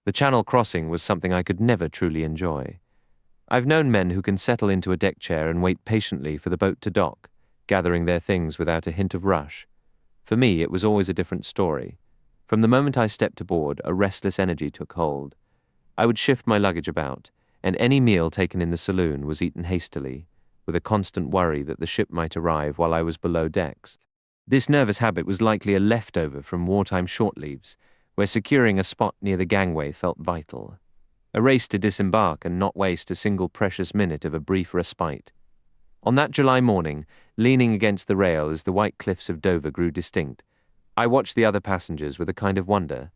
The Channel crossing was something I could never truly enjoy. I've known men who can settle into a deck chair and wait patiently for the boat to dock, gathering their things without a hint of rush. For me, it was always a different story. From the moment I stepped aboard, a restless energy took hold. I would shift my luggage about, and any meal taken in the saloon was eaten hastily, with a constant worry that the ship might arrive while I was below decks. This nervous habit was likely a leftover from wartime short leaves, where securing a spot near the gangway felt vital. A race to disembark and not waste a single precious minute of a brief respite. On that July morning, leaning against the rail as the white cliffs of Dover grew distinct, I watched the other passengers with a kind of wonder.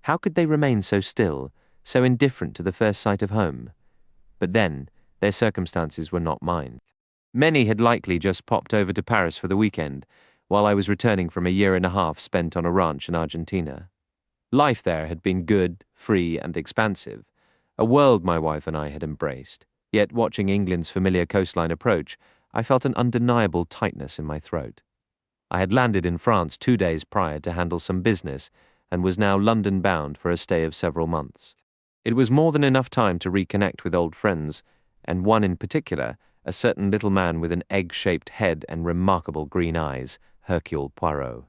How could they remain so still, so indifferent to the first sight of home? But then, their circumstances were not mine. Many had likely just popped over to Paris for the weekend, while I was returning from a year and a half spent on a ranch in Argentina. Life there had been good, free, and expansive, a world my wife and I had embraced. Yet watching England's familiar coastline approach, I felt an undeniable tightness in my throat. I had landed in France 2 days prior to handle some business and was now London-bound for a stay of several months. It was more than enough time to reconnect with old friends, and one in particular, a certain little man with an egg-shaped head and remarkable green eyes, Hercule Poirot.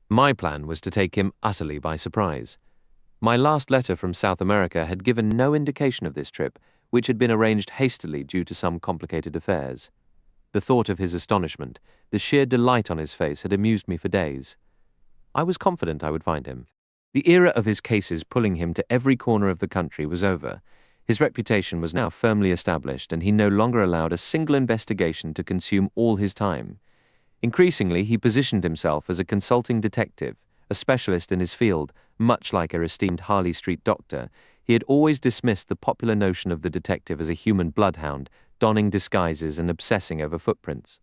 My plan was to take him utterly by surprise. My last letter from South America had given no indication of this trip, which had been arranged hastily due to some complicated affairs. The thought of his astonishment, the sheer delight on his face, had amused me for days. I was confident I would find him. The era of his cases pulling him to every corner of the country was over. His reputation was now firmly established, and he no longer allowed a single investigation to consume all his time. Increasingly, he positioned himself as a consulting detective, a specialist in his field. Much like our esteemed Harley Street doctor, he had always dismissed the popular notion of the detective as a human bloodhound, donning disguises and obsessing over footprints.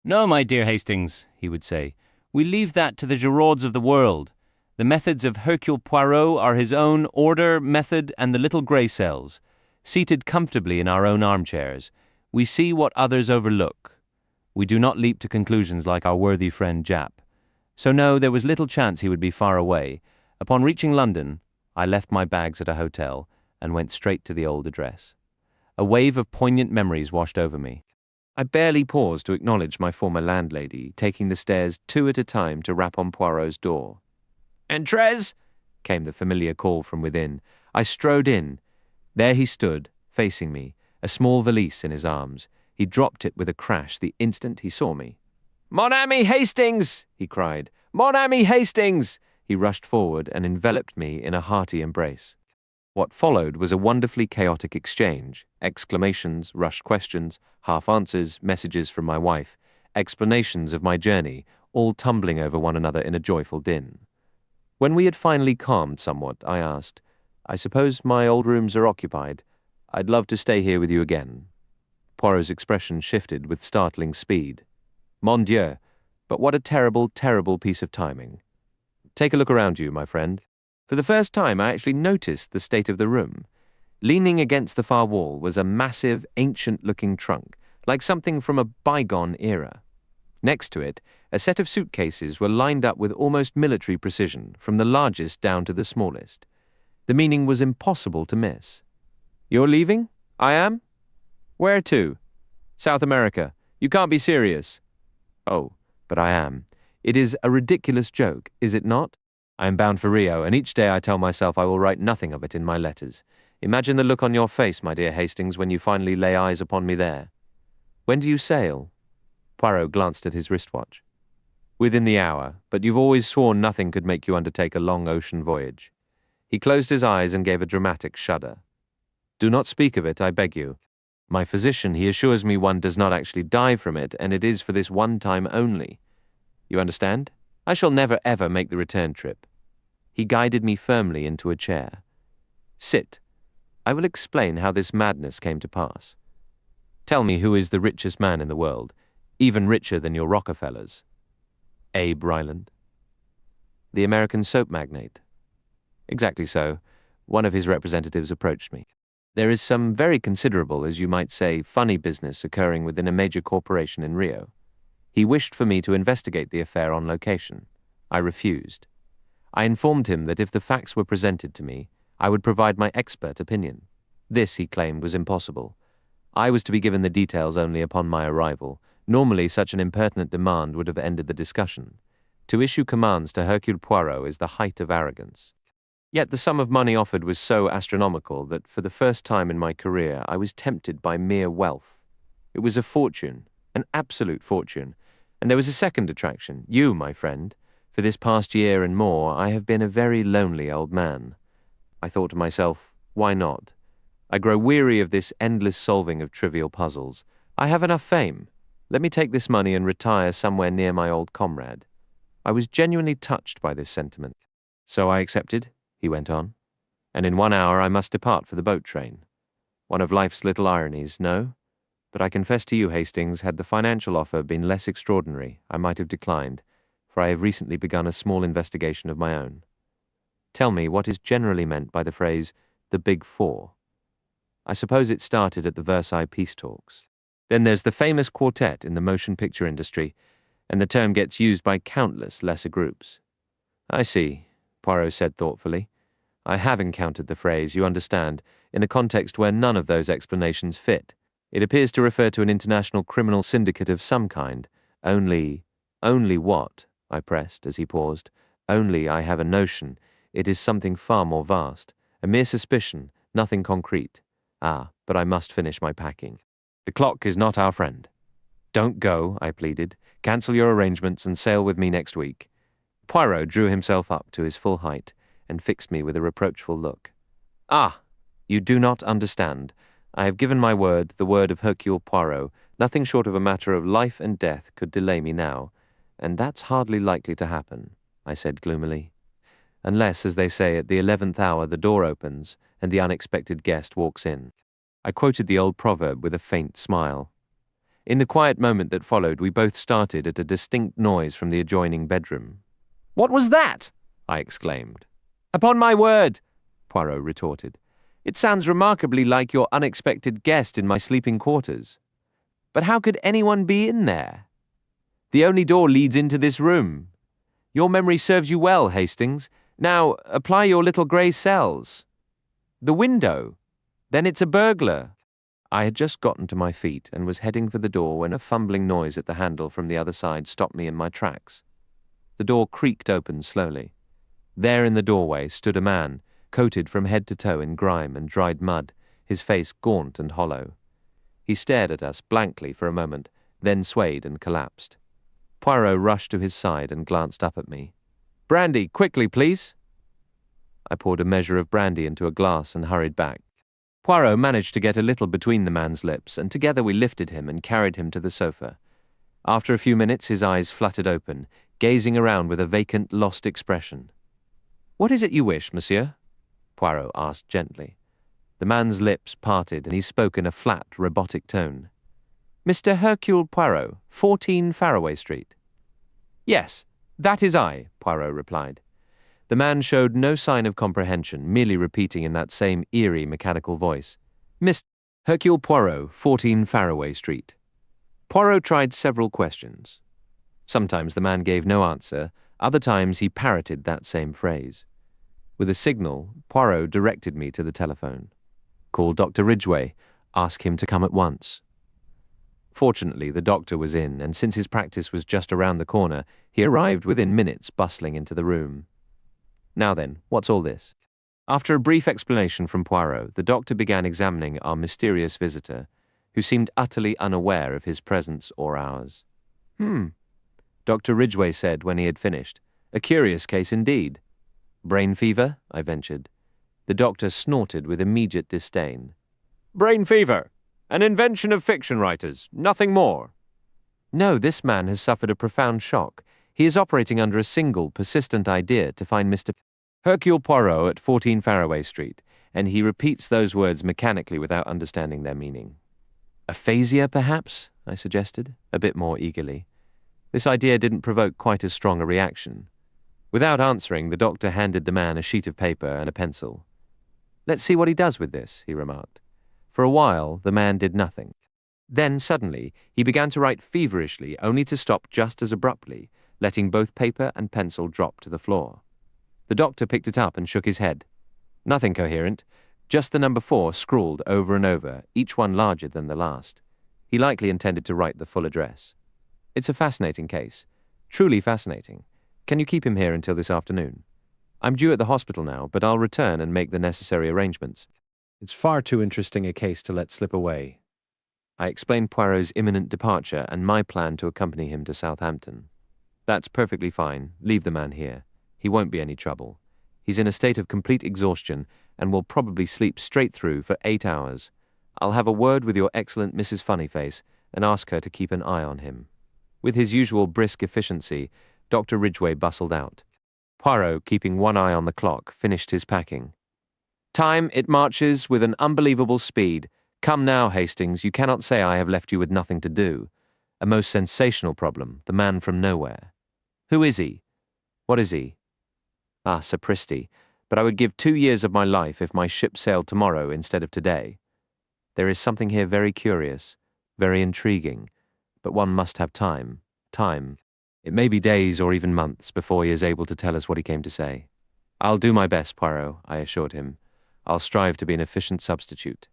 "No, my dear Hastings," he would say, "we leave that to the Gerauds of the world. The methods of Hercule Poirot are his own order, method, and the little grey cells. Seated comfortably in our own armchairs, we see what others overlook. We do not leap to conclusions like our worthy friend Jap. So no, there was little chance he would be far away. Upon reaching London, I left my bags at a hotel and went straight to the old address. A wave of poignant memories washed over me. I barely paused to acknowledge my former landlady, taking the stairs 2 at a time to rap on Poirot's door. "Entrez!" came the familiar call from within. I strode in. There he stood, facing me, a small valise in his arms. He dropped it with a crash the instant he saw me. "Mon ami Hastings!" he cried. "Mon ami Hastings!" He rushed forward and enveloped me in a hearty embrace. What followed was a wonderfully chaotic exchange: exclamations, rushed questions, half-answers, messages from my wife, explanations of my journey, all tumbling over one another in a joyful din. When we had finally calmed somewhat, I asked, "I suppose my old rooms are occupied? I'd love to stay here with you again." Poirot's expression shifted with startling speed. Mon Dieu, but what a terrible, terrible piece of timing. Take a look around you, my friend. For the first time, I actually noticed the state of the room. Leaning against the far wall was a massive, ancient-looking trunk, like something from a bygone era. Next to it, a set of suitcases were lined up with almost military precision, from the largest down to the smallest. The meaning was impossible to miss. "You're leaving? I am? Where to?" "South America. You can't be serious." "Oh, but I am. It is a ridiculous joke, is it not? I am bound for Rio, and each day I tell myself I will write nothing of it in my letters. Imagine the look on your face, my dear Hastings, when you finally lay eyes upon me there. When do you sail?" Poirot glanced at his wristwatch. "Within the hour, but you've always sworn nothing could make you undertake a long ocean voyage." He closed his eyes and gave a dramatic shudder. "Do not speak of it, I beg you. My physician, he assures me one does not actually die from it, and it is for this one time only. You understand? I shall never ever make the return trip." He guided me firmly into a chair. "Sit. I will explain how this madness came to pass. Tell me who is the richest man in the world, even richer than your Rockefellers." "Abe Ryland." "The American soap magnate?" "Exactly so. One of his representatives approached me. There is some very considerable, as you might say, funny business occurring within a major corporation in Rio. He wished for me to investigate the affair on location. I refused. I informed him that if the facts were presented to me, I would provide my expert opinion. This, he claimed, was impossible. I was to be given the details only upon my arrival. Normally, such an impertinent demand would have ended the discussion. To issue commands to Hercule Poirot is the height of arrogance. Yet the sum of money offered was so astronomical that for the first time in my career I was tempted by mere wealth. It was a fortune, an absolute fortune, and there was a second attraction, you, my friend. For this past year and more I have been a very lonely old man. I thought to myself, why not? I grow weary of this endless solving of trivial puzzles. I have enough fame. Let me take this money and retire somewhere near my old comrade. I was genuinely touched by this sentiment. So I accepted, he went on, and in 1 hour I must depart for the boat train. One of life's little ironies, no? But I confess to you, Hastings, had the financial offer been less extraordinary, I might have declined, for I have recently begun a small investigation of my own. Tell me what is generally meant by the phrase, the Big Four. I suppose it started at the Versailles peace talks. Then there's the famous quartet in the motion picture industry, and the term gets used by countless lesser groups. I see, Poirot said thoughtfully. I have encountered the phrase, you understand, in a context where none of those explanations fit. It appears to refer to an international criminal syndicate of some kind. Only what? I pressed as he paused. Only I have a notion. It is something far more vast. A mere suspicion, nothing concrete. Ah, but I must finish my packing. The clock is not our friend. Don't go, I pleaded. Cancel your arrangements and sail with me next week. Poirot drew himself up to his full height and fixed me with a reproachful look. Ah, you do not understand. I have given my word, the word of Hercule Poirot. Nothing short of a matter of life and death could delay me now, and that's hardly likely to happen, I said gloomily. Unless, as they say, at the 11th hour the door opens and the unexpected guest walks in. I quoted the old proverb with a faint smile. In the quiet moment that followed, we both started at a distinct noise from the adjoining bedroom. "What was that?" I exclaimed. "Upon my word," Poirot retorted. "It sounds remarkably like your unexpected guest in my sleeping quarters. But how could anyone be in there? The only door leads into this room. Your memory serves you well, Hastings. Now, apply your little grey cells. The window. Then it's a burglar." I had just gotten to my feet and was heading for the door when a fumbling noise at the handle from the other side stopped me in my tracks. The door creaked open slowly. There in the doorway stood a man, coated from head to toe in grime and dried mud, his face gaunt and hollow. He stared at us blankly for a moment, then swayed and collapsed. Poirot rushed to his side and glanced up at me. "Brandy, quickly, please." I poured a measure of brandy into a glass and hurried back. Poirot managed to get a little between the man's lips, and together we lifted him and carried him to the sofa. After a few minutes his eyes fluttered open, gazing around with a vacant, lost expression. "What is it you wish, monsieur?" Poirot asked gently. The man's lips parted and he spoke in a flat, robotic tone. "Mr. Hercule Poirot, 14 Faraway Street." "Yes, that is I," Poirot replied. The man showed no sign of comprehension, merely repeating in that same eerie, mechanical voice, "Mr. Hercule Poirot, 14 Faraway Street." Poirot tried several questions. Sometimes the man gave no answer, other times he parroted that same phrase. With a signal, Poirot directed me to the telephone. "Call Dr. Ridgway. Ask him to come at once." Fortunately, the doctor was in, and since his practice was just around the corner, he arrived within minutes, bustling into the room. "Now then, what's all this?" After a brief explanation from Poirot, the doctor began examining our mysterious visitor, who seemed utterly unaware of his presence or ours. Dr. Ridgway said when he had finished. "A curious case indeed." "Brain fever?" I ventured. The doctor snorted with immediate disdain. "Brain fever? An invention of fiction writers, nothing more." "No, this man has suffered a profound shock. He is operating under a single, persistent idea to find Mr. Hercule Poirot at 14 Faraway Street, and he repeats those words mechanically without understanding their meaning." "Aphasia, perhaps?" I suggested, a bit more eagerly. This idea didn't provoke quite as strong a reaction. Without answering, the doctor handed the man a sheet of paper and a pencil. "Let's see what he does with this," he remarked. For a while, the man did nothing. Then, suddenly, he began to write feverishly, only to stop just as abruptly, letting both paper and pencil drop to the floor. The doctor picked it up and shook his head. Nothing coherent, just the number 4 scrawled over and over, each one larger than the last. He likely intended to write the full address. It's a fascinating case. Truly fascinating. Can you keep him here until this afternoon? I'm due at the hospital now, but I'll return and make the necessary arrangements. It's far too interesting a case to let slip away. I explained Poirot's imminent departure and my plan to accompany him to Southampton. That's perfectly fine. Leave the man here. He won't be any trouble. He's in a state of complete exhaustion and will probably sleep straight through for 8 hours. I'll have a word with your excellent Mrs. Funnyface and ask her to keep an eye on him. With his usual brisk efficiency, Dr. Ridgway bustled out. Poirot, keeping one eye on the clock, finished his packing. Time, it marches with an unbelievable speed. Come now, Hastings, you cannot say I have left you with nothing to do. A most sensational problem, the man from nowhere. Who is he? What is he? Ah, sapristi, but I would give 2 years of my life if my ship sailed tomorrow instead of today. There is something here very curious, very intriguing, but one must have time. Time. It may be days or even months before he is able to tell us what he came to say. I'll do my best, Poirot, I assured him. I'll strive to be an efficient substitute.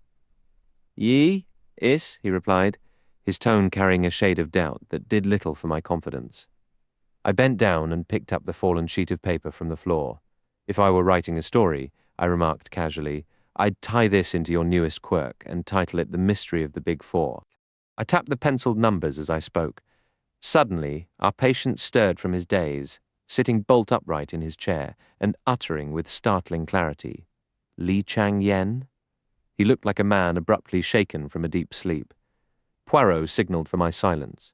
Ye? Is? He replied, his tone carrying a shade of doubt that did little for my confidence. I bent down and picked up the fallen sheet of paper from the floor. If I were writing a story, I remarked casually, I'd tie this into your newest quirk and title it The Mystery of the Big Four. I tapped the penciled numbers as I spoke. Suddenly, our patient stirred from his daze, sitting bolt upright in his chair and uttering with startling clarity, Li Chang Yen? He looked like a man abruptly shaken from a deep sleep. Poirot signalled for my silence.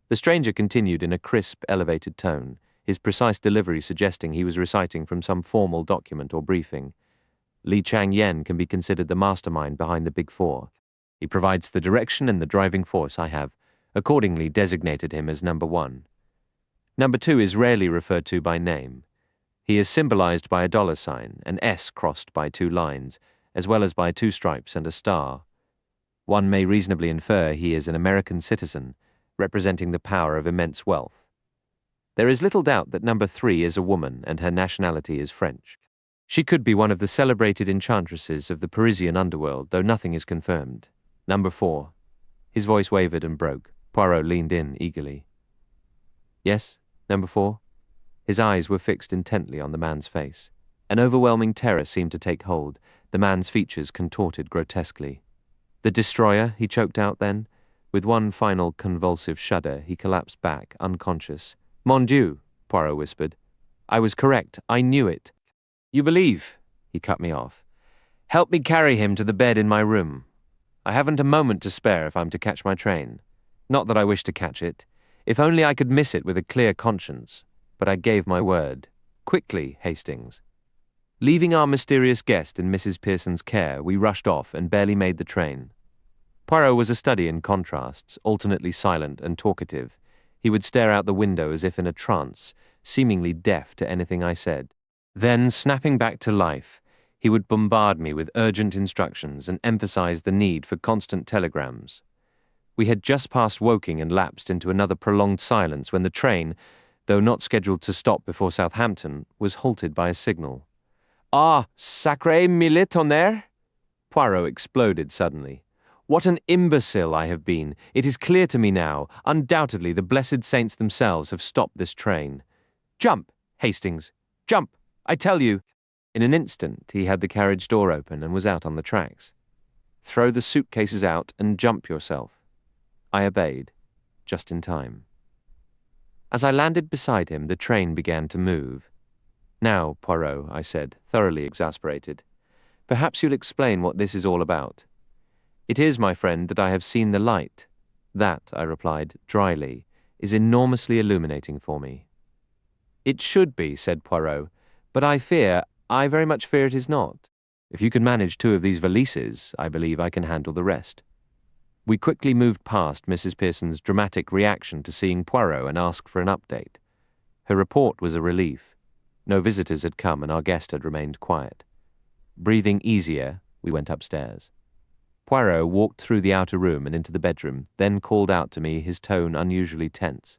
The stranger continued in a crisp, elevated tone, his precise delivery suggesting he was reciting from some formal document or briefing. Li Chang Yen can be considered the mastermind behind the Big Four. He provides the direction and the driving force I have accordingly designated him as number 1. Number 2 is rarely referred to by name. He is symbolized by a $sign, an S crossed by 2 lines, as well as by 2 stripes and a star. One may reasonably infer he is an American citizen, representing the power of immense wealth. There is little doubt that number 3 is a woman and her nationality is French. She could be one of the celebrated enchantresses of the Parisian underworld, though nothing is confirmed. Number 4. His voice wavered and broke. Poirot leaned in eagerly. Yes, number 4? His eyes were fixed intently on the man's face. An overwhelming terror seemed to take hold. The man's features contorted grotesquely. The destroyer, he choked out then. With one final convulsive shudder, he collapsed back, unconscious. Mon Dieu, Poirot whispered. I was correct. I knew it. You believe? He cut me off. Help me carry him to the bed in my room. I haven't a moment to spare if I'm to catch my train. Not that I wish to catch it. If only I could miss it with a clear conscience. But I gave my word. Quickly, Hastings. Leaving our mysterious guest in Mrs. Pearson's care, we rushed off and barely made the train. Poirot was a study in contrasts, alternately silent and talkative. He would stare out the window as if in a trance, seemingly deaf to anything I said. Then, snapping back to life, he would bombard me with urgent instructions and emphasize the need for constant telegrams. We had just passed Woking and lapsed into another prolonged silence when the train, though not scheduled to stop before Southampton, was halted by a signal. Ah, sacré mille tonnerre! Poirot exploded suddenly. What an imbecile I have been! It is clear to me now. Undoubtedly the blessed saints themselves have stopped this train. Jump, Hastings! Jump! I tell you! In an instant he had the carriage door open and was out on the tracks. Throw the suitcases out and jump yourself. I obeyed, just in time. As I landed beside him, the train began to move. Now, Poirot, I said, thoroughly exasperated, perhaps you'll explain what this is all about. It is, my friend, that I have seen the light. That, I replied, dryly, is enormously illuminating for me. It should be, said Poirot, but I very much fear it is not. If you can manage 2 of these valises, I believe I can handle the rest. We quickly moved past Mrs. Pearson's dramatic reaction to seeing Poirot and asked for an update. Her report was a relief. No visitors had come and our guest had remained quiet. Breathing easier, we went upstairs. Poirot walked through the outer room and into the bedroom, then called out to me, his tone unusually tense.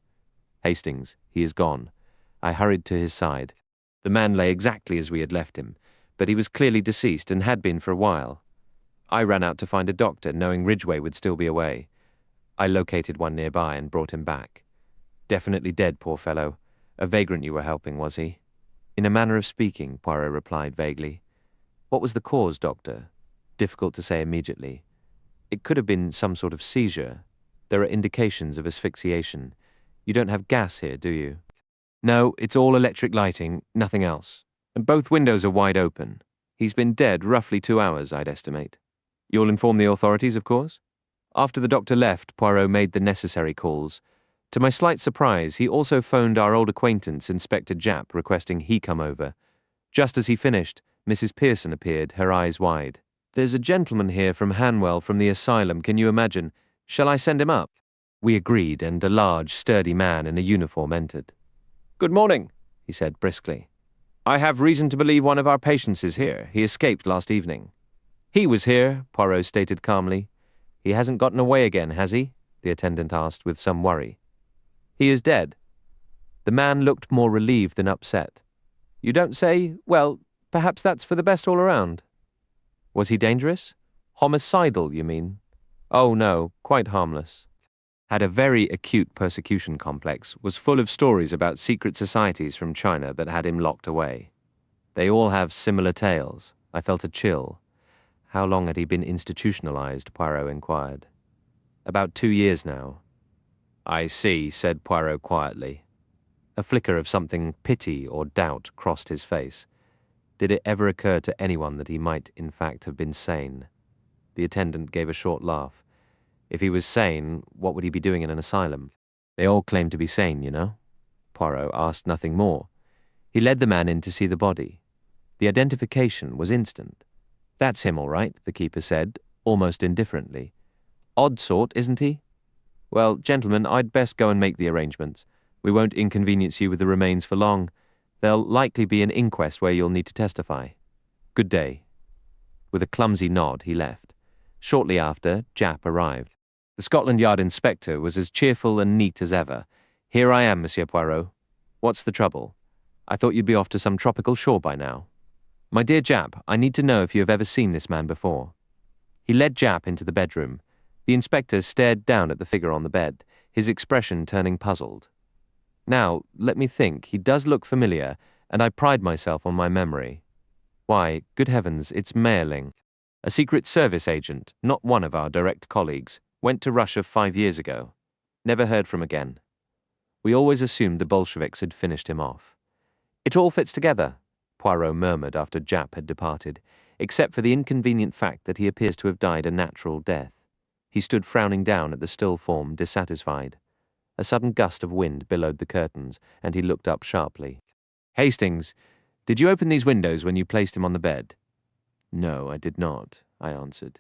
Hastings, he is gone. I hurried to his side. The man lay exactly as we had left him, but he was clearly deceased and had been for a while. I ran out to find a doctor, knowing Ridgway would still be away. I located one nearby and brought him back. Definitely dead, poor fellow. A vagrant you were helping, was he? In a manner of speaking, Poirot replied vaguely. What was the cause, doctor? Difficult to say immediately. It could have been some sort of seizure. There are indications of asphyxiation. You don't have gas here, do you? No, it's all electric lighting, nothing else. And both windows are wide open. He's been dead roughly 2 hours, I'd estimate. You'll inform the authorities, of course? After the doctor left, Poirot made the necessary calls. To my slight surprise, he also phoned our old acquaintance, Inspector Japp, requesting he come over. Just as he finished, Mrs. Pearson appeared, her eyes wide. There's a gentleman here from Hanwell from the asylum, can you imagine? Shall I send him up? We agreed, and a large, sturdy man in a uniform entered. Good morning, he said briskly. I have reason to believe one of our patients is here. He escaped last evening. He was here, Poirot stated calmly. He hasn't gotten away again, has he? The attendant asked with some worry. He is dead. The man looked more relieved than upset. You don't say? Well, perhaps that's for the best all around. Was he dangerous? Homicidal, you mean? Oh no, quite harmless. Had a very acute persecution complex, was full of stories about secret societies from China that had him locked away. They all have similar tales. I felt a chill. How long had he been institutionalized, Poirot inquired. About 2 years now. I see, said Poirot quietly. A flicker of something pity or doubt crossed his face. Did it ever occur to anyone that he might, in fact, have been sane? The attendant gave a short laugh. If he was sane, what would he be doing in an asylum? They all claim to be sane, you know. Poirot asked nothing more. He led the man in to see the body. The identification was instant. That's him, all right, the keeper said, almost indifferently. Odd sort, isn't he? Well, gentlemen, I'd best go and make the arrangements. We won't inconvenience you with the remains for long. There'll likely be an inquest where you'll need to testify. Good day. With a clumsy nod, he left. Shortly after, Japp arrived. The Scotland Yard inspector was as cheerful and neat as ever. Here I am, Monsieur Poirot. What's the trouble? I thought you'd be off to some tropical shore by now. My dear Japp, I need to know if you have ever seen this man before. He led Japp into the bedroom. The inspector stared down at the figure on the bed, his expression turning puzzled. Now, let me think. He does look familiar, and I pride myself on my memory. Why, good heavens, it's Mayerling. A Secret Service agent, not one of our direct colleagues, went to Russia 5 years ago. Never heard from again. We always assumed the Bolsheviks had finished him off. It all fits together, Poirot murmured after Japp had departed, except for the inconvenient fact that he appears to have died a natural death. He stood frowning down at the still form, dissatisfied. A sudden gust of wind billowed the curtains, and he looked up sharply. Hastings, did you open these windows when you placed him on the bed? No, I did not, I answered.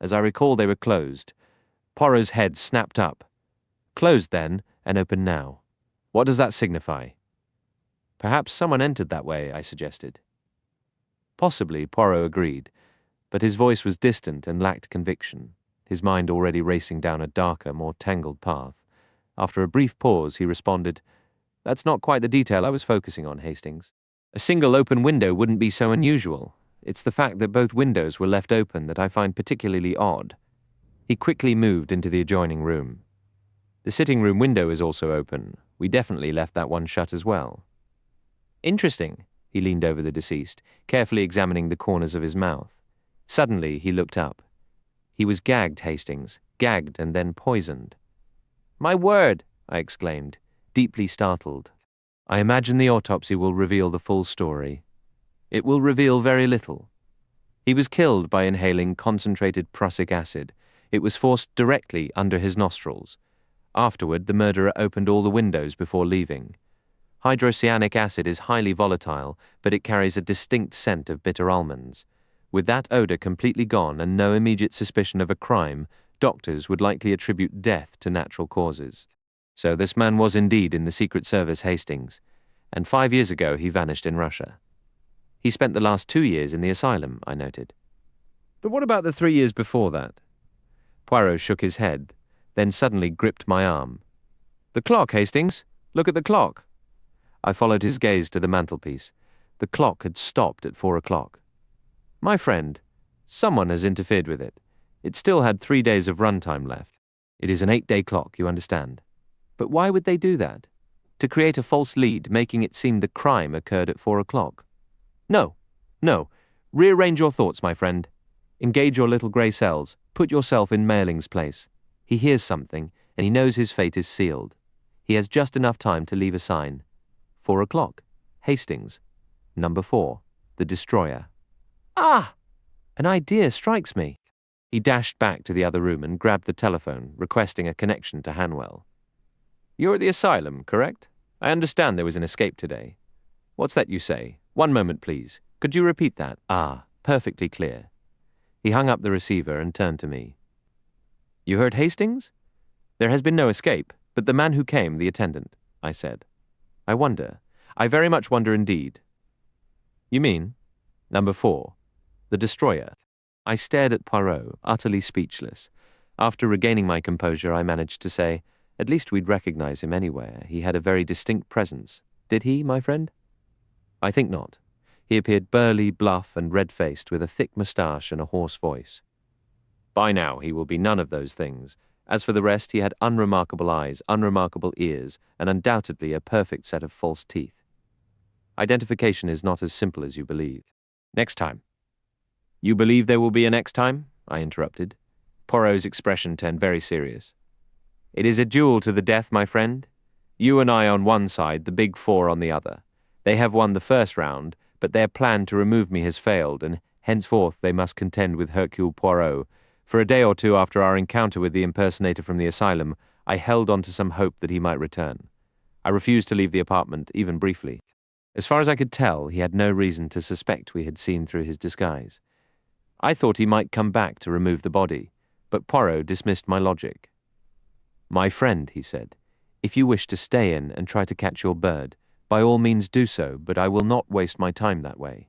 As I recall, they were closed. Poirot's head snapped up. Closed then, and open now. What does that signify? Perhaps someone entered that way, I suggested. Possibly, Poirot agreed, but his voice was distant and lacked conviction, his mind already racing down a darker, more tangled path. After a brief pause, he responded, That's not quite the detail I was focusing on, Hastings. A single open window wouldn't be so unusual. It's the fact that both windows were left open that I find particularly odd. He quickly moved into the adjoining room. The sitting room window is also open. We definitely left that one shut as well. Interesting. He leaned over the deceased, carefully examining the corners of his mouth. Suddenly, he looked up. He was gagged, Hastings, gagged and then poisoned. My word, I exclaimed, deeply startled. I imagine the autopsy will reveal the full story. It will reveal very little. He was killed by inhaling concentrated prussic acid. It was forced directly under his nostrils. Afterward, the murderer opened all the windows before leaving. Hydrocyanic acid is highly volatile, but it carries a distinct scent of bitter almonds. With that odor completely gone and no immediate suspicion of a crime, doctors would likely attribute death to natural causes. So this man was indeed in the Secret Service, Hastings, and 5 years ago he vanished in Russia. He spent the last 2 years in the asylum, I noted. But what about the 3 years before that? Poirot shook his head, then suddenly gripped my arm. The clock, Hastings! Look at the clock! I followed his gaze to the mantelpiece. The clock had stopped at 4 o'clock. My friend, someone has interfered with it. It still had 3 days of runtime left. It is an 8-day clock, you understand. But why would they do that? To create a false lead, making it seem the crime occurred at 4 o'clock. No. Rearrange your thoughts, my friend. Engage your little grey cells. Put yourself in Mailing's place. He hears something, and he knows his fate is sealed. He has just enough time to leave a sign. 4 o'clock. Hastings. Number 4. The Destroyer. Ah! An idea strikes me. He dashed back to the other room and grabbed the telephone, requesting a connection to Hanwell. You're at the asylum, correct? I understand there was an escape today. What's that you say? 1 moment, please. Could you repeat that? Ah, perfectly clear. He hung up the receiver and turned to me. You heard Hastings? There has been no escape, but the man who came, the attendant, I said. I wonder. I very much wonder indeed. You mean? Number 4. The Destroyer. I stared at Poirot, utterly speechless. After regaining my composure, I managed to say, at least we'd recognize him anywhere. He had a very distinct presence. Did he, my friend? I think not. He appeared burly, bluff, and red-faced, with a thick moustache and a hoarse voice. By now, he will be none of those things. As for the rest, he had unremarkable eyes, unremarkable ears, and undoubtedly a perfect set of false teeth. Identification is not as simple as you believe. Next time. You believe there will be a next time? I interrupted. Poirot's expression turned very serious. It is a duel to the death, my friend. You and I on one side, the big 4 on the other. They have won the first round, but their plan to remove me has failed, and henceforth they must contend with Hercule Poirot. For a day or two after our encounter with the impersonator from the asylum, I held on to some hope that he might return. I refused to leave the apartment, even briefly. As far as I could tell, he had no reason to suspect we had seen through his disguise. I thought he might come back to remove the body, but Poirot dismissed my logic. My friend, he said, if you wish to stay in and try to catch your bird, by all means do so, but I will not waste my time that way.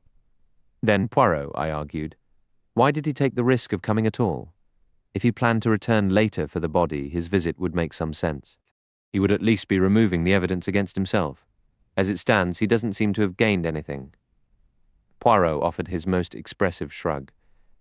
Then Poirot, I argued. Why did he take the risk of coming at all? If he planned to return later for the body, his visit would make some sense. He would at least be removing the evidence against himself. As it stands, he doesn't seem to have gained anything. Poirot offered his most expressive shrug.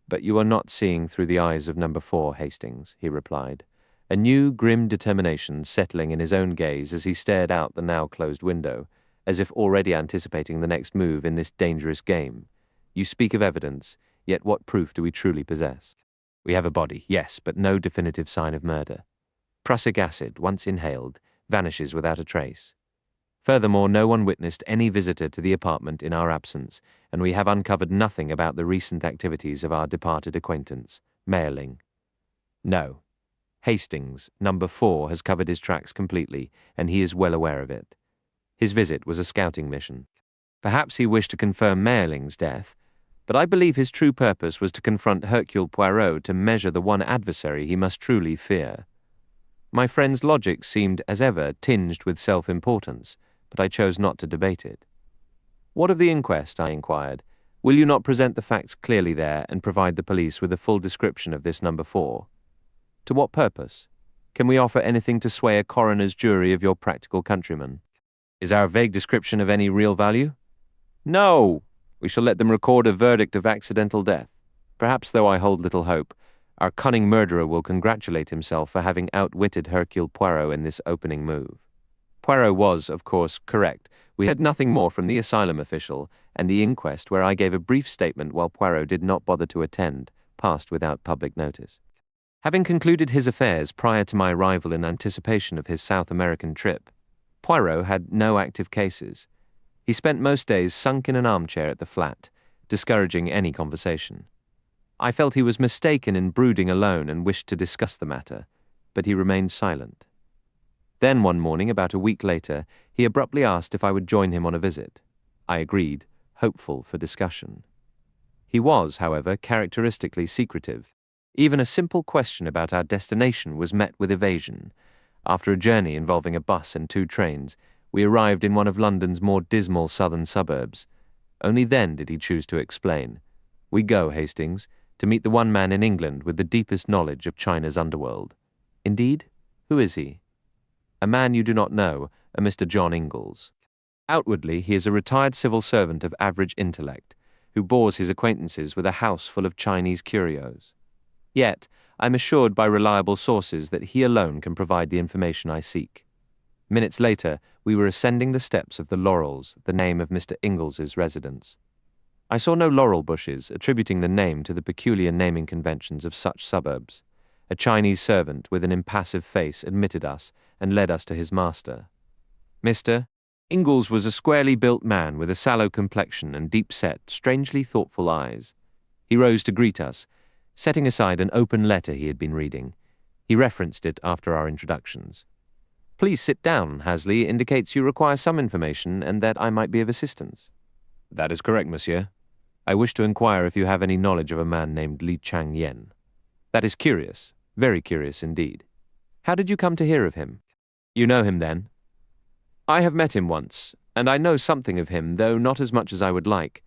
But you are not seeing through the eyes of number 4, Hastings, he replied, a new grim determination settling in his own gaze as he stared out the now closed window, as if already anticipating the next move in this dangerous game. You speak of evidence, yet what proof do we truly possess? We have a body, yes, but no definitive sign of murder. Prussic acid, once inhaled, vanishes without a trace. Furthermore, no one witnessed any visitor to the apartment in our absence, and we have uncovered nothing about the recent activities of our departed acquaintance, Mailing. No. Hastings, number 4, has covered his tracks completely, and he is well aware of it. His visit was a scouting mission. Perhaps he wished to confirm Mailing's death, but I believe his true purpose was to confront Hercule Poirot to measure the one adversary he must truly fear. My friend's logic seemed, as ever, tinged with self-importance, but I chose not to debate it. What of the inquest? I inquired. Will you not present the facts clearly there and provide the police with a full description of this number 4? To what purpose? Can we offer anything to sway a coroner's jury of your practical countrymen? Is our vague description of any real value? No! We shall let them record a verdict of accidental death. Perhaps, though I hold little hope, our cunning murderer will congratulate himself for having outwitted Hercule Poirot in this opening move. Poirot was, of course, correct. We had nothing more from the asylum official, and the inquest, where I gave a brief statement while Poirot did not bother to attend, passed without public notice. Having concluded his affairs prior to my arrival in anticipation of his South American trip, Poirot had no active cases. He spent most days sunk in an armchair at the flat, discouraging any conversation. I felt he was mistaken in brooding alone and wished to discuss the matter, but he remained silent. Then one morning, about a week later, he abruptly asked if I would join him on a visit. I agreed, hopeful for discussion. He was, however, characteristically secretive. Even a simple question about our destination was met with evasion. After a journey involving a bus and 2 trains, we arrived in one of London's more dismal southern suburbs. Only then did he choose to explain. We go, Hastings, to meet the one man in England with the deepest knowledge of China's underworld. Indeed? Who is he? A man you do not know, a Mr. John Ingalls. Outwardly, he is a retired civil servant of average intellect, who bores his acquaintances with a house full of Chinese curios. Yet, I'm assured by reliable sources that he alone can provide the information I seek. Minutes later, we were ascending the steps of the Laurels, the name of Mr. Ingles's residence. I saw no laurel bushes, attributing the name to the peculiar naming conventions of such suburbs. A Chinese servant with an impassive face admitted us and led us to his master. Mr. Ingalls was a squarely built man with a sallow complexion and deep-set, strangely thoughtful eyes. He rose to greet us, setting aside an open letter he had been reading. He referenced it after our introductions. "Please sit down, Hasley indicates you require some information and that I might be of assistance." "That is correct, monsieur. I wish to inquire if you have any knowledge of a man named Li Chang-yen." "That is curious, very curious indeed. How did you come to hear of him?" "You know him, then?" "I have met him once, and I know something of him, though not as much as I would like.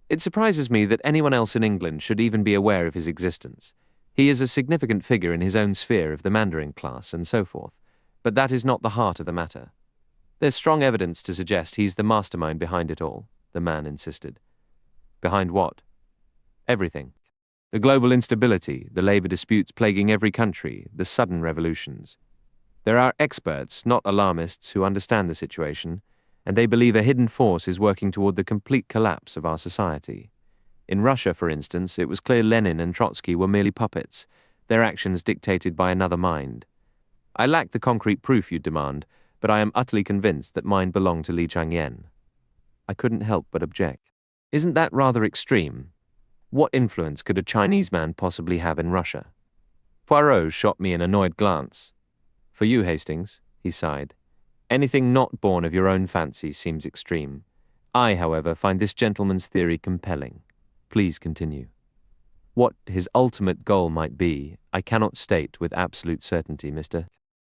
It surprises me that anyone else in England should even be aware of his existence. He is a significant figure in his own sphere of the Mandarin class and so forth, but that is not the heart of the matter. There's strong evidence to suggest he's the mastermind behind it all," the man insisted. "Behind what?" "Everything. The global instability, the labor disputes plaguing every country, the sudden revolutions. There are experts, not alarmists, who understand the situation, and they believe a hidden force is working toward the complete collapse of our society. In Russia, for instance, it was clear Lenin and Trotsky were merely puppets, their actions dictated by another mind. I lack the concrete proof you demand, but I am utterly convinced that mine belonged to Li Chang-yen." I couldn't help but object. "Isn't that rather extreme? What influence could a Chinese man possibly have in Russia?" Poirot shot me an annoyed glance. "For you, Hastings," he sighed, "anything not born of your own fancy seems extreme. I, however, find this gentleman's theory compelling. Please continue." "What his ultimate goal might be, I cannot state with absolute certainty, Mr.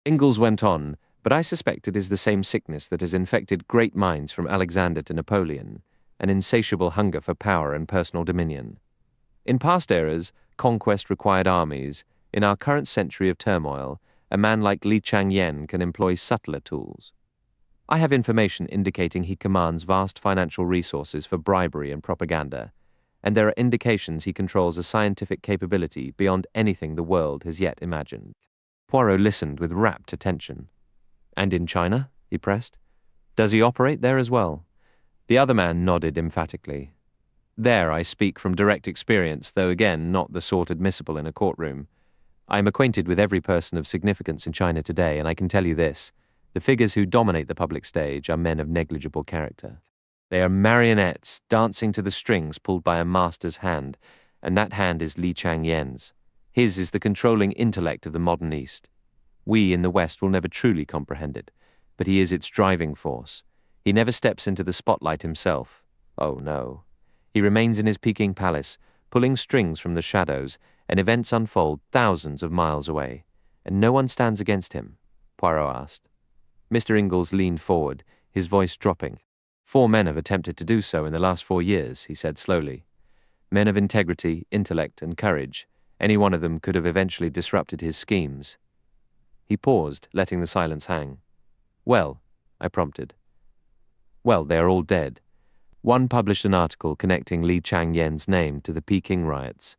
Ingalls went on, but I suspect it is the same sickness that has infected great minds from Alexander to Napoleon, an insatiable hunger for power and personal dominion. In past eras, conquest required armies. In our current century of turmoil, a man like Li Chang-yen can employ subtler tools. I have information indicating he commands vast financial resources for bribery and propaganda, and there are indications he controls a scientific capability beyond anything the world has yet imagined." Poirot listened with rapt attention. "And in China?" he pressed. "Does he operate there as well?" The other man nodded emphatically. "There I speak from direct experience, though again not the sort admissible in a courtroom. I am acquainted with every person of significance in China today, and I can tell you this: the figures who dominate the public stage are men of negligible character. They are marionettes dancing to the strings pulled by a master's hand, and that hand is Li Chang-yen's. His is the controlling intellect of the modern East. We in the West will never truly comprehend it, but he is its driving force. He never steps into the spotlight himself. Oh no. He remains in his Peking palace, pulling strings from the shadows, and events unfold thousands of miles away. And no one stands against him?" Poirot asked. Mr. Ingalls leaned forward, his voice dropping. "4 men have attempted to do so in the last 4 years, he said slowly. Men of integrity, intellect, and courage. Any one of them could have eventually disrupted his schemes." He paused, letting the silence hang. "Well," I prompted. "Well, they are all dead. One published an article connecting Li Chang-yen's name to the Peking riots.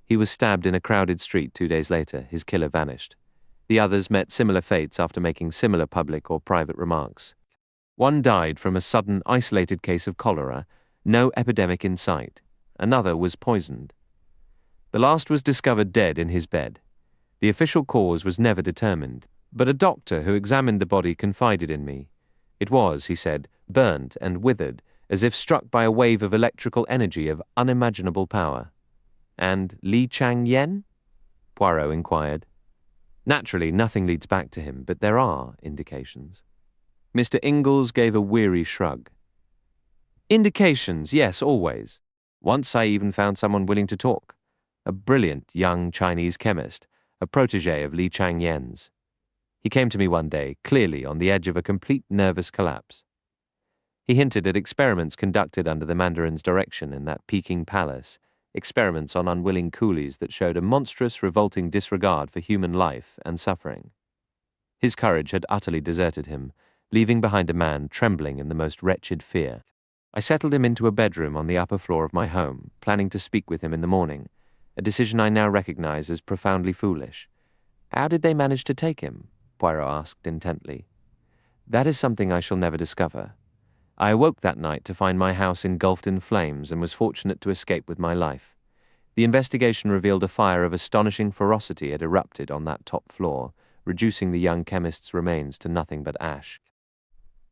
He was stabbed in a crowded street 2 days later. His killer vanished. The others met similar fates after making similar public or private remarks. One died from a sudden, isolated case of cholera, no epidemic in sight. Another was poisoned. The last was discovered dead in his bed. The official cause was never determined, but a doctor who examined the body confided in me. It was, he said, burnt and withered, as if struck by a wave of electrical energy of unimaginable power." "And Li Chang-yen?" Poirot inquired. "Naturally, nothing leads back to him, but there are indications." Mr. Ingalls gave a weary shrug. "Indications, yes, always. Once I even found someone willing to talk. A brilliant young Chinese chemist, a protégé of Li Chang-yen's. He came to me one day, clearly on the edge of a complete nervous collapse. He hinted at experiments conducted under the Mandarin's direction in that Peking palace, experiments on unwilling coolies that showed a monstrous, revolting disregard for human life and suffering. His courage had utterly deserted him, leaving behind a man trembling in the most wretched fear. I settled him into a bedroom on the upper floor of my home, planning to speak with him in the morning, a decision I now recognize as profoundly foolish. How did they manage to take him? Poirot asked intently. That is something I shall never discover. I awoke that night to find my house engulfed in flames and was fortunate to escape with my life. The investigation revealed a fire of astonishing ferocity had erupted on that top floor, reducing the young chemist's remains to nothing but ash.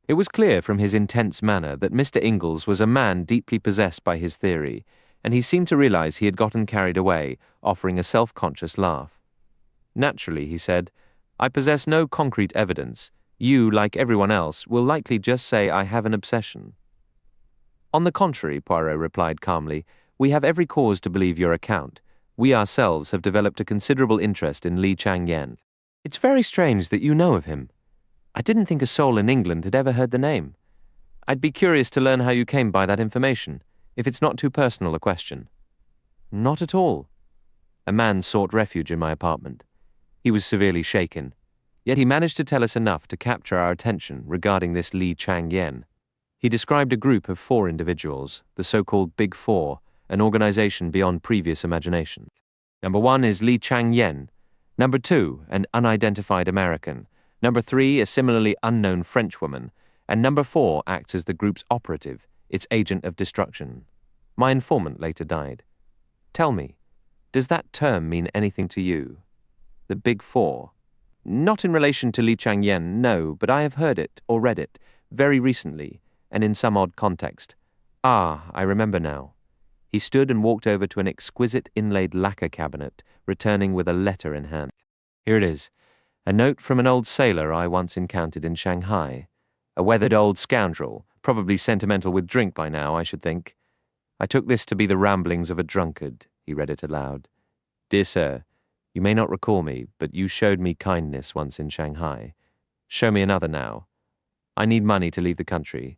It was clear from his intense manner that Mr. Ingalls was a man deeply possessed by his theory, and he seemed to realize he had gotten carried away, offering a self-conscious laugh. Naturally, he said, I possess no concrete evidence. You, like everyone else, will likely just say I have an obsession. On the contrary, Poirot replied calmly, we have every cause to believe your account. We ourselves have developed a considerable interest in Li Chang-yen. It's very strange that you know of him. I didn't think a soul in England had ever heard the name. I'd be curious to learn how you came by that information, if it's not too personal a question. Not at all. A man sought refuge in my apartment. He was severely shaken, yet he managed to tell us enough to capture our attention regarding this Li Chang-yen. He described a group of 4 individuals, the so-called Big Four, an organization beyond previous imagination. Number 1 is Li Chang-yen. Number 2, an unidentified American. Number 3, a similarly unknown Frenchwoman. And number 4 acts as the group's operative, its agent of destruction. My informant later died. Tell me, does that term mean anything to you? The Big Four. Not in relation to Li Chang-yen, no, but I have heard it, or read it, very recently, and in some odd context. Ah, I remember now. He stood and walked over to an exquisite inlaid lacquer cabinet, returning with a letter in hand. Here it is, a note from an old sailor I once encountered in Shanghai. A weathered old scoundrel, probably sentimental with drink by now, I should think. I took this to be the ramblings of a drunkard. He read it aloud. Dear sir, you may not recall me, but you showed me kindness once in Shanghai. Show me another now. I need money to leave the country.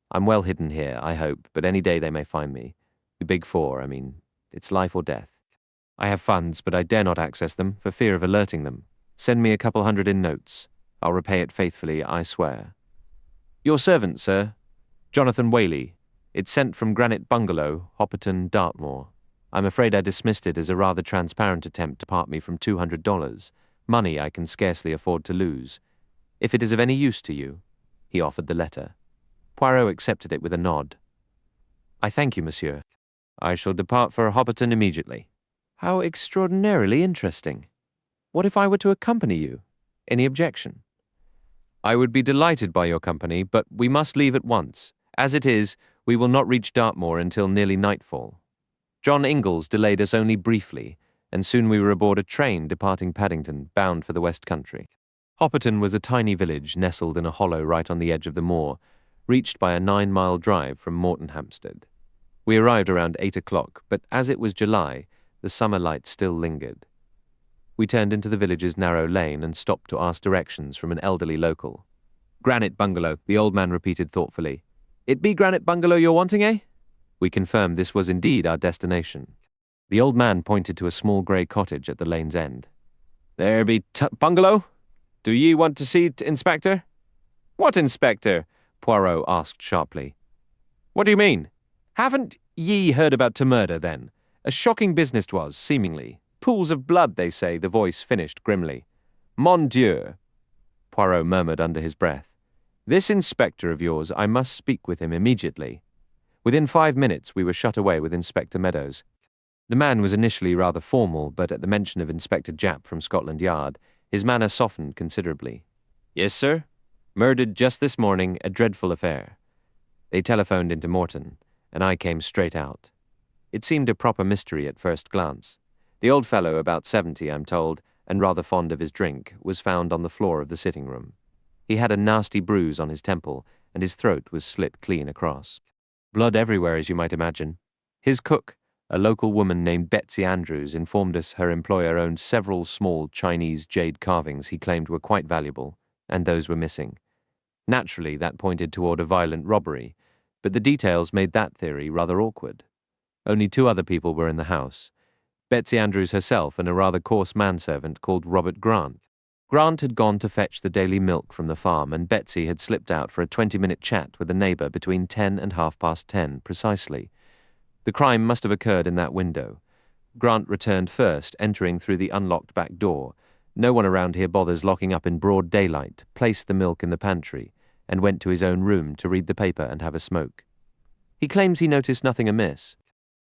I'm well hidden here, I hope, but any day they may find me. The Big Four, I mean. It's life or death. I have funds, but I dare not access them, for fear of alerting them. Send me a couple hundred in notes. I'll repay it faithfully, I swear. Your servant, sir. Jonathan Whaley. It's sent from Granite Bungalow, Hopperton, Dartmoor. I'm afraid I dismissed it as a rather transparent attempt to part me from $200, money I can scarcely afford to lose. If it is of any use to you, he offered the letter. Poirot accepted it with a nod. I thank you, monsieur. I shall depart for Hopperton immediately. How extraordinarily interesting. What if I were to accompany you? Any objection? I would be delighted by your company, but we must leave at once. As it is, we will not reach Dartmoor until nearly nightfall. John Ingalls delayed us only briefly, and soon we were aboard a train departing Paddington, bound for the West Country. Hopperton was a tiny village nestled in a hollow right on the edge of the moor, reached by a 9-mile drive from Moretonhampstead. We arrived around 8 o'clock, but as it was July, the summer light still lingered. We turned into the village's narrow lane and stopped to ask directions from an elderly local. Granite Bungalow, the old man repeated thoughtfully. It be Granite Bungalow you're wanting, eh? We confirmed this was indeed our destination. The old man pointed to a small grey cottage at the lane's end. There be bungalow? Do ye want to see Inspector? What inspector? Poirot asked sharply. What do you mean? Haven't ye heard about murder, then? A shocking business 'twas, seemingly. Pools of blood, they say, the voice finished grimly. Mon Dieu, Poirot murmured under his breath. This inspector of yours, I must speak with him immediately. Within 5 minutes, we were shut away with Inspector Meadows. The man was initially rather formal, but at the mention of Inspector Japp from Scotland Yard, his manner softened considerably. Yes, sir. Murdered just this morning, a dreadful affair. They telephoned into Morton, and I came straight out. It seemed a proper mystery at first glance. The old fellow, about 70, I'm told, and rather fond of his drink, was found on the floor of the sitting room. He had a nasty bruise on his temple, and his throat was slit clean across. Blood everywhere, as you might imagine. His cook, a local woman named Betsy Andrews, informed us her employer owned several small Chinese jade carvings he claimed were quite valuable, and those were missing. Naturally, that pointed toward a violent robbery, but the details made that theory rather awkward. Only 2 other people were in the house, Betsy Andrews herself and a rather coarse manservant called Robert Grant. Grant had gone to fetch the daily milk from the farm, and Betsy had slipped out for a 20-minute chat with a neighbour between 10 and 10:30 precisely. The crime must have occurred in that window. Grant returned first, entering through the unlocked back door. No one around here bothers locking up in broad daylight, placed the milk in the pantry, and went to his own room to read the paper and have a smoke. He claims he noticed nothing amiss.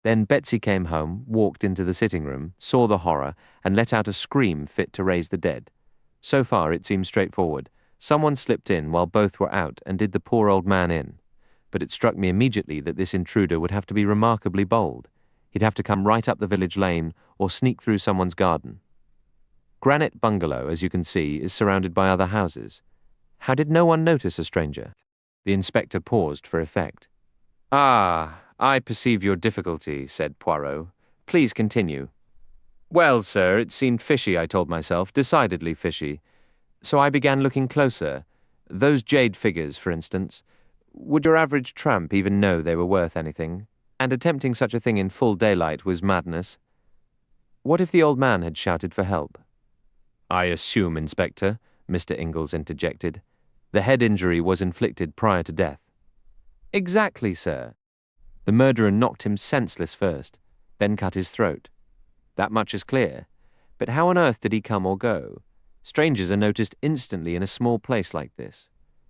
Then Betsy came home, walked into the sitting room, saw the horror, and let out a scream fit to raise the dead. So far it seems straightforward. Someone slipped in while both were out and did the poor old man in. But it struck me immediately that this intruder would have to be remarkably bold. He'd have to come right up the village lane or sneak through someone's garden. Granite Bungalow, as you can see, is surrounded by other houses. How did no one notice a stranger? The inspector paused for effect. "Ah, I perceive your difficulty," said Poirot. "Please continue." "Well, sir, it seemed fishy, I told myself, decidedly fishy. So I began looking closer. Those jade figures, for instance. Would your average tramp even know they were worth anything? And attempting such a thing in full daylight was madness. What if the old man had shouted for help?" "I assume, Inspector," Mr. Ingalls interjected, "the head injury was inflicted prior to death." "Exactly, sir. The murderer knocked him senseless first, then cut his throat. That much is clear. But how on earth did he come or go? Strangers are noticed instantly in a small place like this.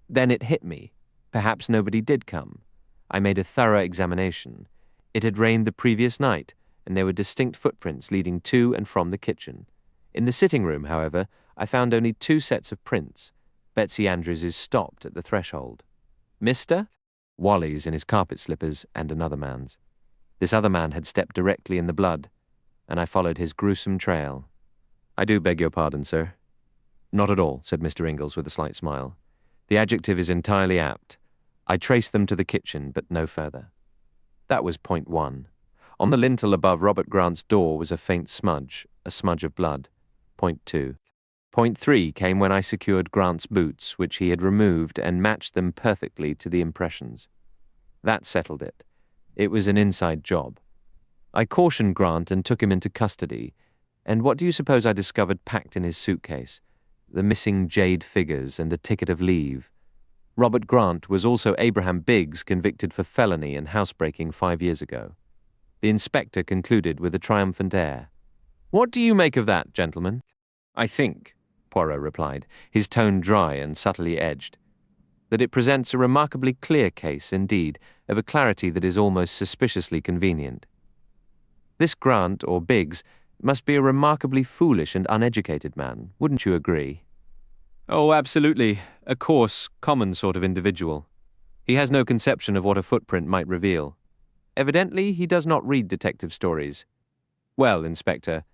Then it hit me. Perhaps nobody did come. I made a thorough examination. It had rained the previous night, and there were distinct footprints leading to and from the kitchen. In the sitting room, however, I found only 2 sets of prints. Betsy Andrews's stopped at the threshold. Mister? Wally's in his carpet slippers and another man's. This other man had stepped directly in the blood, and I followed his gruesome trail. "I do beg your pardon, sir." "Not at all," said Mr. Ingalls with a slight smile. "The adjective is entirely apt. I traced them to the kitchen, but no further." That was point 1. On the lintel above Robert Grant's door was a faint smudge, a smudge of blood. Point 2. Point 3 came when I secured Grant's boots, which he had removed, and matched them perfectly to the impressions. That settled it. It was an inside job. I cautioned Grant and took him into custody, and what do you suppose I discovered packed in his suitcase? The missing jade figures and a ticket of leave. Robert Grant was also Abraham Biggs, convicted for felony and housebreaking 5 years ago. The inspector concluded with a triumphant air. "What do you make of that, gentlemen?" "I think," Poirot replied, his tone dry and subtly edged, "that it presents a remarkably clear case, indeed, of a clarity that is almost suspiciously convenient. This Grant, or Biggs, must be a remarkably foolish and uneducated man, wouldn't you agree?" "Oh, absolutely. A coarse, common sort of individual. He has no conception of what a footprint might reveal. Evidently, he does not read detective stories. Well, Inspector,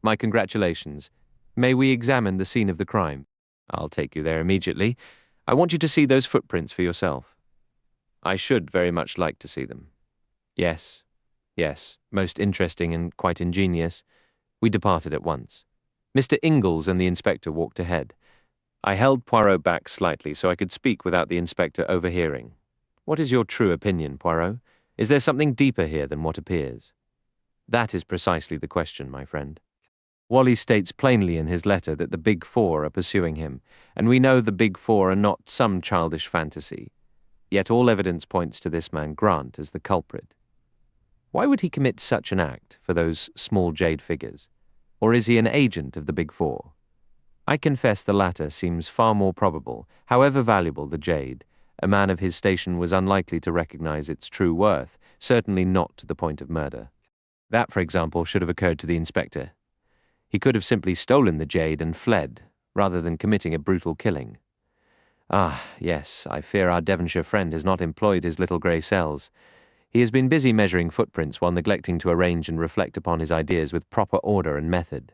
my congratulations. May we examine the scene of the crime? I'll take you there immediately. I want you to see those footprints for yourself." "I should very much like to see them." Yes, most interesting and quite ingenious." We departed at once. Mr. Ingalls and the inspector walked ahead. I held Poirot back slightly so I could speak without the inspector overhearing. "What is your true opinion, Poirot? Is there something deeper here than what appears?" "That is precisely the question, my friend. Wally states plainly in his letter that the Big Four are pursuing him, and we know the Big Four are not some childish fantasy. Yet all evidence points to this man Grant as the culprit. Why would he commit such an act for those small jade figures? Or is he an agent of the Big Four? I confess the latter seems far more probable. However valuable the jade, a man of his station was unlikely to recognize its true worth, certainly not to the point of murder. That, for example, should have occurred to the inspector. He could have simply stolen the jade and fled, rather than committing a brutal killing. Ah, yes, I fear our Devonshire friend has not employed his little grey cells. He has been busy measuring footprints while neglecting to arrange and reflect upon his ideas with proper order and method.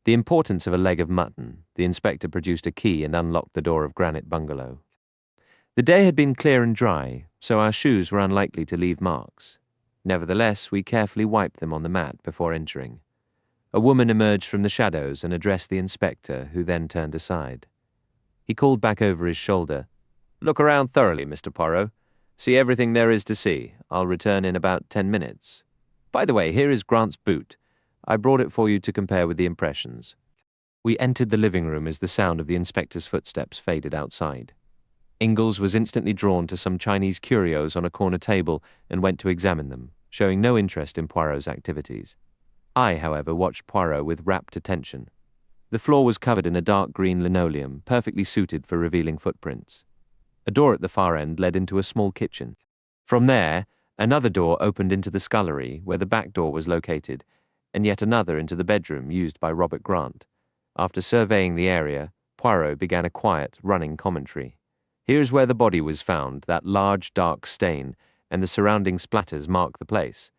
The importance of a leg of mutton, the inspector produced a key and unlocked the door of Granite Bungalow. The day had been clear and dry, so our shoes were unlikely to leave marks. Nevertheless, we carefully wiped them on the mat before entering. A woman emerged from the shadows and addressed the inspector, who then turned aside. He called back over his shoulder, "Look around thoroughly, Mr. Poirot. See everything there is to see. I'll return in about 10 minutes. By the way, here is Grant's boot. I brought it for you to compare with the impressions." We entered the living room as the sound of the inspector's footsteps faded outside. Ingalls was instantly drawn to some Chinese curios on a corner table and went to examine them, showing no interest in Poirot's activities. I, however, watched Poirot with rapt attention. The floor was covered in a dark green linoleum, perfectly suited for revealing footprints. A door at the far end led into a small kitchen. From there, another door opened into the scullery, where the back door was located, and yet another into the bedroom used by Robert Grant. After surveying the area, Poirot began a quiet, running commentary. Here's where the body was found, that large, dark stain, and the surrounding splatters mark the place.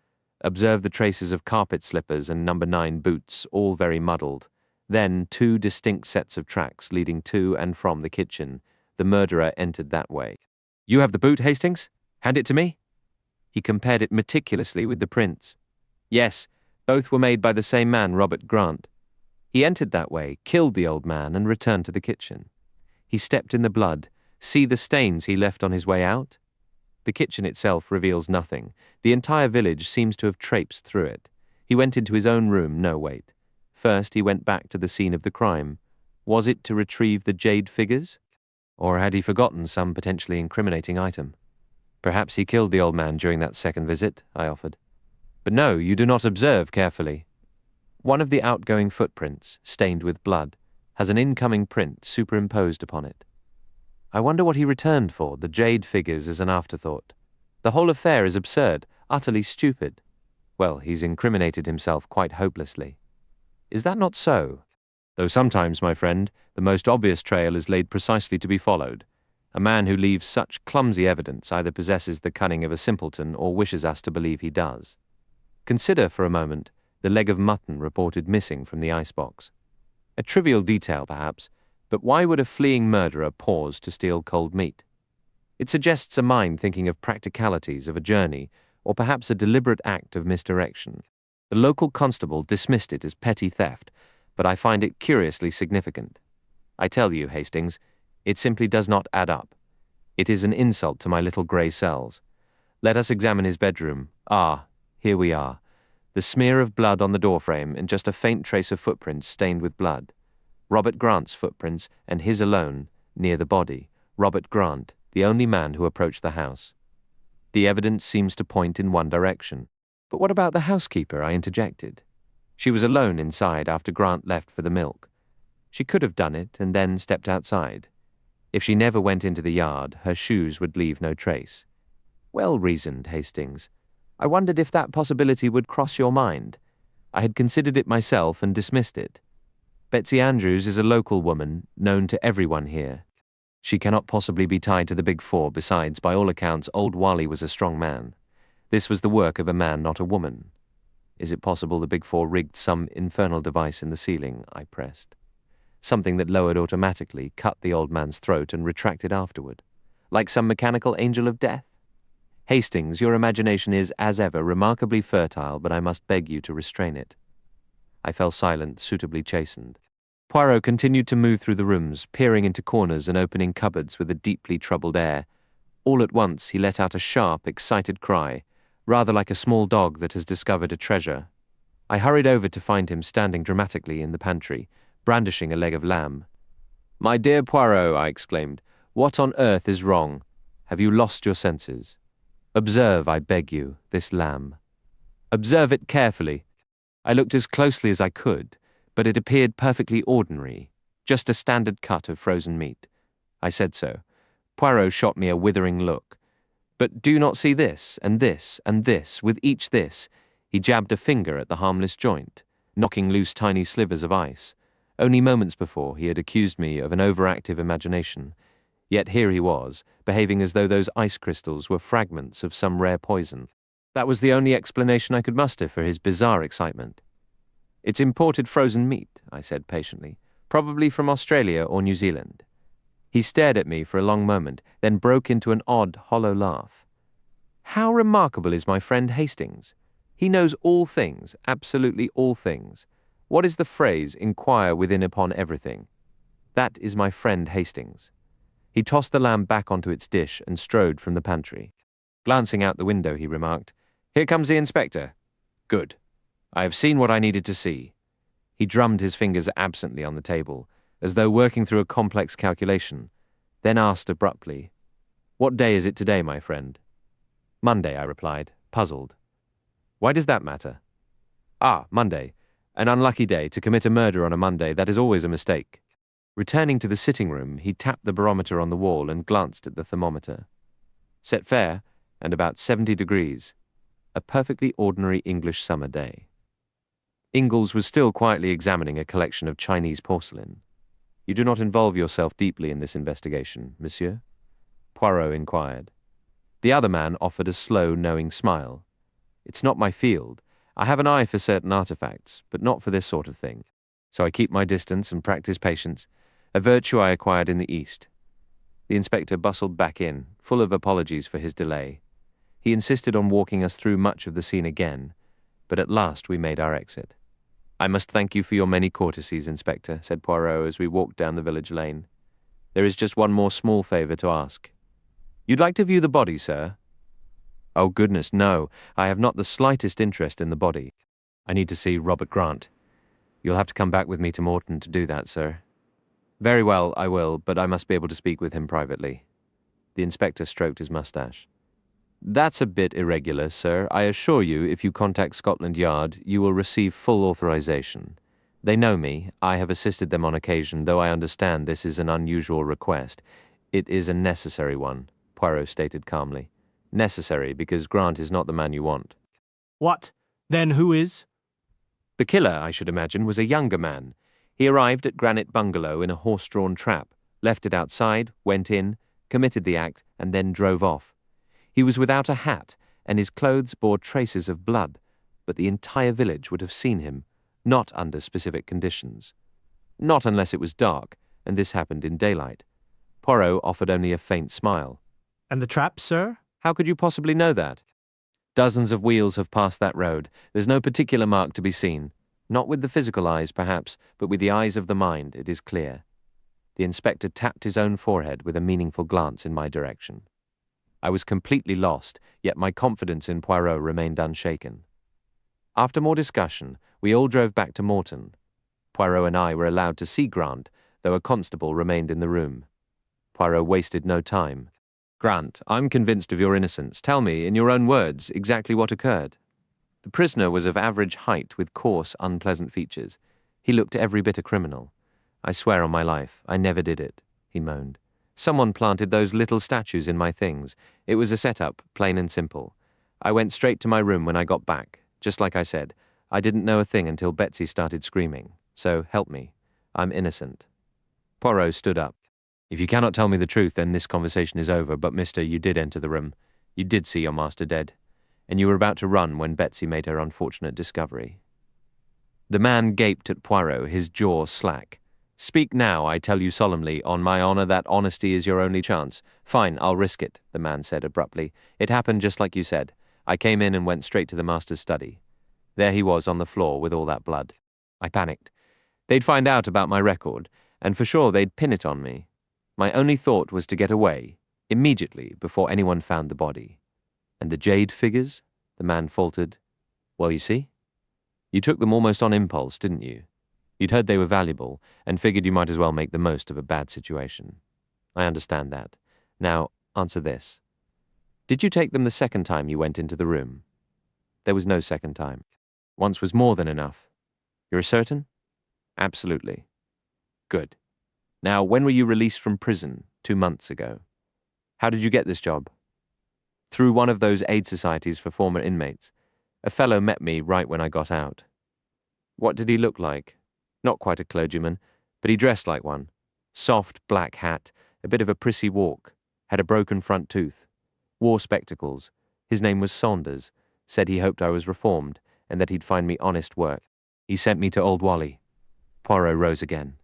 Observe the traces of carpet slippers and number 9 boots, all very muddled. Then 2 distinct sets of tracks leading to and from the kitchen. The murderer entered that way. You have the boot, Hastings? Hand it to me. He compared it meticulously with the prints. Yes, both were made by the same man, Robert Grant. He entered that way, killed the old man, and returned to the kitchen. He stepped in the blood. See the stains he left on his way out? The kitchen itself reveals nothing. The entire village seems to have traipsed through it. He went into his own room. No, wait. First, he went back to the scene of the crime. Was it to retrieve the jade figures? Or had he forgotten some potentially incriminating item? Perhaps he killed the old man during that second visit, I offered. But no, you do not observe carefully. One of the outgoing footprints, stained with blood, has an incoming print superimposed upon it. I wonder what he returned for, the jade figures as an afterthought. The whole affair is absurd, utterly stupid. Well, he's incriminated himself quite hopelessly. Is that not so? Though sometimes, my friend, the most obvious trail is laid precisely to be followed. A man who leaves such clumsy evidence either possesses the cunning of a simpleton or wishes us to believe he does. Consider for a moment the leg of mutton reported missing from the icebox. A trivial detail, perhaps, but why would a fleeing murderer pause to steal cold meat? It suggests a mind thinking of practicalities of a journey, or perhaps a deliberate act of misdirection. The local constable dismissed it as petty theft, but I find it curiously significant. I tell you, Hastings, it simply does not add up. It is an insult to my little grey cells. Let us examine his bedroom. Ah, here we are. The smear of blood on the doorframe and just a faint trace of footprints stained with blood. Robert Grant's footprints, and his alone, near the body. Robert Grant, the only man who approached the house. The evidence seems to point in one direction. But what about the housekeeper? I interjected. She was alone inside after Grant left for the milk. She could have done it and then stepped outside. If she never went into the yard, her shoes would leave no trace. Well reasoned, Hastings. I wondered if that possibility would cross your mind. I had considered it myself and dismissed it. Betsy Andrews is a local woman, known to everyone here. She cannot possibly be tied to the Big Four. Besides, by all accounts, old Wally was a strong man. This was the work of a man, not a woman. Is it possible the Big Four rigged some infernal device in the ceiling? I pressed. Something that lowered automatically, cut the old man's throat, and retracted afterward. Like some mechanical angel of death? Hastings, your imagination is, as ever, remarkably fertile, but I must beg you to restrain it. I fell silent, suitably chastened. Poirot continued to move through the rooms, peering into corners and opening cupboards with a deeply troubled air. All at once he let out a sharp, excited cry, rather like a small dog that has discovered a treasure. I hurried over to find him standing dramatically in the pantry, brandishing a leg of lamb. "My dear Poirot," I exclaimed, "what on earth is wrong? Have you lost your senses? Observe, I beg you, this lamb. Observe it carefully." I looked as closely as I could, but it appeared perfectly ordinary, just a standard cut of frozen meat. I said so. Poirot shot me a withering look. "But do you not see this, and this, and this, with each this?" He jabbed a finger at the harmless joint, knocking loose tiny slivers of ice. Only moments before, he had accused me of an overactive imagination. Yet here he was, behaving as though those ice crystals were fragments of some rare poison. That was the only explanation I could muster for his bizarre excitement. "It's imported frozen meat," I said patiently, "probably from Australia or New Zealand." He stared at me for a long moment, then broke into an odd, hollow laugh. "How remarkable is my friend Hastings! He knows all things, absolutely all things. What is the phrase, inquire within upon everything? That is my friend Hastings." He tossed the lamb back onto its dish and strode from the pantry. Glancing out the window, he remarked, "Here comes the inspector. Good. I have seen what I needed to see." He drummed his fingers absently on the table, as though working through a complex calculation, then asked abruptly, "What day is it today, my friend?" "Monday," I replied, puzzled. "Why does that matter?" "Ah, Monday. An unlucky day. To commit a murder on a Monday, that is always a mistake." Returning to the sitting room, he tapped the barometer on the wall and glanced at the thermometer. Set fair, and about 70 degrees. A perfectly ordinary English summer day. Ingalls was still quietly examining a collection of Chinese porcelain. "You do not involve yourself deeply in this investigation, monsieur?" Poirot inquired. The other man offered a slow, knowing smile. "It's not my field. I have an eye for certain artifacts, but not for this sort of thing. So I keep my distance and practice patience, a virtue I acquired in the East." The inspector bustled back in, full of apologies for his delay. He insisted on walking us through much of the scene again, but at last we made our exit. "I must thank you for your many courtesies, Inspector," said Poirot as we walked down the village lane. "There is just one more small favor to ask." "You'd like to view the body, sir?" "Oh, goodness, no. I have not the slightest interest in the body. I need to see Robert Grant. You'll have to come back with me to Morton to do that, sir." "Very well, I will, but I must be able to speak with him privately." The inspector stroked his mustache. "That's a bit irregular, sir. I assure you, if you contact Scotland Yard, you will receive full authorization. They know me. I have assisted them on occasion, though I understand this is an unusual request. It is a necessary one," Poirot stated calmly. "Necessary because Grant is not the man you want." "What? Then who is?" "The killer, I should imagine, was a younger man. He arrived at Granite Bungalow in a horse-drawn trap, left it outside, went in, committed the act, and then drove off. He was without a hat, and his clothes bore traces of blood, but the entire village would have seen him, not under specific conditions. Not unless it was dark, and this happened in daylight." Poirot offered only a faint smile. "And the trap, sir?" "How could you possibly know that? Dozens of wheels have passed that road. There's no particular mark to be seen. Not with the physical eyes, perhaps, but with the eyes of the mind, it is clear." The inspector tapped his own forehead with a meaningful glance in my direction. I was completely lost, yet my confidence in Poirot remained unshaken. After more discussion, we all drove back to Morton. Poirot and I were allowed to see Grant, though a constable remained in the room. Poirot wasted no time. "Grant, I'm convinced of your innocence. Tell me, in your own words, exactly what occurred." The prisoner was of average height with coarse, unpleasant features. He looked every bit a criminal. "I swear on my life, I never did it," he moaned. "Someone planted those little statues in my things. It was a setup, plain and simple. I went straight to my room when I got back. Just like I said, I didn't know a thing until Betsy started screaming. So, help me. I'm innocent." Poirot stood up. "If you cannot tell me the truth, then this conversation is over, but mister, you did enter the room. You did see your master dead. And you were about to run when Betsy made her unfortunate discovery." The man gaped at Poirot, his jaw slack. "Speak now, I tell you solemnly, on my honor that honesty is your only chance." "Fine, I'll risk it," the man said abruptly. "It happened just like you said. I came in and went straight to the master's study. There he was on the floor with all that blood. I panicked. They'd find out about my record, and for sure they'd pin it on me. My only thought was to get away, immediately, before anyone found the body." "And the jade figures?" the man faltered. "Well, you see, you took them almost on impulse, didn't you? You'd heard they were valuable, and figured you might as well make the most of a bad situation. I understand that. Now, answer this. Did you take them the second time you went into the room?" "There was no second time. Once was more than enough." "You're certain?" "Absolutely." "Good. Now, when were you released from prison? 2 months ago. How did you get this job?" "Through one of those aid societies for former inmates. A fellow met me right when I got out." "What did he look like?" "Not quite a clergyman, but he dressed like one. Soft black hat, a bit of a prissy walk, had a broken front tooth. Wore spectacles. His name was Saunders. Said he hoped I was reformed, and that he'd find me honest work. He sent me to Old Wally." Poirot rose again.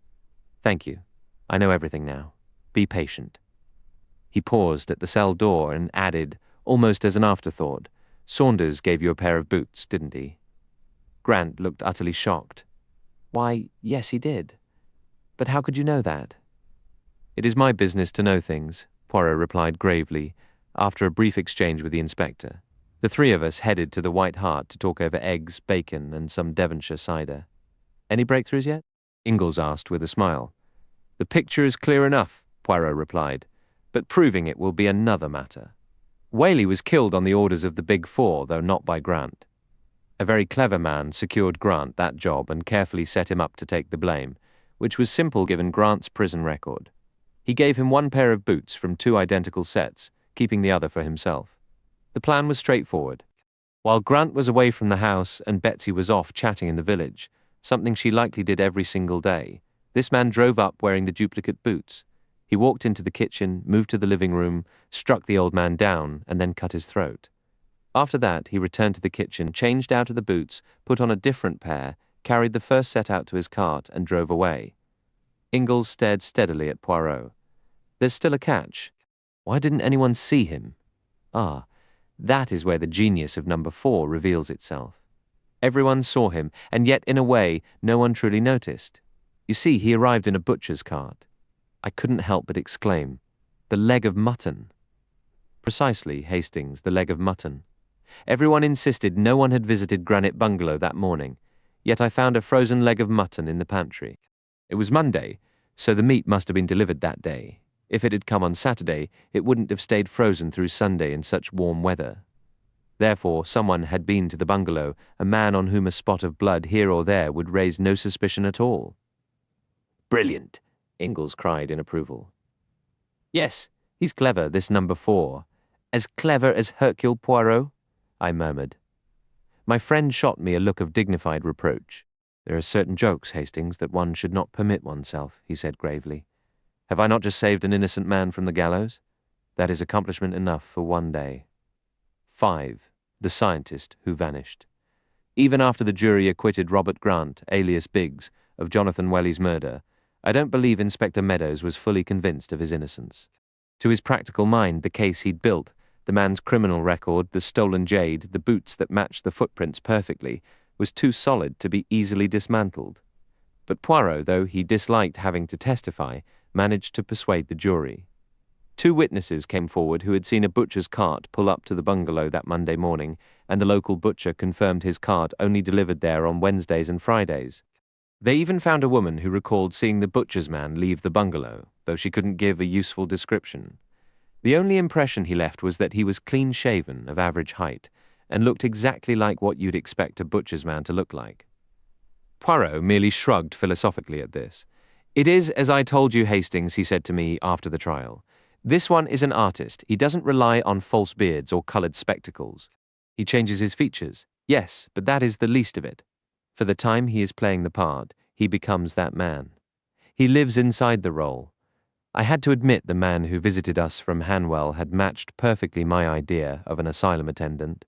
"Thank you. I know everything now. Be patient." He paused at the cell door and added, almost as an afterthought, "Saunders gave you a pair of boots, didn't he?" Grant looked utterly shocked. "Why, yes, he did. But how could you know that?" "It is my business to know things," Poirot replied gravely, after a brief exchange with the inspector. The three of us headed to the White Hart to talk over eggs, bacon, and some Devonshire cider. Any breakthroughs yet? Ingalls asked with a smile. The picture is clear enough, Poirot replied, but proving it will be another matter. Whaley was killed on the orders of the Big Four, though not by Grant. A very clever man secured Grant that job and carefully set him up to take the blame, which was simple given Grant's prison record. He gave him one pair of boots from 2 identical sets, keeping the other for himself. The plan was straightforward. While Grant was away from the house and Betsy was off chatting in the village, something she likely did every single day, this man drove up wearing the duplicate boots. He walked into the kitchen, moved to the living room, struck the old man down, and then cut his throat. After that, he returned to the kitchen, changed out of the boots, put on a different pair, carried the first set out to his cart, and drove away. Ingalls stared steadily at Poirot. There's still a catch. Why didn't anyone see him? Ah, that is where the genius of number 4 reveals itself. Everyone saw him, and yet, in a way, no one truly noticed. You see, he arrived in a butcher's cart. I couldn't help but exclaim, "The leg of mutton." Precisely, Hastings, the leg of mutton. Everyone insisted no one had visited Granite Bungalow that morning, yet I found a frozen leg of mutton in the pantry. It was Monday, so the meat must have been delivered that day. If it had come on Saturday, it wouldn't have stayed frozen through Sunday in such warm weather. Therefore, someone had been to the bungalow, a man on whom a spot of blood here or there would raise no suspicion at all. "Brilliant," Ingalls cried in approval. "Yes, he's clever, this number 4. As clever as Hercule Poirot?" I murmured. My friend shot me a look of dignified reproach. "There are certain jokes, Hastings, that one should not permit oneself," he said gravely. "Have I not just saved an innocent man from the gallows? That is accomplishment enough for one day." 5. The scientist who vanished. Even after the jury acquitted Robert Grant, alias Biggs, of Jonathan Whalley's murder, I don't believe Inspector Meadows was fully convinced of his innocence. To his practical mind, the case he'd built, the man's criminal record, the stolen jade, the boots that matched the footprints perfectly, was too solid to be easily dismantled. But Poirot, though he disliked having to testify, managed to persuade the jury. 2 witnesses came forward who had seen a butcher's cart pull up to the bungalow that Monday morning, and the local butcher confirmed his cart only delivered there on Wednesdays and Fridays. They even found a woman who recalled seeing the butcher's man leave the bungalow, though she couldn't give a useful description. The only impression he left was that he was clean-shaven, of average height, and looked exactly like what you'd expect a butcher's man to look like. Poirot merely shrugged philosophically at this. "It is as I told you, Hastings," he said to me after the trial. "This one is an artist. He doesn't rely on false beards or coloured spectacles. He changes his features, yes, but that is the least of it. For the time he is playing the part, he becomes that man. He lives inside the role. I had to admit the man who visited us from Hanwell had matched perfectly my idea of an asylum attendant.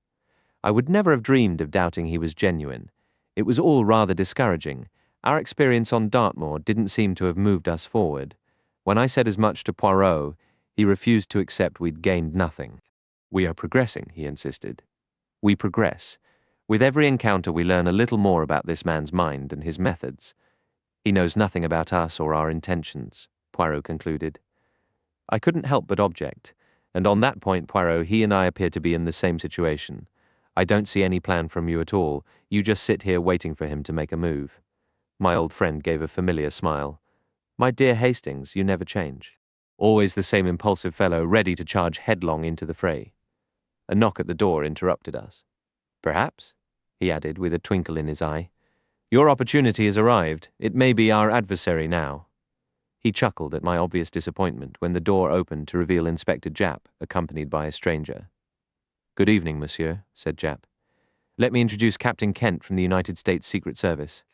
I would never have dreamed of doubting he was genuine. It was all rather discouraging. Our experience on Dartmoor didn't seem to have moved us forward. When I said as much to Poirot, he refused to accept we'd gained nothing. "We are progressing," he insisted. "We progress. With every encounter we learn a little more about this man's mind and his methods. He knows nothing about us or our intentions," Poirot concluded. I couldn't help but object, and on that point, Poirot, he and I appear to be in the same situation. I don't see any plan from you at all. You just sit here waiting for him to make a move. My old friend gave a familiar smile. "My dear Hastings, you never change. Always the same impulsive fellow, ready to charge headlong into the fray." A knock at the door interrupted us. "Perhaps," he added with a twinkle in his eye, "your opportunity has arrived. It may be our adversary now." He chuckled at my obvious disappointment when the door opened to reveal Inspector Japp, accompanied by a stranger. "Good evening, monsieur," said Japp. "Let me introduce Captain Kent from the United States Secret Service."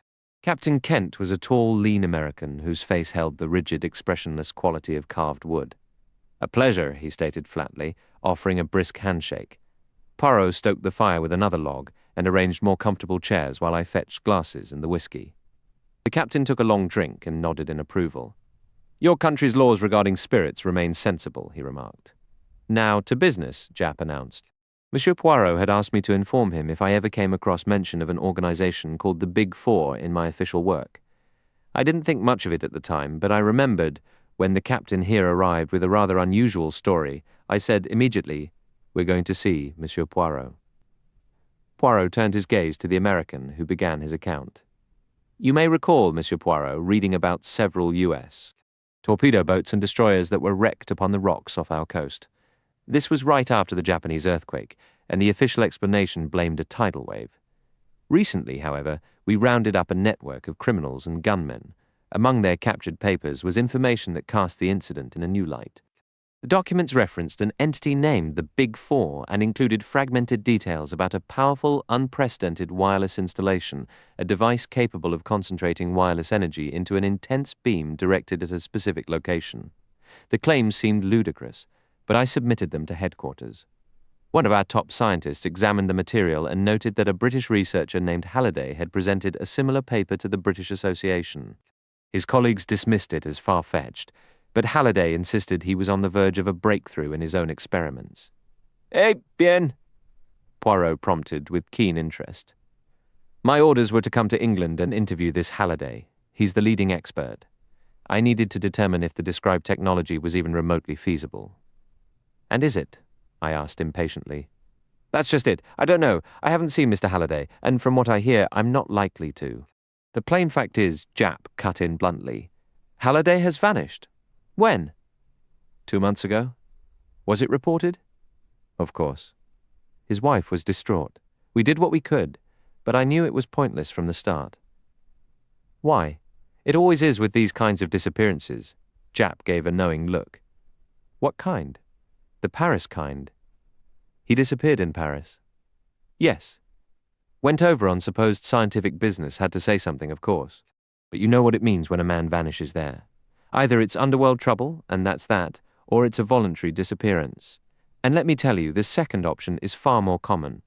Captain Kent was a tall, lean American whose face held the rigid, expressionless quality of carved wood. "A pleasure," he stated flatly, offering a brisk handshake. Poirot stoked the fire with another log and arranged more comfortable chairs while I fetched glasses and the whiskey. The captain took a long drink and nodded in approval. "Your country's laws regarding spirits remain sensible," he remarked. "Now to business," Japp announced. Monsieur Poirot had asked me to inform him if I ever came across mention of an organization called the Big Four in my official work. I didn't think much of it at the time, but I remembered, when the captain here arrived with a rather unusual story, I said immediately, "We're going to see Monsieur Poirot." Poirot turned his gaze to the American, who began his account. You may recall, Monsieur Poirot, reading about several U.S. torpedo boats and destroyers that were wrecked upon the rocks off our coast. This was right after the Japanese earthquake, and the official explanation blamed a tidal wave. Recently, however, we rounded up a network of criminals and gunmen. Among their captured papers was information that cast the incident in a new light. The documents referenced an entity named the Big Four and included fragmented details about a powerful, unprecedented wireless installation, a device capable of concentrating wireless energy into an intense beam directed at a specific location. The claims seemed ludicrous, but I submitted them to headquarters. One of our top scientists examined the material and noted that a British researcher named Halliday had presented a similar paper to the British Association. His colleagues dismissed it as far-fetched, but Halliday insisted he was on the verge of a breakthrough in his own experiments. "Eh bien?" Poirot prompted with keen interest. My orders were to come to England and interview this Halliday. He's the leading expert. I needed to determine if the described technology was even remotely feasible. "And is it?" I asked impatiently. "That's just it. I don't know. I haven't seen Mr. Halliday, and from what I hear, I'm not likely to." "The plain fact is," Jap cut in bluntly, "Halliday has vanished." "When?" 2 months ago. "Was it reported?" "Of course." His wife was distraught. We did what we could, but I knew it was pointless from the start. "Why? It always is with these kinds of disappearances." Jap gave a knowing look. "What kind?" "The Paris kind." "He disappeared in Paris?" "Yes. Went over on supposed scientific business, had to say something, of course. But you know what it means when a man vanishes there. Either it's underworld trouble, and that's that, or it's a voluntary disappearance. And let me tell you, the second option is far more common.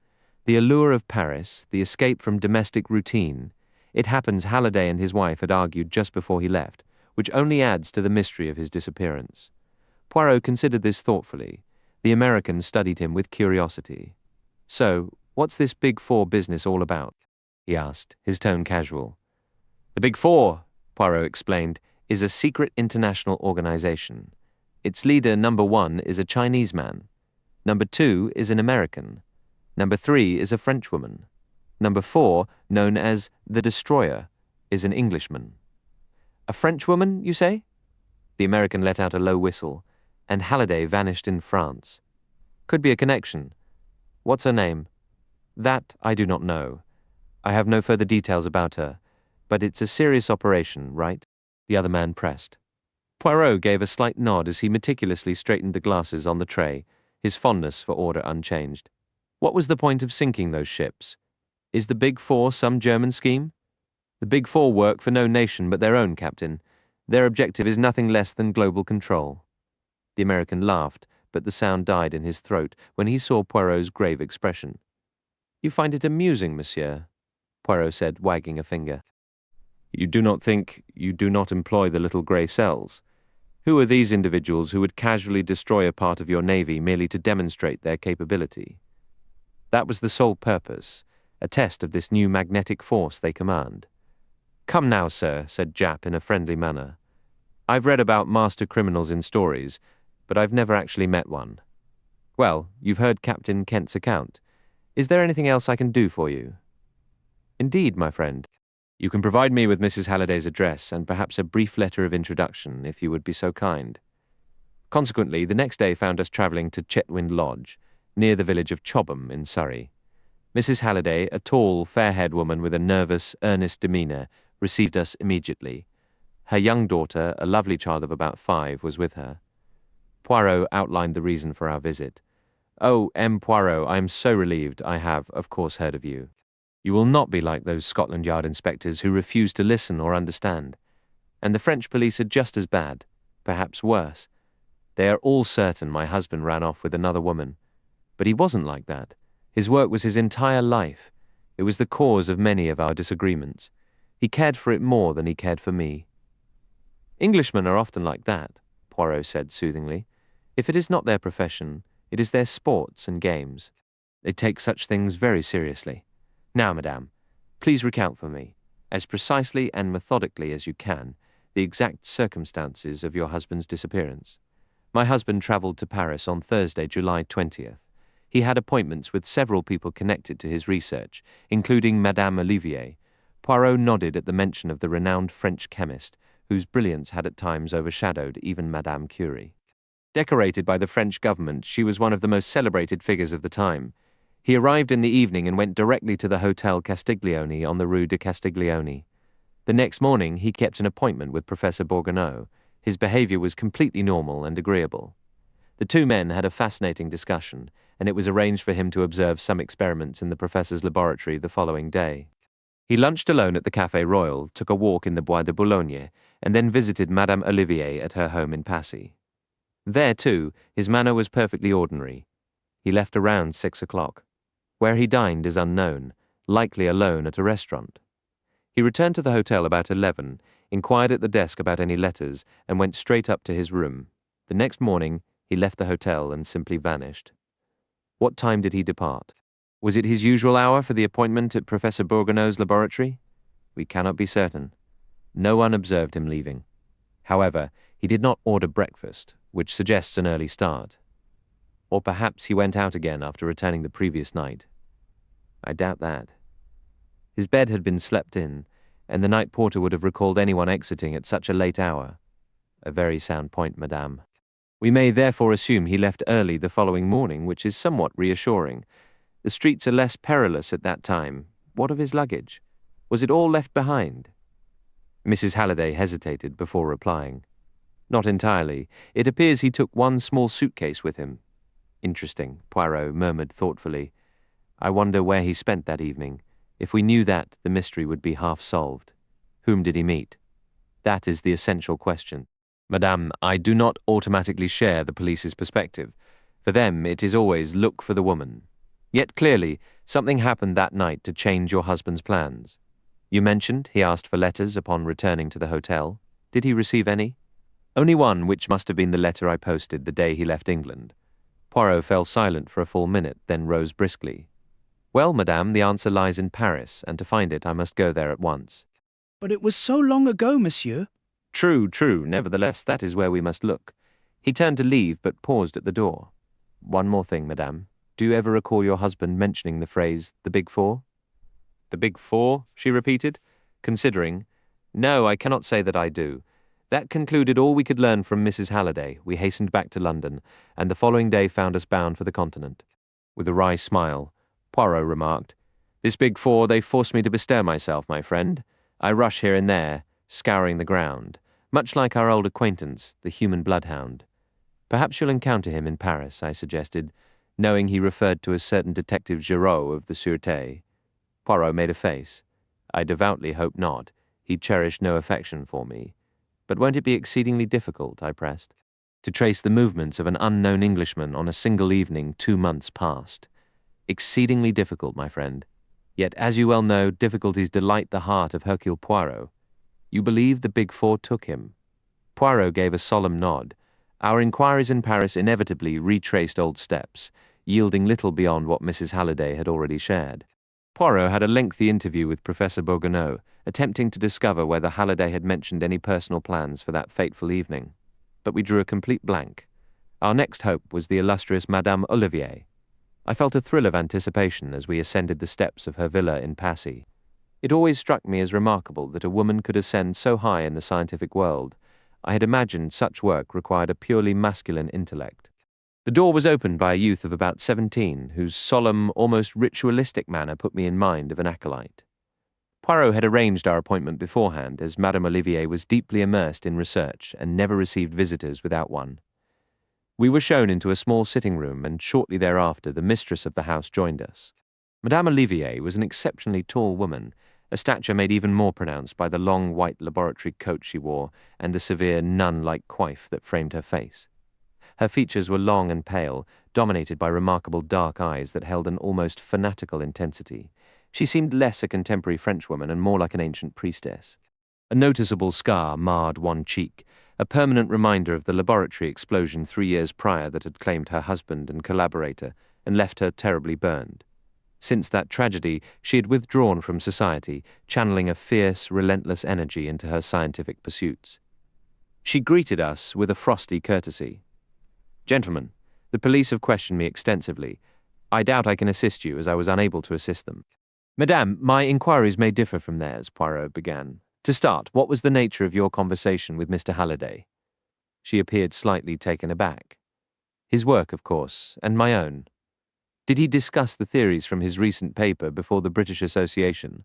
The allure of Paris, the escape from domestic routine. It happens Halliday and his wife had argued just before he left, which only adds to the mystery of his disappearance. Poirot considered this thoughtfully. The American studied him with curiosity. "So, what's this Big Four business all about?" he asked, his tone casual. "The Big Four," Poirot explained, "is a secret international organization. Its leader, number 1, is a Chinese man. Number 2 is an American. Number 3 is a Frenchwoman. Number 4, known as the Destroyer, is an Englishman." "A Frenchwoman, you say?" The American let out a low whistle, and Halliday vanished in France. "Could be a connection. What's her name?" "That I do not know. I have no further details about her, but it's a serious operation, right?" The other man pressed. Poirot gave a slight nod as he meticulously straightened the glasses on the tray, his fondness for order unchanged. "What was the point of sinking those ships? Is the Big Four some German scheme?" "The Big Four work for no nation but their own, Captain. Their objective is nothing less than global control." The American laughed, but the sound died in his throat when he saw Poirot's grave expression. "You find it amusing, monsieur?" Poirot said, wagging a finger. "You do not think you do not employ the little grey cells? Who are these individuals who would casually destroy a part of your navy merely to demonstrate their capability?" "That was the sole purpose, a test of this new magnetic force they command." "Come now, sir," said Jap in a friendly manner. "I've read about master criminals in stories, but I've never actually met one." "Well, you've heard Captain Kent's account. Is there anything else I can do for you?" "Indeed, my friend. You can provide me with Mrs. Halliday's address and perhaps a brief letter of introduction, if you would be so kind." Consequently, the next day found us travelling to Chetwynd Lodge, near the village of Chobham in Surrey. Mrs. Halliday, a tall, fair-haired woman with a nervous, earnest demeanour, received us immediately. Her young daughter, a lovely child of about 5, was with her. Poirot outlined the reason for our visit. "Oh, M. Poirot, I am so relieved. I have, of course, heard of you. You will not be like those Scotland Yard inspectors who refuse to listen or understand. And the French police are just as bad, perhaps worse. They are all certain my husband ran off with another woman. But he wasn't like that. His work was his entire life. It was the cause of many of our disagreements. He cared for it more than he cared for me." "Englishmen are often like that," Poirot said soothingly. "If it is not their profession, it is their sports and games. They take such things very seriously. Now, madame, please recount for me, as precisely and methodically as you can, the exact circumstances of your husband's disappearance." "My husband travelled to Paris on Thursday, July 20th. He had appointments with several people connected to his research, including Madame Olivier, Poirot nodded at the mention of the renowned French chemist, whose brilliance had at times overshadowed even Madame Curie. Decorated by the French government, she was one of the most celebrated figures of the time. He arrived in the evening and went directly to the Hotel Castiglione on the Rue de Castiglione. The next morning, he kept an appointment with Professor Bourgognot. His behavior was completely normal and agreeable. The two men had a fascinating discussion, and it was arranged for him to observe some experiments in the professor's laboratory the following day. He lunched alone at the Café Royal, took a walk in the Bois de Boulogne, and then visited Madame Olivier at her home in Passy. There, too, his manner was perfectly ordinary. He left around 6 o'clock. Where he dined is unknown, likely alone at a restaurant. He returned to the hotel about 11, inquired at the desk about any letters, and went straight up to his room. The next morning, he left the hotel and simply vanished. What time did he depart? Was it his usual hour for the appointment at Professor Bourgognot's laboratory? We cannot be certain. No one observed him leaving. However, he did not order breakfast, which suggests an early start. Or perhaps he went out again after returning the previous night. I doubt that. His bed had been slept in, and the night porter would have recalled anyone exiting at such a late hour. A very sound point, madame. We may therefore assume he left early the following morning, which is somewhat reassuring. The streets are less perilous at that time. What of his luggage? Was it all left behind? Mrs. Halliday hesitated before replying. Not entirely. It appears he took one small suitcase with him. Interesting, Poirot murmured thoughtfully. I wonder where he spent that evening. If we knew that, the mystery would be half solved. Whom did he meet? That is the essential question. Madame, I do not automatically share the police's perspective. For them, it is always look for the woman. Yet clearly, something happened that night to change your husband's plans. You mentioned he asked for letters upon returning to the hotel. Did he receive any? Only one, which must have been the letter I posted the day he left England. Poirot fell silent for a full minute, then rose briskly. Well, madame, the answer lies in Paris, and to find it I must go there at once. But it was so long ago, monsieur. True, true. Nevertheless, that is where we must look. He turned to leave, but paused at the door. One more thing, madame. Do you ever recall your husband mentioning the phrase, the Big Four? The Big Four, she repeated, considering. No, I cannot say that I do. That concluded all we could learn from Mrs. Halliday. We hastened back to London, and the following day found us bound for the continent. With a wry smile, Poirot remarked, This Big Four, they forced me to bestir myself, my friend. I rush here and there, scouring the ground, much like our old acquaintance, the human bloodhound. Perhaps you'll encounter him in Paris, I suggested, knowing he referred to a certain Detective Giraud of the Sûreté. Poirot made a face. I devoutly hope not. He cherished no affection for me. But won't it be exceedingly difficult, I pressed, to trace the movements of an unknown Englishman on a single evening 2 months past? Exceedingly difficult, my friend. Yet, as you well know, difficulties delight the heart of Hercule Poirot. You believe the Big Four took him? Poirot gave a solemn nod. Our inquiries in Paris inevitably retraced old steps, yielding little beyond what Mrs. Halliday had already shared. Poirot had a lengthy interview with Professor Bourgognot, attempting to discover whether Halliday had mentioned any personal plans for that fateful evening. But we drew a complete blank. Our next hope was the illustrious Madame Olivier. I felt a thrill of anticipation as we ascended the steps of her villa in Passy. It always struck me as remarkable that a woman could ascend so high in the scientific world. I had imagined such work required a purely masculine intellect. The door was opened by a youth of about 17, whose solemn, almost ritualistic manner put me in mind of an acolyte. Poirot had arranged our appointment beforehand, as Madame Olivier was deeply immersed in research and never received visitors without one. We were shown into a small sitting room, and shortly thereafter the mistress of the house joined us. Madame Olivier was an exceptionally tall woman, a stature made even more pronounced by the long white laboratory coat she wore and the severe nun-like coif that framed her face. Her features were long and pale, dominated by remarkable dark eyes that held an almost fanatical intensity. She seemed less a contemporary Frenchwoman and more like an ancient priestess. A noticeable scar marred one cheek, a permanent reminder of the laboratory explosion 3 years prior that had claimed her husband and collaborator and left her terribly burned. Since that tragedy, she had withdrawn from society, channeling a fierce, relentless energy into her scientific pursuits. She greeted us with a frosty courtesy. Gentlemen, the police have questioned me extensively. I doubt I can assist you, as I was unable to assist them. Madame, my inquiries may differ from theirs, Poirot began. To start, what was the nature of your conversation with Mr. Halliday? She appeared slightly taken aback. His work, of course, and my own. Did he discuss the theories from his recent paper before the British Association?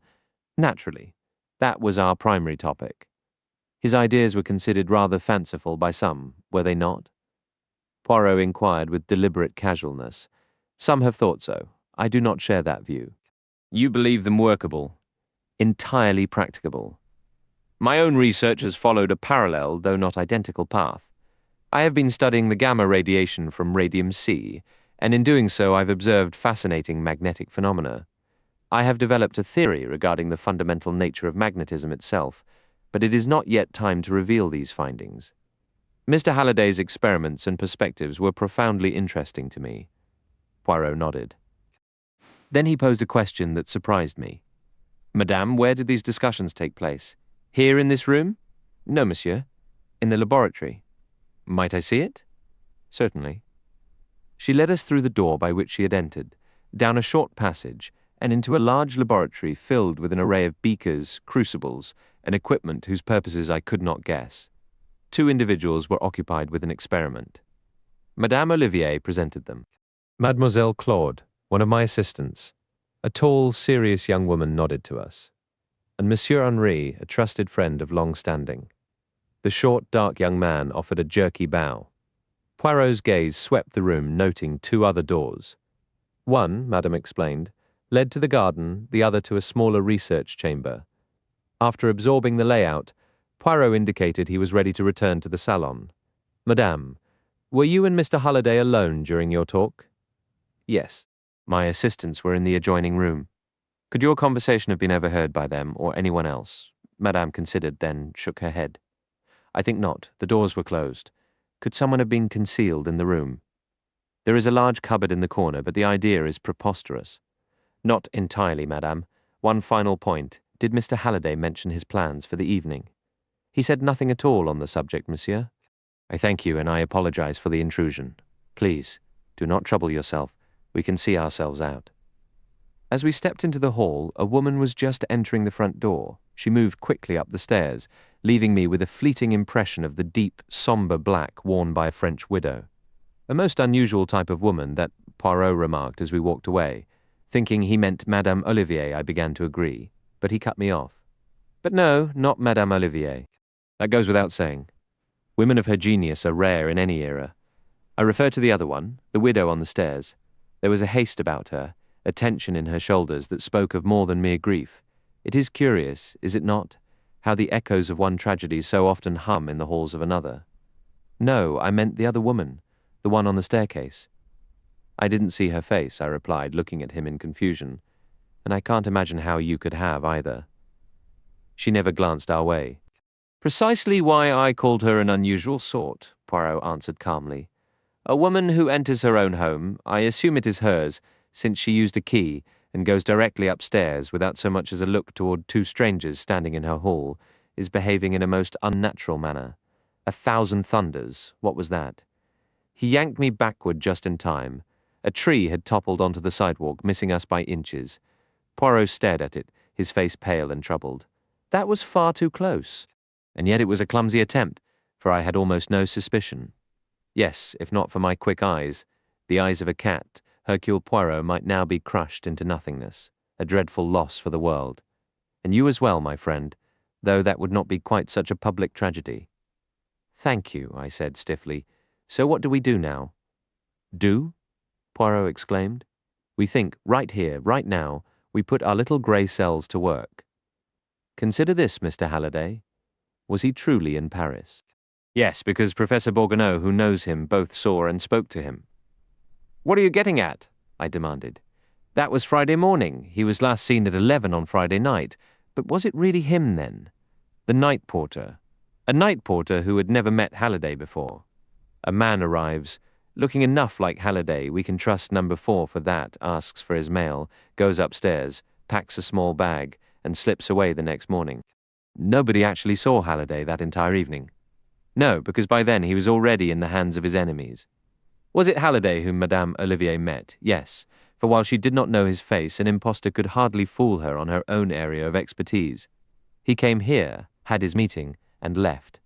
Naturally. That was our primary topic. His ideas were considered rather fanciful by some, were they not? Poirot inquired with deliberate casualness. Some have thought so. I do not share that view. You believe them workable? Entirely practicable. My own research has followed a parallel, though not identical, path. I have been studying the gamma radiation from radium-C, and in doing so I've observed fascinating magnetic phenomena. I have developed a theory regarding the fundamental nature of magnetism itself, but it is not yet time to reveal these findings. Mr. Halliday's experiments and perspectives were profoundly interesting to me. Poirot nodded. Then he posed a question that surprised me. Madame, where did these discussions take place? Here in this room? No, monsieur. In the laboratory. Might I see it? Certainly. She led us through the door by which she had entered, down a short passage, and into a large laboratory filled with an array of beakers, crucibles, and equipment whose purposes I could not guess. 2 individuals were occupied with an experiment. Madame Olivier presented them. Mademoiselle Claude, one of my assistants, a tall, serious young woman, nodded to us, and Monsieur Henri, a trusted friend of long standing. The short, dark young man offered a jerky bow. Poirot's gaze swept the room, noting 2 other doors. One, Madame explained, led to the garden, the other to a smaller research chamber. After absorbing the layout, Poirot indicated he was ready to return to the salon. Madame, were you and Mr. Halliday alone during your talk? Yes. My assistants were in the adjoining room. Could your conversation have been overheard by them or anyone else? Madame considered, then shook her head. I think not. The doors were closed. Could someone have been concealed in the room? There is a large cupboard in the corner, but the idea is preposterous. Not entirely, Madame. One final point. Did Mr. Halliday mention his plans for the evening? He said nothing at all on the subject, monsieur. I thank you, and I apologize for the intrusion. Please, do not trouble yourself. We can see ourselves out. As we stepped into the hall, a woman was just entering the front door. She moved quickly up the stairs, leaving me with a fleeting impression of the deep, sombre black worn by a French widow. A most unusual type of woman, that Poirot remarked as we walked away. Thinking he meant Madame Olivier, I began to agree, but he cut me off. But no, not Madame Olivier. That goes without saying. Women of her genius are rare in any era. I refer to the other one, the widow on the stairs. There was a haste about her, a tension in her shoulders that spoke of more than mere grief. It is curious, is it not, how the echoes of one tragedy so often hum in the halls of another? No, I meant the other woman, the one on the staircase. I didn't see her face, I replied, looking at him in confusion, and I can't imagine how you could have either. She never glanced our way. Precisely why I called her an unusual sort, Poirot answered calmly. A woman who enters her own home, I assume it is hers, since she used a key, and goes directly upstairs without so much as a look toward 2 strangers standing in her hall, is behaving in a most unnatural manner. 1,000 thunders, what was that? He yanked me backward just in time. A tree had toppled onto the sidewalk, missing us by inches. Poirot stared at it, his face pale and troubled. That was far too close. And yet it was a clumsy attempt, for I had almost no suspicion. Yes, if not for my quick eyes, the eyes of a cat, Hercule Poirot might now be crushed into nothingness, a dreadful loss for the world. And you as well, my friend, though that would not be quite such a public tragedy. Thank you, I said stiffly. So what do we do now? Do? Poirot exclaimed. We think, right here, right now, we put our little grey cells to work. Consider this, Mr. Halliday. Was he truly in Paris? Yes, because Professor Bourgognot, who knows him, both saw and spoke to him. What are you getting at? I demanded. That was Friday morning. He was last seen at 11 on Friday night. But was it really him then? The night porter. A night porter who had never met Halliday before. A man arrives, looking enough like Halliday, we can trust number 4 for that, asks for his mail, goes upstairs, packs a small bag, and slips away the next morning. Nobody actually saw Halliday that entire evening. No, because by then he was already in the hands of his enemies. Was it Halliday whom Madame Olivier met? Yes, for while she did not know his face, an impostor could hardly fool her on her own area of expertise. He came here, had his meeting, and left.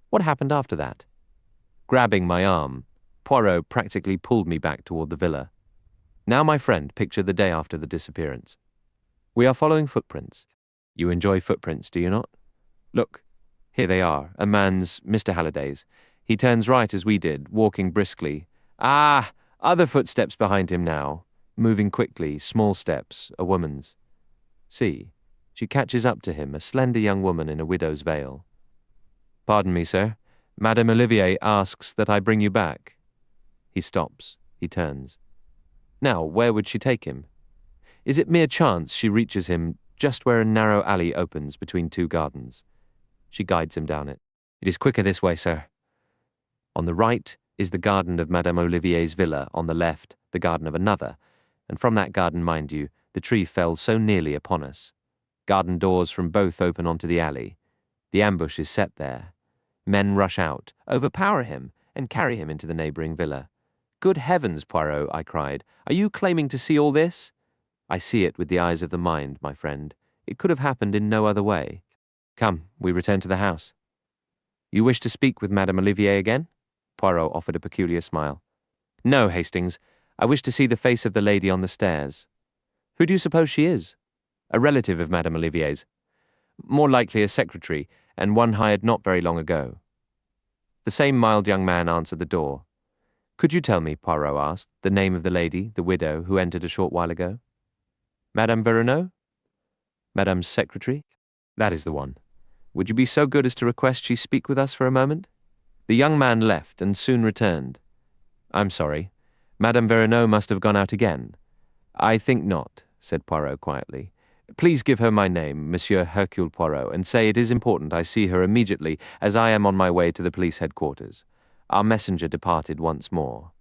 What happened after that? Grabbing my arm, Poirot practically pulled me back toward the villa. Now, my friend, picture the day after the disappearance. We are following footprints. You enjoy footprints, do you not? Look, here they are, a man's, Mr. Halliday's. He turns right as we did, walking briskly. Ah, other footsteps behind him now, moving quickly, small steps, a woman's. See, she catches up to him, a slender young woman in a widow's veil. Pardon me, sir. Madame Olivier asks that I bring you back. He stops. He turns. Now, where would she take him? Is it mere chance she reaches him just where a narrow alley opens between two gardens? She guides him down it. It is quicker this way, sir. On the right is the garden of Madame Olivier's villa, on the left, the garden of another, and from that garden, mind you, the tree fell so nearly upon us. Garden doors from both open onto the alley. The ambush is set there. Men rush out, overpower him, and carry him into the neighbouring villa. Good heavens, Poirot, I cried. Are you claiming to see all this? I see it with the eyes of the mind, my friend. It could have happened in no other way. Come, we return to the house. You wish to speak with Madame Olivier again? Poirot offered a peculiar smile. No, Hastings. I wish to see the face of the lady on the stairs. Who do you suppose she is? A relative of Madame Olivier's. More likely a secretary, and one hired not very long ago. The same mild young man answered the door. Could you tell me, Poirot asked, the name of the lady, the widow, who entered a short while ago? Madame Verneau? Madame's secretary? That is the one. Would you be so good as to request she speak with us for a moment? The young man left and soon returned. I'm sorry. Madame Verneau must have gone out again. I think not, said Poirot quietly. Please give her my name, Monsieur Hercule Poirot, and say it is important I see her immediately, as I am on my way to the police headquarters. Our messenger departed once more.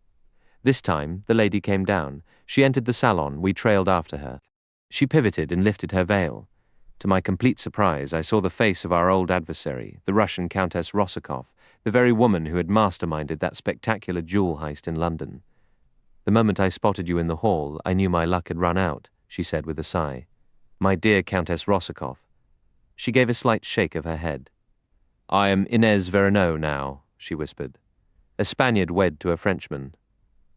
This time, the lady came down. She entered the salon. We trailed after her. She pivoted and lifted her veil. To my complete surprise, I saw the face of our old adversary, the Russian Countess Rosikoff, the very woman who had masterminded that spectacular jewel heist in London. The moment I spotted you in the hall, I knew my luck had run out, she said with a sigh. My dear Countess Rosikoff. She gave a slight shake of her head. I am Inez Verneau now, she whispered. A Spaniard wed to a Frenchman.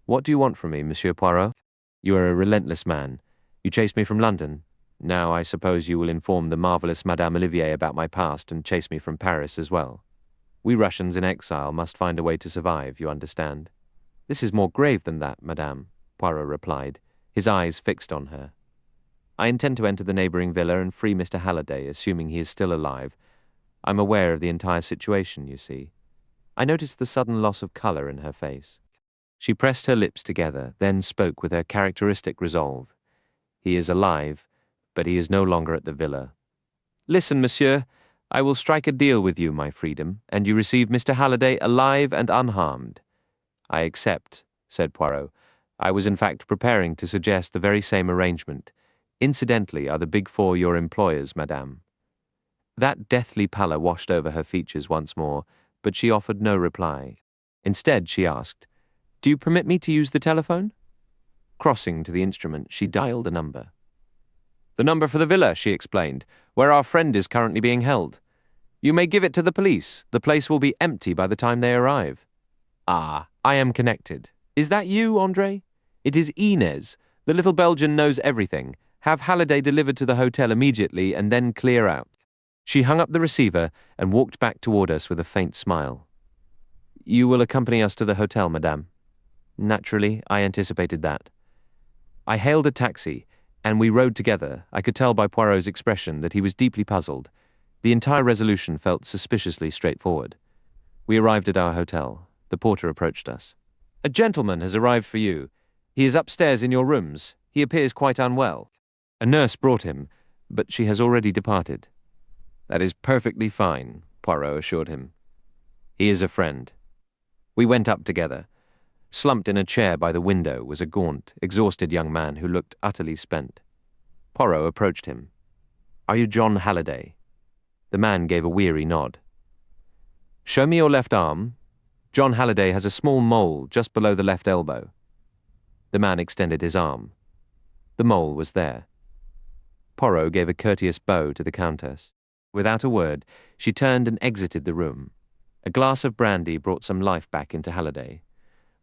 What do you want from me, Monsieur Poirot? You are a relentless man. You chased me from London. Now I suppose you will inform the marvellous Madame Olivier about my past and chase me from Paris as well. We Russians in exile must find a way to survive, you understand. This is more grave than that, Madame, Poirot replied, his eyes fixed on her. I intend to enter the neighbouring villa and free Mr. Halliday, assuming he is still alive. I'm aware of the entire situation, you see. I noticed the sudden loss of colour in her face. She pressed her lips together, then spoke with her characteristic resolve. He is alive, but he is no longer at the villa. Listen, monsieur, I will strike a deal with you, my freedom, and you receive Mr. Halliday alive and unharmed. I accept, said Poirot. I was in fact preparing to suggest the very same arrangement. Incidentally, are the big four your employers, madame? That deathly pallor washed over her features once more, but she offered no reply. Instead, she asked, Do you permit me to use the telephone? Crossing to the instrument, she dialed a number. The number for the villa, she explained, where our friend is currently being held. You may give it to the police. The place will be empty by the time they arrive. Ah, I am connected. Is that you, André? It is Inez. The little Belgian knows everything. Have Halliday delivered to the hotel immediately and then clear out. She hung up the receiver and walked back toward us with a faint smile. You will accompany us to the hotel, madame. Naturally, I anticipated that. I hailed a taxi, and we rode together. I could tell by Poirot's expression that he was deeply puzzled. The entire resolution felt suspiciously straightforward. We arrived at our hotel. The porter approached us. A gentleman has arrived for you. He is upstairs in your rooms. He appears quite unwell. A nurse brought him, but she has already departed. That is perfectly fine, Poirot assured him. He is a friend. We went up together. Slumped in a chair by the window was a gaunt, exhausted young man who looked utterly spent. Poirot approached him. Are you John Halliday? The man gave a weary nod. Show me your left arm. John Halliday has a small mole just below the left elbow. The man extended his arm. The mole was there. Poirot gave a courteous bow to the Countess. Without a word, she turned and exited the room. A glass of brandy brought some life back into Halliday.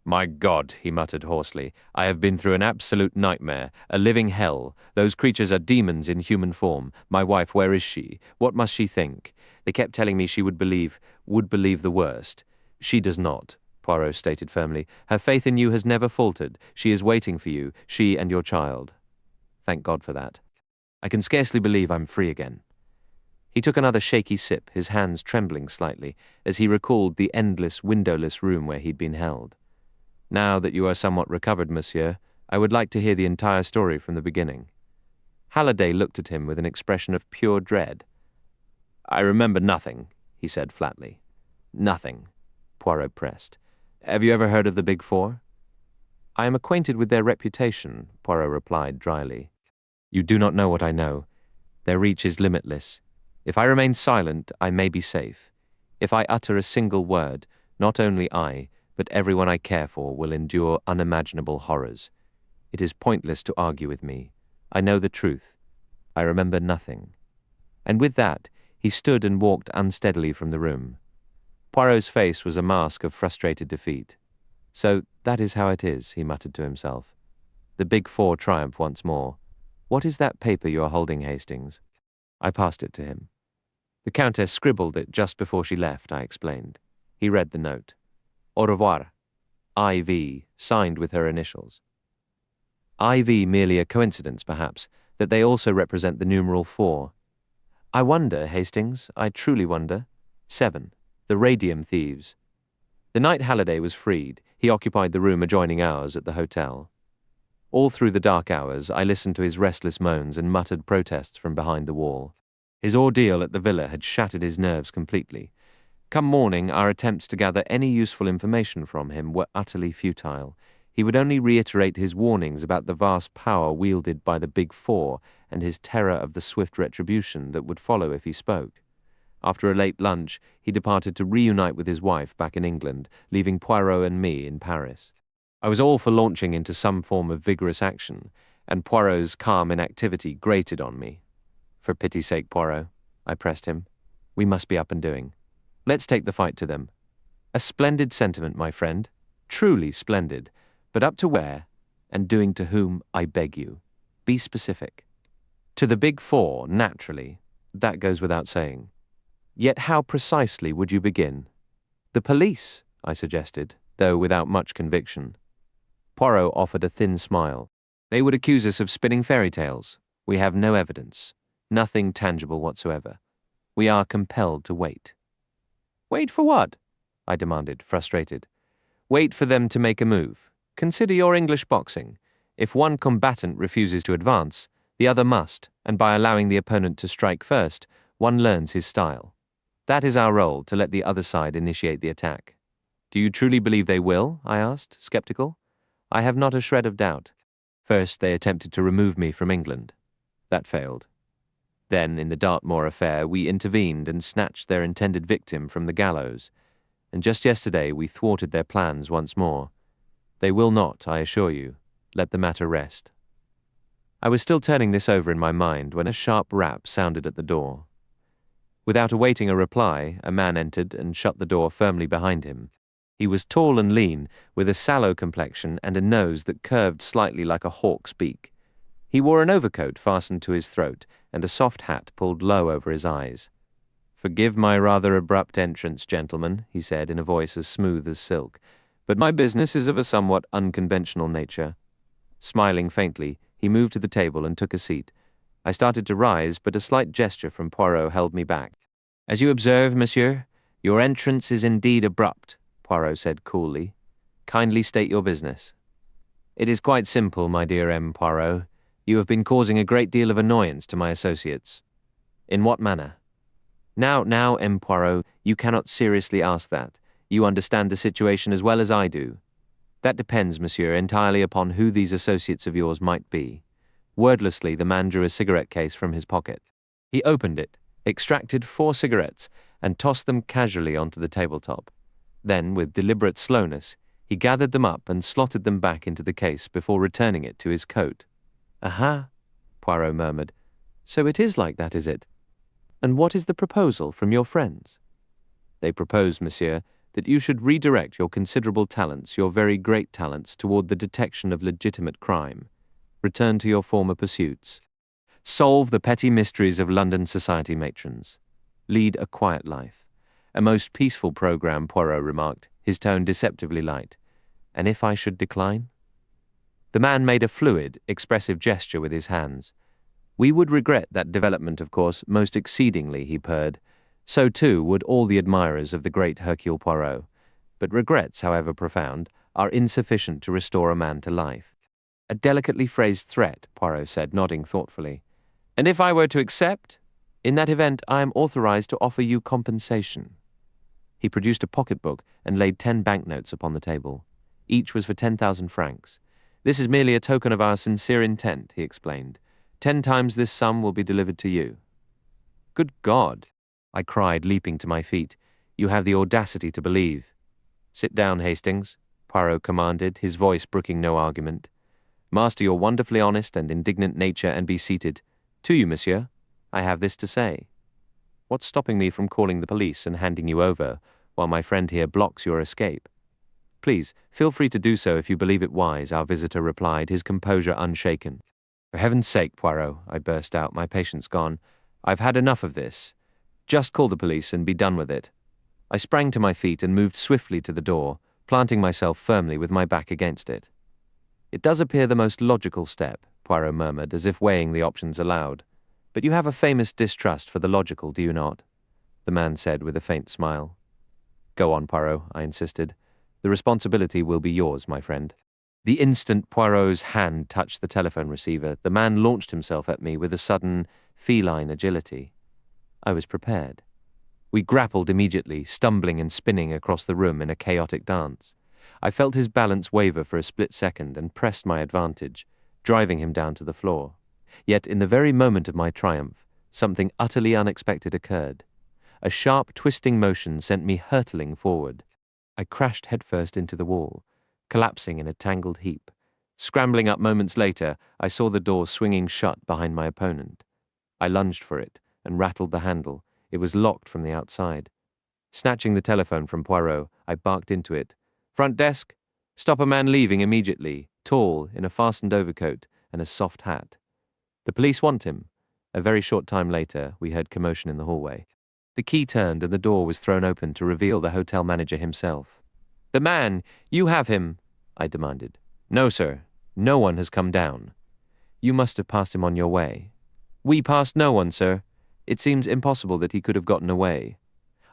"My God," he muttered hoarsely, "I have been through an absolute nightmare, a living hell. Those creatures are demons in human form. My wife, where is she? What must she think? They kept telling me she would believe the worst. She does not," Poirot stated firmly. "Her faith in you has never faltered. She is waiting for you, she and your child. Thank God for that. I can scarcely believe I'm free again." He took another shaky sip, his hands trembling slightly, as he recalled the endless, windowless room where he'd been held. "Now that you are somewhat recovered, monsieur, I would like to hear the entire story from the beginning." Halliday looked at him with an expression of pure dread. "I remember nothing," he said flatly. "Nothing," Poirot pressed. "Have you ever heard of the Big Four?" "I am acquainted with their reputation," Poirot replied dryly. "You do not know what I know. Their reach is limitless. If I remain silent, I may be safe. If I utter a single word, not only I, but everyone I care for will endure unimaginable horrors. It is pointless to argue with me. I know the truth. I remember nothing." And with that, he stood and walked unsteadily from the room. Poirot's face was a mask of frustrated defeat. "So that is how it is," he muttered to himself. "The Big Four triumph once more. What is that paper you are holding, Hastings?" I passed it to him. "The Countess scribbled it just before she left," I explained. He read the note. "Au revoir. I.V., signed with her initials." I.V. merely a coincidence, perhaps, that they also represent the numeral 4. "I wonder, Hastings, I truly wonder." 7. The Radium Thieves. The night Halliday was freed, he occupied the room adjoining ours at the hotel. All through the dark hours, I listened to his restless moans and muttered protests from behind the wall. His ordeal at the villa had shattered his nerves completely. Come morning, our attempts to gather any useful information from him were utterly futile. He would only reiterate his warnings about the vast power wielded by the Big Four and his terror of the swift retribution that would follow if he spoke. After a late lunch, he departed to reunite with his wife back in England, leaving Poirot and me in Paris. I was all for launching into some form of vigorous action, and Poirot's calm inactivity grated on me. "For pity's sake, Poirot," I pressed him. "We must be up and doing. Let's take the fight to them." "A splendid sentiment, my friend. Truly splendid. But up to where? And doing to whom, I beg you? Be specific." "To the Big Four, naturally. That goes without saying. Yet how precisely would you begin?" "The police," I suggested, though without much conviction. Poirot offered a thin smile. "They would accuse us of spinning fairy tales. We have no evidence. Nothing tangible whatsoever. We are compelled to wait." "Wait for what?" I demanded, frustrated. "Wait for them to make a move. Consider your English boxing. If one combatant refuses to advance, the other must, and by allowing the opponent to strike first, one learns his style. That is our role, to let the other side initiate the attack." "Do you truly believe they will?" I asked, skeptical. "I have not a shred of doubt. First, they attempted to remove me from England. That failed. Then, in the Dartmoor affair, we intervened and snatched their intended victim from the gallows. And just yesterday, we thwarted their plans once more. They will not, I assure you, let the matter rest." I was still turning this over in my mind when a sharp rap sounded at the door. Without awaiting a reply, a man entered and shut the door firmly behind him. He was tall and lean, with a sallow complexion and a nose that curved slightly like a hawk's beak. He wore an overcoat fastened to his throat and a soft hat pulled low over his eyes. "Forgive my rather abrupt entrance, gentlemen," he said in a voice as smooth as silk, "but my business is of a somewhat unconventional nature." Smiling faintly, he moved to the table and took a seat. I started to rise, but a slight gesture from Poirot held me back. "As you observe, monsieur, your entrance is indeed abrupt," Poirot said coolly. "Kindly state your business." "It is quite simple, my dear M. Poirot. You have been causing a great deal of annoyance to my associates." "In what manner?" Now, M. Poirot, you cannot seriously ask that. You understand the situation as well as I do." "That depends, monsieur, entirely upon who these associates of yours might be." Wordlessly, the man drew a cigarette case from his pocket. He opened it, extracted 4 cigarettes, and tossed them casually onto the tabletop. Then, with deliberate slowness, he gathered them up and slotted them back into the case before returning it to his coat. Aha, Poirot murmured. So it is like that, is it? And what is the proposal from your friends? They propose, monsieur, that you should redirect your considerable talents, your very great talents, toward the detection of legitimate crime. Return to your former pursuits. Solve the petty mysteries of London society matrons. Lead a quiet life. A most peaceful program, Poirot remarked, his tone deceptively light. And if I should decline? The man made a fluid, expressive gesture with his hands. We would regret that development, of course, most exceedingly, he purred. So too would all the admirers of the great Hercule Poirot. But regrets, however profound, are insufficient to restore a man to life. A delicately phrased threat, Poirot said, nodding thoughtfully. And if I were to accept? In that event, I am authorized to offer you compensation. He produced a pocketbook and laid 10 banknotes upon the table. Each was for 10,000 francs. This is merely a token of our sincere intent, he explained. 10 times this sum will be delivered to you. Good God, I cried, leaping to my feet. You have the audacity to believe. Sit down, Hastings, Poirot commanded, his voice brooking no argument. Master your wonderfully honest and indignant nature and be seated. To you, monsieur, I have this to say. What's stopping me from calling the police and handing you over, while my friend here blocks your escape? Please, feel free to do so if you believe it wise, our visitor replied, his composure unshaken. For heaven's sake, Poirot, I burst out, my patience gone. I've had enough of this. Just call the police and be done with it. I sprang to my feet and moved swiftly to the door, planting myself firmly with my back against it. It does appear the most logical step, Poirot murmured, as if weighing the options aloud. But you have a famous distrust for the logical, do you not? The man said with a faint smile. Go on, Poirot, I insisted. The responsibility will be yours, my friend. The instant Poirot's hand touched the telephone receiver, the man launched himself at me with a sudden, feline agility. I was prepared. We grappled immediately, stumbling and spinning across the room in a chaotic dance. I felt his balance waver for a split second and pressed my advantage, driving him down to the floor. Yet in the very moment of my triumph, something utterly unexpected occurred. A sharp, twisting motion sent me hurtling forward. I crashed headfirst into the wall, collapsing in a tangled heap. Scrambling up moments later, I saw the door swinging shut behind my opponent. I lunged for it and rattled the handle. It was locked from the outside. Snatching the telephone from Poirot, I barked into it. Front desk, stop a man leaving immediately, tall, in a fastened overcoat and a soft hat. The police want him. A very short time later, we heard commotion in the hallway. The key turned and the door was thrown open to reveal the hotel manager himself. The man, you have him, I demanded. No, sir. No one has come down. You must have passed him on your way. We passed no one, sir. It seems impossible that he could have gotten away.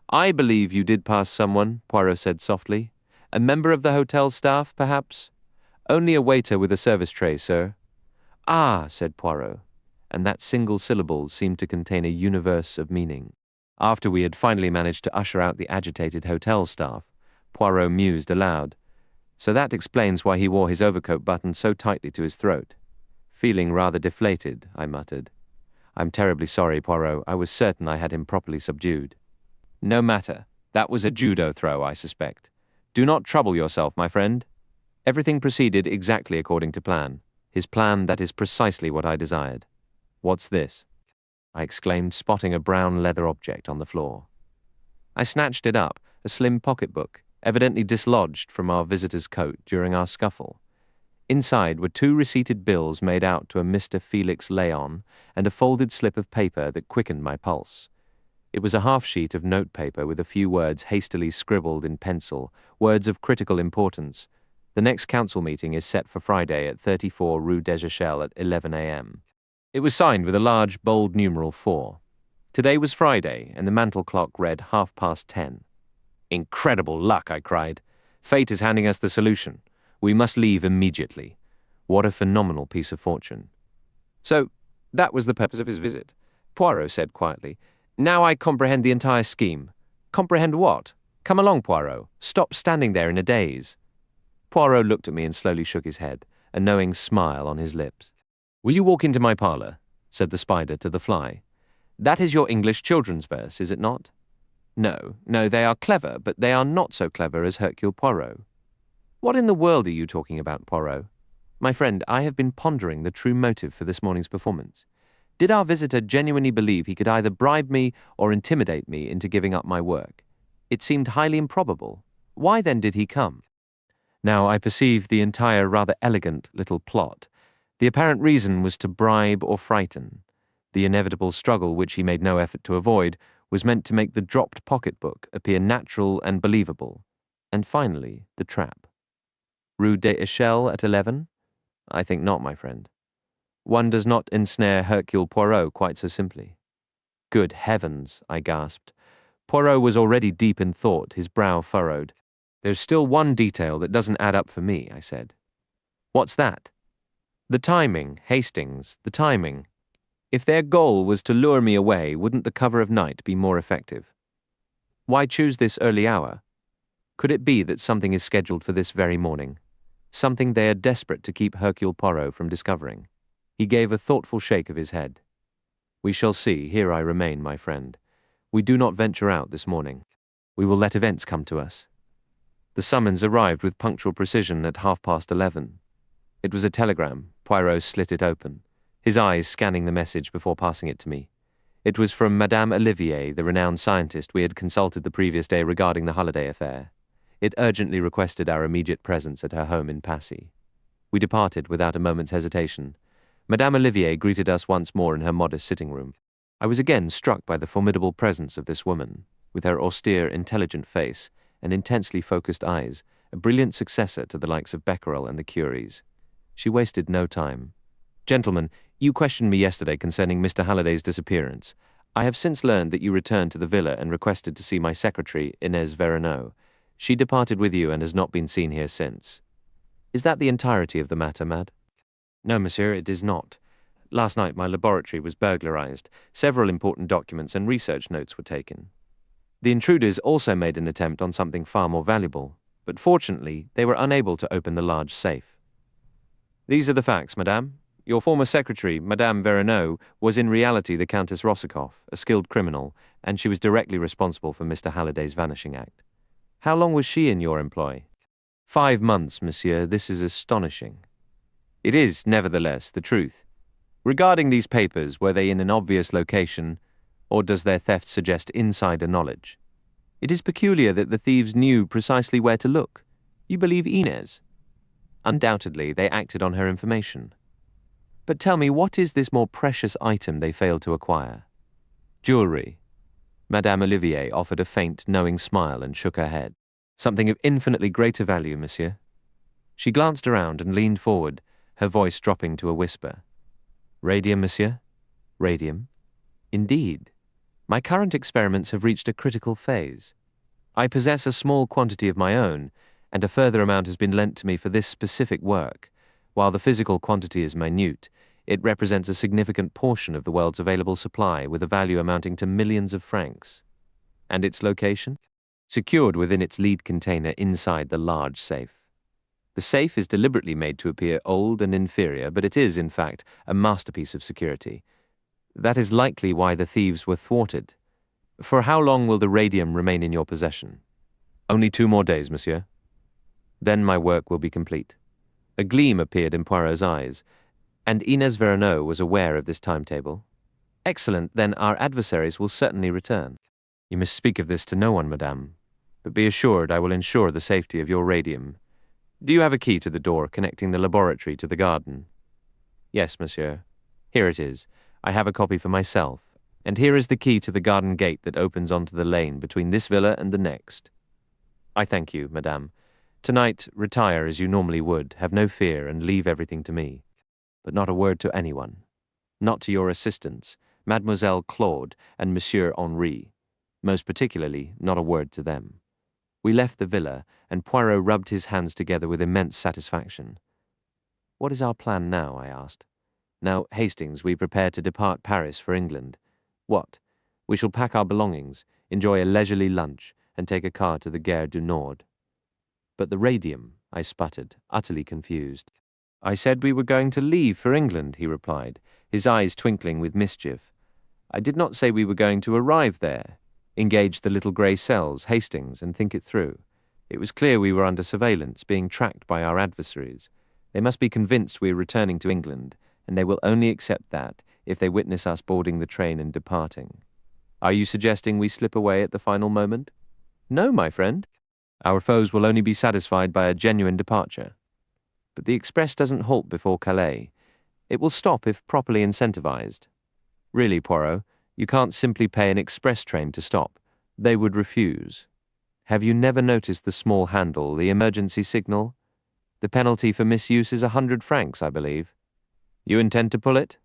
I believe you did pass someone, Poirot said softly. A member of the hotel staff, perhaps? Only a waiter with a service tray, sir. Ah, said Poirot, and that single syllable seemed to contain a universe of meaning. After we had finally managed to usher out the agitated hotel staff, Poirot mused aloud. So that explains why he wore his overcoat buttoned so tightly to his throat. Feeling rather deflated, I muttered. I'm terribly sorry, Poirot. I was certain I had him properly subdued. No matter. That was a judo throw, I suspect. Do not trouble yourself, my friend. Everything proceeded exactly according to plan. His plan that is precisely what I desired. What's this? I exclaimed, spotting a brown leather object on the floor. I snatched it up, a slim pocketbook, evidently dislodged from our visitor's coat during our scuffle. Inside were 2 receipted bills made out to a Mr. Felix Léon and a folded slip of paper that quickened my pulse. It was a half-sheet of notepaper with a few words hastily scribbled in pencil, words of critical importance. The next council meeting is set for Friday at 34 Rue d'Eschelles at 11 a.m. It was signed with a large, bold numeral 4. Today was Friday, and the mantel clock read 10:30. Incredible luck, I cried. Fate is handing us the solution. We must leave immediately. What a phenomenal piece of fortune. So, that was the purpose of his visit, Poirot said quietly. Now I comprehend the entire scheme. Comprehend what? Come along, Poirot. Stop standing there in a daze. Poirot looked at me and slowly shook his head, a knowing smile on his lips. Will you walk into my parlour? Said the spider to the fly. That is your English children's verse, is it not? No, they are clever, but they are not so clever as Hercule Poirot. What in the world are you talking about, Poirot? My friend, I have been pondering the true motive for this morning's performance. Did our visitor genuinely believe he could either bribe me or intimidate me into giving up my work? It seemed highly improbable. Why then did he come? Now I perceived the entire rather elegant little plot. The apparent reason was to bribe or frighten. The inevitable struggle, which he made no effort to avoid, was meant to make the dropped pocketbook appear natural and believable. And finally, the trap. Rue des Echelles at 11? I think not, my friend. One does not ensnare Hercule Poirot quite so simply. Good heavens, I gasped. Poirot was already deep in thought, his brow furrowed. There's still one detail that doesn't add up for me, I said. What's that? The timing, Hastings, the timing. If their goal was to lure me away, wouldn't the cover of night be more effective? Why choose this early hour? Could it be that something is scheduled for this very morning? Something they are desperate to keep Hercule Poirot from discovering? He gave a thoughtful shake of his head. We shall see. Here I remain, my friend. We do not venture out this morning. We will let events come to us. The summons arrived with punctual precision at 11:30. It was a telegram. Poirot slit it open, his eyes scanning the message before passing it to me. It was from Madame Olivier, the renowned scientist we had consulted the previous day regarding the holiday affair. It urgently requested our immediate presence at her home in Passy. We departed without a moment's hesitation. Madame Olivier greeted us once more in her modest sitting room. I was again struck by the formidable presence of this woman, with her austere, intelligent face and intensely focused eyes, a brilliant successor to the likes of Becquerel and the Curies. She wasted no time. Gentlemen, you questioned me yesterday concerning Mr. Halliday's disappearance. I have since learned that you returned to the villa and requested to see my secretary, Inez Verreneau. She departed with you and has not been seen here since. Is that the entirety of the matter, Mad? No, monsieur, it is not. Last night my laboratory was burglarized. Several important documents and research notes were taken. The intruders also made an attempt on something far more valuable, but fortunately they were unable to open the large safe. These are the facts, madame. Your former secretary, Madame Verreneau, was in reality the Countess Rossakoff, a skilled criminal, and she was directly responsible for Mr. Halliday's vanishing act. How long was she in your employ? 5 months, monsieur. This is astonishing. It is, nevertheless, the truth. Regarding these papers, were they in an obvious location, or does their theft suggest insider knowledge? It is peculiar that the thieves knew precisely where to look. You believe Inez? Undoubtedly, they acted on her information. But tell me, what is this more precious item they failed to acquire? Jewelry. Madame Olivier offered a faint, knowing smile and shook her head. Something of infinitely greater value, monsieur. She glanced around and leaned forward, her voice dropping to a whisper. Radium, monsieur? Radium? Indeed. My current experiments have reached a critical phase. I possess a small quantity of my own, and a further amount has been lent to me for this specific work. While the physical quantity is minute, it represents a significant portion of the world's available supply with a value amounting to millions of francs. And its location? Secured within its lead container inside the large safe. The safe is deliberately made to appear old and inferior, but it is, in fact, a masterpiece of security. That is likely why the thieves were thwarted. For how long will the radium remain in your possession? Only 2 more days, monsieur. Then my work will be complete. A gleam appeared in Poirot's eyes, and Inez Verreneau was aware of this timetable. Excellent, then our adversaries will certainly return. You must speak of this to no one, madame, but be assured I will ensure the safety of your radium. Do you have a key to the door connecting the laboratory to the garden? Yes, monsieur. Here it is. I have a copy for myself, and here is the key to the garden gate that opens onto the lane between this villa and the next. I thank you, madame. Tonight, retire as you normally would, have no fear, and leave everything to me. But not a word to anyone. Not to your assistants, Mademoiselle Claude and Monsieur Henri. Most particularly, not a word to them. We left the villa, and Poirot rubbed his hands together with immense satisfaction. What is our plan now? I asked. Now, Hastings, we prepare to depart Paris for England. What? We shall pack our belongings, enjoy a leisurely lunch, and take a car to the Gare du Nord. But the radium, I sputtered, utterly confused. I said we were going to leave for England, he replied, his eyes twinkling with mischief. I did not say we were going to arrive there, engage the little grey cells, Hastings, and think it through. It was clear we were under surveillance, being tracked by our adversaries. They must be convinced we are returning to England, and they will only accept that if they witness us boarding the train and departing. Are you suggesting we slip away at the final moment? No, my friend. Our foes will only be satisfied by a genuine departure. But the express doesn't halt before Calais. It will stop if properly incentivized. Really, Poirot, you can't simply pay an express train to stop. They would refuse. Have you never noticed the small handle, the emergency signal? The penalty for misuse is 100 francs, I believe. You intend to pull it?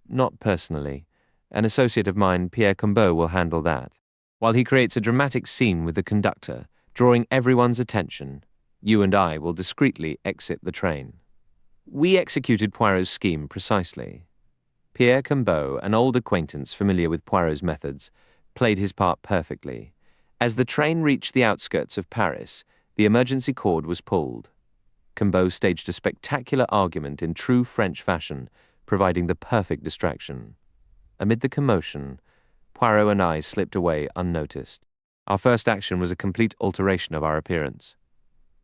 Not personally. An associate of mine, Pierre Combeau, will handle that. While he creates a dramatic scene with the conductor, drawing everyone's attention, you and I will discreetly exit the train. We executed Poirot's scheme precisely. Pierre Combeau, an old acquaintance familiar with Poirot's methods, played his part perfectly. As the train reached the outskirts of Paris, the emergency cord was pulled. Combeau staged a spectacular argument in true French fashion, providing the perfect distraction. Amid the commotion, Poirot and I slipped away unnoticed. Our first action was a complete alteration of our appearance.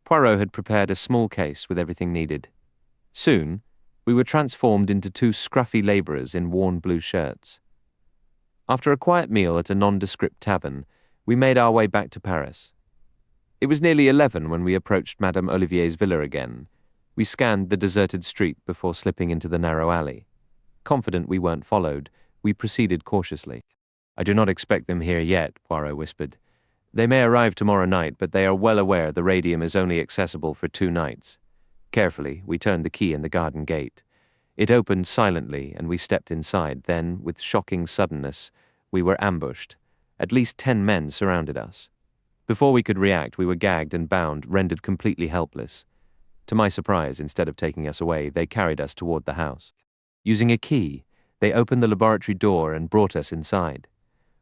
Poirot had prepared a small case with everything needed. Soon, we were transformed into two scruffy labourers in worn blue shirts. After a quiet meal at a nondescript tavern, we made our way back to Paris. It was nearly 11 when we approached Madame Olivier's villa again. We scanned the deserted street before slipping into the narrow alley. Confident we weren't followed, we proceeded cautiously. I do not expect them here yet, Poirot whispered. They may arrive tomorrow night, but they are well aware the radium is only accessible for 2 nights. Carefully, we turned the key in the garden gate. It opened silently, and we stepped inside. Then, with shocking suddenness, we were ambushed. At least 10 men surrounded us. Before we could react, we were gagged and bound, rendered completely helpless. To my surprise, instead of taking us away, they carried us toward the house. Using a key, they opened the laboratory door and brought us inside.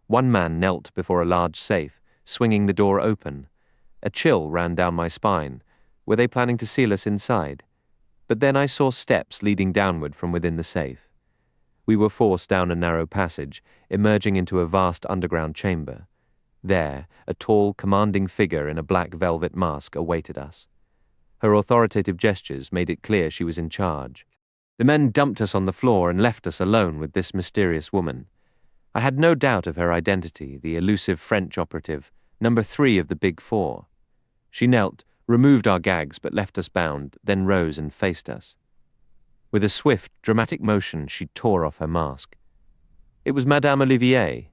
One man knelt before a large safe, swinging the door open. A chill ran down my spine. Were they planning to seal us inside? But then I saw steps leading downward from within the safe. We were forced down a narrow passage, emerging into a vast underground chamber. There, a tall, commanding figure in a black velvet mask awaited us. Her authoritative gestures made it clear she was in charge. The men dumped us on the floor and left us alone with this mysterious woman. I had no doubt of her identity, the elusive French operative, number 3 of the Big Four. She knelt, removed our gags but left us bound, then rose and faced us. With a swift, dramatic motion, she tore off her mask. It was Madame Olivier.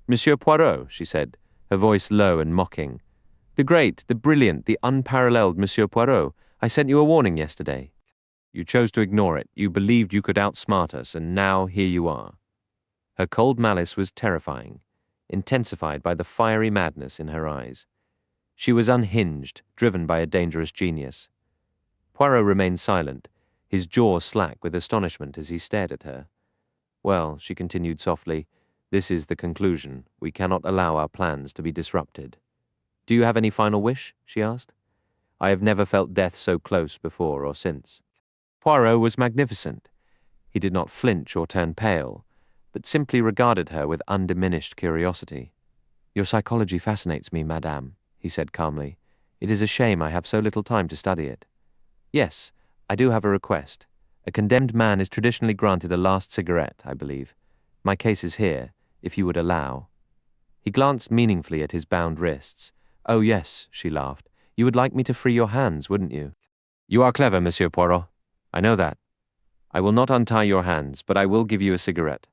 Monsieur Poirot, she said, her voice low and mocking. The great, the brilliant, the unparalleled Monsieur Poirot. I sent you a warning yesterday. You chose to ignore it. You believed you could outsmart us, and now here you are. Her cold malice was terrifying, intensified by the fiery madness in her eyes. She was unhinged, driven by a dangerous genius. Poirot remained silent, his jaw slack with astonishment as he stared at her. Well, she continued softly, this is the conclusion. We cannot allow our plans to be disrupted. Do you have any final wish? She asked. I have never felt death so close before or since. Poirot was magnificent. He did not flinch or turn pale, but simply regarded her with undiminished curiosity. Your psychology fascinates me, madame, he said calmly. It is a shame I have so little time to study it. Yes, I do have a request. A condemned man is traditionally granted a last cigarette, I believe. My case is here, if you would allow. He glanced meaningfully at his bound wrists. Oh yes, she laughed. You would like me to free your hands, wouldn't you? You are clever, Monsieur Poirot. I know that. I will not untie your hands, but I will give you a cigarette.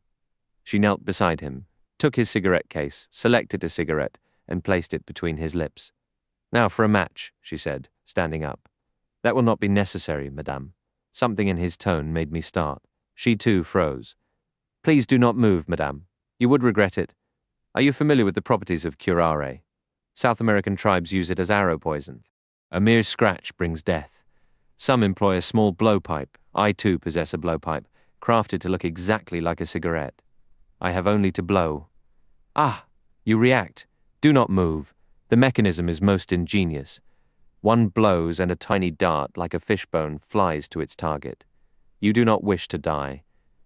She knelt beside him, took his cigarette case, selected a cigarette, and placed it between his lips. Now for a match, she said, standing up. That will not be necessary, madame. Something in his tone made me start. She too froze. Please do not move, madame. You would regret it. Are you familiar with the properties of curare? South American tribes use it as arrow poison. A mere scratch brings death. Some employ a small blowpipe. I too possess a blowpipe, crafted to look exactly like a cigarette. I have only to blow. Ah, you react. Do not move. The mechanism is most ingenious. One blows and a tiny dart, like a fishbone, flies to its target. You do not wish to die.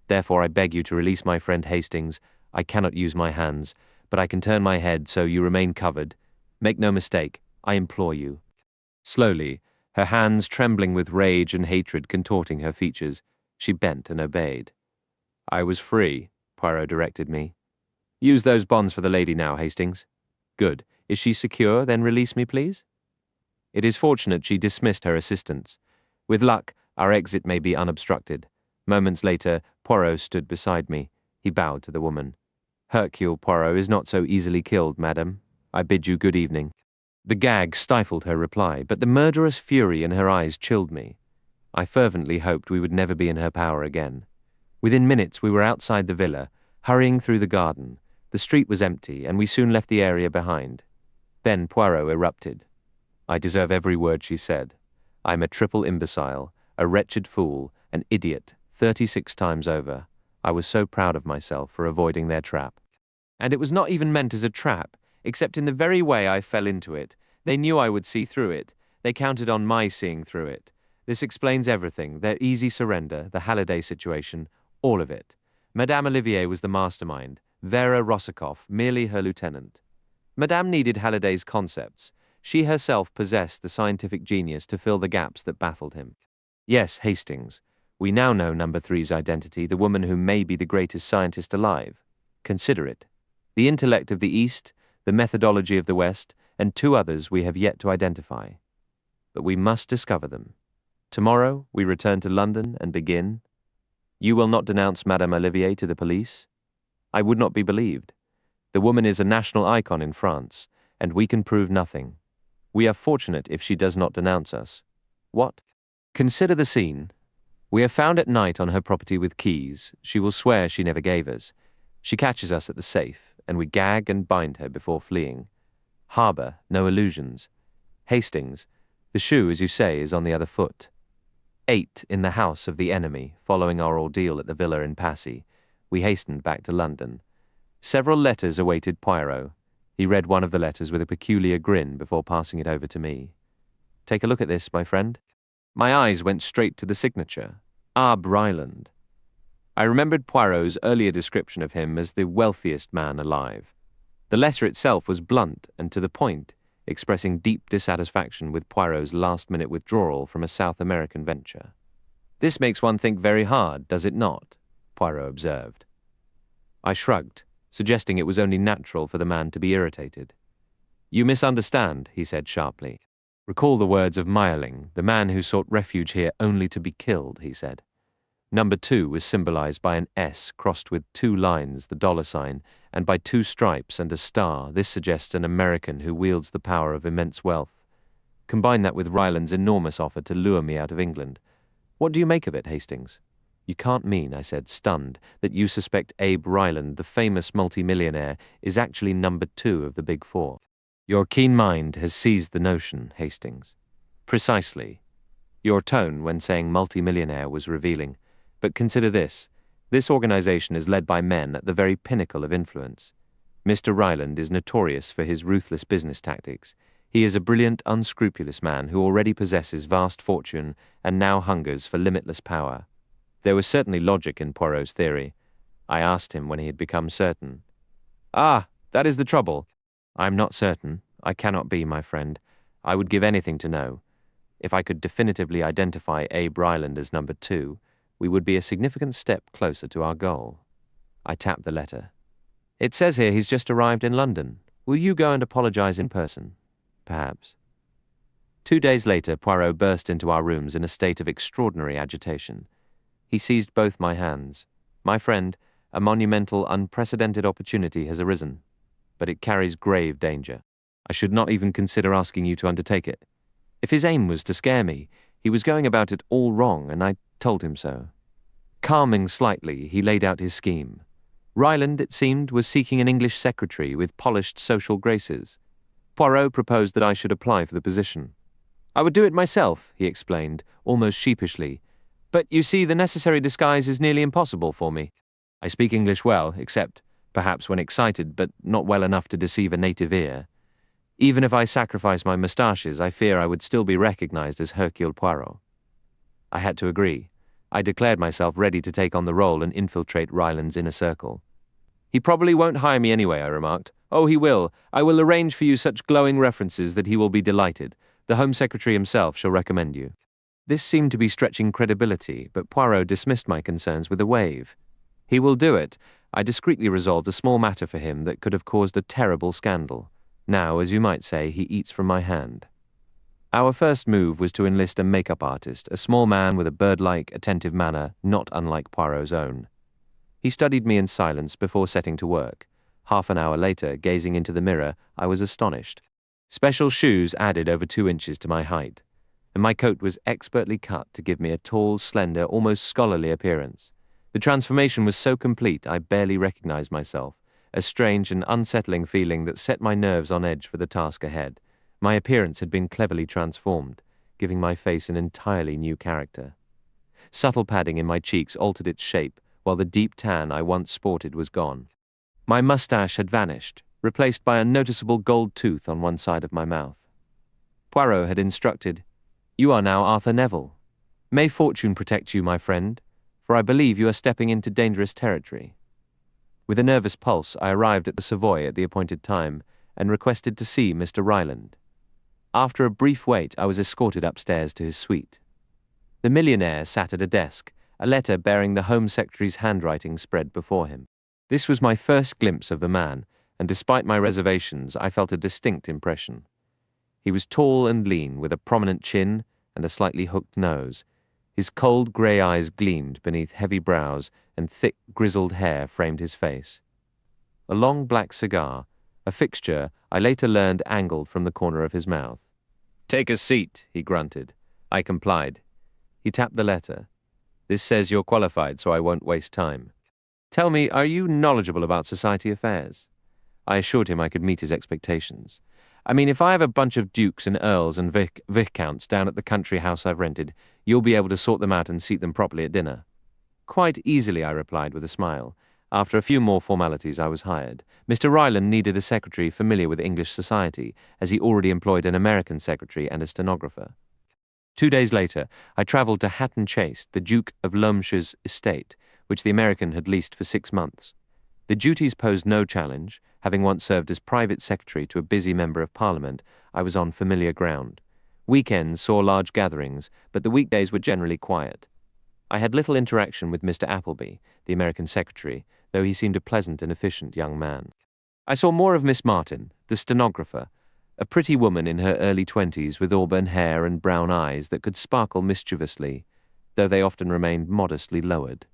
Therefore I beg you to release my friend Hastings. I cannot use my hands, but I can turn my head so you remain covered. Make no mistake, I implore you. Slowly, Her hands trembling with rage and hatred contorting her features, she bent and obeyed. I was free, Poirot directed me. Use those bonds for the lady now, Hastings. Good. Is she secure? Then release me, please. It is fortunate she dismissed her assistants. With luck, our exit may be unobstructed. Moments later, Poirot stood beside me. He bowed to the woman. Hercule Poirot is not so easily killed, madam. I bid you good evening. The gag stifled her reply, but the murderous fury in her eyes chilled me. I fervently hoped we would never be in her power again. Within minutes we were outside the villa, hurrying through the garden. The street was empty, and we soon left the area behind. Then Poirot erupted. I deserve every word she said. I am a triple imbecile, a wretched fool, an idiot, 36 times over. I was so proud of myself for avoiding their trap. And it was not even meant as a trap, except in the very way I fell into it. They knew I would see through it. They counted on my seeing through it. This explains everything, their easy surrender, the Halliday situation, all of it. Madame Olivier was the mastermind, Vera Rossakoff merely her lieutenant. Madame needed Halliday's concepts. She herself possessed the scientific genius to fill the gaps that baffled him. Yes, Hastings. We now know number 3's identity, the woman who may be the greatest scientist alive. Consider it. The intellect of the East, the methodology of the West, and 2 others we have yet to identify. But we must discover them. Tomorrow we return to London and begin. You will not denounce Madame Olivier to the police? I would not be believed. The woman is a national icon in France, and we can prove nothing. We are fortunate if she does not denounce us. What? Consider the scene. We are found at night on her property with keys. She will swear she never gave us. She catches us at the safe, and we gag and bind her before fleeing. Harbour, no illusions. Hastings, the shoe, as you say, is on the other foot. 8 in the house of the enemy, following our ordeal at the villa in Passy. We hastened back to London. Several letters awaited Poirot. He read one of the letters with a peculiar grin before passing it over to me. Take a look at this, my friend. My eyes went straight to the signature, Ab Ryland. I remembered Poirot's earlier description of him as the wealthiest man alive. The letter itself was blunt and to the point, expressing deep dissatisfaction with Poirot's last-minute withdrawal from a South American venture. This makes one think very hard, does it not? Poirot observed. I shrugged, suggesting it was only natural for the man to be irritated. You misunderstand, he said sharply. Recall the words of Meyerling, the man who sought refuge here only to be killed, he said. Number 2 was symbolized by an S crossed with 2 lines, the $sign, and by 2 stripes and a star. This suggests an American who wields the power of immense wealth. Combine that with Ryland's enormous offer to lure me out of England. What do you make of it, Hastings? You can't mean, I said, stunned, that you suspect Abe Ryland, the famous multimillionaire, is actually number 2 of the Big Four. Your keen mind has seized the notion, Hastings. Precisely. Your tone when saying multimillionaire was revealing. But consider this. This organization is led by men at the very pinnacle of influence. Mr. Ryland is notorious for his ruthless business tactics. He is a brilliant, unscrupulous man who already possesses vast fortune and now hungers for limitless power. There was certainly logic in Poirot's theory. I asked him when he had become certain. Ah, that is the trouble. I am not certain. I cannot be, my friend. I would give anything to know. If I could definitively identify Abe Ryland as number 2, we would be a significant step closer to our goal. I tapped the letter. It says here he's just arrived in London. Will you go and apologize in person? Perhaps. 2 days later, Poirot burst into our rooms in a state of extraordinary agitation. He seized both my hands. My friend, a monumental, unprecedented opportunity has arisen, but it carries grave danger. I should not even consider asking you to undertake it. If his aim was to scare me, he was going about it all wrong, and I told him so. Calming slightly, he laid out his scheme. Ryland, it seemed, was seeking an English secretary with polished social graces. Poirot proposed that I should apply for the position. I would do it myself, he explained, almost sheepishly. But you see, the necessary disguise is nearly impossible for me. I speak English well, except, perhaps when excited, but not well enough to deceive a native ear. Even if I sacrifice my moustaches, I fear I would still be recognized as Hercule Poirot. I had to agree. I declared myself ready to take on the role and infiltrate Ryland's inner circle. He probably won't hire me anyway, I remarked. Oh, he will. I will arrange for you such glowing references that he will be delighted. The Home Secretary himself shall recommend you." This seemed to be stretching credibility, but Poirot dismissed my concerns with a wave. "He will do it." I discreetly resolved a small matter for him that could have caused a terrible scandal. Now, as you might say, he eats from my hand. Our first move was to enlist a makeup artist, a small man with a bird-like, attentive manner not unlike Poirot's own. He studied me in silence before setting to work. Half an hour later, gazing into the mirror, I was astonished. Special shoes added over 2 inches to my height, and my coat was expertly cut to give me a tall, slender, almost scholarly appearance. The transformation was so complete I barely recognized myself, a strange and unsettling feeling that set my nerves on edge for the task ahead. My appearance had been cleverly transformed, giving my face an entirely new character. Subtle padding in my cheeks altered its shape, while the deep tan I once sported was gone. My mustache had vanished, replaced by a noticeable gold tooth on one side of my mouth. Poirot had instructed, "You are now Arthur Neville. May fortune protect you, my friend, for I believe you are stepping into dangerous territory." With a nervous pulse, I arrived at the Savoy at the appointed time and requested to see Mr. Ryland. After a brief wait, I was escorted upstairs to his suite. The millionaire sat at a desk, a letter bearing the Home Secretary's handwriting spread before him. This was my first glimpse of the man, and despite my reservations, I felt a distinct impression. He was tall and lean, with a prominent chin and a slightly hooked nose. His cold grey eyes gleamed beneath heavy brows, and thick, grizzled hair framed his face. A long black cigar, a fixture I later learned angled from the corner of his mouth. "Take a seat," he grunted. I complied. He tapped the letter. "This says you're qualified, so I won't waste time. Tell me, are you knowledgeable about society affairs?" I assured him I could meet his expectations. "I mean, if I have a bunch of dukes and earls and viscounts down at the country house I've rented, you'll be able to sort them out and seat them properly at dinner." "Quite easily," I replied with a smile. After a few more formalities, I was hired. Mr. Ryland needed a secretary familiar with English society, as he already employed an American secretary and a stenographer. 2 days later, I travelled to Hatton Chase, the Duke of Loamshire's estate, which the American had leased for 6 months. The duties posed no challenge. Having once served as private secretary to a busy member of Parliament, I was on familiar ground. Weekends saw large gatherings, but the weekdays were generally quiet. I had little interaction with Mr. Appleby, the American secretary, though he seemed a pleasant and efficient young man. I saw more of Miss Martin, the stenographer, a pretty woman in her early 20s with auburn hair and brown eyes that could sparkle mischievously, though they often remained modestly lowered.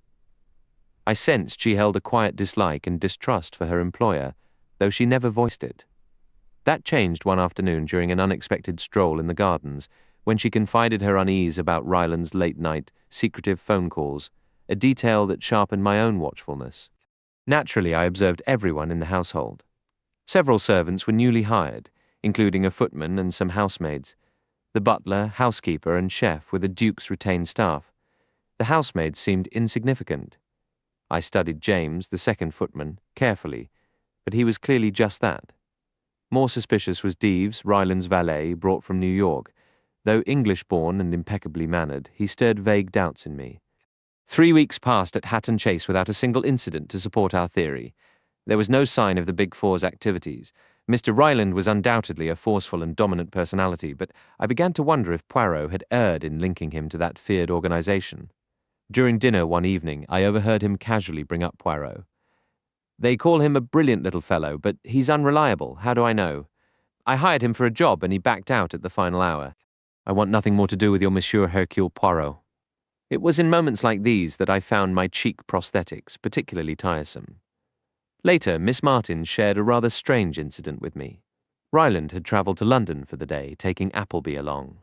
I sensed she held a quiet dislike and distrust for her employer, though she never voiced it. That changed one afternoon during an unexpected stroll in the gardens, when she confided her unease about Ryland's late-night, secretive phone calls, a detail that sharpened my own watchfulness. Naturally, I observed everyone in the household. Several servants were newly hired, including a footman and some housemaids. The butler, housekeeper, and chef were the Duke's retained staff. The housemaids seemed insignificant. I studied James, the second footman, carefully, but he was clearly just that. More suspicious was Deeves, Ryland's valet, brought from New York. Though English-born and impeccably mannered, he stirred vague doubts in me. 3 weeks passed at Hatton Chase without a single incident to support our theory. There was no sign of the Big Four's activities. Mr. Ryland was undoubtedly a forceful and dominant personality, but I began to wonder if Poirot had erred in linking him to that feared organization. During dinner one evening, I overheard him casually bring up Poirot. "They call him a brilliant little fellow, but he's unreliable. How do I know? I hired him for a job and he backed out at the final hour. I want nothing more to do with your Monsieur Hercule Poirot." It was in moments like these that I found my cheek prosthetics particularly tiresome. Later, Miss Martin shared a rather strange incident with me. Ryland had travelled to London for the day, taking Appleby along.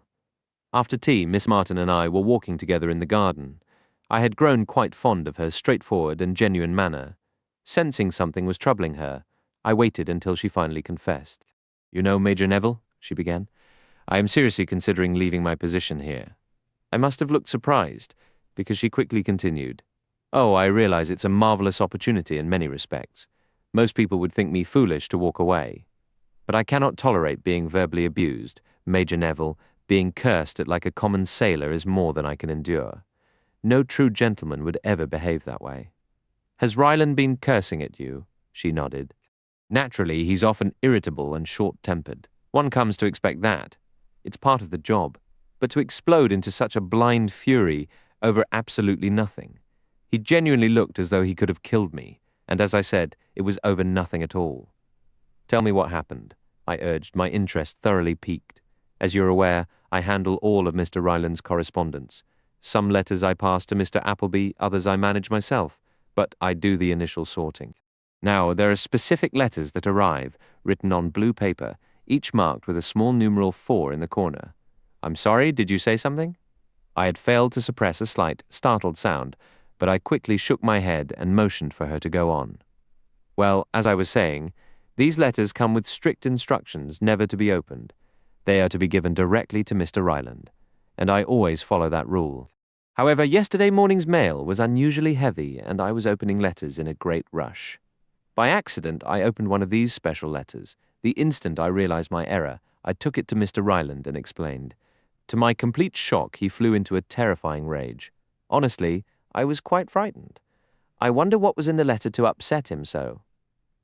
After tea, Miss Martin and I were walking together in the garden. I had grown quite fond of her straightforward and genuine manner. Sensing something was troubling her, I waited until she finally confessed. "You know, Major Neville," she began, "I am seriously considering leaving my position here." I must have looked surprised, because she quickly continued, "Oh, I realize it's a marvelous opportunity in many respects. Most people would think me foolish to walk away. But I cannot tolerate being verbally abused. Major Neville, being cursed at like a common sailor is more than I can endure. No true gentleman would ever behave that way." "Has Ryland been cursing at you?" She nodded. "Naturally, he's often irritable and short-tempered. One comes to expect that. It's part of the job. But to explode into such a blind fury over absolutely nothing. He genuinely looked as though he could have killed me, and as I said, it was over nothing at all. Tell me what happened, I urged, my interest thoroughly piqued. As you're aware, I handle all of Mr. Ryland's correspondence. Some letters I pass to Mr. Appleby, others I manage myself, but I do the initial sorting. Now, there are specific letters that arrive, written on blue paper, each marked with a small numeral 4 in the corner. I'm sorry, did you say something? I had failed to suppress a slight, startled sound, but I quickly shook my head and motioned for her to go on. Well, as I was saying, these letters come with strict instructions never to be opened. They are to be given directly to Mr. Ryland, and I always follow that rule. However, yesterday morning's mail was unusually heavy, and I was opening letters in a great rush. By accident, I opened one of these special letters. The instant I realized my error, I took it to Mr. Ryland and explained. To my complete shock, he flew into a terrifying rage. Honestly, I was quite frightened. I wonder what was in the letter to upset him so.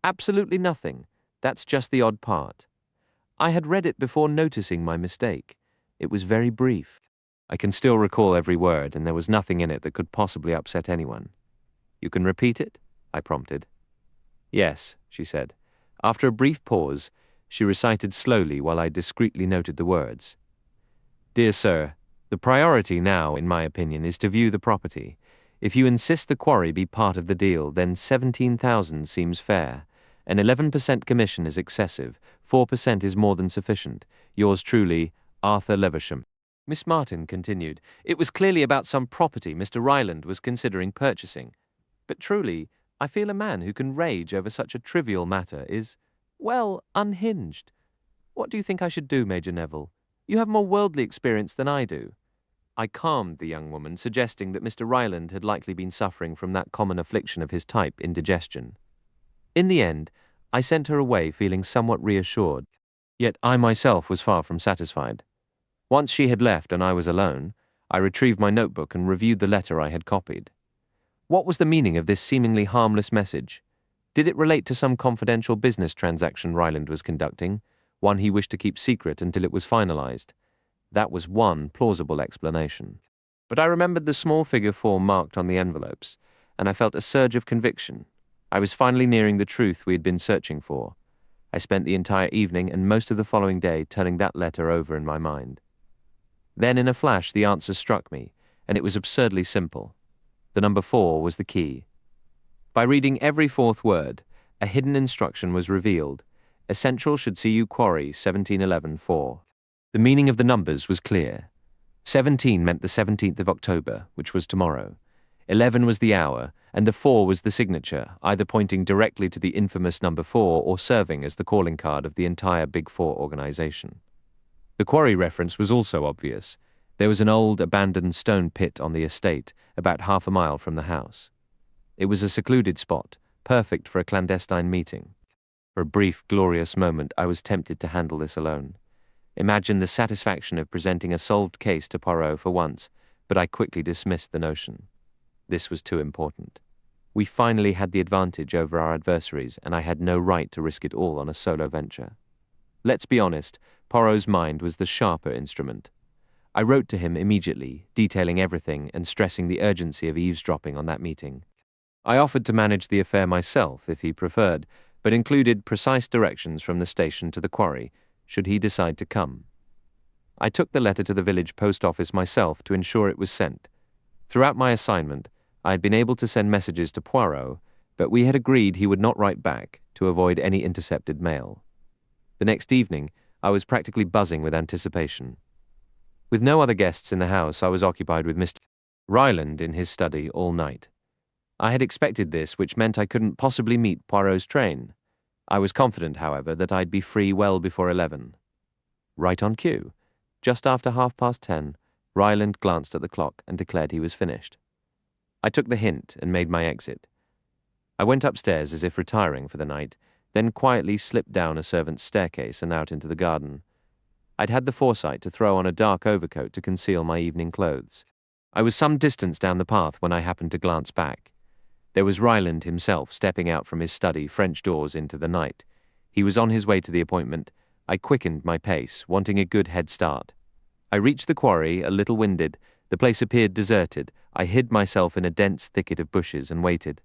Absolutely nothing. That's just the odd part. I had read it before noticing my mistake. It was very brief. I can still recall every word, and there was nothing in it that could possibly upset anyone. You can repeat it? I prompted. Yes, she said. After a brief pause, she recited slowly while I discreetly noted the words. Dear Sir, the priority now, in my opinion, is to view the property. If you insist the quarry be part of the deal, then 17,000 seems fair. An 11% commission is excessive. 4% is more than sufficient. Yours truly, Arthur Leversham. Miss Martin continued. It was clearly about some property Mr. Ryland was considering purchasing. But truly, I feel a man who can rage over such a trivial matter is, well, unhinged. What do you think I should do, Major Neville? You have more worldly experience than I do. I calmed the young woman, suggesting that Mr. Ryland had likely been suffering from that common affliction of his type, indigestion. In the end, I sent her away feeling somewhat reassured, yet I myself was far from satisfied. Once she had left and I was alone, I retrieved my notebook and reviewed the letter I had copied. What was the meaning of this seemingly harmless message? Did it relate to some confidential business transaction Ryland was conducting, one he wished to keep secret until it was finalized? That was one plausible explanation. But I remembered the small figure 4 marked on the envelopes, and I felt a surge of conviction. I was finally nearing the truth we had been searching for. I spent the entire evening and most of the following day turning that letter over in my mind. Then in a flash the answer struck me, and it was absurdly simple. The number 4 was the key. By reading every fourth word, a hidden instruction was revealed. Essential should see you quarry 1711-4. The meaning of the numbers was clear. 17 meant the 17th of October, which was tomorrow. 11 was the hour, and the 4 was the signature, either pointing directly to the infamous number 4 or serving as the calling card of the entire Big Four organization. The quarry reference was also obvious. There was an old, abandoned stone pit on the estate, about half a mile from the house. It was a secluded spot, perfect for a clandestine meeting. For a brief, glorious moment, I was tempted to handle this alone. Imagine the satisfaction of presenting a solved case to Poirot for once, but I quickly dismissed the notion. This was too important. We finally had the advantage over our adversaries, and I had no right to risk it all on a solo venture. Let's be honest, Poirot's mind was the sharper instrument. I wrote to him immediately, detailing everything and stressing the urgency of eavesdropping on that meeting. I offered to manage the affair myself, if he preferred, but included precise directions from the station to the quarry, should he decide to come. I took the letter to the village post office myself to ensure it was sent. Throughout my assignment, I had been able to send messages to Poirot, but we had agreed he would not write back to avoid any intercepted mail. The next evening, I was practically buzzing with anticipation. With no other guests in the house, I was occupied with Mr. Ryland in his study all night. I had expected this, which meant I couldn't possibly meet Poirot's train. I was confident, however, that I'd be free well before 11. Right on cue. Just after 10:30, Ryland glanced at the clock and declared he was finished. I took the hint and made my exit. I went upstairs as if retiring for the night, then quietly slipped down a servant's staircase and out into the garden. I'd had the foresight to throw on a dark overcoat to conceal my evening clothes. I was some distance down the path when I happened to glance back. There was Ryland himself stepping out from his study, French doors, into the night. He was on his way to the appointment, I quickened my pace, wanting a good head start. I reached the quarry, a little winded. The place appeared deserted. I hid myself in a dense thicket of bushes and waited.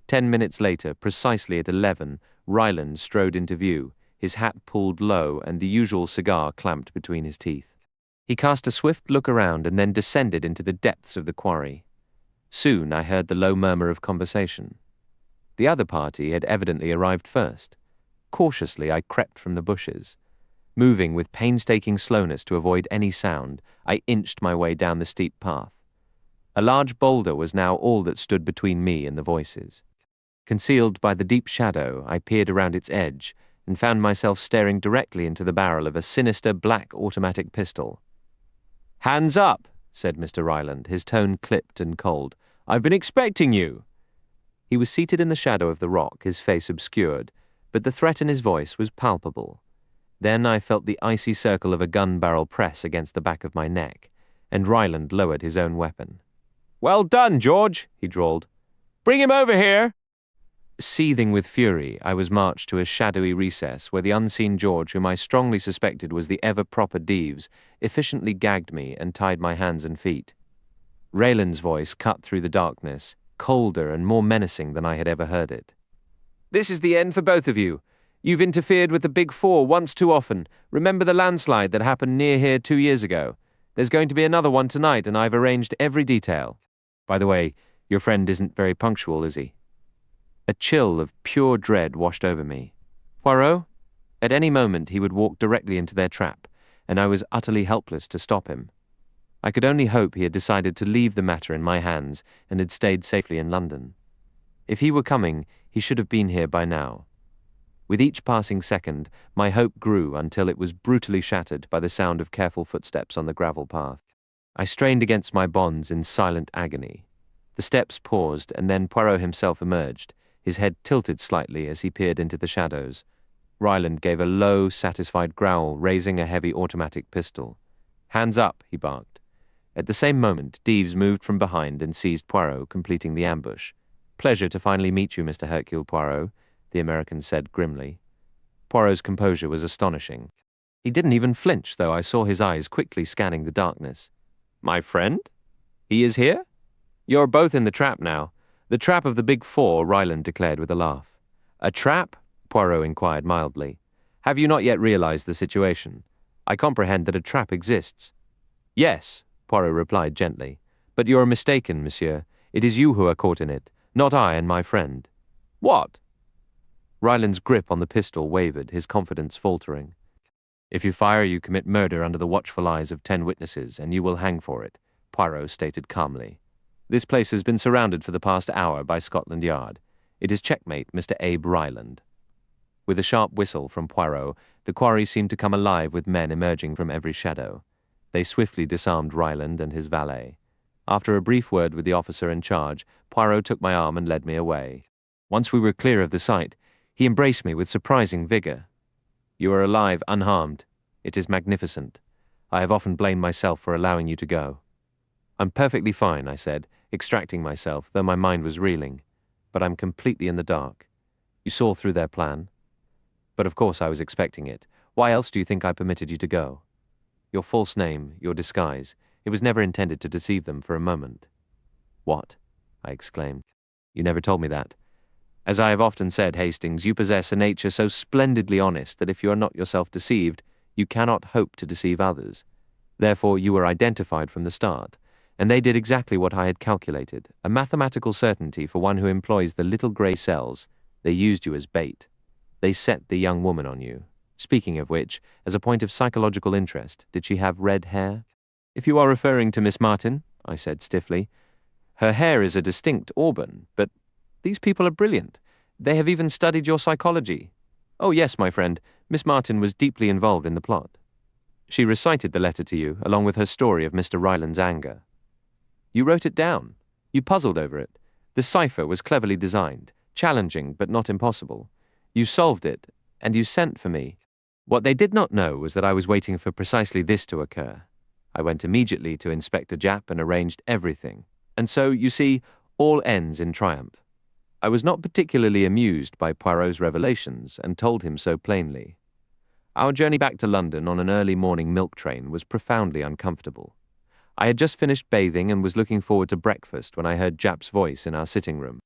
10 minutes later, precisely at 11, Ryland strode into view, his hat pulled low and the usual cigar clamped between his teeth. He cast a swift look around and then descended into the depths of the quarry. Soon I heard the low murmur of conversation. The other party had evidently arrived first. Cautiously I crept from the bushes. Moving with painstaking slowness to avoid any sound, I inched my way down the steep path. A large boulder was now all that stood between me and the voices. Concealed by the deep shadow, I peered around its edge and found myself staring directly into the barrel of a sinister black automatic pistol. "Hands up," said Mr. Ryland, his tone clipped and cold. "I've been expecting you." He was seated in the shadow of the rock, his face obscured, but the threat in his voice was palpable. Then I felt the icy circle of a gun barrel press against the back of my neck, and Ryland lowered his own weapon. "Well done, George," he drawled. "Bring him over here." Seething with fury, I was marched to a shadowy recess where the unseen George, whom I strongly suspected was the ever-proper Deeves, efficiently gagged me and tied my hands and feet. Rayland's voice cut through the darkness, colder and more menacing than I had ever heard it. "This is the end for both of you. You've interfered with the Big Four once too often. Remember the landslide that happened near here 2 years ago? There's going to be another one tonight, and I've arranged every detail. By the way, your friend isn't very punctual, is he?" A chill of pure dread washed over me. Poirot? At any moment he would walk directly into their trap, and I was utterly helpless to stop him. I could only hope he had decided to leave the matter in my hands and had stayed safely in London. If he were coming, he should have been here by now. With each passing second, my hope grew until it was brutally shattered by the sound of careful footsteps on the gravel path. I strained against my bonds in silent agony. The steps paused, and then Poirot himself emerged, his head tilted slightly as he peered into the shadows. Ryland gave a low, satisfied growl, raising a heavy automatic pistol. "Hands up," he barked. At the same moment, Deeves moved from behind and seized Poirot, completing the ambush. "Pleasure to finally meet you, Mr. Hercule Poirot," the American said grimly. Poirot's composure was astonishing. He didn't even flinch, though I saw his eyes quickly scanning the darkness. "My friend? He is here? You're both in the trap now. The trap of the Big Four," Ryland declared with a laugh. "A trap?" Poirot inquired mildly. "Have you not yet realized the situation? I comprehend that a trap exists." "Yes," Poirot replied gently. "But you're mistaken, monsieur. It is you who are caught in it, not I and my friend." "What?" Ryland's grip on the pistol wavered, his confidence faltering. "If you fire, you commit murder under the watchful eyes of 10 witnesses, and you will hang for it," Poirot stated calmly. "This place has been surrounded for the past hour by Scotland Yard. It is checkmate, Mr. Abe Ryland." With a sharp whistle from Poirot, the quarry seemed to come alive with men emerging from every shadow. They swiftly disarmed Ryland and his valet. After a brief word with the officer in charge, Poirot took my arm and led me away. Once we were clear of the site, he embraced me with surprising vigor. "You are alive, unharmed. It is magnificent. I have often blamed myself for allowing you to go." "I'm perfectly fine," I said, extracting myself, though my mind was reeling. "But I'm completely in the dark. You saw through their plan. But of course I was expecting it. Why else do you think I permitted you to go? Your false name, your disguise, it was never intended to deceive them for a moment." "What?" I exclaimed. "You never told me that. As I have often said, Hastings, you possess a nature so splendidly honest that if you are not yourself deceived, you cannot hope to deceive others. Therefore you were identified from the start, and they did exactly what I had calculated, a mathematical certainty for one who employs the little grey cells. They used you as bait. They set the young woman on you. Speaking of which, as a point of psychological interest, did she have red hair?" "If you are referring to Miss Martin," I said stiffly, "her hair is a distinct auburn, but these people are brilliant. They have even studied your psychology. Oh yes, my friend, Miss Martin was deeply involved in the plot. She recited the letter to you, along with her story of Mr. Ryland's anger. You wrote it down. You puzzled over it. The cipher was cleverly designed, challenging but not impossible. You solved it, and you sent for me. What they did not know was that I was waiting for precisely this to occur. I went immediately to Inspector Japp and arranged everything. And so, you see, all ends in triumph. I was not particularly amused by Poirot's revelations and told him so plainly. Our journey back to London on an early morning milk train was profoundly uncomfortable. I had just finished bathing and was looking forward to breakfast when I heard Jap's voice in our sitting room.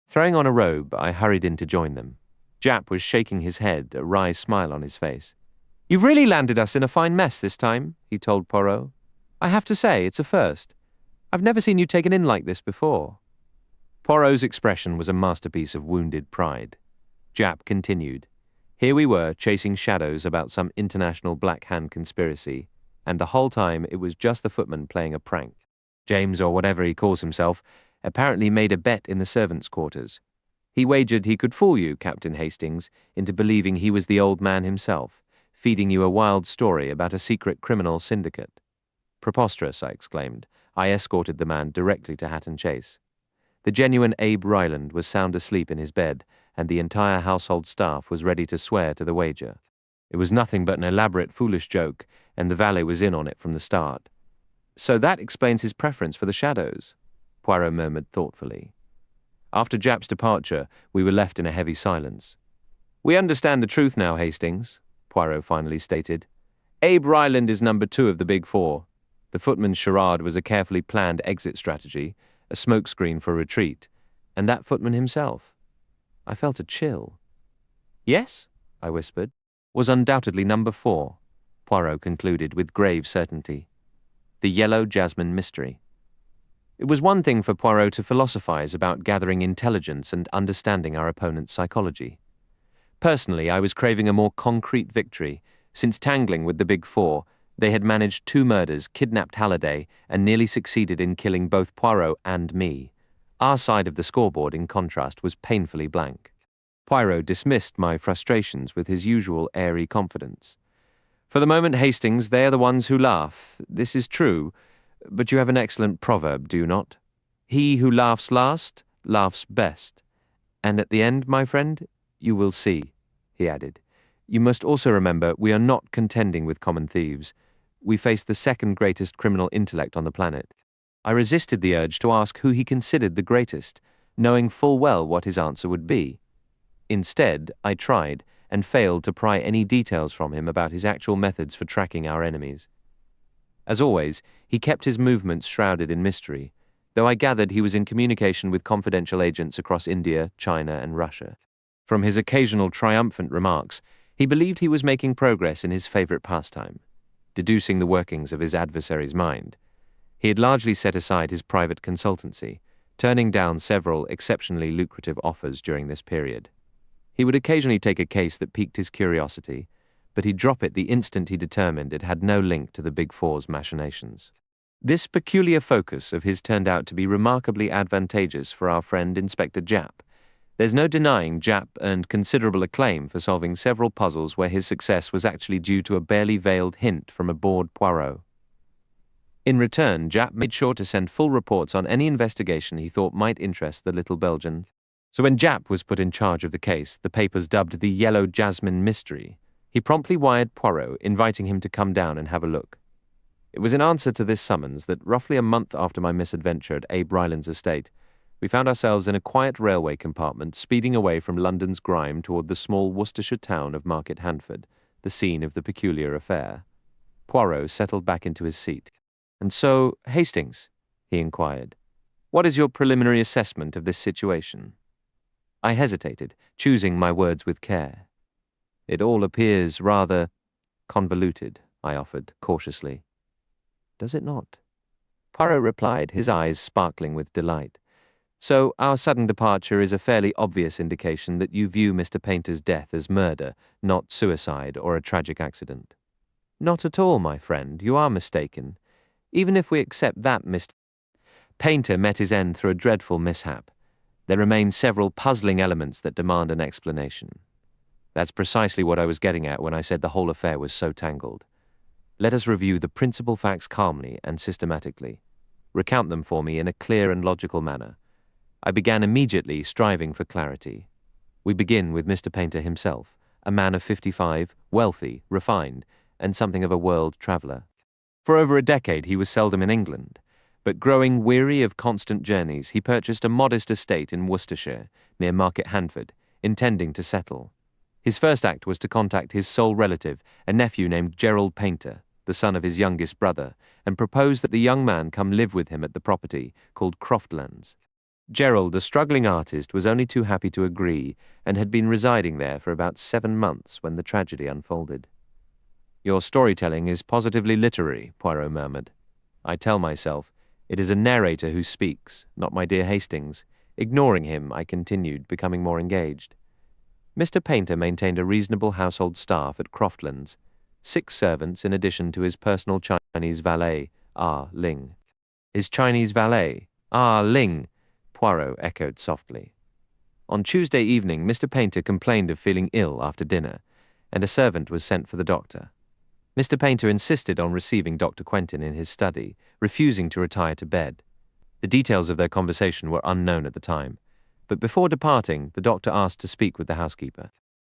Throwing on a robe, I hurried in to join them. Jap was shaking his head, a wry smile on his face. "You've really landed us in a fine mess this time," he told Poirot. "I have to say, it's a first. I've never seen you taken in like this before." Poirot's expression was a masterpiece of wounded pride. Jap continued. Here we were, chasing shadows about some international Black Hand conspiracy, and the whole time it was just the footman playing a prank. James, or whatever he calls himself, apparently made a bet in the servants' quarters. He wagered he could fool you, Captain Hastings, into believing he was the old man himself, feeding you a wild story about a secret criminal syndicate. "Preposterous," I exclaimed. I escorted the man directly to Hatton Chase. The genuine Abe Ryland was sound asleep in his bed, and the entire household staff was ready to swear to the wager. It was nothing but an elaborate foolish joke, and the valet was in on it from the start. "So that explains his preference for the shadows," Poirot murmured thoughtfully. After Jap's departure, we were left in a heavy silence. "We understand the truth now, Hastings," Poirot finally stated. "Abe Ryland is number 2 of the Big Four. The footman's charade was a carefully planned exit strategy, a smokescreen for retreat, and that footman himself." I felt a chill. "Yes," I whispered, "was undoubtedly number 4, Poirot concluded with grave certainty. "The Yellow Jasmine Mystery." It was one thing for Poirot to philosophize about gathering intelligence and understanding our opponent's psychology. Personally, I was craving a more concrete victory. Since tangling with the Big Four, they had managed 2 murders, kidnapped Halliday, and nearly succeeded in killing both Poirot and me. Our side of the scoreboard, in contrast, was painfully blank. Poirot dismissed my frustrations with his usual airy confidence. "For the moment, Hastings, they are the ones who laugh. This is true, but you have an excellent proverb, do you not? He who laughs last, laughs best. And at the end, my friend, you will see," he added. "You must also remember we are not contending with common thieves. We face the second greatest criminal intellect on the planet." I resisted the urge to ask who he considered the greatest, knowing full well what his answer would be. Instead, I tried, and failed to pry any details from him about his actual methods for tracking our enemies. As always, he kept his movements shrouded in mystery, though I gathered he was in communication with confidential agents across India, China, and Russia. From his occasional triumphant remarks, he believed he was making progress in his favorite pastime, deducing the workings of his adversary's mind. He had largely set aside his private consultancy, turning down several exceptionally lucrative offers during this period. He would occasionally take a case that piqued his curiosity, but he'd drop it the instant he determined it had no link to the Big Four's machinations. This peculiar focus of his turned out to be remarkably advantageous for our friend Inspector Jap. There's no denying Jap earned considerable acclaim for solving several puzzles where his success was actually due to a barely veiled hint from a bored Poirot. In return, Jap made sure to send full reports on any investigation he thought might interest the little Belgian. So when Jap was put in charge of the case, the papers dubbed the Yellow Jasmine Mystery, he promptly wired Poirot, inviting him to come down and have a look. It was in answer to this summons that, roughly a month after my misadventure at Abe Ryland's estate, we found ourselves in a quiet railway compartment speeding away from London's grime toward the small Worcestershire town of Market Handford, the scene of the peculiar affair. Poirot settled back into his seat. "And so, Hastings," he inquired, "what is your preliminary assessment of this situation?" I hesitated, choosing my words with care. "It all appears rather convoluted," I offered, cautiously. "Does it not?" Poirot replied, his eyes sparkling with delight. "So our sudden departure is a fairly obvious indication that you view Mr. Painter's death as murder, not suicide or a tragic accident." "Not at all, my friend. You are mistaken. Even if we accept that Mr. Painter met his end through a dreadful mishap, there remain several puzzling elements that demand an explanation. That's precisely what I was getting at when I said the whole affair was so tangled. Let us review the principal facts calmly and systematically. Recount them for me in a clear and logical manner." I began immediately, striving for clarity. "We begin with Mr. Painter himself, a man of 55, wealthy, refined, and something of a world traveller. For over a decade he was seldom in England, but growing weary of constant journeys, he purchased a modest estate in Worcestershire, near Market Handford, intending to settle. His first act was to contact his sole relative, a nephew named Gerald Painter, the son of his youngest brother, and propose that the young man come live with him at the property, called Croftlands. Gerald, the struggling artist, was only too happy to agree, and had been residing there for about 7 months when the tragedy unfolded. "Your storytelling is positively literary," Poirot murmured. I tell myself, it is a narrator who speaks, not my dear Hastings. Ignoring him, I continued, becoming more engaged. Mr. Painter maintained a reasonable household staff at Croftlands, 6 servants in addition to his personal Chinese valet, Ah Ling. His Chinese valet, Ah Ling, Poirot echoed softly. On Tuesday evening, Mr. Painter complained of feeling ill after dinner, and a servant was sent for the doctor. Mr. Painter insisted on receiving Dr. Quentin in his study, refusing to retire to bed. The details of their conversation were unknown at the time, but before departing, the doctor asked to speak with the housekeeper.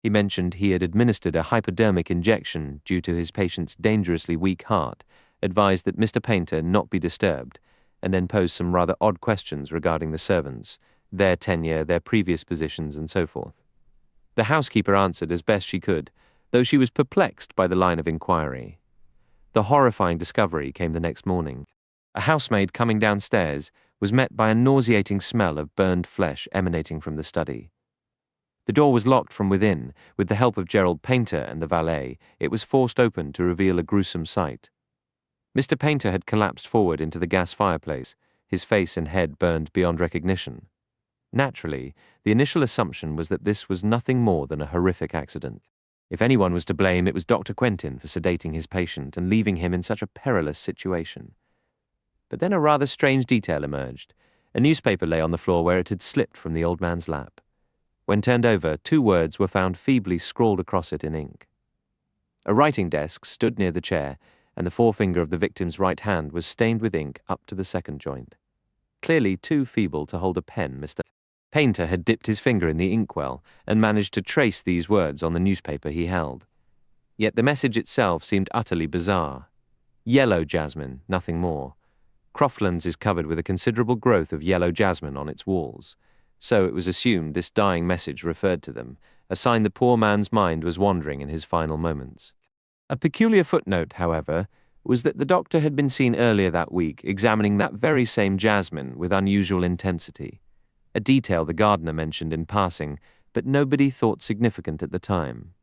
He mentioned he had administered a hypodermic injection due to his patient's dangerously weak heart, advised that Mr. Painter not be disturbed, and then posed some rather odd questions regarding the servants, their tenure, their previous positions, and so forth. The housekeeper answered as best she could, though she was perplexed by the line of inquiry. The horrifying discovery came the next morning. A housemaid coming downstairs was met by a nauseating smell of burned flesh emanating from the study. The door was locked from within. With the help of Gerald Painter and the valet, it was forced open to reveal a gruesome sight. Mr. Painter had collapsed forward into the gas fireplace, his face and head burned beyond recognition. Naturally, the initial assumption was that this was nothing more than a horrific accident. If anyone was to blame, it was Dr. Quentin for sedating his patient and leaving him in such a perilous situation. But then a rather strange detail emerged. A newspaper lay on the floor where it had slipped from the old man's lap. When turned over, 2 words were found feebly scrawled across it in ink. A writing desk stood near the chair, and the forefinger of the victim's right hand was stained with ink up to the second joint. Clearly too feeble to hold a pen, Mr. Painter had dipped his finger in the inkwell and managed to trace these words on the newspaper he held. Yet the message itself seemed utterly bizarre. Yellow jasmine, nothing more. Croftlands is covered with a considerable growth of yellow jasmine on its walls, so it was assumed this dying message referred to them, a sign the poor man's mind was wandering in his final moments. A peculiar footnote, however, was that the doctor had been seen earlier that week examining that very same jasmine with unusual intensity, a detail the gardener mentioned in passing, but nobody thought significant at the time.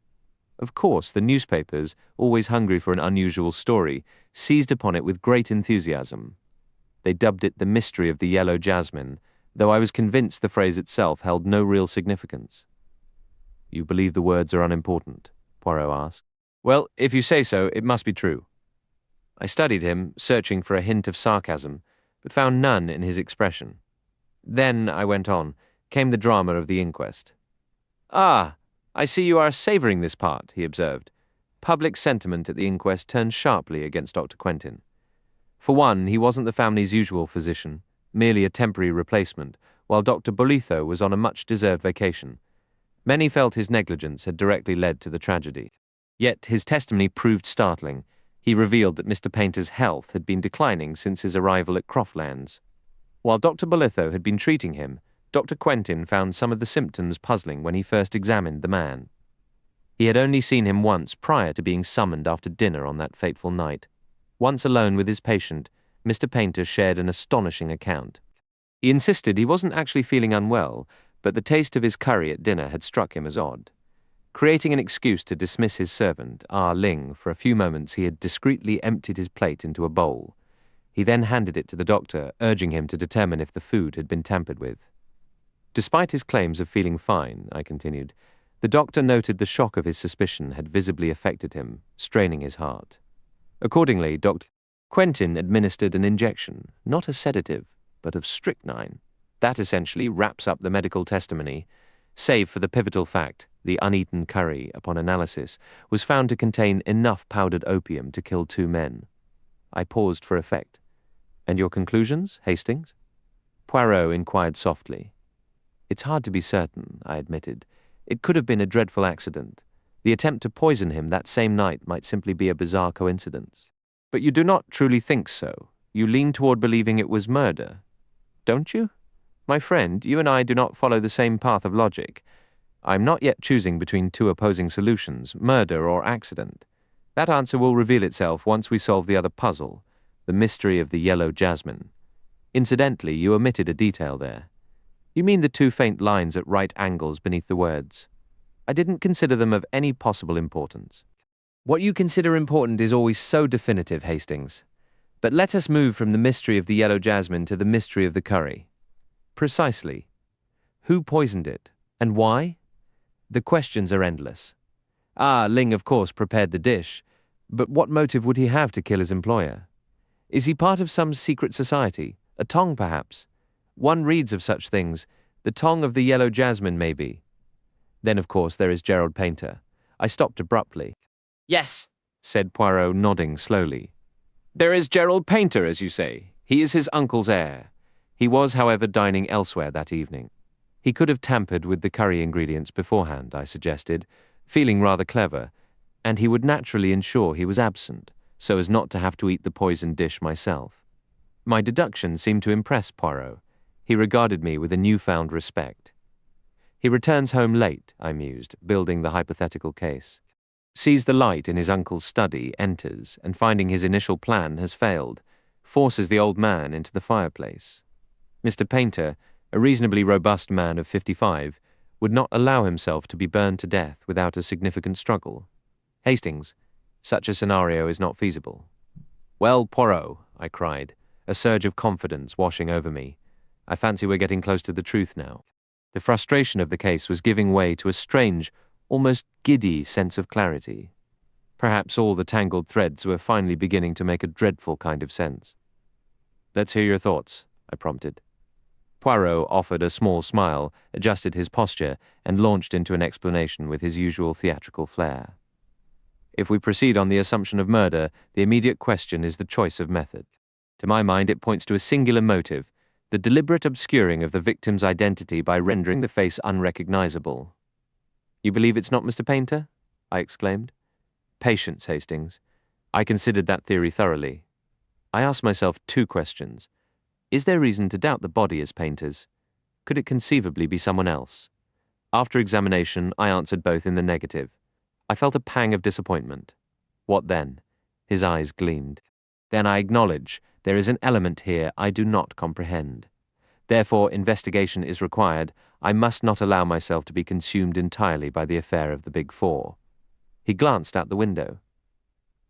Of course, the newspapers, always hungry for an unusual story, seized upon it with great enthusiasm. They dubbed it the mystery of the yellow jasmine, though I was convinced the phrase itself held no real significance. "You believe the words are unimportant?" Poirot asked. "Well, if you say so, it must be true." I studied him, searching for a hint of sarcasm, but found none in his expression. Then, I went on, came the drama of the inquest. "Ah, I see you are savouring this part," he observed. Public sentiment at the inquest turned sharply against Dr. Quentin. For one, he wasn't the family's usual physician, merely a temporary replacement, while Dr. Bolitho was on a much-deserved vacation. Many felt his negligence had directly led to the tragedy. Yet his testimony proved startling. He revealed that Mr. Painter's health had been declining since his arrival at Croftlands. While Dr. Bolitho had been treating him, Dr. Quentin found some of the symptoms puzzling when he first examined the man. He had only seen him once prior to being summoned after dinner on that fateful night. Once alone with his patient, Mr. Painter shared an astonishing account. He insisted he wasn't actually feeling unwell, but the taste of his curry at dinner had struck him as odd. Creating an excuse to dismiss his servant, Ah Ling, for a few moments he had discreetly emptied his plate into a bowl. He then handed it to the doctor, urging him to determine if the food had been tampered with. Despite his claims of feeling fine, I continued, the doctor noted the shock of his suspicion had visibly affected him, straining his heart. Accordingly, Dr. Quentin administered an injection, not a sedative, but of strychnine. That essentially wraps up the medical testimony, save for the pivotal fact, the uneaten curry, upon analysis, was found to contain enough powdered opium to kill 2 men. I paused for effect. "And your conclusions, Hastings?" Poirot inquired softly. "It's hard to be certain," I admitted. "It could have been a dreadful accident. The attempt to poison him that same night might simply be a bizarre coincidence." "But you do not truly think so. You lean toward believing it was murder. Don't you? My friend, you and I do not follow the same path of logic. I'm not yet choosing between two opposing solutions, murder or accident. That answer will reveal itself once we solve the other puzzle, the mystery of the yellow jasmine. Incidentally, you omitted a detail there. You mean the two faint lines at right angles beneath the words. I didn't consider them of any possible importance. What you consider important is always so definitive, Hastings. But let us move from the mystery of the yellow jasmine to the mystery of the curry. Precisely. Who poisoned it, and why? The questions are endless. Ling, of course, prepared the dish, but what motive would he have to kill his employer? Is he part of some secret society? A tong, perhaps? One reads of such things. The tong of the yellow jasmine, maybe. Then, of course, there is Gerald Painter. I stopped abruptly. Yes, Said Poirot, nodding slowly. There is Gerald Painter, as you say. He is his uncle's heir. He was, however, dining elsewhere that evening. He could have tampered with the curry ingredients beforehand, I suggested, feeling rather clever, and he would naturally ensure he was absent, so as not to have to eat the poisoned dish myself. My deduction seemed to impress Poirot. He regarded me with a newfound respect. He returns home late, I mused, building the hypothetical case. Sees the light in his uncle's study, enters, and finding his initial plan has failed, forces the old man into the fireplace. Mr. Painter, a reasonably robust man of 55, would not allow himself to be burned to death without a significant struggle. Hastings, such a scenario is not feasible. Well, Poirot, I cried, a surge of confidence washing over me. I fancy we're getting close to the truth now. The frustration of the case was giving way to a strange, almost giddy sense of clarity. Perhaps all the tangled threads were finally beginning to make a dreadful kind of sense. Let's hear your thoughts, I prompted. Poirot offered a small smile, adjusted his posture, and launched into an explanation with his usual theatrical flair. If we proceed on the assumption of murder, the immediate question is the choice of method. To my mind, it points to a singular motive, the deliberate obscuring of the victim's identity by rendering the face unrecognizable. You believe it's not Mr. Painter? I exclaimed. Patience, Hastings. I considered that theory thoroughly. I asked myself two questions. Is there reason to doubt the body is Painter's? Could it conceivably be someone else? After examination, I answered both in the negative. I felt a pang of disappointment. What then? His eyes gleamed. Then I acknowledge there is an element here I do not comprehend. Therefore, investigation is required. I must not allow myself to be consumed entirely by the affair of the Big Four. He glanced out the window.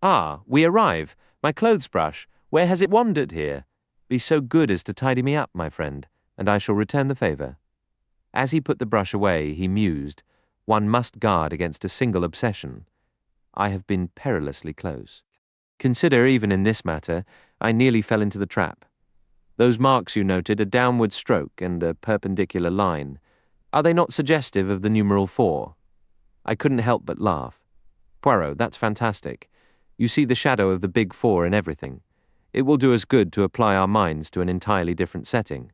Ah, we arrive. My clothes brush. Where has it wandered here? Be so good as to tidy me up, my friend, and I shall return the favour. As he put the brush away, he mused, one must guard against a single obsession. I have been perilously close. Consider, even in this matter, I nearly fell into the trap. Those marks you noted, a downward stroke and a perpendicular line. Are they not suggestive of the numeral 4? I couldn't help but laugh. Poirot, that's fantastic. You see the shadow of the Big Four in everything. It will do us good to apply our minds to an entirely different setting.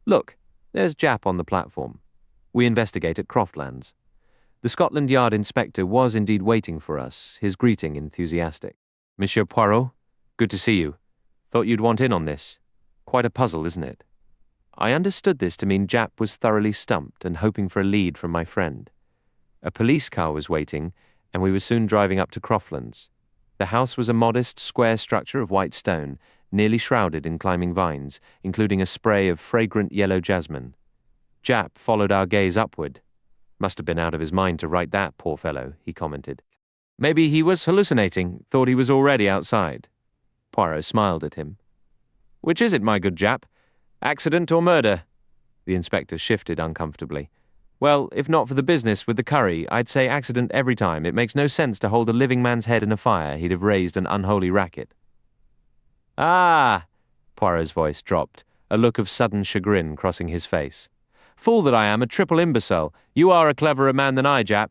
Look, there's Japp on the platform. We investigate at Croftlands. The Scotland Yard inspector was indeed waiting for us, his greeting enthusiastic. Monsieur Poirot, good to see you. Thought you'd want in on this. Quite a puzzle, isn't it? I understood this to mean Japp was thoroughly stumped and hoping for a lead from my friend. A police car was waiting, and we were soon driving up to Croftlands. The house was a modest, square structure of white stone, nearly shrouded in climbing vines, including a spray of fragrant yellow jasmine. Japp followed our gaze upward. Must have been out of his mind to write that, poor fellow, he commented. Maybe he was hallucinating, thought he was already outside. Poirot smiled at him. Which is it, my good Japp? Accident or murder? The inspector shifted uncomfortably. Well, if not for the business with the curry, I'd say accident every time. It makes no sense to hold a living man's head in a fire. He'd have raised an unholy racket. Ah! Poirot's voice dropped, a look of sudden chagrin crossing his face. Fool that I am, a triple imbecile. You are a cleverer man than I, Japp.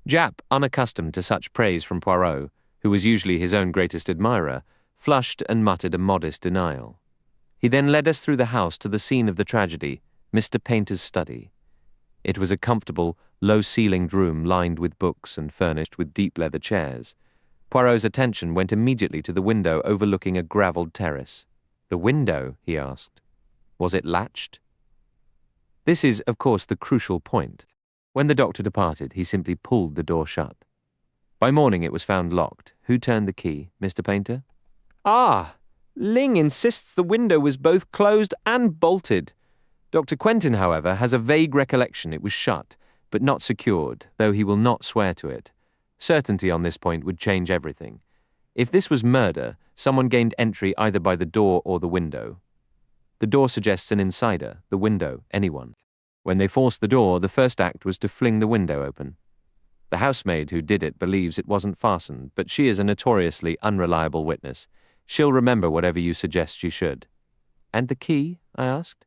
Japp, unaccustomed to such praise from Poirot, who was usually his own greatest admirer, flushed and muttered a modest denial. He then led us through the house to the scene of the tragedy, Mr. Painter's study. It was a comfortable, low-ceilinged room lined with books and furnished with deep leather chairs. Poirot's attention went immediately to the window overlooking a gravelled terrace. The window, he asked. Was it latched? This is, of course, the crucial point. When the doctor departed, he simply pulled the door shut. By morning it was found locked. Who turned the key, Mr. Painter? Ah, Ling insists the window was both closed and bolted. Dr. Quentin, however, has a vague recollection it was shut, but not secured, though he will not swear to it. Certainty on this point would change everything. If this was murder, someone gained entry either by the door or the window. The door suggests an insider, the window, anyone. When they forced the door, the first act was to fling the window open. The housemaid who did it believes it wasn't fastened, but she is a notoriously unreliable witness. She'll remember whatever you suggest she should. And the key? I asked.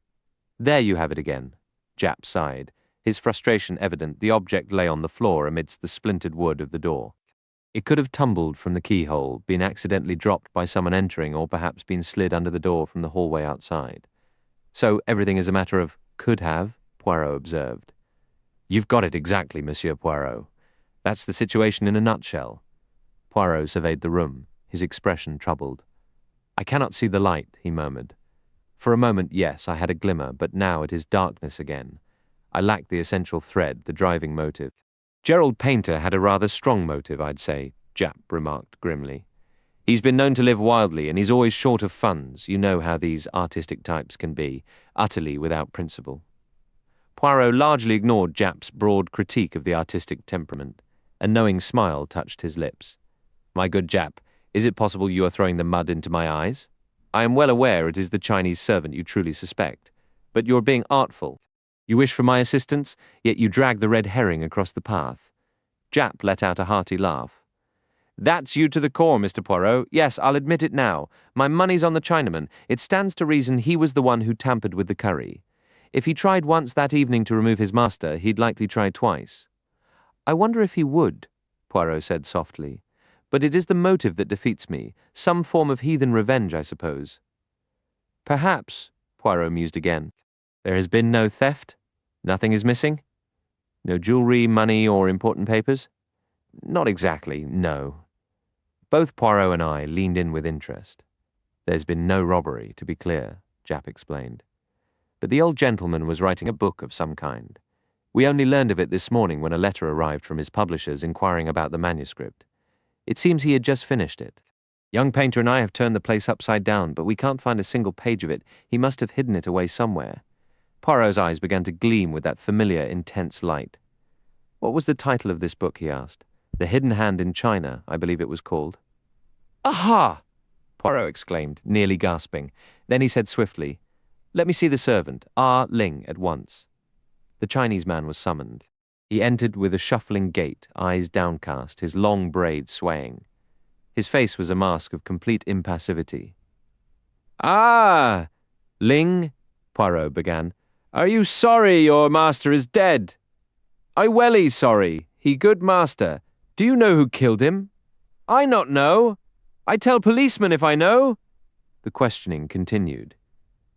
There you have it again. Japp sighed. His frustration evident, the object lay on the floor amidst the splintered wood of the door. It could have tumbled from the keyhole, been accidentally dropped by someone entering, or perhaps been slid under the door from the hallway outside. So everything is a matter of could have, Poirot observed. You've got it exactly, Monsieur Poirot. That's the situation in a nutshell. Poirot surveyed the room, his expression troubled. I cannot see the light, he murmured. For a moment, yes, I had a glimmer, but now it is darkness again. I lack the essential thread, the driving motive. Gerald Painter had a rather strong motive, I'd say, Japp remarked grimly. He's been known to live wildly, and he's always short of funds. You know how these artistic types can be, utterly without principle. Poirot largely ignored Japp's broad critique of the artistic temperament. A knowing smile touched his lips. My good Japp, is it possible you are throwing the mud into my eyes? I am well aware it is the Chinese servant you truly suspect, but you're being artful. You wish for my assistance, yet you drag the red herring across the path. Japp let out a hearty laugh. That's you to the core, Mr. Poirot. Yes, I'll admit it now. My money's on the Chinaman. It stands to reason he was the one who tampered with the curry. If he tried once that evening to remove his master, he'd likely try twice. I wonder if he would, Poirot said softly. But it is the motive that defeats me. Some form of heathen revenge, I suppose. Perhaps, Poirot mused again. There has been no theft? Nothing is missing? No jewelry, money, or important papers? Not exactly, no. Both Poirot and I leaned in with interest. There's been no robbery, to be clear, Japp explained. But the old gentleman was writing a book of some kind. We only learned of it this morning when a letter arrived from his publishers inquiring about the manuscript. It seems he had just finished it. Young Painter and I have turned the place upside down, but we can't find a single page of it. He must have hidden it away somewhere. Poirot's eyes began to gleam with that familiar, intense light. What was the title of this book, he asked. The Hidden Hand in China, I believe it was called. Aha! Poirot exclaimed, nearly gasping. Then he said swiftly, Let me see the servant, Ling, at once. The Chinese man was summoned. He entered with a shuffling gait, eyes downcast, his long braids swaying. His face was a mask of complete impassivity. Ah! Ling, Poirot began. Are you sorry your master is dead? I welly sorry. He good master. Do you know who killed him? I not know. I tell policeman if I know. The questioning continued.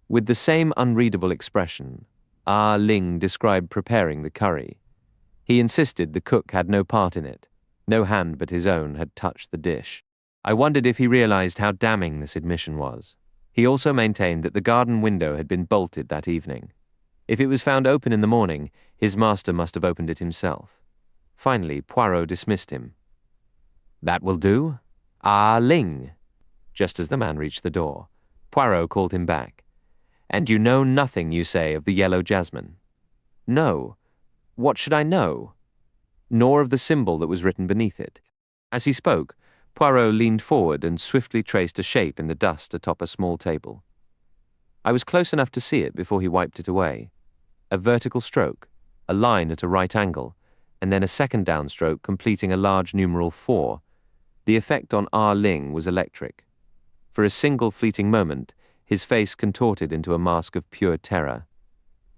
With the same unreadable expression, Ling described preparing the curry. He insisted the cook had no part in it. No hand but his own had touched the dish. I wondered if he realized how damning this admission was. He also maintained that the garden window had been bolted that evening. If it was found open in the morning, his master must have opened it himself. Finally, Poirot dismissed him. That will do. Ling. Just as the man reached the door, Poirot called him back. And you know nothing, you say, of the yellow jasmine? No. What should I know? Nor of the symbol that was written beneath it. As he spoke, Poirot leaned forward and swiftly traced a shape in the dust atop a small table. I was close enough to see it before he wiped it away. A vertical stroke, a line at a right angle, and then a second downstroke completing a large numeral 4. The effect on Ling was electric. For a single fleeting moment, his face contorted into a mask of pure terror.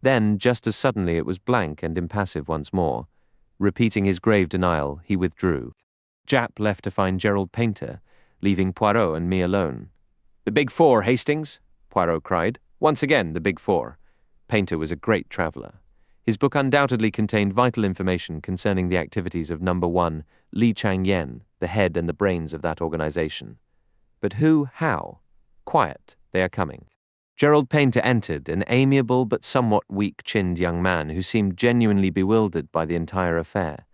Then, just as suddenly, it was blank and impassive once more. Repeating his grave denial, he withdrew. Japp left to find Gerald Painter, leaving Poirot and me alone. The Big Four, Hastings, Poirot cried. Once again, the Big Four. Painter was a great traveller. His book undoubtedly contained vital information concerning the activities of Number 1, Li Changyen, the head and the brains of that organization. But who, how? Quiet, they are coming. Gerald Painter entered, an amiable but somewhat weak-chinned young man who seemed genuinely bewildered by the entire affair,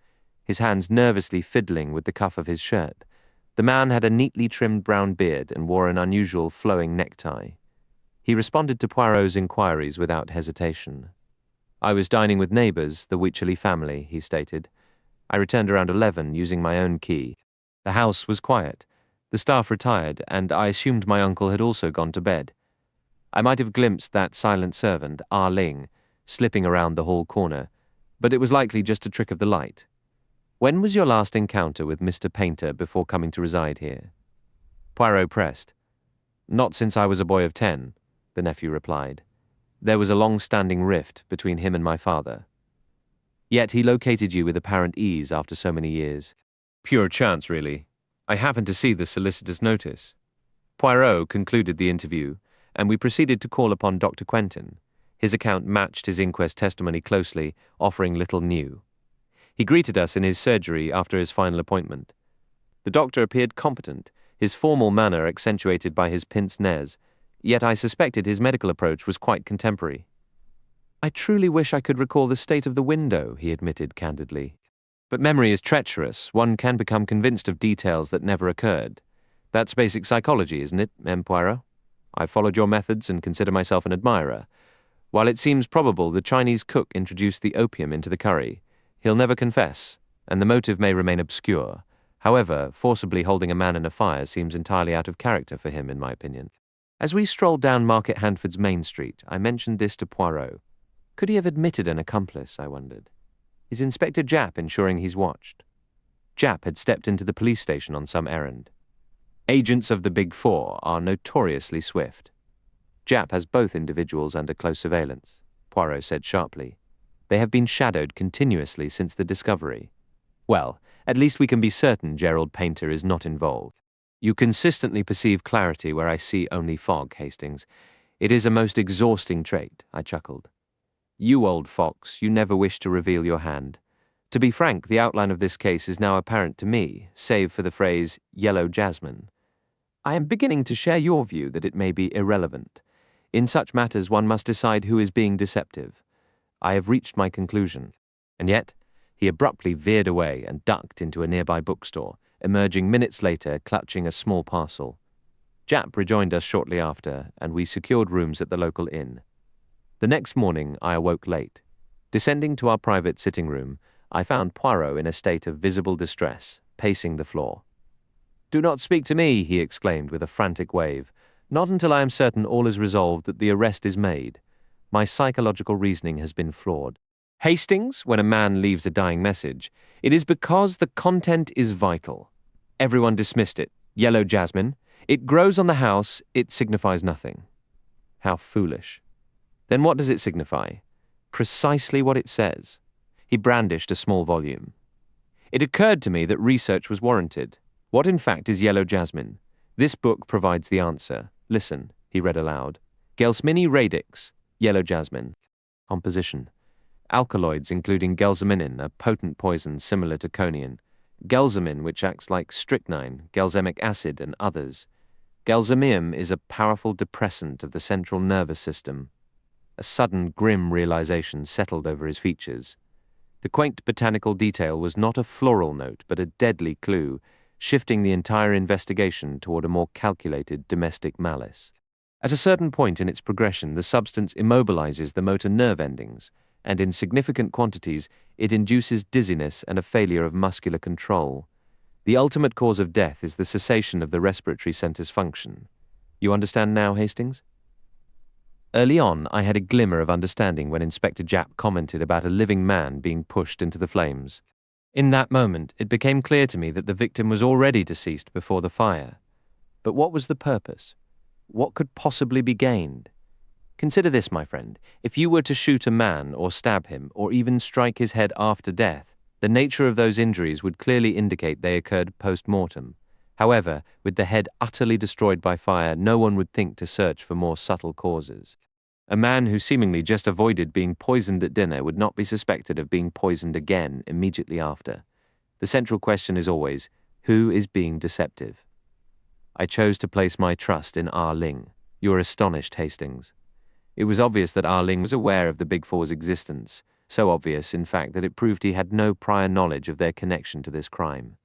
his hands nervously fiddling with the cuff of his shirt. The man had a neatly trimmed brown beard and wore an unusual flowing necktie. He responded to Poirot's inquiries without hesitation. "I was dining with neighbours, the Wycherley family," he stated. "I returned around 11 using my own key. The house was quiet. The staff retired, and I assumed my uncle had also gone to bed. I might have glimpsed that silent servant, Ah Ling, slipping around the hall corner, but it was likely just a trick of the light. When was your last encounter with Mr. Painter before coming to reside here?" Poirot pressed. "Not since I was a boy of 10, the nephew replied. "There was a long-standing rift between him and my father." "Yet he located you with apparent ease after so many years." "Pure chance, really. I happened to see the solicitor's notice." Poirot concluded the interview, and we proceeded to call upon Dr. Quentin. His account matched his inquest testimony closely, offering little new. He greeted us in his surgery after his final appointment. The doctor appeared competent, his formal manner accentuated by his pince-nez, yet I suspected his medical approach was quite contemporary. "I truly wish I could recall the state of the window," he admitted candidly. "But memory is treacherous. One can become convinced of details that never occurred. That's basic psychology, isn't it, M. Poirot? I've followed your methods and consider myself an admirer. While it seems probable the Chinese cook introduced the opium into the curry, he'll never confess, and the motive may remain obscure. However, forcibly holding a man in a fire seems entirely out of character for him, in my opinion." As we strolled down Market Handford's main street, I mentioned this to Poirot. Could he have admitted an accomplice, I wondered? Is Inspector Japp ensuring he's watched? Japp had stepped into the police station on some errand. Agents of the Big Four are notoriously swift. Japp has both individuals under close surveillance, Poirot said sharply. They have been shadowed continuously since the discovery. Well, at least we can be certain Gerald Painter is not involved. You consistently perceive clarity where I see only fog, Hastings. It is a most exhausting trait, I chuckled. You old fox, you never wish to reveal your hand. To be frank, the outline of this case is now apparent to me, save for the phrase, yellow jasmine. I am beginning to share your view that it may be irrelevant. In such matters one must decide who is being deceptive. I have reached my conclusion. And yet, he abruptly veered away and ducked into a nearby bookstore, emerging minutes later clutching a small parcel. Japp rejoined us shortly after, and we secured rooms at the local inn. The next morning I awoke late. Descending to our private sitting room, I found Poirot in a state of visible distress, pacing the floor. "Do not speak to me," he exclaimed with a frantic wave. "Not until I am certain all is resolved that the arrest is made. My psychological reasoning has been flawed. Hastings, when a man leaves a dying message, it is because the content is vital. Everyone dismissed it. Yellow jasmine. It grows on the house. It signifies nothing." How foolish. Then what does it signify? Precisely what it says. He brandished a small volume. It occurred to me that research was warranted. What in fact is yellow jasmine? This book provides the answer. Listen, he read aloud. Gelsomini radix, yellow jasmine. Composition. Alkaloids including gelsominin, a potent poison similar to coniine. Gelsomin, which acts like strychnine, gelsemic acid, and others. Gelsomium is a powerful depressant of the central nervous system. A sudden, grim realization settled over his features. The quaint botanical detail was not a floral note, but a deadly clue, shifting the entire investigation toward a more calculated domestic malice. At a certain point in its progression, the substance immobilizes the motor nerve endings, and in significant quantities, it induces dizziness and a failure of muscular control. The ultimate cause of death is the cessation of the respiratory center's function. You understand now, Hastings? Early on, I had a glimmer of understanding when Inspector Japp commented about a living man being pushed into the flames. In that moment, it became clear to me that the victim was already deceased before the fire. But what was the purpose? What could possibly be gained? Consider this, my friend. If you were to shoot a man or stab him, or even strike his head after death, the nature of those injuries would clearly indicate they occurred post-mortem. However, with the head utterly destroyed by fire, no one would think to search for more subtle causes. A man who seemingly just avoided being poisoned at dinner would not be suspected of being poisoned again immediately after. The central question is always, who is being deceptive? I chose to place my trust in Ah Ling. You're astonished, Hastings. It was obvious that Ah Ling was aware of the Big Four's existence, so obvious, in fact, that it proved he had no prior knowledge of their connection to this crime.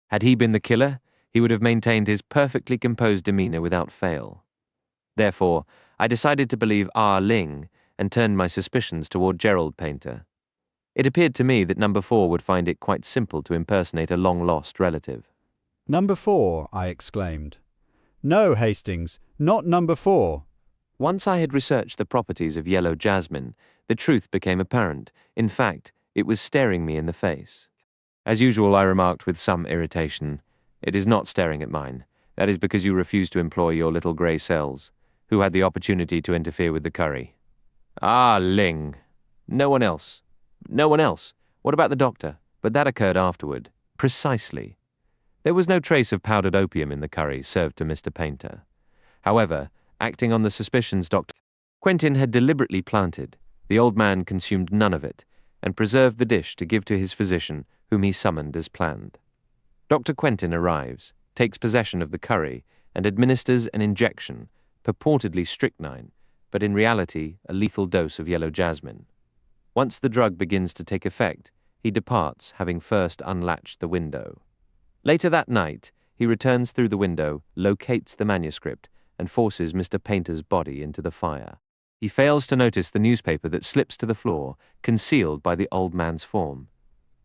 Had he been the killer, he would have maintained his perfectly composed demeanor without fail. Therefore, I decided to believe Ah Ling and turned my suspicions toward Gerald Painter. It appeared to me that Number 4 would find it quite simple to impersonate a long-lost relative. "Number 4, I exclaimed. "No, Hastings, not number 4. Once I had researched the properties of yellow jasmine, the truth became apparent. In fact, it was staring me in the face. As usual, I remarked with some irritation, "It is not staring at mine. That is because you refuse to employ your little grey cells. Who had the opportunity to interfere with the curry?" "Ah, Ling. No one else. No one else. What about the doctor?" "But that occurred afterward." "Precisely. There was no trace of powdered opium in the curry served to Mr. Painter. However, acting on the suspicions Dr. Quentin had deliberately planted, the old man consumed none of it and preserved the dish to give to his physician, whom he summoned as planned. Dr. Quentin arrives, takes possession of the curry, and administers an injection, purportedly strychnine, but in reality a lethal dose of yellow jasmine. Once the drug begins to take effect, he departs, having first unlatched the window. Later that night, he returns through the window, locates the manuscript, and forces Mr. Painter's body into the fire. He fails to notice the newspaper that slips to the floor, concealed by the old man's form.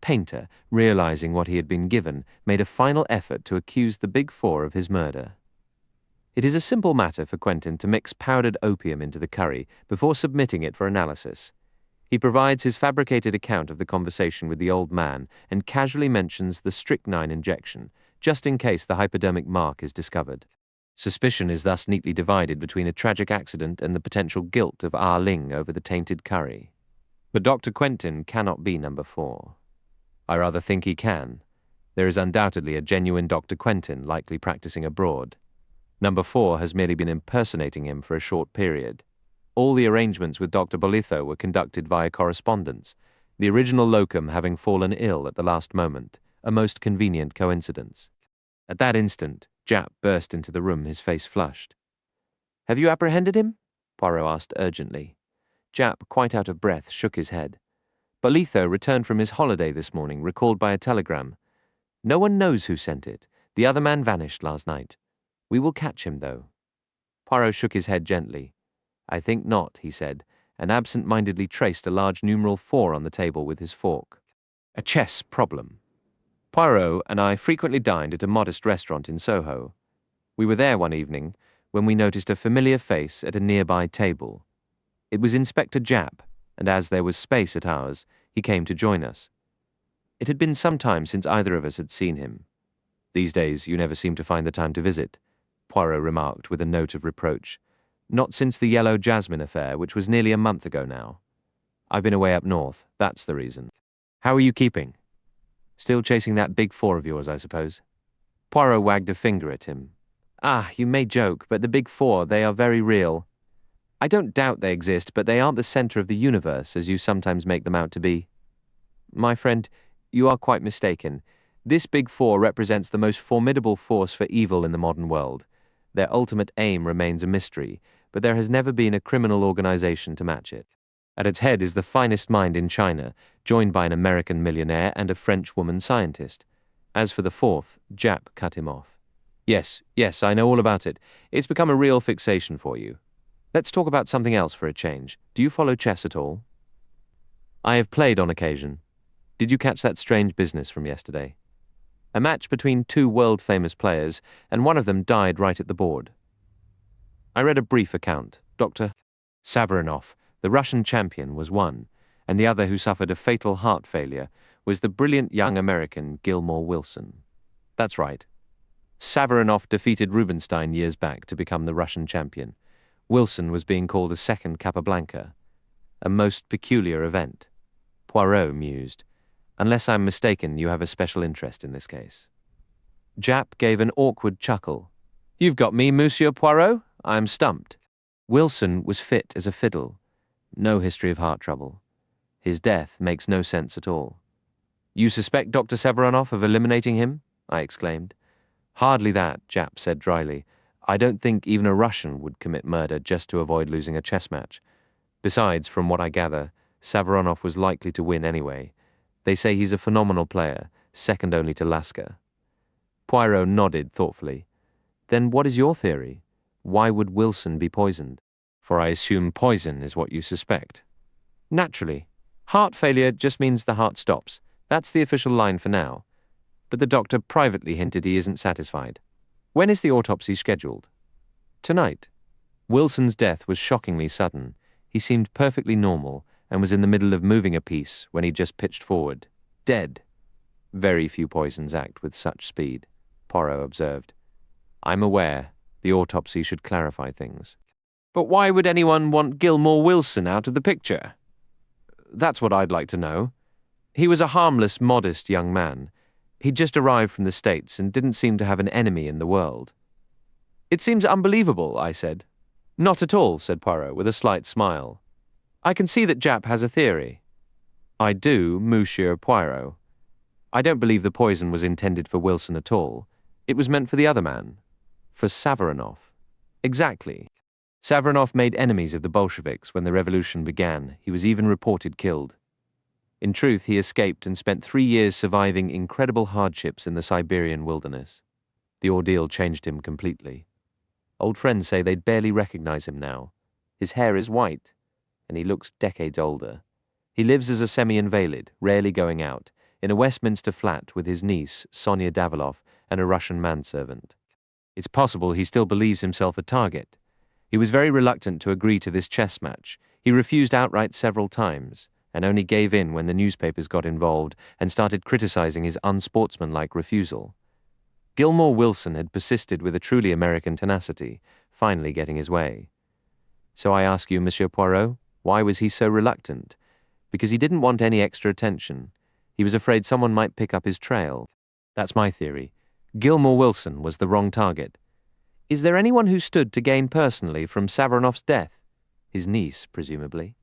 Painter, realizing what he had been given, made a final effort to accuse the Big Four of his murder. It is a simple matter for Quentin to mix powdered opium into the curry before submitting it for analysis. He provides his fabricated account of the conversation with the old man and casually mentions the strychnine injection, just in case the hypodermic mark is discovered. Suspicion is thus neatly divided between a tragic accident and the potential guilt of Ah Ling over the tainted curry. But Dr. Quentin cannot be Number 4. I rather think he can. There is undoubtedly a genuine Dr. Quentin likely practicing abroad. Number 4 has merely been impersonating him for a short period. All the arrangements with Dr. Bolitho were conducted via correspondence, the original locum having fallen ill at the last moment, a most convenient coincidence. At that instant, Japp burst into the room, his face flushed. "Have you apprehended him?" Poirot asked urgently. Japp, quite out of breath, shook his head. "Bolitho returned from his holiday this morning, recalled by a telegram. No one knows who sent it. The other man vanished last night. We will catch him, though." Poirot shook his head gently. "I think not," he said, and absent-mindedly traced a large numeral 4 on the table with his fork. "A chess problem." Poirot and I frequently dined at a modest restaurant in Soho. We were there one evening when we noticed a familiar face at a nearby table. It was Inspector Japp, and as there was space at ours, he came to join us. It had been some time since either of us had seen him. "These days you never seem to find the time to visit," Poirot remarked with a note of reproach. "Not since the yellow jasmine affair, which was nearly a month ago now. I've been away up north, that's the reason. How are you keeping? Still chasing that Big Four of yours, I suppose?" Poirot wagged a finger at him. "Ah, you may joke, but the Big Four, they are very real. I don't doubt they exist, but they aren't the center of the universe, as you sometimes make them out to be. My friend, you are quite mistaken. This Big Four represents the most formidable force for evil in the modern world. Their ultimate aim remains a mystery, but there has never been a criminal organization to match it. At its head is the finest mind in China, joined by an American millionaire and a French woman scientist. As for the fourth," Japp cut him off. Yes, I know all about it. It's become a real fixation for you. Let's talk about something else for a change. Do you follow chess at all?" "I have played on occasion. Did you catch that strange business from yesterday? A match between two world-famous players, and one of them died right at the board. I read a brief account. Dr. Savarinoff, the Russian champion, was one, and the other, who suffered a fatal heart failure, was the brilliant young American Gilmore Wilson. That's right. Savarinoff defeated Rubinstein years back to become the Russian champion. Wilson was being called a second Capablanca. A most peculiar event." Poirot mused. "Unless I'm mistaken, you have a special interest in this case." Japp gave an awkward chuckle. "You've got me, Monsieur Poirot. I'm stumped. Wilson was fit as a fiddle. No history of heart trouble. His death makes no sense at all." "You suspect Dr. Savarinoff of eliminating him?" I exclaimed. "Hardly that," Japp said dryly. I don't think even a Russian would commit murder just to avoid losing a chess match. Besides, from what I gather, Savaronov was likely to win anyway. They say he's a phenomenal player, second only to Lasker. Poirot nodded thoughtfully. Then what is your theory? Why would Wilson be poisoned? For I assume poison is what you suspect. Naturally. Heart failure just means the heart stops. That's the official line for now. But the doctor privately hinted he isn't satisfied. When is the autopsy scheduled? Tonight. Wilson's death was shockingly sudden. He seemed perfectly normal and was in the middle of moving a piece when he just pitched forward. Dead. Very few poisons act with such speed, Poirot observed. I'm aware. The autopsy should clarify things. But why would anyone want Gilmore Wilson out of the picture? That's what I'd like to know. He was a harmless, modest young man. He'd just arrived from the States and didn't seem to have an enemy in the world. It seems unbelievable, I said. Not at all, said Poirot, with a slight smile. I can see that Japp has a theory. I do, Monsieur Poirot. I don't believe the poison was intended for Wilson at all. It was meant for the other man. For Savaronov. Exactly. Savaronov made enemies of the Bolsheviks when the revolution began. He was even reported killed. In truth, he escaped and spent 3 years surviving incredible hardships in the Siberian wilderness. The ordeal changed him completely. Old friends say they'd barely recognize him now. His hair is white, and he looks decades older. He lives as a semi-invalid, rarely going out, in a Westminster flat with his niece, Sonia Daviloff, and a Russian manservant. It's possible he still believes himself a target. He was very reluctant to agree to this chess match. He refused outright several times, and only gave in when the newspapers got involved and started criticizing his unsportsmanlike refusal. Gilmore Wilson had persisted with a truly American tenacity, finally getting his way. So I ask you, Monsieur Poirot, why was he so reluctant? Because he didn't want any extra attention. He was afraid someone might pick up his trail. That's my theory. Gilmore Wilson was the wrong target. Is there anyone who stood to gain personally from Savaronov's death? His niece, presumably.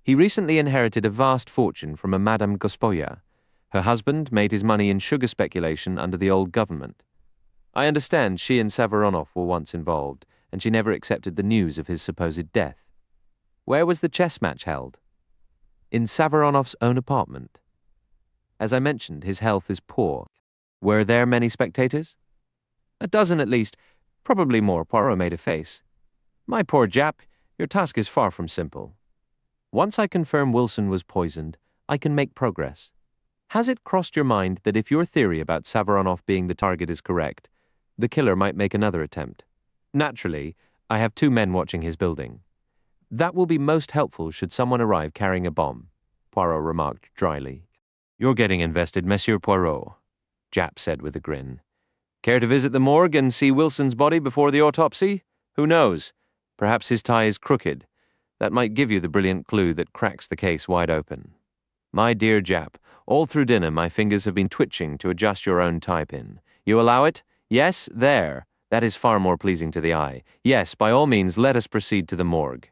He recently inherited a vast fortune from a Madame Gospoya. Her husband made his money in sugar speculation under the old government. I understand she and Savaronov were once involved, and she never accepted the news of his supposed death. Where was the chess match held? In Savaronov's own apartment. As I mentioned, his health is poor. Were there many spectators? A dozen at least, probably more. Poirot made a face. My poor Japp, your task is far from simple. Once I confirm Wilson was poisoned, I can make progress. Has it crossed your mind that if your theory about Savaronov being the target is correct, the killer might make another attempt? Naturally, I have 2 men watching his building. That will be most helpful should someone arrive carrying a bomb, Poirot remarked dryly. You're getting invested, Monsieur Poirot, Japp said with a grin. Care to visit the morgue and see Wilson's body before the autopsy? Who knows? Perhaps his tie is crooked. That might give you the brilliant clue that cracks the case wide open. My dear Japp, all through dinner my fingers have been twitching to adjust your own tie pin. You allow it? Yes, there. That is far more pleasing to the eye. Yes, by all means, let us proceed to the morgue.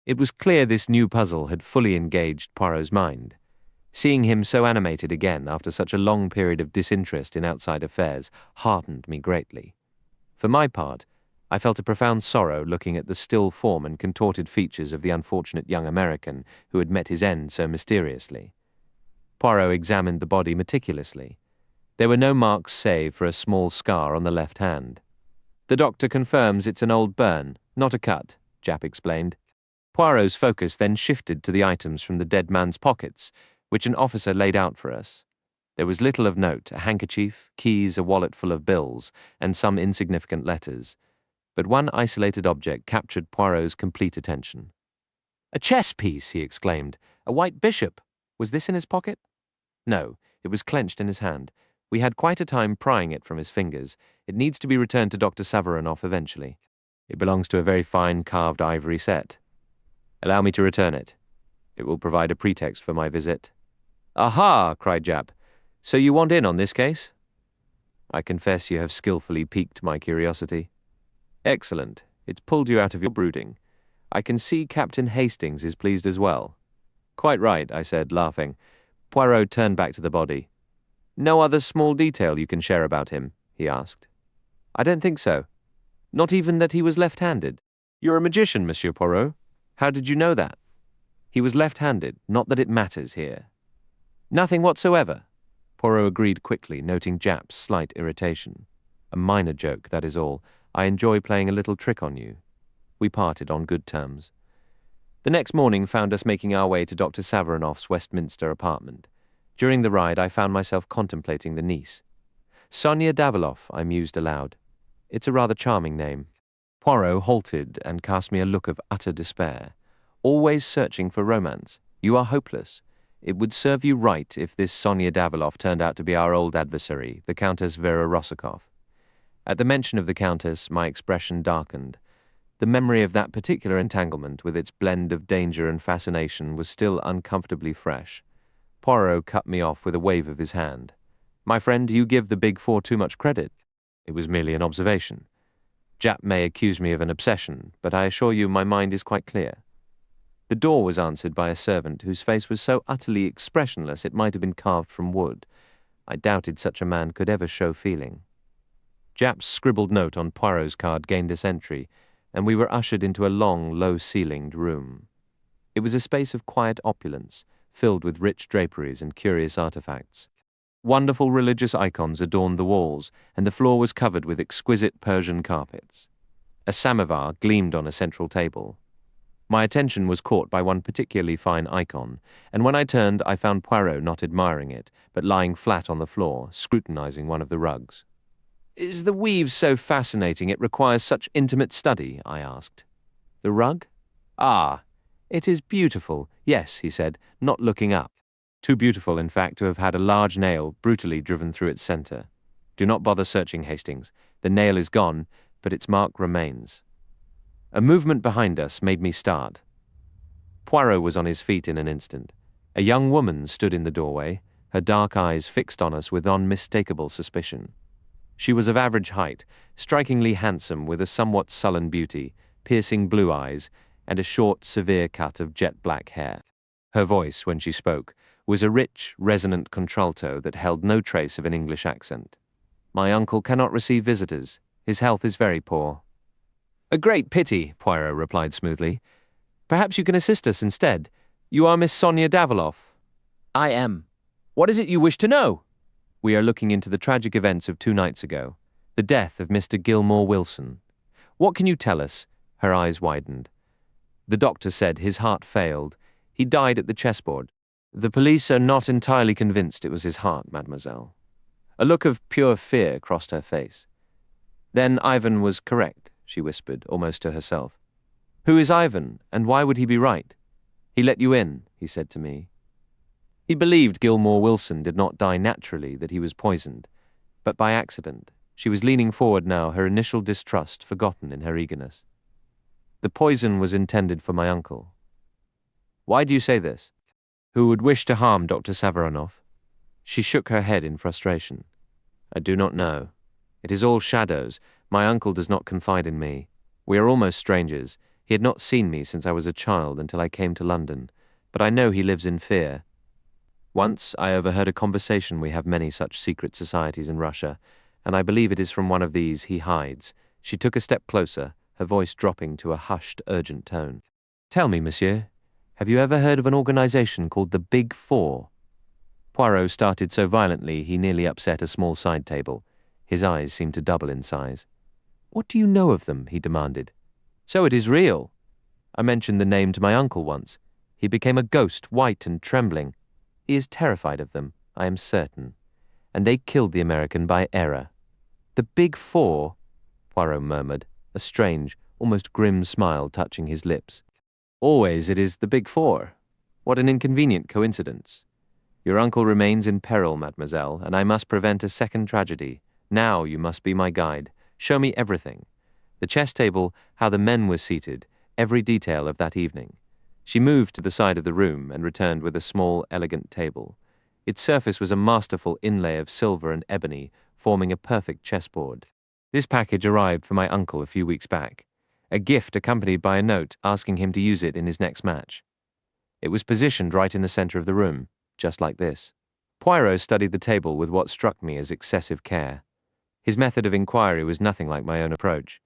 It was clear this new puzzle had fully engaged Poirot's mind. Seeing him so animated again after such a long period of disinterest in outside affairs heartened me greatly. For my part, I felt a profound sorrow looking at the still form and contorted features of the unfortunate young American who had met his end so mysteriously. Poirot examined the body meticulously. There were no marks save for a small scar on the left hand. The doctor confirms it's an old burn, not a cut, Japp explained. Poirot's focus then shifted to the items from the dead man's pockets, which an officer laid out for us. There was little of note, a handkerchief, keys, a wallet full of bills, and some insignificant letters. But one isolated object captured Poirot's complete attention. A chess piece, he exclaimed. A white bishop. Was this in his pocket? No, it was clenched in his hand. We had quite a time prying it from his fingers. It needs to be returned to Dr. Savaronov eventually. It belongs to a very fine carved ivory set. Allow me to return it. It will provide a pretext for my visit. Aha, cried Japp. So you want in on this case? I confess you have skillfully piqued my curiosity. Excellent. It's pulled you out of your brooding. I can see Captain Hastings is pleased as well. Quite right, I said, laughing. Poirot turned back to the body. No other small detail you can share about him? He asked. I don't think so. Not even that he was left-handed? You're a magician, Monsieur Poirot. How did you know that? He was left-handed, not that it matters here. Nothing whatsoever. Poirot agreed quickly, noting Japp's slight irritation. A minor joke, that is all. I enjoy playing a little trick on you. We parted on good terms. The next morning found us making our way to Dr. Saveronoff's Westminster apartment. During the ride, I found myself contemplating the niece. Sonia Daviloff, I mused aloud. It's a rather charming name. Poirot halted and cast me a look of utter despair. Always searching for romance. You are hopeless. It would serve you right if this Sonia Daviloff turned out to be our old adversary, the Countess Vera Rossikoff. At the mention of the Countess, my expression darkened. The memory of that particular entanglement, with its blend of danger and fascination, was still uncomfortably fresh. Poirot cut me off with a wave of his hand. My friend, you give the Big Four too much credit. It was merely an observation. Japp may accuse me of an obsession, but I assure you my mind is quite clear. The door was answered by a servant whose face was so utterly expressionless it might have been carved from wood. I doubted such a man could ever show feeling. Japp's scribbled note on Poirot's card gained us entry, and we were ushered into a long, low-ceilinged room. It was a space of quiet opulence, filled with rich draperies and curious artifacts. Wonderful religious icons adorned the walls, and the floor was covered with exquisite Persian carpets. A samovar gleamed on a central table. My attention was caught by one particularly fine icon, and when I turned I found Poirot not admiring it, but lying flat on the floor, scrutinizing one of the rugs. "Is the weave so fascinating it requires such intimate study?" I asked. "The rug? Ah, it is beautiful, yes," he said, not looking up. Too beautiful, in fact, to have had a large nail brutally driven through its center. Do not bother searching, Hastings. The nail is gone, but its mark remains. A movement behind us made me start. Poirot was on his feet in an instant. A young woman stood in the doorway, her dark eyes fixed on us with unmistakable suspicion. She was of average height, strikingly handsome with a somewhat sullen beauty, piercing blue eyes, and a short, severe cut of jet-black hair. Her voice, when she spoke, was a rich, resonant contralto that held no trace of an English accent. "My uncle cannot receive visitors. His health is very poor." "A great pity," Poirot replied smoothly. "Perhaps you can assist us instead. You are Miss Sonia Daviloff." "I am. What is it you wish to know?" "We are looking into the tragic events of 2 nights ago. The death of Mr. Gilmore Wilson. What can you tell us?" Her eyes widened. "The doctor said his heart failed. He died at the chessboard. The police are not entirely convinced it was his heart, mademoiselle." A look of pure fear crossed her face. "Then Ivan was correct," she whispered, almost to herself. "Who is Ivan, and why would he be right?" "He let you in," he said to me. He believed Gilmore Wilson did not die naturally, that he was poisoned, but by accident. She was leaning forward now, her initial distrust forgotten in her eagerness. "The poison was intended for my uncle." "Why do you say this?" "Who would wish to harm Dr. Saveronoff?" She shook her head in frustration. "I do not know. It is all shadows. My uncle does not confide in me. We are almost strangers. He had not seen me since I was a child until I came to London, but I know he lives in fear. Once I overheard a conversation. We have many such secret societies in Russia, and I believe it is from one of these he hides." She took a step closer, her voice dropping to a hushed, urgent tone. "Tell me, monsieur, have you ever heard of an organization called the Big Four?" Poirot started so violently he nearly upset a small side table. His eyes seemed to double in size. "What do you know of them?" he demanded. "So it is real." "I mentioned the name to my uncle once. He became a ghost, white and trembling. He is terrified of them, I am certain. And they killed the American by error." "The Big Four?" Poirot murmured, a strange, almost grim smile touching his lips. "Always it is the Big Four. What an inconvenient coincidence. Your uncle remains in peril, mademoiselle, and I must prevent a second tragedy. Now you must be my guide. Show me everything. The chess table, how the men were seated, every detail of that evening." She moved to the side of the room and returned with a small, elegant table. Its surface was a masterful inlay of silver and ebony, forming a perfect chessboard. "This package arrived for my uncle a few weeks back. A gift accompanied by a note asking him to use it in his next match. It was positioned right in the center of the room, just like this." Poirot studied the table with what struck me as excessive care. His method of inquiry was nothing like my own approach.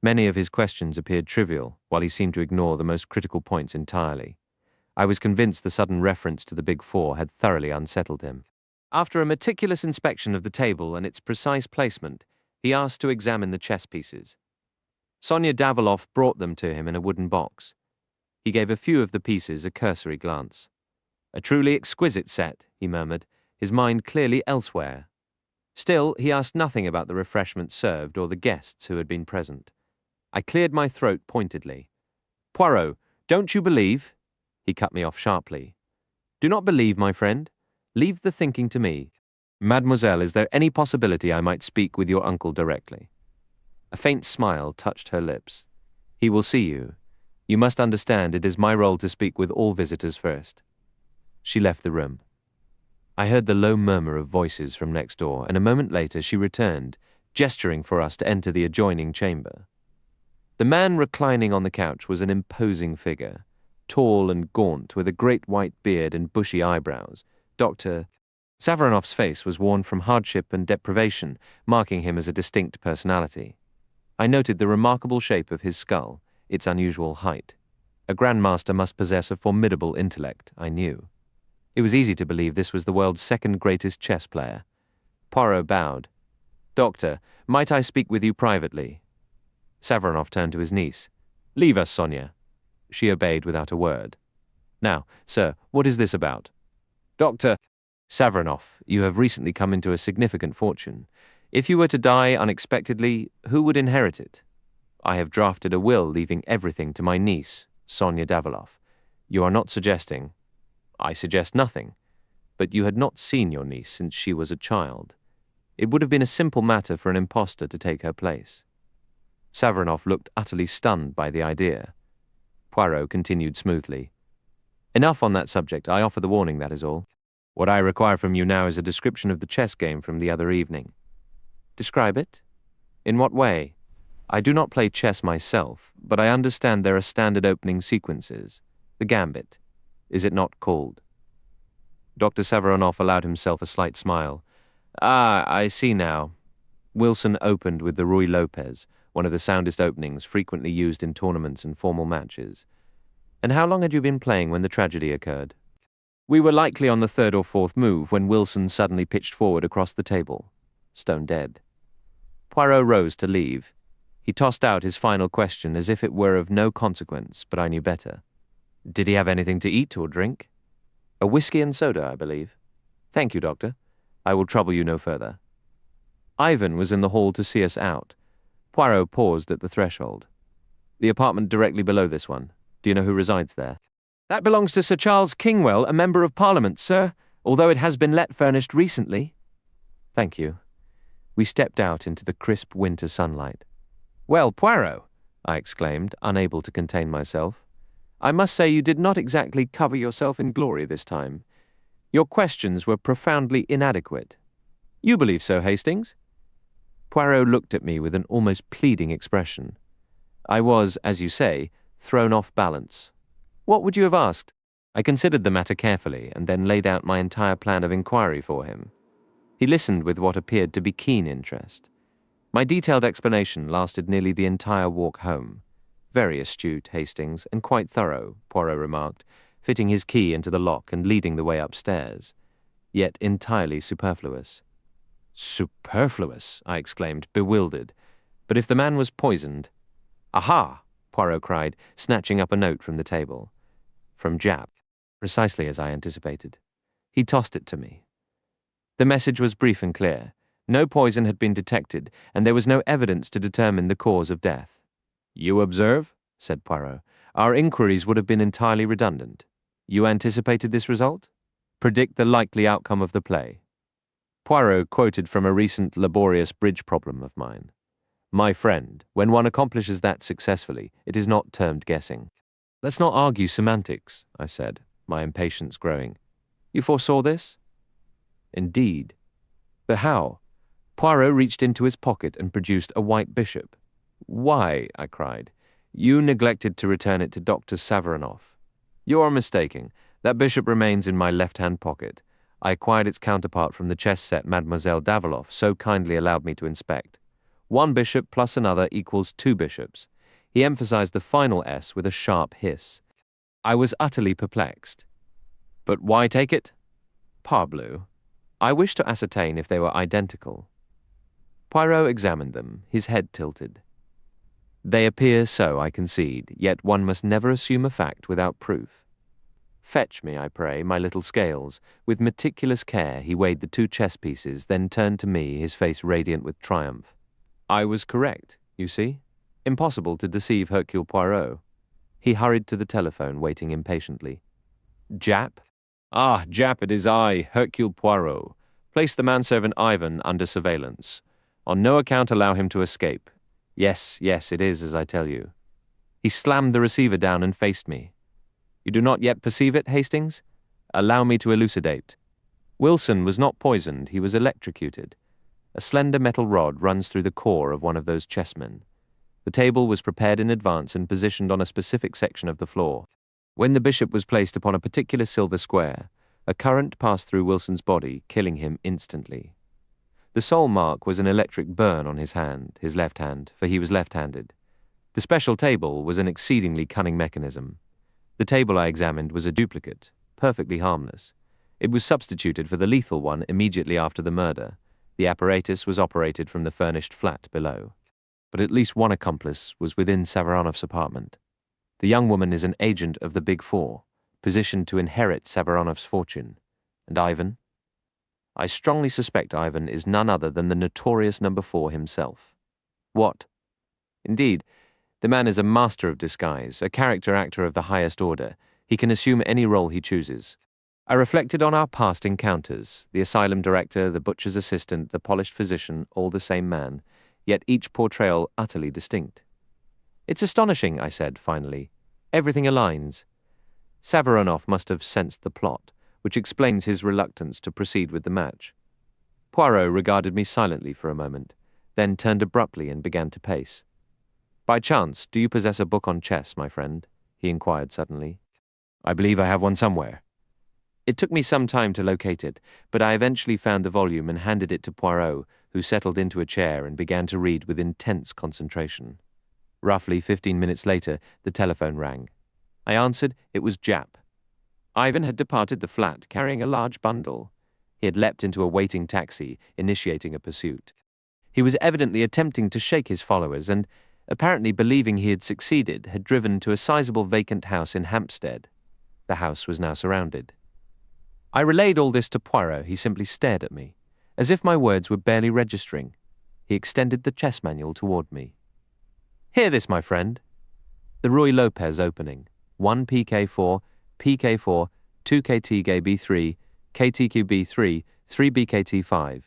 Many of his questions appeared trivial, while he seemed to ignore the most critical points entirely. I was convinced the sudden reference to the Big Four had thoroughly unsettled him. After a meticulous inspection of the table and its precise placement, he asked to examine the chess pieces. Sonia Daviloff brought them to him in a wooden box. He gave a few of the pieces a cursory glance. "A truly exquisite set," he murmured, his mind clearly elsewhere. Still, he asked nothing about the refreshments served or the guests who had been present. I cleared my throat pointedly. "Poirot, don't you believe?" He cut me off sharply. "Do not believe, my friend. Leave the thinking to me. Mademoiselle, is there any possibility I might speak with your uncle directly?" A faint smile touched her lips. "He will see you. You must understand it is my role to speak with all visitors first." She left the room. I heard the low murmur of voices from next door, and a moment later she returned, gesturing for us to enter the adjoining chamber. The man reclining on the couch was an imposing figure, tall and gaunt, with a great white beard and bushy eyebrows. Dr. Savaranoff's face was worn from hardship and deprivation, marking him as a distinct personality. I noted the remarkable shape of his skull, its unusual height. A grandmaster must possess a formidable intellect, I knew. It was easy to believe this was the world's second greatest chess player. Poirot bowed. "Doctor, might I speak with you privately?" Savaranoff turned to his niece. "Leave us, Sonia." She obeyed without a word. "Now, sir, what is this about?" "Doctor Savaranoff, you have recently come into a significant fortune. If you were to die unexpectedly, who would inherit it? I have drafted a will leaving everything to my niece, Sonia Daviloff. You are not suggesting—" "I suggest nothing. But you had not seen your niece since she was a child. It would have been a simple matter for an impostor to take her place." Savaranoff looked utterly stunned by the idea. Poirot continued smoothly. "Enough on that subject. I offer the warning, that is all. What I require from you now is a description of the chess game from the other evening." "Describe it? In what way? I do not play chess myself, but I understand there are standard opening sequences. The gambit. Is it not called?" Dr. Savaranoff allowed himself a slight smile. "Ah, I see now. Wilson opened with the Ruy Lopez, one of the soundest openings frequently used in tournaments and formal matches. And how long had you been playing when the tragedy occurred?" "We were likely on the third or fourth move when Wilson suddenly pitched forward across the table. Stone dead." Poirot rose to leave. He tossed out his final question as if it were of no consequence, but I knew better. "Did he have anything to eat or drink?" "A whiskey and soda, I believe." "Thank you, Doctor. I will trouble you no further." Ivan was in the hall to see us out. Poirot paused at the threshold. "The apartment directly below this one. Do you know who resides there?" "That belongs to Sir Charles Kingwell, a member of Parliament, sir, although it has been let furnished recently." "Thank you." We stepped out into the crisp winter sunlight. "Well, Poirot," I exclaimed, unable to contain myself, "I must say you did not exactly cover yourself in glory this time. Your questions were profoundly inadequate." "You believe so, Hastings?" Poirot looked at me with an almost pleading expression. I was, as you say, thrown off balance. "What would you have asked?" I considered the matter carefully and then laid out my entire plan of inquiry for him. He listened with what appeared to be keen interest. My detailed explanation lasted nearly the entire walk home. "Very astute, Hastings, and quite thorough," Poirot remarked, fitting his key into the lock and leading the way upstairs. "Yet entirely superfluous." "Superfluous?" I exclaimed, bewildered. "But if the man was poisoned—" "Aha!" Poirot cried, snatching up a note from the table. "From Jap." Precisely as I anticipated. He tossed it to me. The message was brief and clear. No poison had been detected, and there was no evidence to determine the cause of death. "You observe," said Poirot, "our inquiries would have been entirely redundant. You anticipated this result? Predict the likely outcome of the play." Poirot quoted from a recent laborious bridge problem of mine. "My friend, when one accomplishes that successfully, it is not termed guessing." "Let's not argue semantics," I said, my impatience growing. "You foresaw this?" "Indeed." "But how?" Poirot reached into his pocket and produced a white bishop. "Why?" I cried. "You neglected to return it to Dr. Savaranoff." "You are mistaken. That bishop remains in my left-hand pocket. I acquired its counterpart from the chess set Mademoiselle Daviloff so kindly allowed me to inspect." One bishop plus another equals 2 bishops. He emphasized the final S with a sharp hiss. I was utterly perplexed. But why take it? Parbleu. I wished to ascertain if they were identical. Poirot examined them, his head tilted. They appear so, I concede, yet one must never assume a fact without proof. Fetch me, I pray, my little scales. With meticulous care he weighed the 2 chess pieces, then turned to me, his face radiant with triumph. I was correct, you see. Impossible to deceive Hercule Poirot. He hurried to the telephone, waiting impatiently. Jap? Ah, Jap, it is I, Hercule Poirot. Place the manservant Ivan under surveillance. On no account allow him to escape. Yes, it is as I tell you. He slammed the receiver down and faced me. You do not yet perceive it, Hastings? Allow me to elucidate. Wilson was not poisoned, he was electrocuted. A slender metal rod runs through the core of one of those chessmen. The table was prepared in advance and positioned on a specific section of the floor. When the bishop was placed upon a particular silver square, a current passed through Wilson's body, killing him instantly. The sole mark was an electric burn on his hand, his left hand, for he was left-handed. The special table was an exceedingly cunning mechanism. The table I examined was a duplicate, perfectly harmless. It was substituted for the lethal one immediately after the murder. The apparatus was operated from the furnished flat below. But at least one accomplice was within Savaronov's apartment. The young woman is an agent of the Big Four, positioned to inherit Savaronov's fortune. And Ivan? I strongly suspect Ivan is none other than the notorious number 4 himself. What? Indeed, the man is a master of disguise, a character actor of the highest order. He can assume any role he chooses. I reflected on our past encounters, the asylum director, the butcher's assistant, the polished physician, all the same man, yet each portrayal utterly distinct. It's astonishing, I said, finally. Everything aligns. Savaronov must have sensed the plot, which explains his reluctance to proceed with the match. Poirot regarded me silently for a moment, then turned abruptly and began to pace. By chance, do you possess a book on chess, my friend? He inquired suddenly. I believe I have one somewhere. It took me some time to locate it, but I eventually found the volume and handed it to Poirot, who settled into a chair and began to read with intense concentration. Roughly 15 minutes later, the telephone rang. I answered. It was Jap. Ivan had departed the flat carrying a large bundle. He had leapt into a waiting taxi, initiating a pursuit. He was evidently attempting to shake his followers and, apparently believing he had succeeded, had driven to a sizable vacant house in Hampstead. The house was now surrounded. I relayed all this to Poirot. He simply stared at me, as if my words were barely registering. He extended the chess manual toward me. Hear this, my friend. The Ruy Lopez opening. 1 PK4, PK4, 2 KTG B3, KTQ B3, 3 BKT5.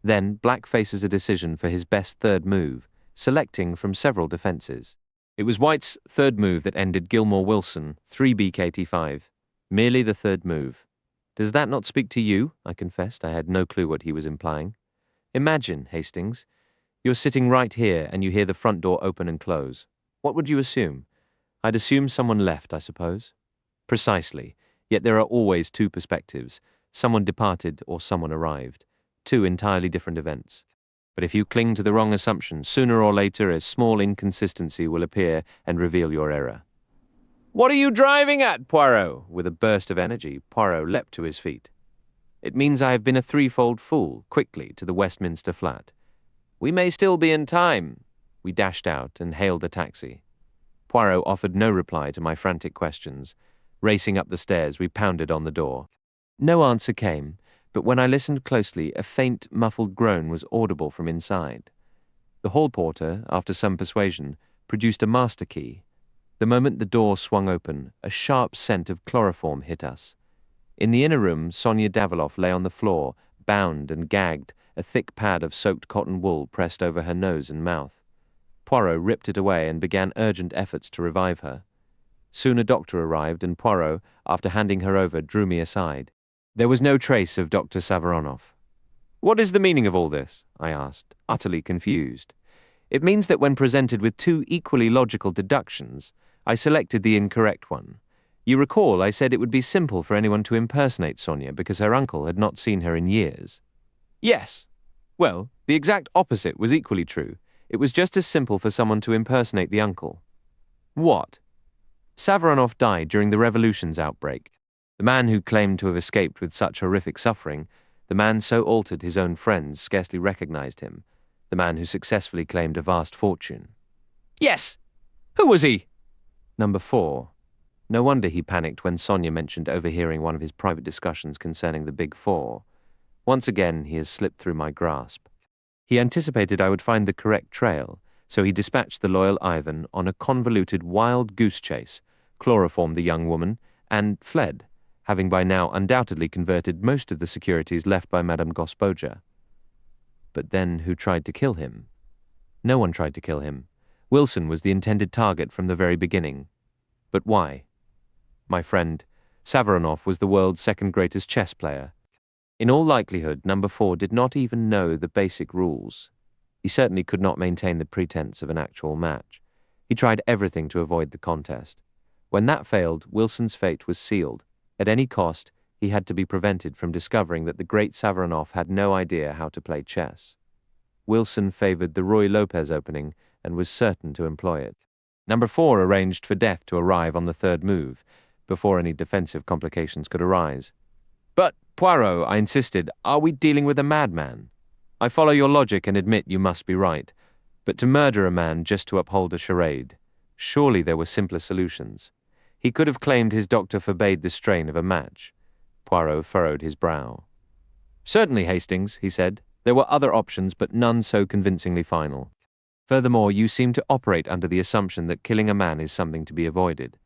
Then Black faces a decision for his best third move, selecting from several defenses. It was White's third move that ended Gilmore Wilson, 3 BKT5. Merely the third move. Does that not speak to you? I confessed. I had no clue what he was implying. Imagine, Hastings, you're sitting right here and you hear the front door open and close. What would you assume? I'd assume someone left, I suppose. Precisely. Yet there are always 2 perspectives. Someone departed or someone arrived. 2 entirely different events. But if you cling to the wrong assumption, sooner or later a small inconsistency will appear and reveal your error. What are you driving at, Poirot? With a burst of energy, Poirot leapt to his feet. It means I have been a threefold fool, quickly to the Westminster flat. We may still be in time. We dashed out and hailed a taxi. Poirot offered no reply to my frantic questions. Racing up the stairs, we pounded on the door. No answer came, but when I listened closely, a faint, muffled groan was audible from inside. The hall porter, after some persuasion, produced a master key. The moment the door swung open, a sharp scent of chloroform hit us. In the inner room, Sonia Daviloff lay on the floor, bound and gagged, a thick pad of soaked cotton wool pressed over her nose and mouth. Poirot ripped it away and began urgent efforts to revive her. Soon a doctor arrived, and Poirot, after handing her over, drew me aside. There was no trace of Dr. Savaronov. What is the meaning of all this? I asked, utterly confused. It means that when presented with 2 equally logical deductions, I selected the incorrect one. You recall I said it would be simple for anyone to impersonate Sonia because her uncle had not seen her in years. Yes. Well, the exact opposite was equally true. It was just as simple for someone to impersonate the uncle. What? Savaronov died during the revolution's outbreak. The man who claimed to have escaped with such horrific suffering, the man so altered his own friends scarcely recognized him, the man who successfully claimed a vast fortune. Yes! Who was he? Number 4. No wonder he panicked when Sonia mentioned overhearing one of his private discussions concerning the Big Four. Once again, he has slipped through my grasp. He anticipated I would find the correct trail, so he dispatched the loyal Ivan on a convoluted wild goose chase, chloroformed the young woman, and fled, having by now undoubtedly converted most of the securities left by Madame Gospodja. But then who tried to kill him? No one tried to kill him. Wilson was the intended target from the very beginning. But why? My friend, Savaronov was the world's second greatest chess player. In all likelihood, number 4 did not even know the basic rules. He certainly could not maintain the pretense of an actual match. He tried everything to avoid the contest. When that failed, Wilson's fate was sealed. At any cost, he had to be prevented from discovering that the great Savaronov had no idea how to play chess. Wilson favored the Ruy Lopez opening and was certain to employ it. Number 4 arranged for death to arrive on the third move, before any defensive complications could arise. But, Poirot, I insisted, are we dealing with a madman? I follow your logic and admit you must be right, but to murder a man just to uphold a charade, surely there were simpler solutions. He could have claimed his doctor forbade the strain of a match. Poirot furrowed his brow. Certainly, Hastings, he said. There were other options, but none so convincingly final. Furthermore, you seem to operate under the assumption that killing a man is something to be avoided.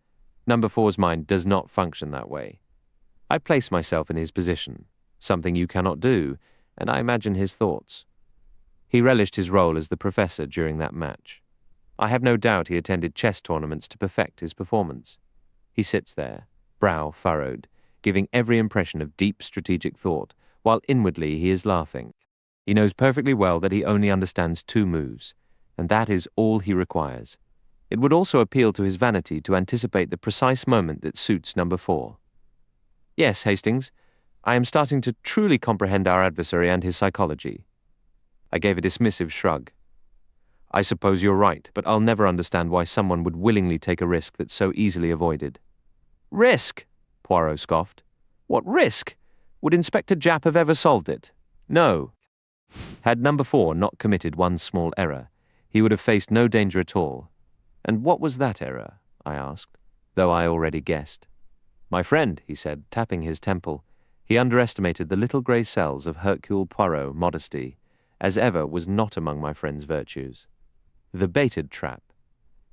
Number 4's mind does not function that way. I place myself in his position, something you cannot do, and I imagine his thoughts. He relished his role as the professor during that match. I have no doubt he attended chess tournaments to perfect his performance. He sits there, brow furrowed, giving every impression of deep strategic thought, while inwardly he is laughing. He knows perfectly well that he only understands 2 moves, and that is all he requires. It would also appeal to his vanity to anticipate the precise moment that suits number 4. Yes, Hastings, I am starting to truly comprehend our adversary and his psychology. I gave a dismissive shrug. I suppose you're right, but I'll never understand why someone would willingly take a risk that's so easily avoided. Risk? Poirot scoffed. What risk? Would Inspector Japp have ever solved it? No. Had number 4 not committed one small error, he would have faced no danger at all. And what was that error? I asked, though I already guessed. My friend, he said, tapping his temple, he underestimated the little grey cells of Hercule Poirot modesty, as ever was not among my friend's virtues. The baited trap.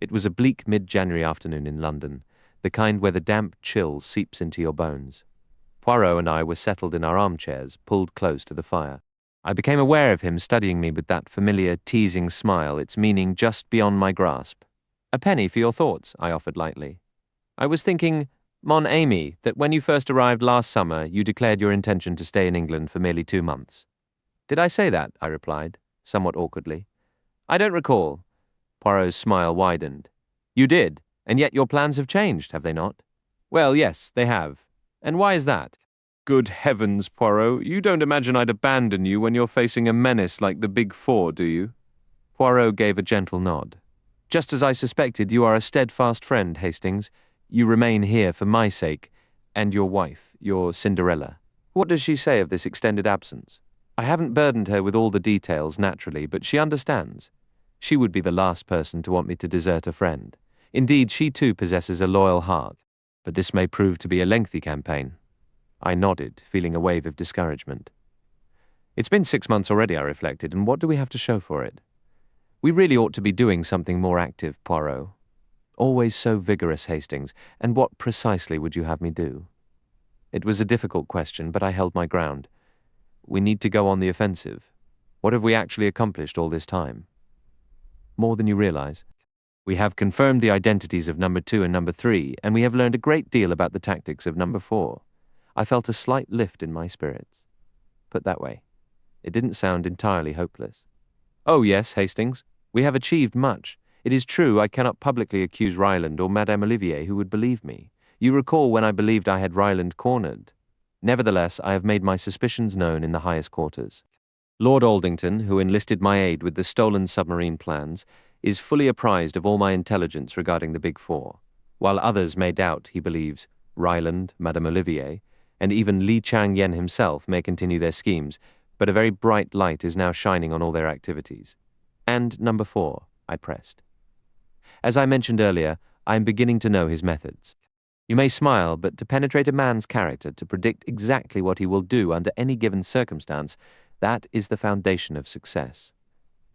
It was a bleak mid-January afternoon in London, the kind where the damp chill seeps into your bones. Poirot and I were settled in our armchairs, pulled close to the fire. I became aware of him studying me with that familiar, teasing smile, its meaning just beyond my grasp. A penny for your thoughts, I offered lightly. I was thinking, mon ami, that when you first arrived last summer, you declared your intention to stay in England for merely 2 months. Did I say that? I replied, somewhat awkwardly. I don't recall. Poirot's smile widened. You did, and yet your plans have changed, have they not? Well, yes, they have. And why is that? Good heavens, Poirot, you don't imagine I'd abandon you when you're facing a menace like the Big Four, do you? Poirot gave a gentle nod. Just as I suspected, you are a steadfast friend, Hastings. You remain here for my sake, and your wife, your Cinderella. What does she say of this extended absence? I haven't burdened her with all the details, naturally, but she understands. She would be the last person to want me to desert a friend. Indeed, she too possesses a loyal heart. But this may prove to be a lengthy campaign. I nodded, feeling a wave of discouragement. It's been 6 months already, I reflected, and what do we have to show for it? We really ought to be doing something more active, Poirot. Always so vigorous, Hastings, and what precisely would you have me do? It was a difficult question, but I held my ground. We need to go on the offensive. What have we actually accomplished all this time? More than you realize. We have confirmed the identities of number 2 and number 3, and we have learned a great deal about the tactics of number 4. I felt a slight lift in my spirits. Put that way, it didn't sound entirely hopeless. Oh yes, Hastings, we have achieved much. It is true I cannot publicly accuse Ryland or Madame Olivier, who would believe me. You recall when I believed I had Ryland cornered. Nevertheless, I have made my suspicions known in the highest quarters. Lord Aldington, who enlisted my aid with the stolen submarine plans, is fully apprised of all my intelligence regarding the Big Four, while others may doubt, he believes, Ryland, Madame Olivier, and even Li Chang-yen himself may continue their schemes, but a very bright light is now shining on all their activities. And number 4, I pressed. As I mentioned earlier, I am beginning to know his methods. You may smile, but to penetrate a man's character, to predict exactly what he will do under any given circumstance, that is the foundation of success.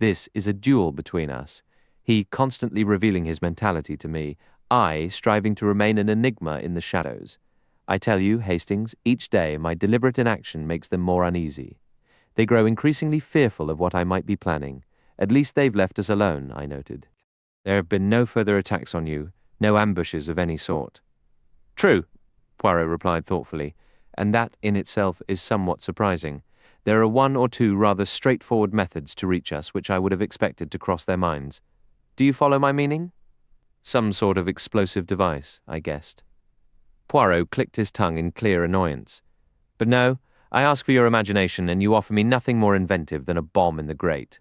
This is a duel between us, he constantly revealing his mentality to me, I striving to remain an enigma in the shadows. I tell you, Hastings, each day my deliberate inaction makes them more uneasy. They grow increasingly fearful of what I might be planning. At least they've left us alone, I noted. There have been no further attacks on you, no ambushes of any sort. True, Poirot replied thoughtfully, and that in itself is somewhat surprising. There are 1 or 2 rather straightforward methods to reach us which I would have expected to cross their minds. Do you follow my meaning? Some sort of explosive device, I guessed. Poirot clicked his tongue in clear annoyance. But no, I ask for your imagination, and you offer me nothing more inventive than a bomb in the grate.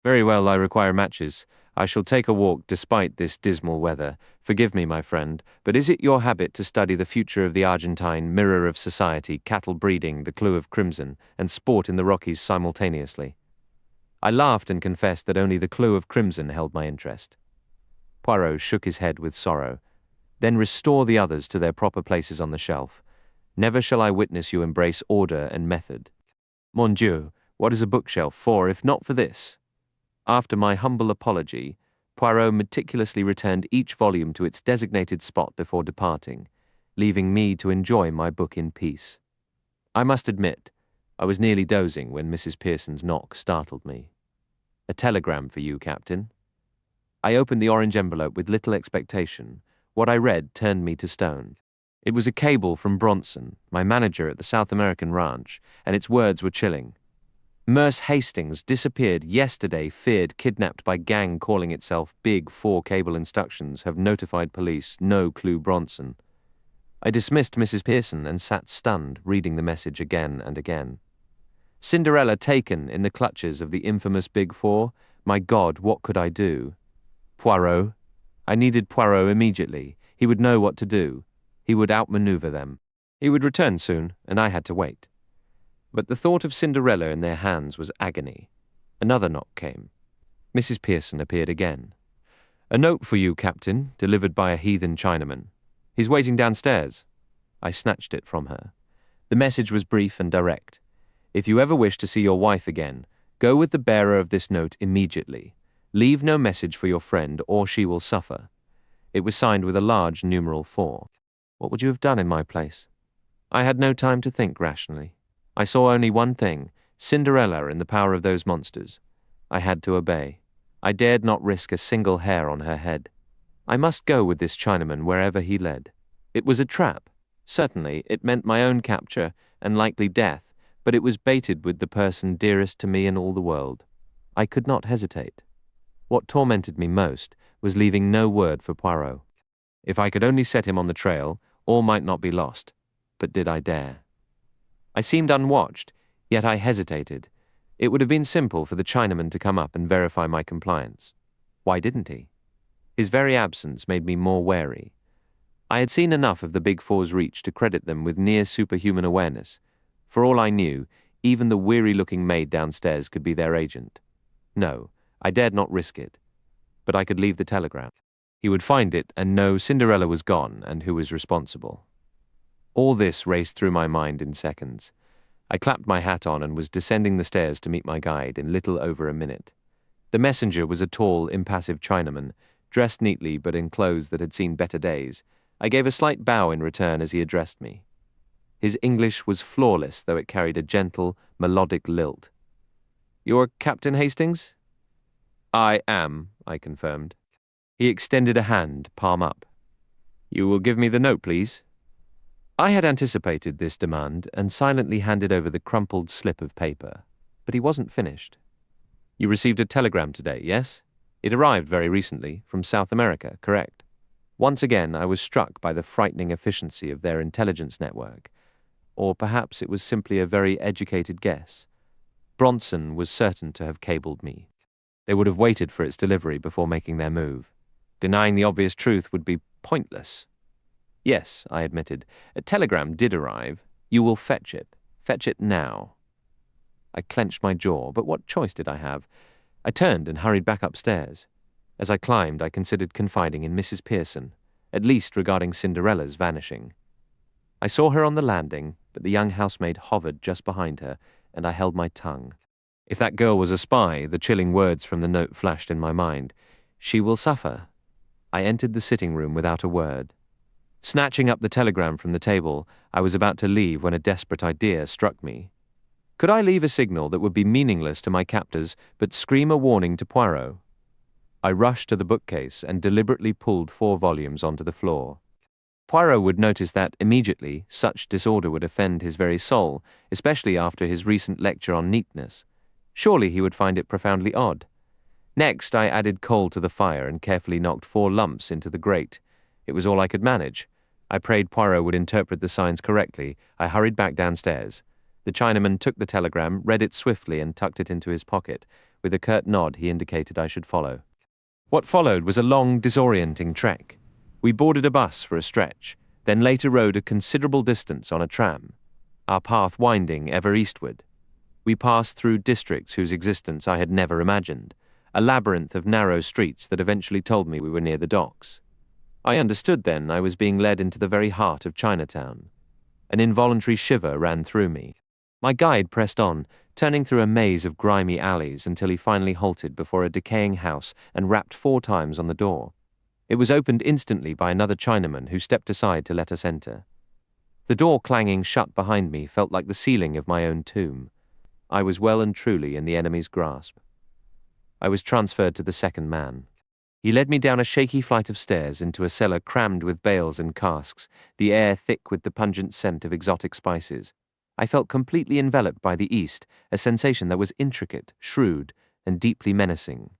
Very well, I require matches. I shall take a walk despite this dismal weather. Forgive me, my friend, but is it your habit to study the future of the Argentine, mirror of society, cattle breeding, the clue of crimson, and sport in the Rockies simultaneously? I laughed and confessed that only the clue of crimson held my interest. Poirot shook his head with sorrow. Then restore the others to their proper places on the shelf. Never shall I witness you embrace order and method. Mon Dieu, what is a bookshelf for, if not for this? After my humble apology, Poirot meticulously returned each volume to its designated spot before departing, leaving me to enjoy my book in peace. I must admit, I was nearly dozing when Mrs. Pearson's knock startled me. A telegram for you, Captain. I opened the orange envelope with little expectation. What I read turned me to stone. It was a cable from Bronson, my manager at the South American ranch, and its words were chilling. Merce Hastings disappeared yesterday, feared kidnapped by gang calling itself Big Four Cable Instructions, have notified police, no clue Bronson. I dismissed Mrs. Pearson and sat stunned, reading the message again and again. Cinderella taken in the clutches of the infamous Big Four? My God, what could I do? Poirot. I needed Poirot immediately. He would know what to do. He would outmaneuver them. He would return soon, and I had to wait. But the thought of Cinderella in their hands was agony. Another knock came. Mrs. Pearson appeared again. A note for you, Captain, delivered by a heathen Chinaman. He's waiting downstairs. I snatched it from her. The message was brief and direct. If you ever wish to see your wife again, go with the bearer of this note immediately. Leave no message for your friend, or she will suffer. It was signed with a large numeral 4. What would you have done in my place? I had no time to think rationally. I saw only one thing, Cinderella in the power of those monsters. I had to obey. I dared not risk a single hair on her head. I must go with this Chinaman wherever he led. It was a trap. Certainly, it meant my own capture and likely death, but it was baited with the person dearest to me in all the world. I could not hesitate. What tormented me most was leaving no word for Poirot. If I could only set him on the trail, all might not be lost. But did I dare? I seemed unwatched, yet I hesitated. It would have been simple for the Chinaman to come up and verify my compliance. Why didn't he? His very absence made me more wary. I had seen enough of the Big Four's reach to credit them with near superhuman awareness. For all I knew, even the weary-looking maid downstairs could be their agent. No, I dared not risk it. But I could leave the telegram. He would find it and know Cinderella was gone and who was responsible. All this raced through my mind in seconds. I clapped my hat on and was descending the stairs to meet my guide in little over a minute. The messenger was a tall, impassive Chinaman, dressed neatly but in clothes that had seen better days. I gave a slight bow in return as he addressed me. His English was flawless, though it carried a gentle, melodic lilt. "You're Captain Hastings?" "I am," I confirmed. He extended a hand, palm up. "You will give me the note, please?" I had anticipated this demand and silently handed over the crumpled slip of paper, but he wasn't finished. "You received a telegram today, yes? It arrived very recently, from South America, correct?" Once again, I was struck by the frightening efficiency of their intelligence network, or perhaps it was simply a very educated guess. Bronson was certain to have cabled me. They would have waited for its delivery before making their move. Denying the obvious truth would be pointless. Yes, I admitted. A telegram did arrive. You will fetch it. Fetch it now. I clenched my jaw, but what choice did I have? I turned and hurried back upstairs. As I climbed, I considered confiding in Mrs. Pearson, at least regarding Cinderella's vanishing. I saw her on the landing, but the young housemaid hovered just behind her, and I held my tongue. If that girl was a spy, the chilling words from the note flashed in my mind. She will suffer. I entered the sitting room without a word. Snatching up the telegram from the table, I was about to leave when a desperate idea struck me. Could I leave a signal that would be meaningless to my captors, but scream a warning to Poirot? I rushed to the bookcase and deliberately pulled 4 volumes onto the floor. Poirot would notice that, immediately, such disorder would offend his very soul, especially after his recent lecture on neatness. Surely he would find it profoundly odd. Next, I added coal to the fire and carefully knocked 4 lumps into the grate. It was all I could manage. I prayed Poirot would interpret the signs correctly. I hurried back downstairs. The Chinaman took the telegram, read it swiftly, and tucked it into his pocket. With a curt nod, he indicated I should follow. What followed was a long, disorienting trek. We boarded a bus for a stretch, then later rode a considerable distance on a tram, our path winding ever eastward. We passed through districts whose existence I had never imagined, a labyrinth of narrow streets that eventually told me we were near the docks. I understood then I was being led into the very heart of Chinatown. An involuntary shiver ran through me. My guide pressed on, turning through a maze of grimy alleys until he finally halted before a decaying house and rapped 4 times on the door. It was opened instantly by another Chinaman who stepped aside to let us enter. The door clanging shut behind me felt like the ceiling of my own tomb. I was well and truly in the enemy's grasp. I was transferred to the second man. He led me down a shaky flight of stairs into a cellar crammed with bales and casks, the air thick with the pungent scent of exotic spices. I felt completely enveloped by the east, a sensation that was intricate, shrewd, and deeply menacing.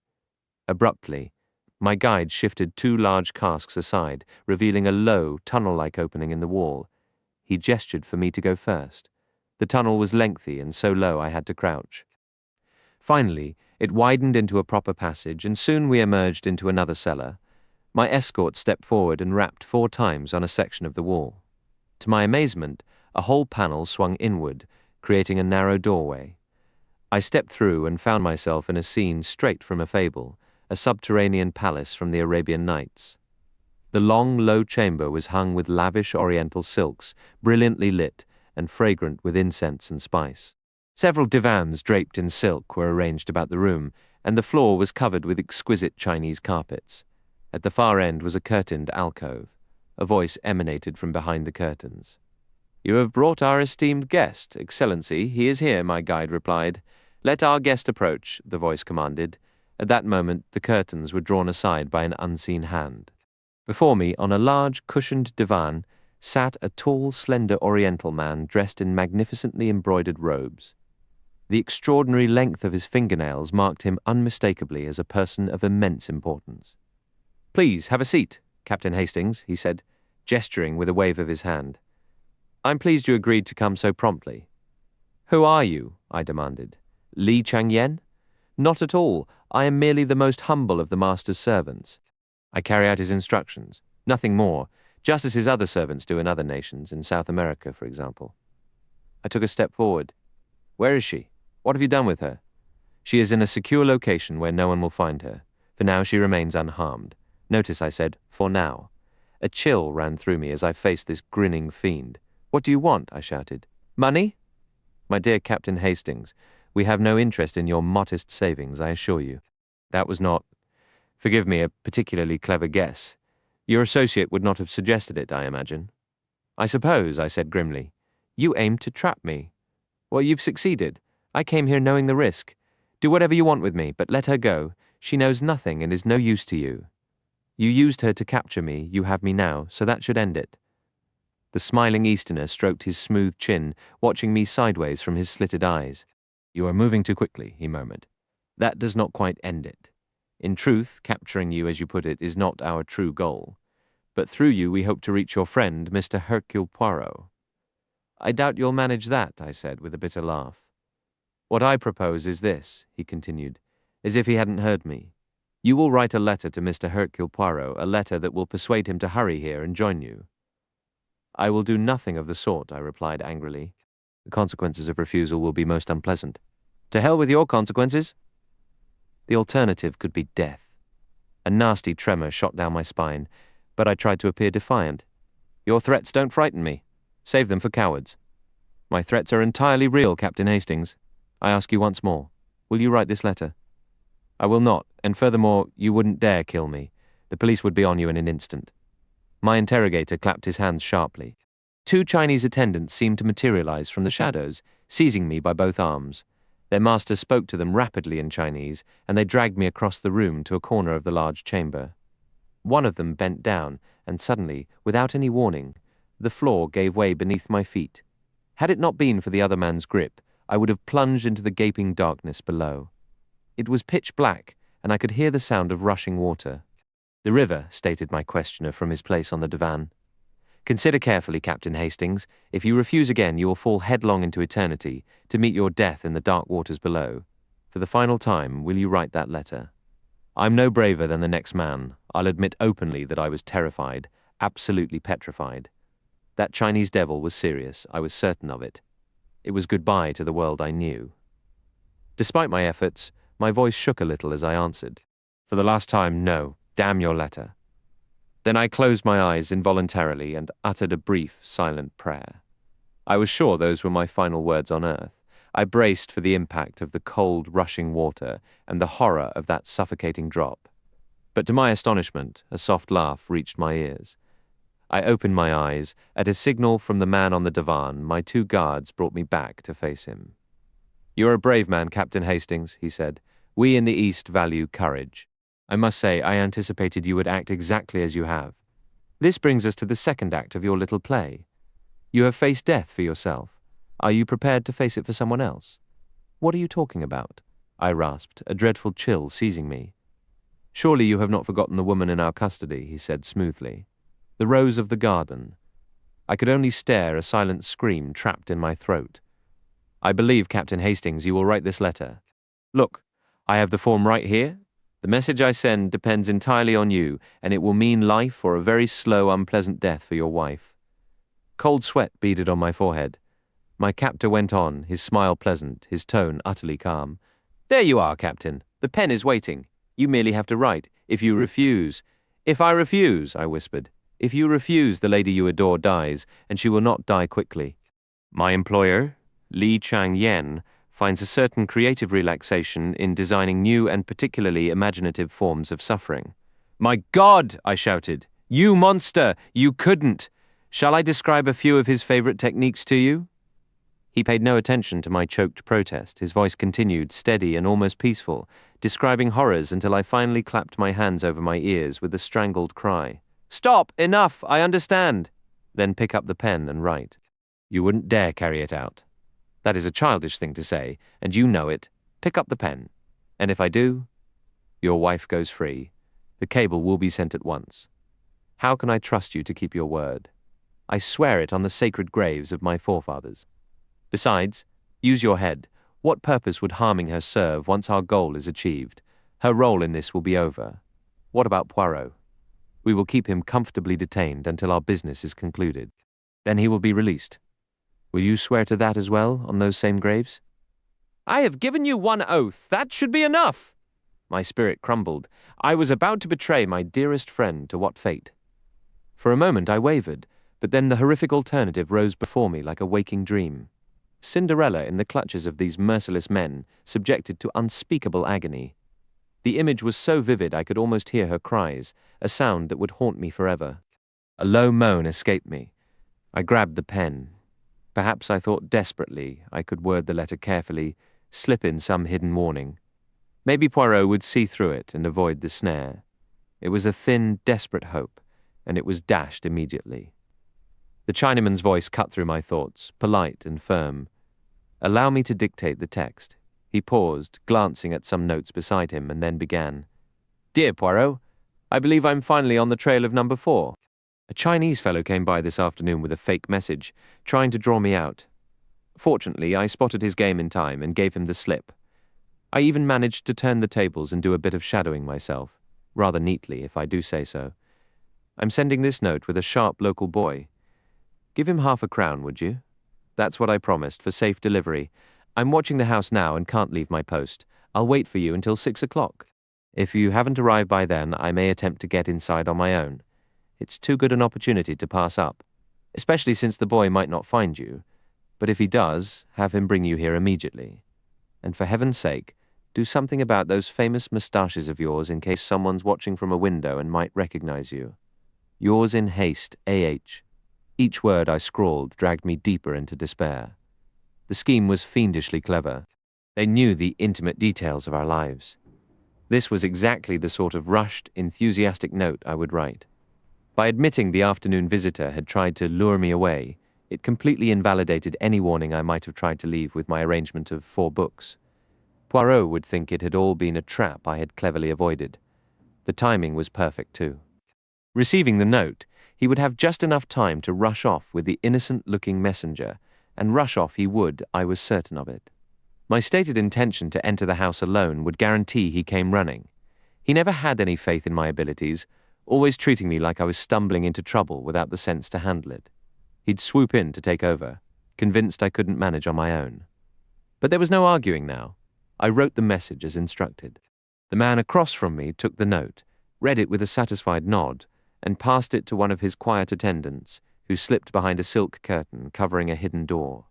Abruptly, my guide shifted 2 large casks aside, revealing a low, tunnel-like opening in the wall. He gestured for me to go first. The tunnel was lengthy and so low I had to crouch. Finally, it widened into a proper passage, and soon we emerged into another cellar. My escort stepped forward and rapped 4 times on a section of the wall. To my amazement, a whole panel swung inward, creating a narrow doorway. I stepped through and found myself in a scene straight from a fable, a subterranean palace from the Arabian Nights. The long, low chamber was hung with lavish oriental silks, brilliantly lit and fragrant with incense and spice. Several divans draped in silk were arranged about the room, and the floor was covered with exquisite Chinese carpets. At the far end was a curtained alcove. A voice emanated from behind the curtains. "You have brought our esteemed guest, Excellency. He is here," my guide replied. "Let our guest approach," the voice commanded. At that moment, the curtains were drawn aside by an unseen hand. Before me, on a large, cushioned divan, sat a tall, slender Oriental man dressed in magnificently embroidered robes. The extraordinary length of his fingernails marked him unmistakably as a person of immense importance. "Please, have a seat, Captain Hastings," he said, gesturing with a wave of his hand. "I'm pleased you agreed to come so promptly." "Who are you?" I demanded. "Li Changyen?" "Not at all. I am merely the most humble of the master's servants. I carry out his instructions, nothing more, just as his other servants do in other nations, in South America, for example." I took a step forward. "Where is she? What have you done with her?" "She is in a secure location where no one will find her. For now she remains unharmed." Notice I said, "for now." A chill ran through me as I faced this grinning fiend. "What do you want?" I shouted. "Money?" "My dear Captain Hastings, we have no interest in your modest savings, I assure you." That was not, forgive me, a particularly clever guess. Your associate would not have suggested it, I imagine. "I suppose," I said grimly. "You aimed to trap me." "Well, you've succeeded. I came here knowing the risk. Do whatever you want with me, but let her go. She knows nothing and is no use to you. You used her to capture me, you have me now, so that should end it." The smiling Easterner stroked his smooth chin, watching me sideways from his slitted eyes. "You are moving too quickly," he murmured. "That does not quite end it. In truth, capturing you, as you put it, is not our true goal. But through you we hope to reach your friend, Mr. Hercule Poirot." "I doubt you'll manage that," I said with a bitter laugh. What I propose is this, he continued, as if he hadn't heard me. You will write a letter to Mr. Hercule Poirot, a letter that will persuade him to hurry here and join you. I will do nothing of the sort, I replied angrily. The consequences of refusal will be most unpleasant. To hell with your consequences. The alternative could be death. A nasty tremor shot down my spine, but I tried to appear defiant. Your threats don't frighten me. Save them for cowards. My threats are entirely real, Captain Hastings. I ask you once more, will you write this letter? I will not, and furthermore, you wouldn't dare kill me. The police would be on you in an instant. My interrogator clapped his hands sharply. 2 Chinese attendants seemed to materialize from the shadows, seizing me by both arms. Their master spoke to them rapidly in Chinese, and they dragged me across the room to a corner of the large chamber. One of them bent down, and suddenly, without any warning, the floor gave way beneath my feet. Had it not been for the other man's grip, I would have plunged into the gaping darkness below. It was pitch black, and I could hear the sound of rushing water. The river, stated my questioner from his place on the divan. Consider carefully, Captain Hastings. If you refuse again, you will fall headlong into eternity, to meet your death in the dark waters below. For the final time, will you write that letter? I'm no braver than the next man. I'll admit openly that I was terrified, absolutely petrified. That Chinese devil was serious, I was certain of it. It was goodbye to the world I knew. Despite my efforts, my voice shook a little as I answered. For the last time, no. Damn your letter. Then I closed my eyes involuntarily and uttered a brief, silent prayer. I was sure those were my final words on earth. I braced for the impact of the cold, rushing water and the horror of that suffocating drop. But to my astonishment, a soft laugh reached my ears. I opened my eyes. At a signal from the man on the divan, my 2 guards brought me back to face him. You're a brave man, Captain Hastings, he said. We in the East value courage. I must say, I anticipated you would act exactly as you have. This brings us to the second act of your little play. You have faced death for yourself. Are you prepared to face it for someone else? What are you talking about? I rasped, a dreadful chill seizing me. Surely you have not forgotten the woman in our custody, he said smoothly. The rose of the garden. I could only stare, a silent scream trapped in my throat. I believe, Captain Hastings, you will write this letter. Look, I have the form right here. The message I send depends entirely on you, and it will mean life or a very slow, unpleasant death for your wife. Cold sweat beaded on my forehead. My captor went on, his smile pleasant, his tone utterly calm. There you are, Captain. The pen is waiting. You merely have to write. If you refuse. If I refuse, I whispered. If you refuse, the lady you adore dies, and she will not die quickly. My employer, Li Chang-yen, finds a certain creative relaxation in designing new and particularly imaginative forms of suffering. My God, I shouted. You monster! You couldn't! Shall I describe a few of his favorite techniques to you? He paid no attention to my choked protest. His voice continued, steady and almost peaceful, describing horrors until I finally clapped my hands over my ears with a strangled cry. Stop! Enough! I understand! Then pick up the pen and write. You wouldn't dare carry it out. That is a childish thing to say, and you know it. Pick up the pen. And if I do, your wife goes free. The cable will be sent at once. How can I trust you to keep your word? I swear it on the sacred graves of my forefathers. Besides, use your head. What purpose would harming her serve once our goal is achieved? Her role in this will be over. What about Poirot? We will keep him comfortably detained until our business is concluded. Then he will be released. Will you swear to that as well, on those same graves? I have given you one oath. That should be enough. My spirit crumbled. I was about to betray my dearest friend to what fate? For a moment I wavered, but then the horrific alternative rose before me like a waking dream. Cinderella in the clutches of these merciless men, subjected to unspeakable agony. The image was so vivid I could almost hear her cries, a sound that would haunt me forever. A low moan escaped me. I grabbed the pen. Perhaps I thought desperately I could word the letter carefully, slip in some hidden warning. Maybe Poirot would see through it and avoid the snare. It was a thin, desperate hope, and it was dashed immediately. The Chinaman's voice cut through my thoughts, polite and firm. Allow me to dictate the text. He paused, glancing at some notes beside him, and then began. Dear Poirot, I believe I'm finally on the trail of number 4. A Chinese fellow came by this afternoon with a fake message, trying to draw me out. Fortunately, I spotted his game in time and gave him the slip. I even managed to turn the tables and do a bit of shadowing myself, rather neatly, if I do say so. I'm sending this note with a sharp local boy. Give him £0.50, would you? That's what I promised, for safe delivery. I'm watching the house now and can't leave my post. I'll wait for you until 6 o'clock. If you haven't arrived by then, I may attempt to get inside on my own. It's too good an opportunity to pass up, especially since the boy might not find you. But if he does, have him bring you here immediately. And for heaven's sake, do something about those famous moustaches of yours in case someone's watching from a window and might recognize you. Yours in haste, A.H. Each word I scrawled dragged me deeper into despair. The scheme was fiendishly clever. They knew the intimate details of our lives. This was exactly the sort of rushed, enthusiastic note I would write. By admitting the afternoon visitor had tried to lure me away, it completely invalidated any warning I might have tried to leave with my arrangement of 4 books. Poirot would think it had all been a trap I had cleverly avoided. The timing was perfect, too. Receiving the note, he would have just enough time to rush off with the innocent-looking messenger, and rush off he would, I was certain of it. My stated intention to enter the house alone would guarantee he came running. He never had any faith in my abilities, always treating me like I was stumbling into trouble without the sense to handle it. He'd swoop in to take over, convinced I couldn't manage on my own. But there was no arguing now. I wrote the message as instructed. The man across from me took the note, read it with a satisfied nod, and passed it to one of his quiet attendants, who slipped behind a silk curtain covering a hidden door.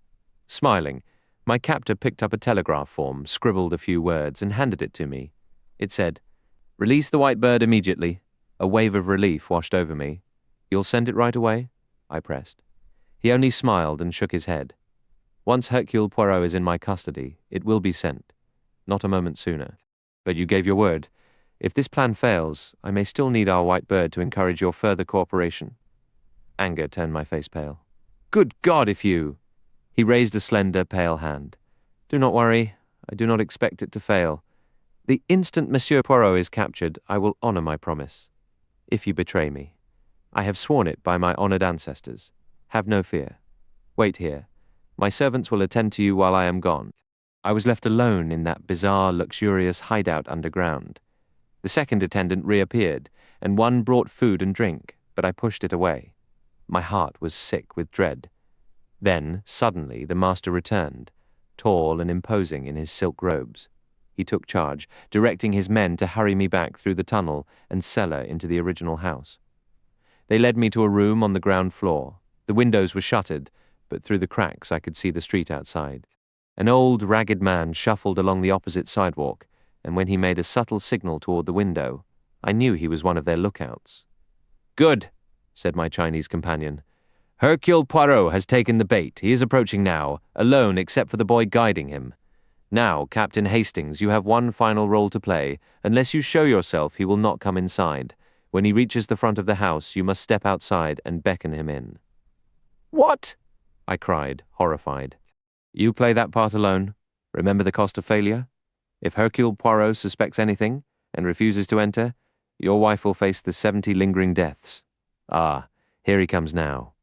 Smiling, my captor picked up a telegraph form, scribbled a few words, and handed it to me. It said, "Release the white bird immediately." A wave of relief washed over me. "You'll send it right away?" I pressed. He only smiled and shook his head. "Once Hercule Poirot is in my custody, it will be sent. Not a moment sooner. But you gave your word. If this plan fails, I may still need our white bird to encourage your further cooperation." Anger turned my face pale. "Good God, if you—" He raised a slender, pale hand. "Do not worry. I do not expect it to fail. The instant Monsieur Poirot is captured, I will honor my promise. If you betray me. I have sworn it by my honored ancestors. Have no fear. Wait here. My servants will attend to you while I am gone." I was left alone in that bizarre, luxurious hideout underground. The second attendant reappeared, and one brought food and drink, but I pushed it away. My heart was sick with dread. Then, suddenly, the master returned, tall and imposing in his silk robes. He took charge, directing his men to hurry me back through the tunnel and cellar into the original house. They led me to a room on the ground floor. The windows were shuttered, but through the cracks I could see the street outside. An old, ragged man shuffled along the opposite sidewalk, and when he made a subtle signal toward the window, I knew he was one of their lookouts. "Good," said my Chinese companion. "Hercule Poirot has taken the bait. He is approaching now, alone except for the boy guiding him. Now, Captain Hastings, you have one final role to play. Unless you show yourself, he will not come inside. When he reaches the front of the house, you must step outside and beckon him in." "What?" I cried, horrified. "You play that part alone. Remember the cost of failure? If Hercule Poirot suspects anything and refuses to enter, your wife will face the 70 lingering deaths. Ah, here he comes now."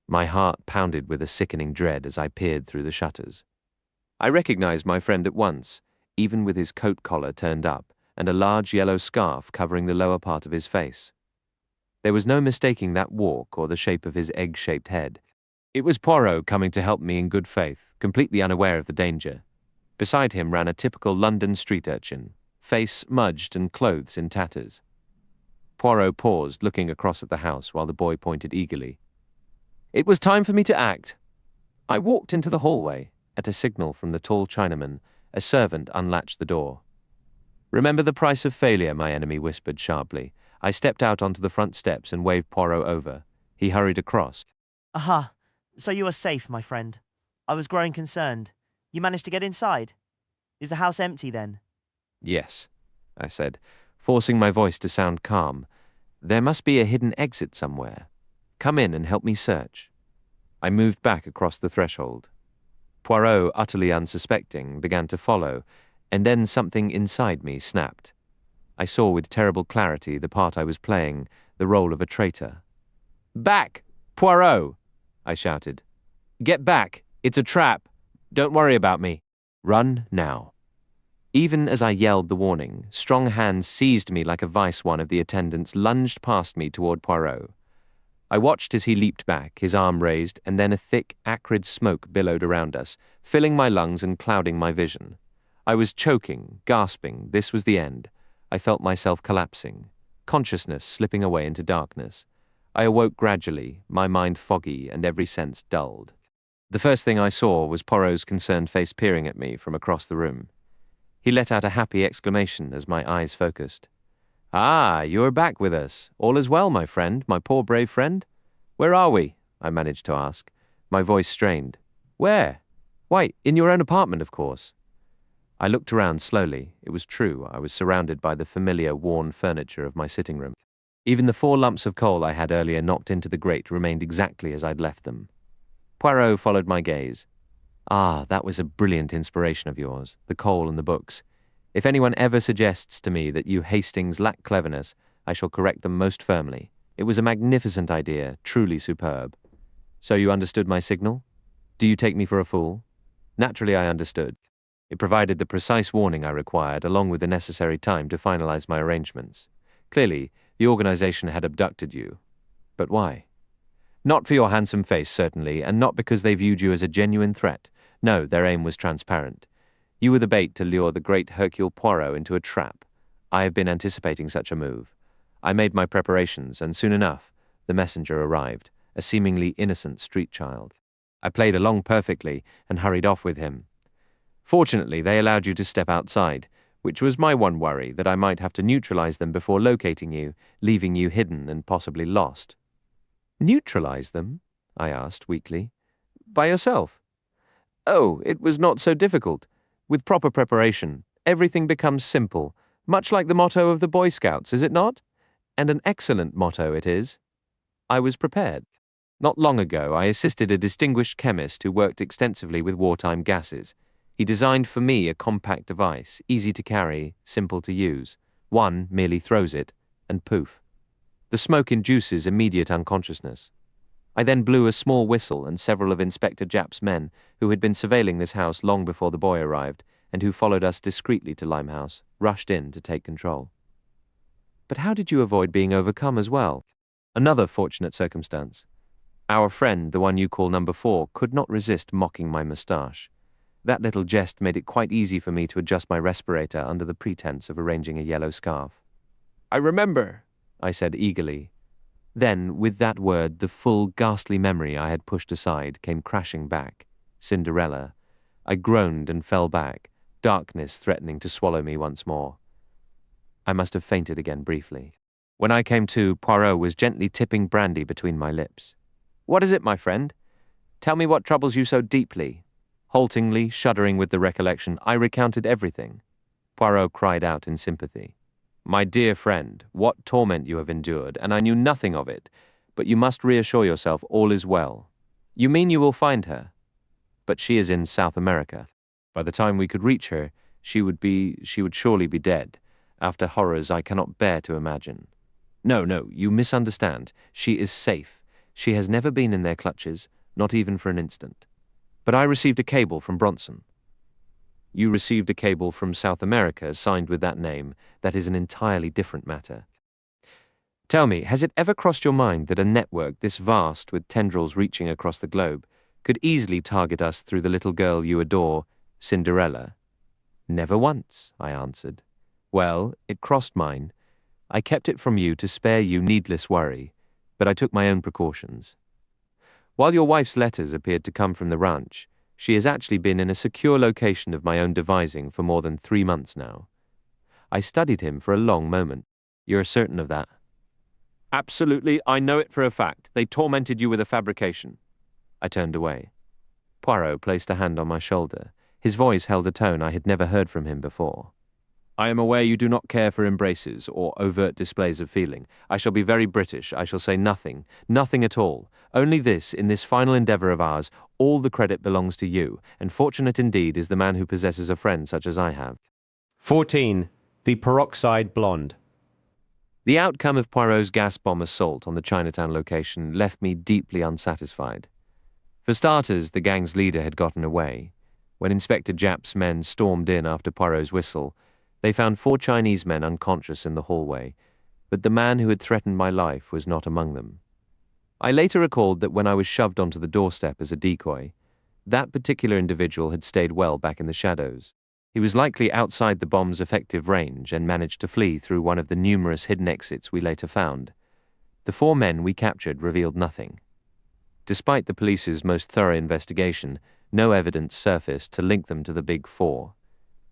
My heart pounded with a sickening dread as I peered through the shutters. I recognized my friend at once, even with his coat collar turned up and a large yellow scarf covering the lower part of his face. There was no mistaking that walk or the shape of his egg-shaped head. It was Poirot coming to help me in good faith, completely unaware of the danger. Beside him ran a typical London street urchin, face smudged and clothes in tatters. Poirot paused, looking across at the house while the boy pointed eagerly. It was time for me to act. I walked into the hallway. At a signal from the tall Chinaman, a servant unlatched the door. "Remember the price of failure," my enemy whispered sharply. I stepped out onto the front steps and waved Poirot over. He hurried across. "Aha! So you are safe, my friend. I was growing concerned. You managed to get inside? Is the house empty, then?" "Yes," I said, forcing my voice to sound calm. "There must be a hidden exit somewhere. Come in and help me search." I moved back across the threshold. Poirot, utterly unsuspecting, began to follow, and then something inside me snapped. I saw with terrible clarity the part I was playing, the role of a traitor. "Back! Poirot!" I shouted. "Get back! It's a trap!" Don't worry about me. Run now. Even as I yelled the warning, strong hands seized me like a vice. One of the attendants lunged past me toward Poirot. I watched as he leaped back, his arm raised, and then a thick, acrid smoke billowed around us, filling my lungs and clouding my vision. I was choking, gasping. This was the end. I felt myself collapsing, consciousness slipping away into darkness. I awoke gradually, my mind foggy and every sense dulled. The first thing I saw was Poirot's concerned face peering at me from across the room. He let out a happy exclamation as my eyes focused. "Ah, you are back with us. All is well, my friend, my poor brave friend? Where are we?" I managed to ask, my voice strained. "Where? Why, in your own apartment, of course." I looked around slowly. It was true, I was surrounded by the familiar, worn furniture of my sitting room. Even the 4 lumps of coal I had earlier knocked into the grate remained exactly as I'd left them. Poirot followed my gaze. "Ah, that was a brilliant inspiration of yours, the coal and the books. If anyone ever suggests to me that you Hastings lack cleverness, I shall correct them most firmly. It was a magnificent idea, truly superb. So you understood my signal? Do you take me for a fool?" Naturally, I understood. It provided the precise warning I required, along with the necessary time to finalize my arrangements. Clearly, the organization had abducted you. But why? Not for your handsome face, certainly, and not because they viewed you as a genuine threat. No, their aim was transparent. You were the bait to lure the great Hercule Poirot into a trap. I have been anticipating such a move. I made my preparations, and soon enough, the messenger arrived, a seemingly innocent street child. I played along perfectly and hurried off with him. Fortunately, they allowed you to step outside, which was my one worry, that I might have to neutralize them before locating you, leaving you hidden and possibly lost. "Neutralize them?" I asked weakly. "By yourself?" "Oh, it was not so difficult. With proper preparation, everything becomes simple, much like the motto of the Boy Scouts, is it not? And an excellent motto it is." I was prepared. Not long ago, I assisted a distinguished chemist who worked extensively with wartime gases. He designed for me a compact device, easy to carry, simple to use. One merely throws it, and poof. The smoke induces immediate unconsciousness. I then blew a small whistle, and several of Inspector Japp's men, who had been surveilling this house long before the boy arrived, and who followed us discreetly to Limehouse, rushed in to take control. But how did you avoid being overcome as well? Another fortunate circumstance. Our friend, the one you call number 4, could not resist mocking my moustache. That little jest made it quite easy for me to adjust my respirator under the pretense of arranging a yellow scarf. "I remember," I said eagerly. Then, with that word, the full, ghastly memory I had pushed aside came crashing back. Cinderella. I groaned and fell back, darkness threatening to swallow me once more. I must have fainted again briefly. When I came to, Poirot was gently tipping brandy between my lips. "What is it, my friend? Tell me what troubles you so deeply." Haltingly, shuddering with the recollection, I recounted everything. Poirot cried out in sympathy. "My dear friend, what torment you have endured, and I knew nothing of it. But you must reassure yourself all is well. You mean you will find her? But she is in South America. By the time we could reach her, she would surely be dead, after horrors I cannot bear to imagine." No, you misunderstand. She is safe. She has never been in their clutches, not even for an instant. But I received a cable from Bronson." "You received a cable from South America signed with that name. That is an entirely different matter. Tell me, has it ever crossed your mind that a network this vast, with tendrils reaching across the globe, could easily target us through the little girl you adore, Cinderella?" "Never once," I answered. "Well, it crossed mine. I kept it from you to spare you needless worry, but I took my own precautions. While your wife's letters appeared to come from the ranch, she has actually been in a secure location of my own devising for more than 3 months now. I studied him for a long moment. You're certain of that?" "Absolutely, I know it for a fact. They tormented you with a fabrication." I turned away. Poirot placed a hand on my shoulder. His voice held a tone I had never heard from him before. "I am aware you do not care for embraces or overt displays of feeling. I shall be very British. I shall say nothing at all. Only this, in this final endeavor of ours, all the credit belongs to you, and fortunate indeed is the man who possesses a friend such as I have." 14. The Peroxide Blonde. The outcome of Poirot's gas bomb assault on the Chinatown location left me deeply unsatisfied. For starters, the gang's leader had gotten away. When Inspector Japp's men stormed in after Poirot's whistle, they found 4 Chinese men unconscious in the hallway, but the man who had threatened my life was not among them. I later recalled that when I was shoved onto the doorstep as a decoy, that particular individual had stayed well back in the shadows. He was likely outside the bomb's effective range and managed to flee through one of the numerous hidden exits we later found. The 4 men we captured revealed nothing. Despite the police's most thorough investigation, no evidence surfaced to link them to the Big Four.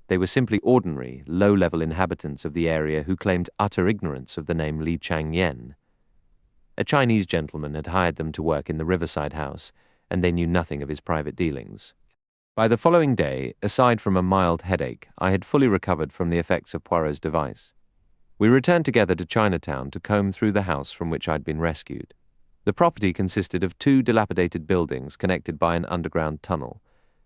They were simply ordinary, low-level inhabitants of the area who claimed utter ignorance of the name Li Changyen. A Chinese gentleman had hired them to work in the Riverside house, and they knew nothing of his private dealings. By the following day, aside from a mild headache, I had fully recovered from the effects of Poirot's device. We returned together to Chinatown to comb through the house from which I'd been rescued. The property consisted of 2 dilapidated buildings connected by an underground tunnel.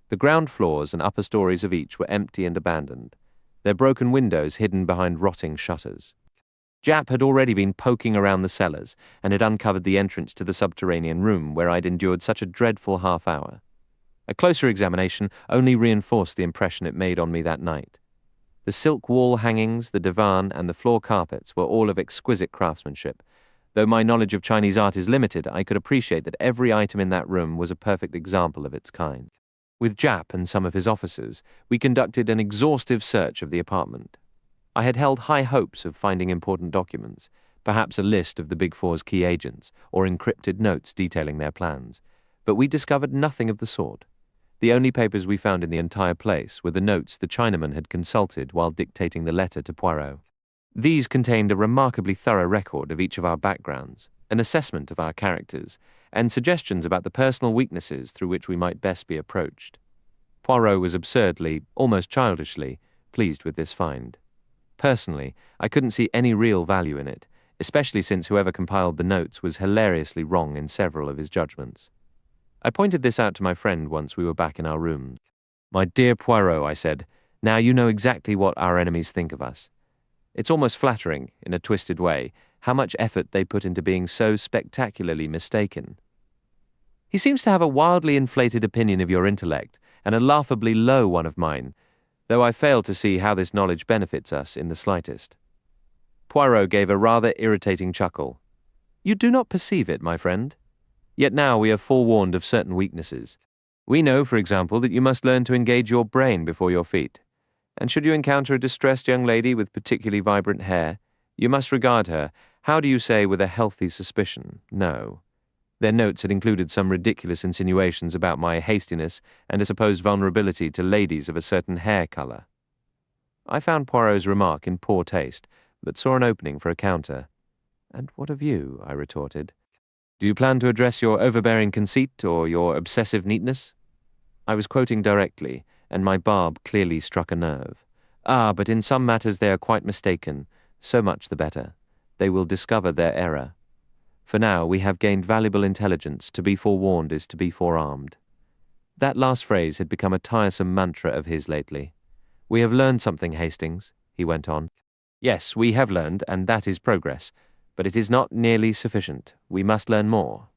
The ground floors and upper stories of each were empty and abandoned, their broken windows hidden behind rotting shutters. Japp had already been poking around the cellars and had uncovered the entrance to the subterranean room where I'd endured such a dreadful half-hour. A closer examination only reinforced the impression it made on me that night. The silk wall hangings, the divan, and the floor carpets were all of exquisite craftsmanship. Though my knowledge of Chinese art is limited, I could appreciate that every item in that room was a perfect example of its kind. With Japp and some of his officers, we conducted an exhaustive search of the apartment. I had held high hopes of finding important documents, perhaps a list of the Big Four's key agents, or encrypted notes detailing their plans, but we discovered nothing of the sort. The only papers we found in the entire place were the notes the Chinaman had consulted while dictating the letter to Poirot. These contained a remarkably thorough record of each of our backgrounds, an assessment of our characters, and suggestions about the personal weaknesses through which we might best be approached. Poirot was absurdly, almost childishly, pleased with this find. Personally, I couldn't see any real value in it, especially since whoever compiled the notes was hilariously wrong in several of his judgments. I pointed this out to my friend once we were back in our rooms. "My dear Poirot," I said, "now you know exactly what our enemies think of us. It's almost flattering, in a twisted way, how much effort they put into being so spectacularly mistaken. He seems to have a wildly inflated opinion of your intellect, and a laughably low one of mine, though I fail to see how this knowledge benefits us in the slightest." Poirot gave a rather irritating chuckle. "You do not perceive it, my friend. Yet now we are forewarned of certain weaknesses. We know, for example, that you must learn to engage your brain before your feet. And should you encounter a distressed young lady with particularly vibrant hair, you must regard her, how do you say, with a healthy suspicion? No. Their notes had included some ridiculous insinuations about my hastiness and a supposed vulnerability to ladies of a certain hair color. I found Poirot's remark in poor taste, but saw an opening for a counter. "And what of you?" I retorted. "Do you plan to address your overbearing conceit or your obsessive neatness?" I was quoting directly, and my barb clearly struck a nerve. "Ah, but in some matters they are quite mistaken. So much the better. They will discover their error. For now we have gained valuable intelligence. To be forewarned is to be forearmed." That last phrase had become a tiresome mantra of his lately. "We have learned something, Hastings," he went on. "Yes, we have learned, and that is progress. But it is not nearly sufficient. We must learn more."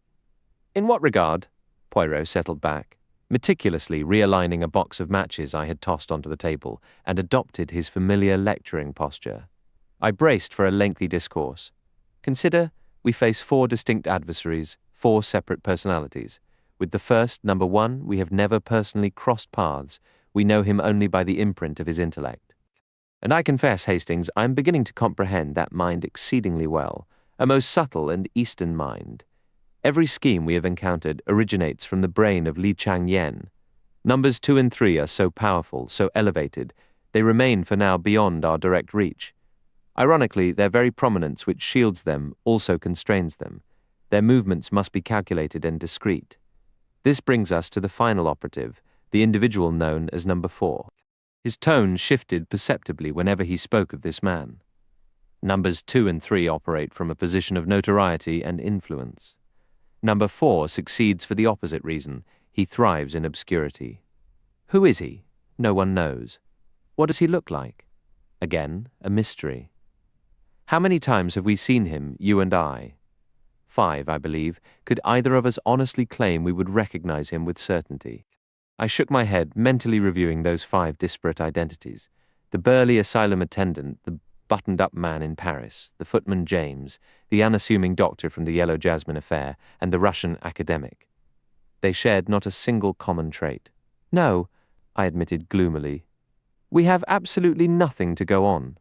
"In what regard?" Poirot settled back, meticulously realigning a box of matches I had tossed onto the table, and adopted his familiar lecturing posture. I braced for a lengthy discourse. "Consider, we face 4 distinct adversaries, 4 separate personalities. With the first, number 1, we have never personally crossed paths. We know him only by the imprint of his intellect. And I confess, Hastings, I am beginning to comprehend that mind exceedingly well, a most subtle and Eastern mind. Every scheme we have encountered originates from the brain of Li Changyen. Numbers 2 and 3 are so powerful, so elevated, they remain for now beyond our direct reach. Ironically, their very prominence which shields them also constrains them. Their movements must be calculated and discreet. This brings us to the final operative, the individual known as number 4. His tone shifted perceptibly whenever he spoke of this man. Numbers 2 and 3 operate from a position of notoriety and influence. Number 4 succeeds for the opposite reason. He thrives in obscurity. Who is he? No one knows. What does he look like? Again, a mystery. How many times have we seen him, you and I? 5, I believe. Could either of us honestly claim we would recognize him with certainty? I shook my head, mentally reviewing those 5 disparate identities. The burly asylum attendant, the buttoned-up man in Paris, the footman James, the unassuming doctor from the Yellow Jasmine affair, and the Russian academic. They shared not a single common trait. No, I admitted gloomily. We have absolutely nothing to go on.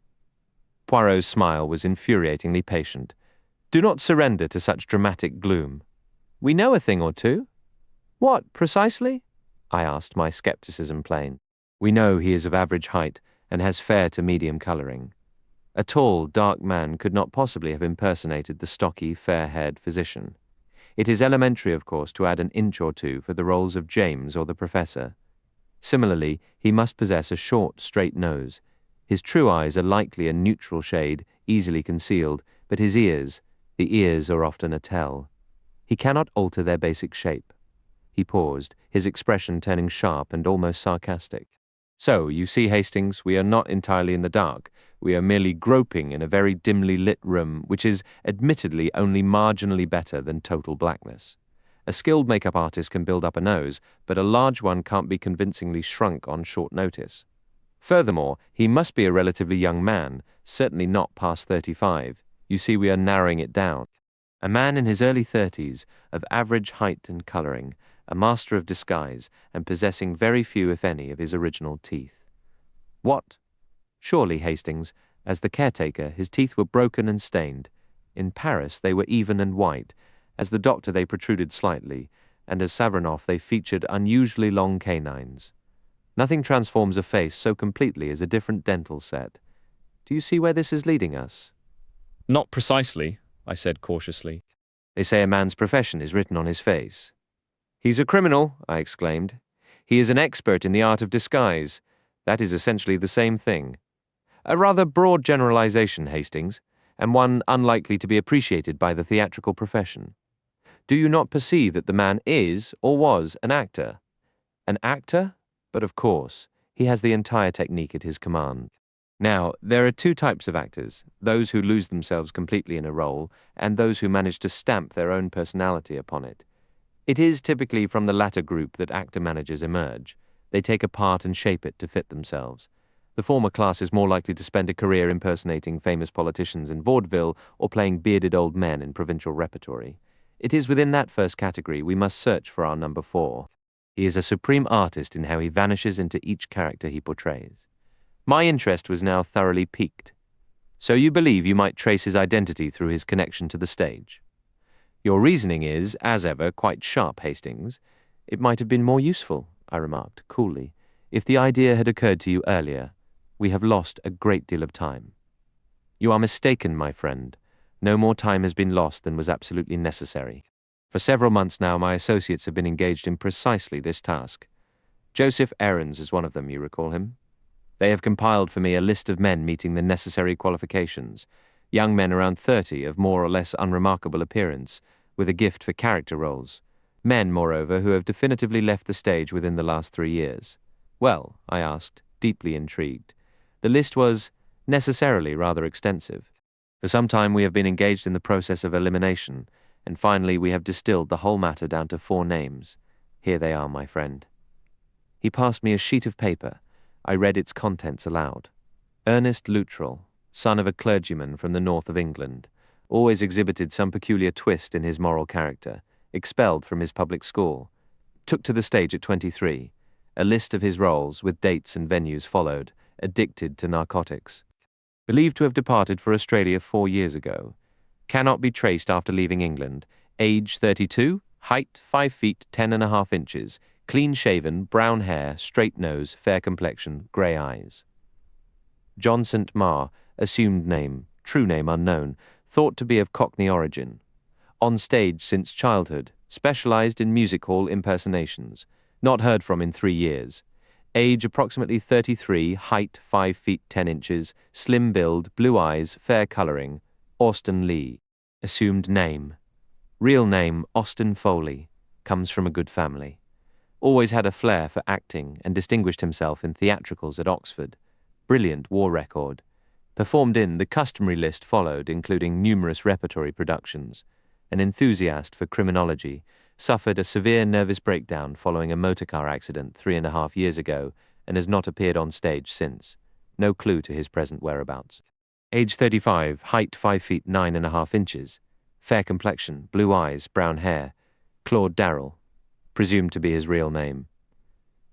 Poirot's smile was infuriatingly patient. Do not surrender to such dramatic gloom. We know a thing or two. What, precisely? I asked, my scepticism plain. We know he is of average height and has fair to medium colouring. A tall, dark man could not possibly have impersonated the stocky, fair-haired physician. It is elementary, of course, to add an inch or two for the roles of James or the Professor. Similarly, he must possess a short, straight nose. His true eyes are likely a neutral shade, easily concealed, but his ears, the ears are often a tell. He cannot alter their basic shape. He paused, his expression turning sharp and almost sarcastic. So, you see, Hastings, we are not entirely in the dark. We are merely groping in a very dimly lit room, which is, admittedly, only marginally better than total blackness. A skilled makeup artist can build up a nose, but a large one can't be convincingly shrunk on short notice. Furthermore, he must be a relatively young man, certainly not past 35. You see, we are narrowing it down. A man in his early 30s, of average height and colouring, a master of disguise, and possessing very few, if any, of his original teeth. What? Surely, Hastings, as the caretaker, his teeth were broken and stained. In Paris they were even and white. As the doctor they protruded slightly, and as Savranoff they featured unusually long canines. Nothing transforms a face so completely as a different dental set. Do you see where this is leading us? Not precisely, I said cautiously. They say a man's profession is written on his face. He's a criminal, I exclaimed. He is an expert in the art of disguise. That is essentially the same thing. A rather broad generalization, Hastings, and one unlikely to be appreciated by the theatrical profession. Do you not perceive that the man is, or was, an actor? An actor? But of course, he has the entire technique at his command. Now, there are 2 types of actors, those who lose themselves completely in a role, and those who manage to stamp their own personality upon it. It is typically from the latter group that actor-managers emerge. They take a part and shape it to fit themselves. The former class is more likely to spend a career impersonating famous politicians in vaudeville or playing bearded old men in provincial repertory. It is within that first category we must search for our number 4. He is a supreme artist in how he vanishes into each character he portrays. My interest was now thoroughly piqued. So you believe you might trace his identity through his connection to the stage? Your reasoning is, as ever, quite sharp, Hastings. It might have been more useful, I remarked coolly, if the idea had occurred to you earlier. We have lost a great deal of time. You are mistaken, my friend. No more time has been lost than was absolutely necessary. For several months now, my associates have been engaged in precisely this task. Joseph Aarons is one of them, you recall him? They have compiled for me a list of men meeting the necessary qualifications, young men around 30 of more or less unremarkable appearance, with a gift for character roles. Men, moreover, who have definitively left the stage within the last 3 years. Well, I asked, deeply intrigued. The list was necessarily rather extensive. For some time we have been engaged in the process of elimination, and finally we have distilled the whole matter down to 4 names. Here they are, my friend. He passed me a sheet of paper. I read its contents aloud. Ernest Luttrell, son of a clergyman from the north of England, always exhibited some peculiar twist in his moral character, expelled from his public school, took to the stage at 23. A list of his roles, with dates and venues followed, addicted to narcotics. Believed to have departed for Australia 4 years ago. Cannot be traced after leaving England. Age 32, height 5 feet 10.5 inches, clean-shaven, brown hair, straight nose, fair complexion, grey eyes. John St. Marr, assumed name, true name unknown, thought to be of Cockney origin. On stage since childhood, specialised in music hall impersonations. Not heard from in 3 years. Age approximately 33, height 5 feet 10 inches, slim build, blue eyes, fair colouring. Austin Lee. Assumed name. Real name Austin Foley. Comes from a good family. Always had a flair for acting and distinguished himself in theatricals at Oxford. Brilliant war record. Performed in the customary list followed, including numerous repertory productions. An enthusiast for criminology, suffered a severe nervous breakdown following a motorcar accident 3.5 years ago and has not appeared on stage since. No clue to his present whereabouts. Age 35, height 5 feet 9.5 inches, fair complexion, blue eyes, brown hair, Claude Darrell, presumed to be his real name.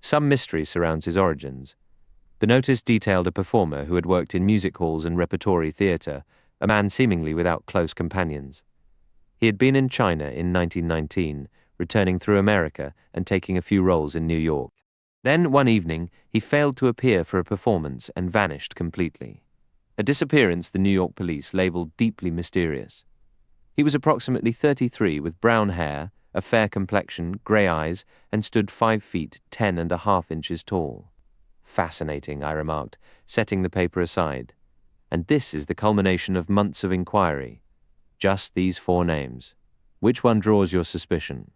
Some mystery surrounds his origins. The notice detailed a performer who had worked in music halls and repertory theatre, a man seemingly without close companions. He had been in China in 1919, returning through America and taking a few roles in New York. Then, one evening, he failed to appear for a performance and vanished completely. A disappearance the New York police labeled deeply mysterious. He was approximately 33 with brown hair, a fair complexion, grey eyes, and stood 5 feet 10.5 inches tall. Fascinating, I remarked, setting the paper aside. And this is the culmination of months of inquiry. Just these 4 names. Which one draws your suspicion?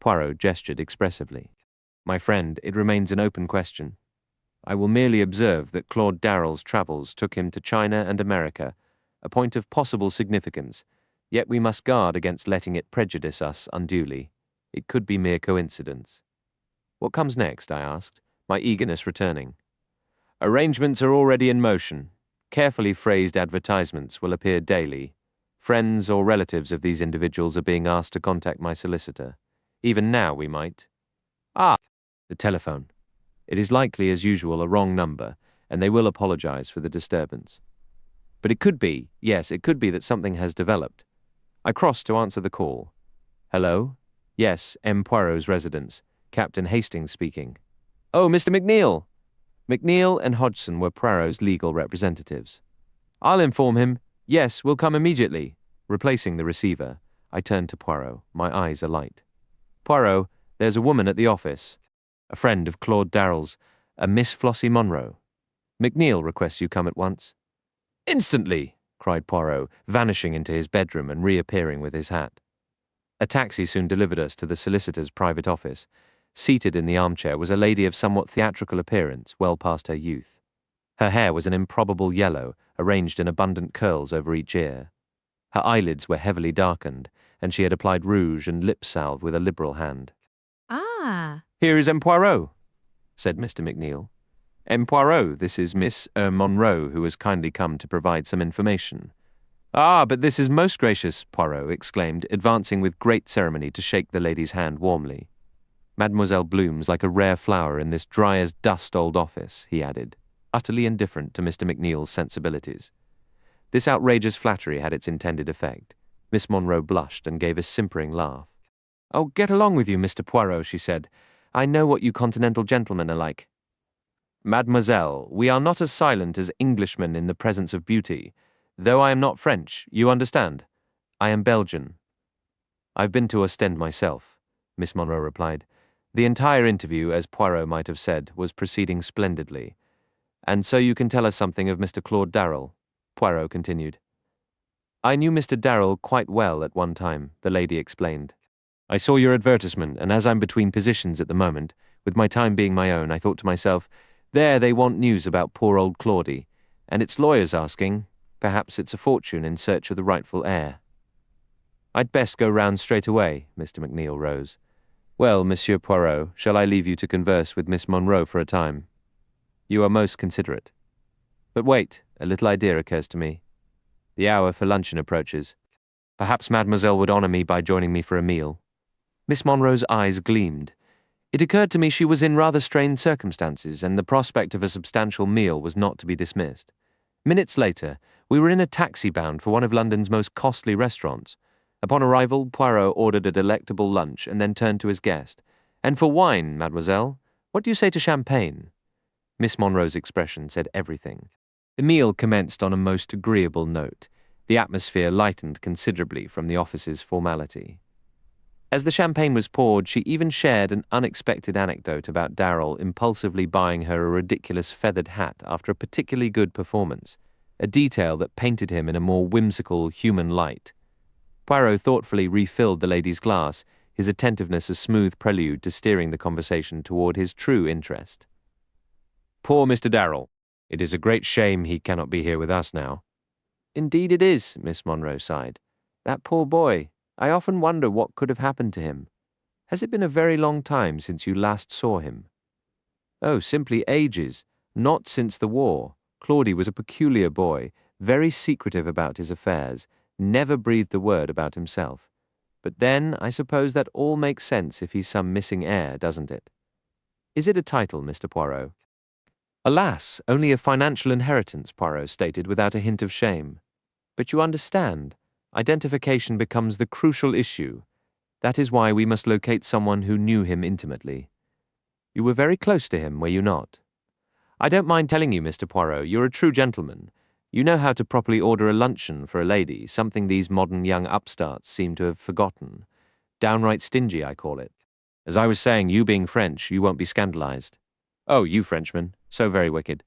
Poirot gestured expressively. My friend, it remains an open question. I will merely observe that Claude Darrell's travels took him to China and America, a point of possible significance, yet we must guard against letting it prejudice us unduly. It could be mere coincidence. What comes next? I asked, my eagerness returning. Arrangements are already in motion. Carefully phrased advertisements will appear daily. Friends or relatives of these individuals are being asked to contact my solicitor. Even now we might. Ah, the telephone. It is likely, as usual, a wrong number, and they will apologize for the disturbance. But it could be, yes, it could be that something has developed. I crossed to answer the call. Hello? Yes, M. Poirot's residence. Captain Hastings speaking. Oh, Mr. McNeil! McNeil and Hodgson were Poirot's legal representatives. I'll inform him. Yes, we'll come immediately. Replacing the receiver, I turned to Poirot, my eyes alight. Poirot, there's a woman at the office. A friend of Claude Darrell's, a Miss Flossie Monroe. McNeil requests you come at once. Instantly, cried Poirot, vanishing into his bedroom and reappearing with his hat. A taxi soon delivered us to the solicitor's private office. Seated in the armchair was a lady of somewhat theatrical appearance, well past her youth. Her hair was an improbable yellow, arranged in abundant curls over each ear. Her eyelids were heavily darkened, and she had applied rouge and lip salve with a liberal hand. Ah. Here is M. Poirot, said Mr. McNeil. M. Poirot, this is Miss Monroe, who has kindly come to provide some information. Ah, but this is most gracious, Poirot exclaimed, advancing with great ceremony to shake the lady's hand warmly. Mademoiselle blooms like a rare flower in this dry-as-dust old office, he added, utterly indifferent to Mr. McNeil's sensibilities. This outrageous flattery had its intended effect. Miss Monroe blushed and gave a simpering laugh. Oh, get along with you, Mr. Poirot, she said. I know what you continental gentlemen are like. Mademoiselle, we are not as silent as Englishmen in the presence of beauty. Though I am not French, you understand. I am Belgian. I've been to Ostend myself, Miss Monroe replied. The entire interview, as Poirot might have said, was proceeding splendidly. And so you can tell us something of Mr. Claude Darrell, Poirot continued. I knew Mr. Darrell quite well at one time, the lady explained. I saw your advertisement, and as I'm between positions at the moment, with my time being my own, I thought to myself, there they want news about poor old Claudie, and its lawyers asking, perhaps it's a fortune in search of the rightful heir. I'd best go round straight away, Mr. McNeil rose. Well, Monsieur Poirot, shall I leave you to converse with Miss Monroe for a time? You are most considerate. But wait, a little idea occurs to me. The hour for luncheon approaches. Perhaps Mademoiselle would honour me by joining me for a meal. Miss Monroe's eyes gleamed. It occurred to me she was in rather strained circumstances, and the prospect of a substantial meal was not to be dismissed. Minutes later, we were in a taxi bound for one of London's most costly restaurants. Upon arrival, Poirot ordered a delectable lunch and then turned to his guest. And for wine, mademoiselle, what do you say to champagne? Miss Monroe's expression said everything. The meal commenced on a most agreeable note. The atmosphere lightened considerably from the office's formality. As the champagne was poured, she even shared an unexpected anecdote about Darrell impulsively buying her a ridiculous feathered hat after a particularly good performance, a detail that painted him in a more whimsical, human light. Poirot thoughtfully refilled the lady's glass, his attentiveness a smooth prelude to steering the conversation toward his true interest. Poor Mr. Darrell. It is a great shame he cannot be here with us now. Indeed it is, Miss Monroe sighed. That poor boy. I often wonder what could have happened to him. Has it been a very long time since you last saw him? Oh, simply ages. Not since the war. Claudy was a peculiar boy, very secretive about his affairs, never breathed a word about himself. But then, I suppose that all makes sense if he's some missing heir, doesn't it? Is it a title, Mr. Poirot? Alas, only a financial inheritance, Poirot stated without a hint of shame. But you understand, identification becomes the crucial issue. That is why we must locate someone who knew him intimately. You were very close to him, were you not? I don't mind telling you, Mr. Poirot, you're a true gentleman. You know how to properly order a luncheon for a lady, something these modern young upstarts seem to have forgotten. Downright stingy, I call it. As I was saying, you being French, you won't be scandalized. Oh, you Frenchmen, so very wicked.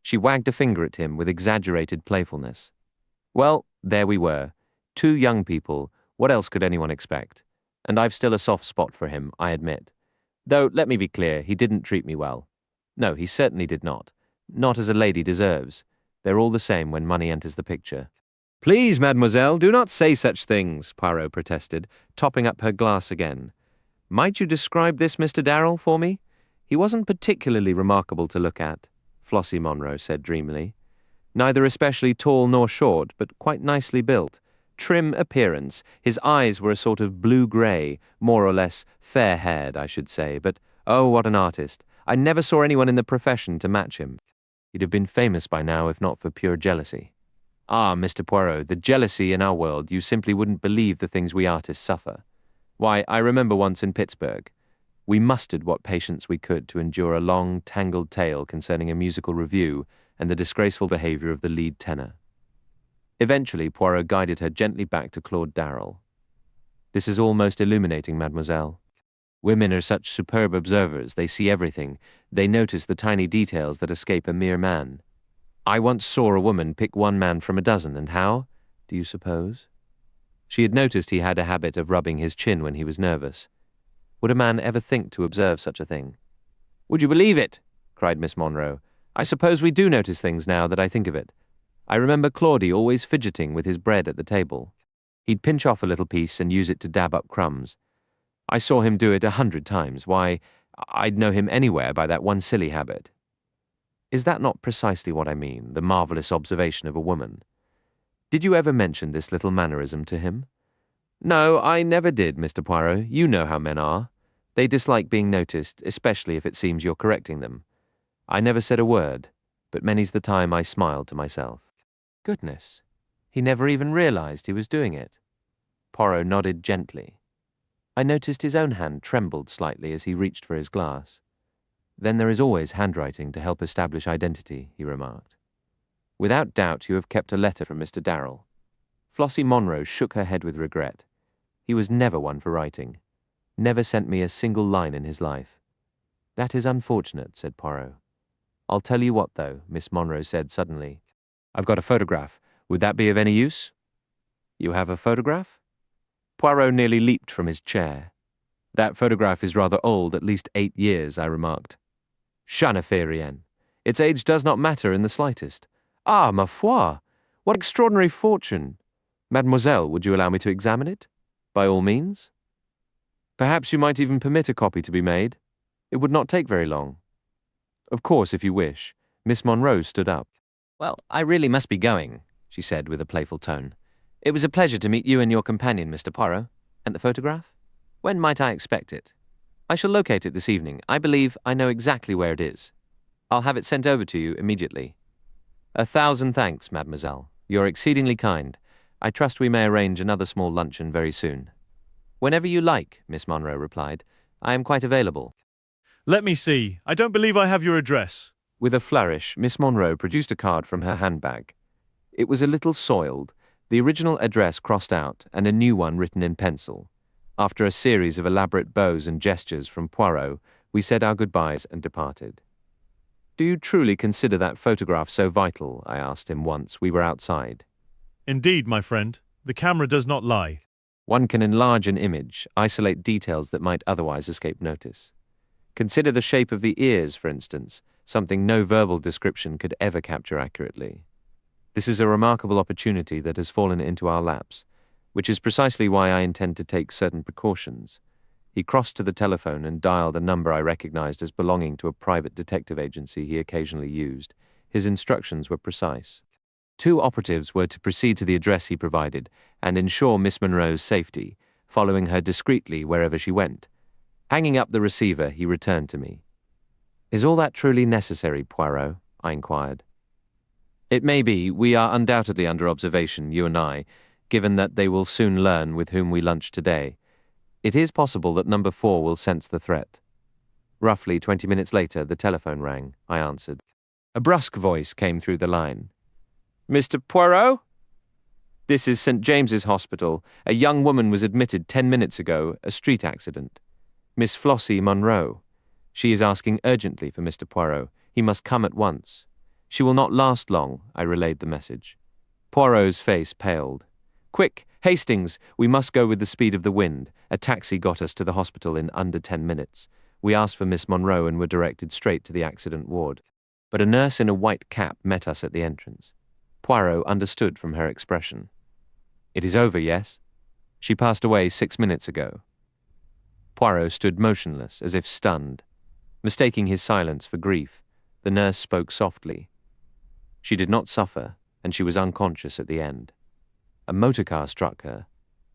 She wagged a finger at him with exaggerated playfulness. Well, there we were. Two young people, what else could anyone expect? And I've still a soft spot for him, I admit. Though, let me be clear, he didn't treat me well. No, he certainly did not. Not as a lady deserves. They're all the same when money enters the picture. Please, mademoiselle, do not say such things, Poirot protested, topping up her glass again. Might you describe this Mr. Darrell for me? He wasn't particularly remarkable to look at, Flossie Monroe said dreamily. Neither especially tall nor short, but quite nicely built. Trim appearance. His eyes were a sort of blue-grey, more or less fair-haired, I should say, but oh, what an artist. I never saw anyone in the profession to match him. He'd have been famous by now if not for pure jealousy. Ah, Mr. Poirot, the jealousy in our world, you simply wouldn't believe the things we artists suffer. Why, I remember once in Pittsburgh. We mustered what patience we could to endure a long, tangled tale concerning a musical review and the disgraceful behavior of the lead tenor. Eventually, Poirot guided her gently back to Claude Darrell. This is almost illuminating, mademoiselle. Women are such superb observers, they see everything. They notice the tiny details that escape a mere man. I once saw a woman pick one man from a dozen, and how, do you suppose? She had noticed he had a habit of rubbing his chin when he was nervous. Would a man ever think to observe such a thing? Would you believe it? Cried Miss Monroe. I suppose we do notice things now that I think of it. I remember Claudy always fidgeting with his bread at the table. He'd pinch off a little piece and use it to dab up crumbs. I saw him do it 100 times. Why, I'd know him anywhere by that one silly habit. Is that not precisely what I mean, the marvelous observation of a woman? Did you ever mention this little mannerism to him? No, I never did, Mr. Poirot. You know how men are. They dislike being noticed, especially if it seems you're correcting them. I never said a word, but many's the time I smiled to myself. Goodness, he never even realized he was doing it. Poirot nodded gently. I noticed his own hand trembled slightly as he reached for his glass. Then there is always handwriting to help establish identity, he remarked. Without doubt you have kept a letter from Mr. Darrell. Flossie Monroe shook her head with regret. He was never one for writing. Never sent me a single line in his life. That is unfortunate, said Poirot. I'll tell you what, though, Miss Monroe said suddenly. I've got a photograph. Would that be of any use? You have a photograph? Poirot nearly leaped from his chair. That photograph is rather old, at least 8 years, I remarked. Ça ne fait rien. Its age does not matter in the slightest. Ah, ma foi! What extraordinary fortune! Mademoiselle, would you allow me to examine it? By all means. Perhaps you might even permit a copy to be made. It would not take very long. Of course, if you wish. Miss Monroe stood up. Well, I really must be going, she said with a playful tone. It was a pleasure to meet you and your companion, Mr. Poirot. And the photograph? When might I expect it? I shall locate it this evening. I believe I know exactly where it is. I'll have it sent over to you immediately. 1,000 thanks, mademoiselle. You're exceedingly kind. I trust we may arrange another small luncheon very soon. Whenever you like, Miss Monroe replied. I am quite available. Let me see. I don't believe I have your address. With a flourish, Miss Monroe produced a card from her handbag. It was a little soiled, the original address crossed out and a new one written in pencil. After a series of elaborate bows and gestures from Poirot, we said our goodbyes and departed. Do you truly consider that photograph so vital? I asked him once we were outside. Indeed, my friend. The camera does not lie. One can enlarge an image, isolate details that might otherwise escape notice. Consider the shape of the ears, for instance, something no verbal description could ever capture accurately. This is a remarkable opportunity that has fallen into our laps, which is precisely why I intend to take certain precautions. He crossed to the telephone and dialed a number I recognized as belonging to a private detective agency he occasionally used. His instructions were precise. 2 operatives were to proceed to the address he provided and ensure Miss Monroe's safety, following her discreetly wherever she went. Hanging up the receiver, he returned to me. "Is all that truly necessary, Poirot?" I inquired. "It may be. We are undoubtedly under observation, you and I, given that they will soon learn with whom we lunch today. It is possible that number 4 will sense the threat." Roughly 20 minutes later, the telephone rang. I answered. A brusque voice came through the line. "Mr. Poirot? This is St. James's Hospital. A young woman was admitted 10 minutes ago, a street accident. Miss Flossie Monroe. She is asking urgently for Mr. Poirot. He must come at once. She will not last long," I relayed the message. Poirot's face paled. "Quick, Hastings, we must go with the speed of the wind. A taxi got us to the hospital in under 10 minutes. We asked for Miss Monroe and were directed straight to the accident ward. But a nurse in a white cap met us at the entrance. Poirot understood from her expression. It is over, yes? She passed away 6 minutes ago." Poirot stood motionless, as if stunned. Mistaking his silence for grief, the nurse spoke softly. "She did not suffer, and she was unconscious at the end. A motor car struck her.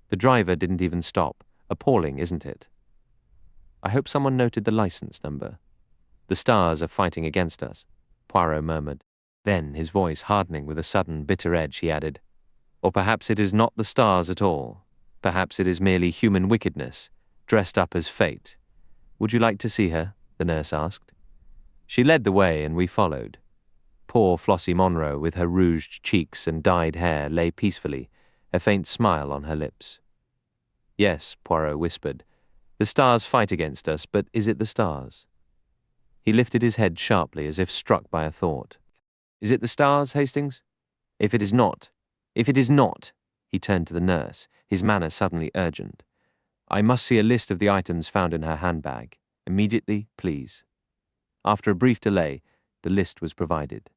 The driver didn't even stop. Appalling, isn't it? I hope someone noted the license number. The stars are fighting against us," Poirot murmured. Then, his voice hardening with a sudden, bitter edge, he added, "Or perhaps it is not the stars at all. Perhaps it is merely human wickedness, dressed up as fate. Would you like to see her?" the nurse asked. She led the way, and we followed. Poor Flossie Monroe, with her rouged cheeks and dyed hair, lay peacefully, a faint smile on her lips. "Yes," Poirot whispered. "The stars fight against us, but is it the stars?" He lifted his head sharply, as if struck by a thought. "Is it the stars, Hastings? If it is not, he turned to the nurse, his manner suddenly urgent. "I must see a list of the items found in her handbag. Immediately, please." After a brief delay, the list was provided.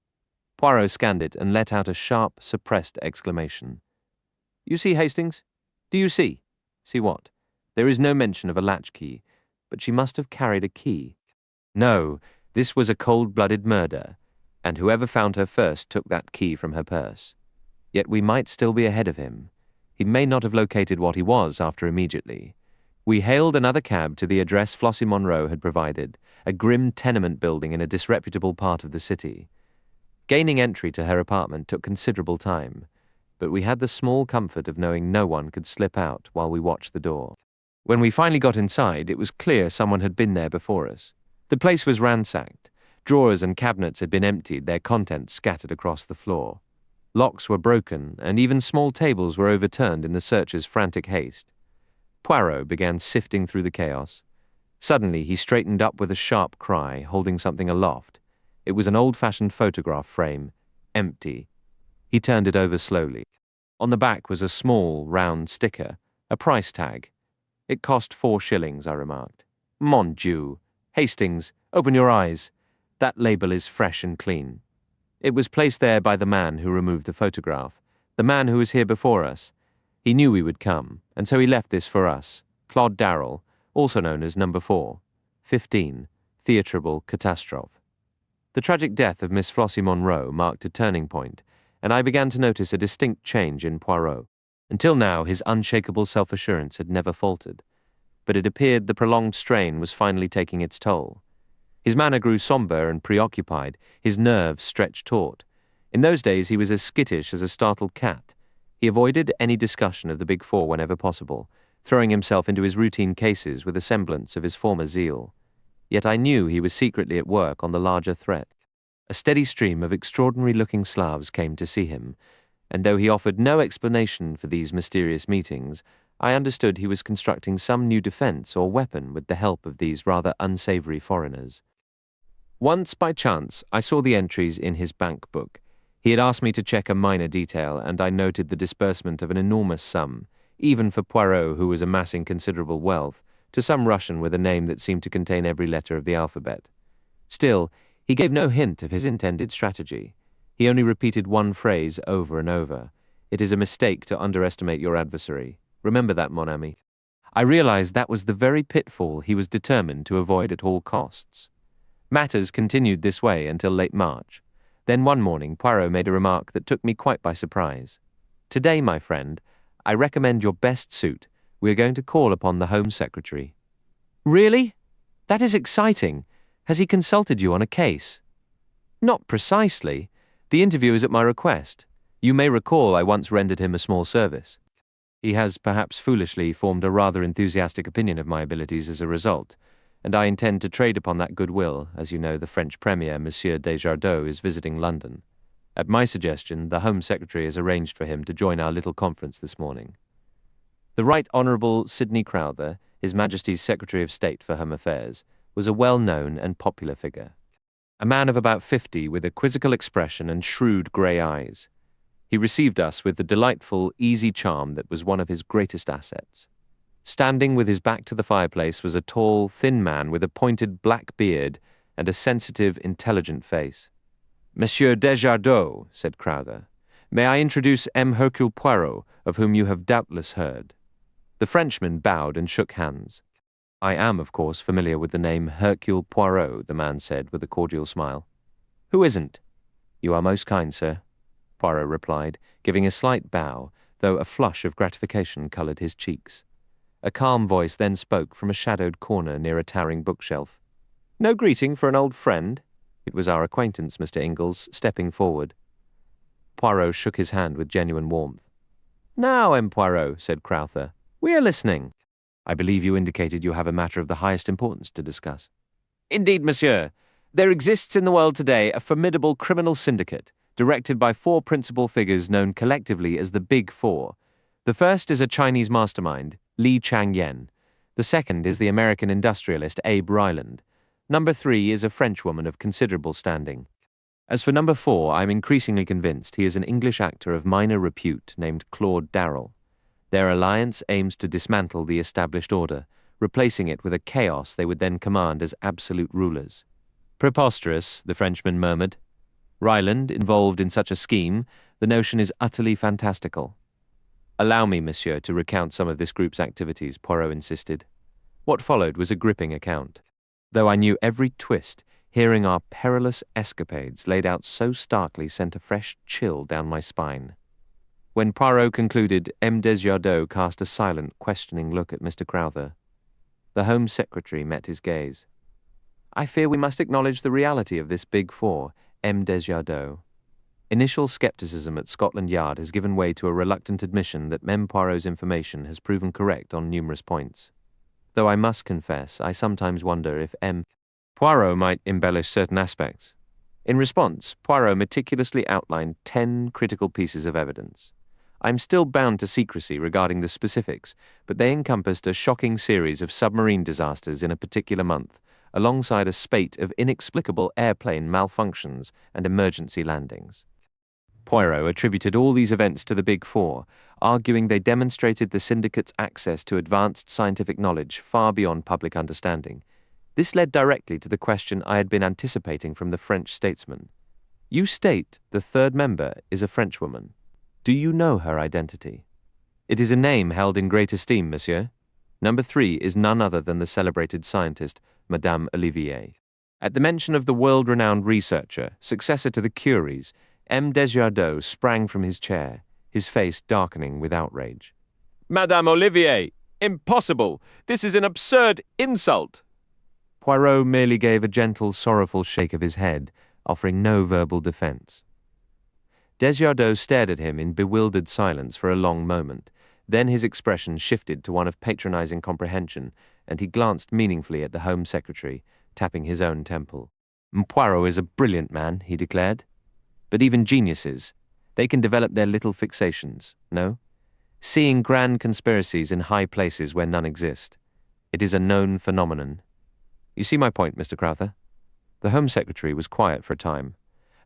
Poirot scanned it and let out a sharp, suppressed exclamation. "You see, Hastings? Do you see?" "See what?" "There is no mention of a latchkey, but she must have carried a key. No, this was a cold-blooded murder, and whoever found her first took that key from her purse. Yet we might still be ahead of him. He may not have located what he was after immediately. We hailed another cab to the address Flossie Monroe had provided, a grim tenement building in a disreputable part of the city. Gaining entry to her apartment took considerable time, but we had the small comfort of knowing no one could slip out while we watched the door. When we finally got inside, it was clear someone had been there before us. The place was ransacked. Drawers and cabinets had been emptied, their contents scattered across the floor. Locks were broken, and even small tables were overturned in the searcher's frantic haste. Poirot began sifting through the chaos. Suddenly, he straightened up with a sharp cry, holding something aloft. It was an old-fashioned photograph frame, empty. He turned it over slowly. On the back was a small, round sticker, a price tag. "It cost 4 shillings, I remarked. "Mon Dieu! Hastings, open your eyes. That label is fresh and clean." It was placed there by the man who removed the photograph, the man who was here before us. He knew we would come, and so he left this for us. Claude Darrell, also known as Number 4, 15, Theatrable Catastrophe. The tragic death of Miss Flossie Monroe marked a turning point, and I began to notice a distinct change in Poirot. Until now, his unshakable self-assurance had never faltered, but it appeared the prolonged strain was finally taking its toll. His manner grew somber and preoccupied, his nerves stretched taut. In those days, he was as skittish as a startled cat. He avoided any discussion of the Big Four whenever possible, throwing himself into his routine cases with a semblance of his former zeal. Yet I knew he was secretly at work on the larger threat. A steady stream of extraordinary-looking Slavs came to see him, and though he offered no explanation for these mysterious meetings, I understood he was constructing some new defense or weapon with the help of these rather unsavory foreigners. Once, by chance, I saw the entries in his bank book. He had asked me to check a minor detail, and I noted the disbursement of an enormous sum, even for Poirot, who was amassing considerable wealth, to some Russian with a name that seemed to contain every letter of the alphabet. Still, he gave no hint of his intended strategy. He only repeated one phrase over and over. "It is a mistake to underestimate your adversary. Remember that, mon ami." I realized that was the very pitfall he was determined to avoid at all costs. Matters continued this way until late March. Then one morning Poirot made a remark that took me quite by surprise. "Today, my friend, I recommend your best suit. We are going to call upon the Home Secretary." "Really? That is exciting. Has he consulted you on a case?" "Not precisely. The interview is at my request. You may recall I once rendered him a small service. He has perhaps foolishly formed a rather enthusiastic opinion of my abilities as a result, and I intend to trade upon that goodwill. As you know, the French Premier, Monsieur Desjardins, is visiting London. At my suggestion, the Home Secretary has arranged for him to join our little conference this morning." The Right Honourable Sidney Crowther, His Majesty's Secretary of State for Home Affairs, was a well-known and popular figure. A man of about 50 with a quizzical expression and shrewd grey eyes. He received us with the delightful, easy charm that was one of his greatest assets. Standing with his back to the fireplace was a tall, thin man with a pointed black beard and a sensitive, intelligent face. "Monsieur Desjardins," said Crowther, "may I introduce M. Hercule Poirot, of whom you have doubtless heard." The Frenchman bowed and shook hands. "I am, of course, familiar with the name Hercule Poirot," the man said with a cordial smile. "Who isn't?" "You are most kind, sir," Poirot replied, giving a slight bow, though a flush of gratification coloured his cheeks. A calm voice then spoke from a shadowed corner near a towering bookshelf. "No greeting for an old friend?" It was our acquaintance, Mr. Ingalls, stepping forward. Poirot shook his hand with genuine warmth. "Now, M. Poirot," said Crowther, "we are listening. I believe you indicated you have a matter of the highest importance to discuss." "Indeed, monsieur. There exists in the world today a formidable criminal syndicate, directed by 4 principal figures known collectively as the Big Four. The first is a Chinese mastermind, Li Changyen. The second is the American industrialist Abe Ryland. Number 3 is a Frenchwoman of considerable standing. As for number 4, I'm increasingly convinced he is an English actor of minor repute named Claude Darrell. Their alliance aims to dismantle the established order, replacing it with a chaos they would then command as absolute rulers. "Preposterous," the Frenchman murmured. "Ryland involved in such a scheme, the notion is utterly fantastical." "Allow me, monsieur, to recount some of this group's activities," Poirot insisted. What followed was a gripping account. Though I knew every twist, hearing our perilous escapades laid out so starkly sent a fresh chill down my spine. When Poirot concluded, M. Desjardins cast a silent, questioning look at Mr. Crowther. The Home Secretary met his gaze. "I fear we must acknowledge the reality of this Big Four, M. Desjardins. Initial skepticism at Scotland Yard has given way to a reluctant admission that M. Poirot's information has proven correct on numerous points. Though I must confess, I sometimes wonder if M. Poirot might embellish certain aspects." In response, Poirot meticulously outlined 10 critical pieces of evidence. I'm still bound to secrecy regarding the specifics, but they encompassed a shocking series of submarine disasters in a particular month, alongside a spate of inexplicable airplane malfunctions and emergency landings. Poirot attributed all these events to the Big Four, arguing they demonstrated the syndicate's access to advanced scientific knowledge far beyond public understanding. This led directly to the question I had been anticipating from the French statesman. "You state the third member is a Frenchwoman. Do you know her identity?" "It is a name held in great esteem, monsieur. Number 3 is none other than the celebrated scientist, Madame Olivier." At the mention of the world-renowned researcher, successor to the Curies, M. Desjardins sprang from his chair, his face darkening with outrage. "Madame Olivier! Impossible! This is an absurd insult!" Poirot merely gave a gentle, sorrowful shake of his head, offering no verbal defense. Desjardins stared at him in bewildered silence for a long moment. Then his expression shifted to one of patronizing comprehension, and he glanced meaningfully at the Home Secretary, tapping his own temple. "Poirot is a brilliant man," he declared. "But even geniuses, they can develop their little fixations, no? Seeing grand conspiracies in high places where none exist. It is a known phenomenon. You see my point, Mr. Crowther?" The Home Secretary was quiet for a time.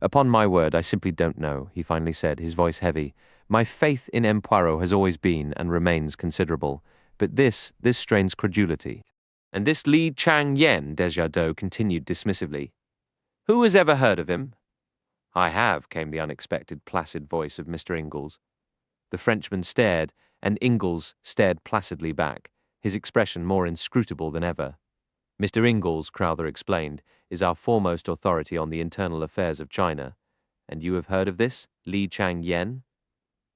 "Upon my word, I simply don't know," he finally said, his voice heavy. "My faith in M. Poirot has always been and remains considerable, but this strains credulity." "And this Li Changyen," Desjardins continued dismissively. "Who has ever heard of him?" "I have," came the unexpected, placid voice of Mr. Ingalls. The Frenchman stared, and Ingalls stared placidly back. his expression more inscrutable than ever. Mr. Ingalls, Crowther explained, is our foremost authority on the internal affairs of China. And you have heard of this, Li Chang Yen?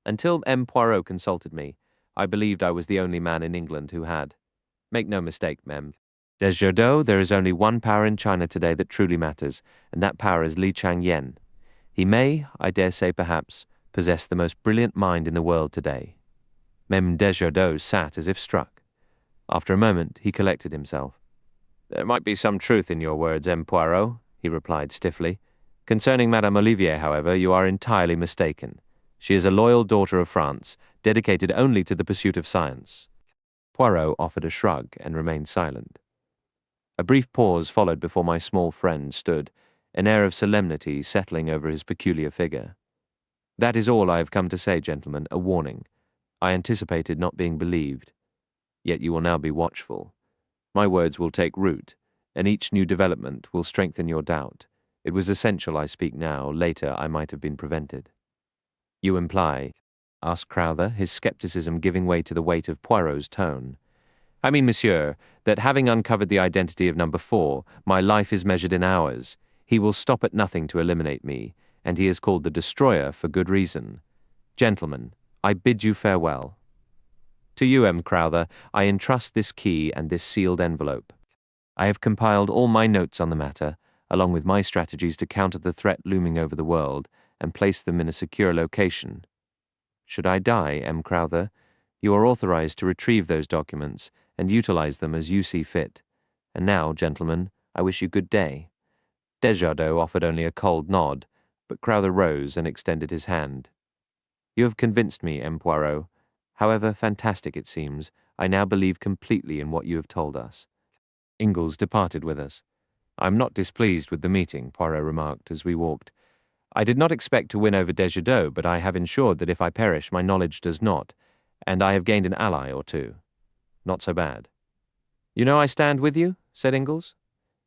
Until M. Poirot consulted me, I believed I was the only man in England who had. Make no mistake, Mem. Desjardins, there is only one power in China today that truly matters, and that power is Li Chang Yen. He may, I dare say perhaps, possess the most brilliant mind in the world today. Mem Desjardins sat as if struck. After a moment, he collected himself. There might be some truth in your words, M. Poirot, he replied stiffly. Concerning Madame Olivier, however, you are entirely mistaken. She is a loyal daughter of France, dedicated only to the pursuit of science. Poirot offered a shrug and remained silent. A brief pause followed before my small friend stood, an air of solemnity settling over his peculiar figure. That is all I have come to say, gentlemen, a warning. I anticipated not being believed. Yet you will now be watchful. My words will take root, and each new development will strengthen your doubt. It was essential I speak now, later I might have been prevented. You imply, asked Crowther, his scepticism giving way to the weight of Poirot's tone. I mean, monsieur, that having uncovered the identity of number 4, my life is measured in hours. He will stop at nothing to eliminate me, and he is called the Destroyer for good reason. Gentlemen, I bid you farewell. To you, M. Crowther, I entrust this key and this sealed envelope. I have compiled all my notes on the matter, along with my strategies to counter the threat looming over the world, and place them in a secure location. Should I die, M. Crowther, you are authorized to retrieve those documents and utilize them as you see fit. And now, gentlemen, I wish you good day. Desjardins offered only a cold nod, but Crowther rose and extended his hand. You have convinced me, M. Poirot. However fantastic it seems, I now believe completely in what you have told us. Ingalls departed with us. I am not displeased with the meeting, Poirot remarked as we walked. I did not expect to win over Desjardins, but I have ensured that if I perish, my knowledge does not, and I have gained an ally or two. Not so bad. You know I stand with you, said Ingalls.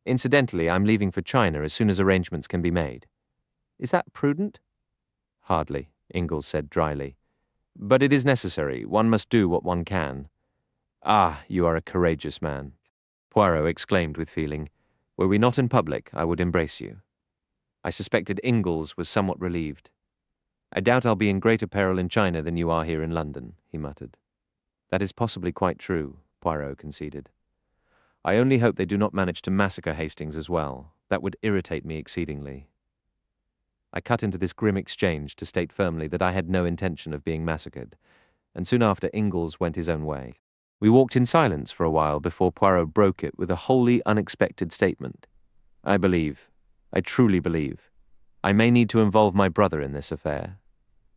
Incidentally, I'm leaving for China as soon as arrangements can be made. Is that prudent? Hardly, Ingalls said dryly. But it is necessary. One must do what one can. Ah, you are a courageous man, Poirot exclaimed with feeling. Were we not in public, I would embrace you. I suspected Ingalls was somewhat relieved. I doubt I'll be in greater peril in China than you are here in London, he muttered. That is possibly quite true, Poirot conceded. I only hope they do not manage to massacre Hastings as well. That would irritate me exceedingly. I cut into this grim exchange to state firmly that I had no intention of being massacred, and soon after Ingalls went his own way. We walked in silence for a while before Poirot broke it with a wholly unexpected statement. I truly believe, I may need to involve my brother in this affair.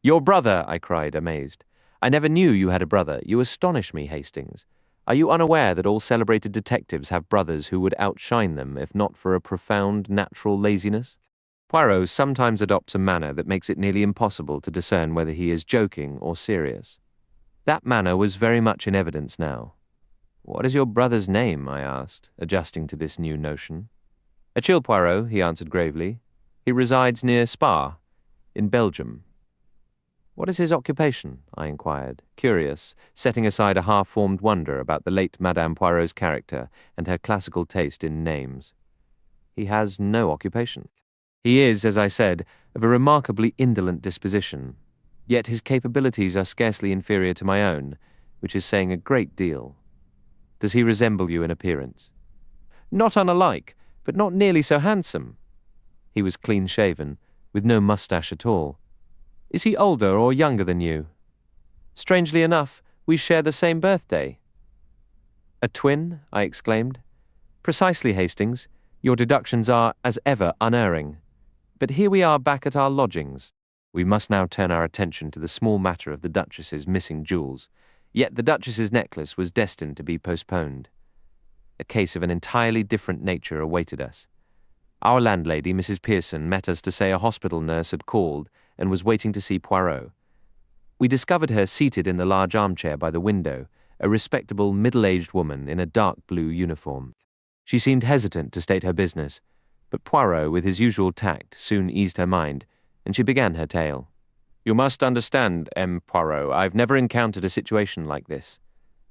Your brother, I cried, amazed. I never knew you had a brother. You astonish me, Hastings. Are you unaware that all celebrated detectives have brothers who would outshine them if not for a profound natural laziness? Poirot sometimes adopts a manner that makes it nearly impossible to discern whether he is joking or serious. That manner was very much in evidence now. What is your brother's name? I asked, adjusting to this new notion. Hercule Poirot, he answered gravely. He resides near Spa, in Belgium. What is his occupation? I inquired, curious, setting aside a half-formed wonder about the late Madame Poirot's character and her classical taste in names. He has no occupation. He is, as I said, of a remarkably indolent disposition, yet his capabilities are scarcely inferior to my own, which is saying a great deal. Does he resemble you in appearance? Not unlike, but not nearly so handsome. He was clean-shaven, with no moustache at all. Is he older or younger than you? Strangely enough, we share the same birthday. A twin? I exclaimed. Precisely, Hastings. Your deductions are, as ever, unerring. But here we are back at our lodgings. We must now turn our attention to the small matter of the Duchess's missing jewels. Yet the Duchess's necklace was destined to be postponed. A case of an entirely different nature awaited us. Our landlady, Mrs. Pearson, met us to say a hospital nurse had called and was waiting to see Poirot. We discovered her seated in the large armchair by the window, a respectable middle-aged woman in a dark blue uniform. She seemed hesitant to state her business, but Poirot, with his usual tact, soon eased her mind, and she began her tale. You must understand, M. Poirot, I've never encountered a situation like this.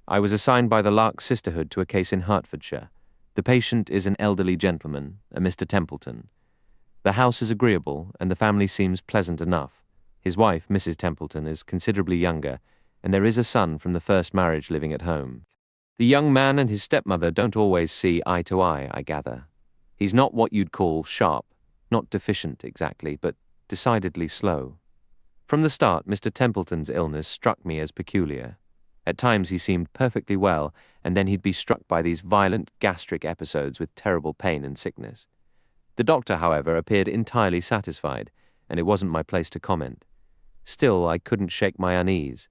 I was assigned by the Lark Sisterhood to a case in Hertfordshire. The patient is an elderly gentleman, a Mr. Templeton. The house is agreeable, and the family seems pleasant enough. His wife, Mrs. Templeton, is considerably younger, and there is a son from the first marriage living at home. The young man and his stepmother don't always see eye to eye, I gather. He's not what you'd call sharp, not deficient exactly, but decidedly slow. From the start, Mr. Templeton's illness struck me as peculiar. At times he seemed perfectly well, and then he'd be struck by these violent gastric episodes with terrible pain and sickness. The doctor, however, appeared entirely satisfied, and it wasn't my place to comment. Still, I couldn't shake my unease.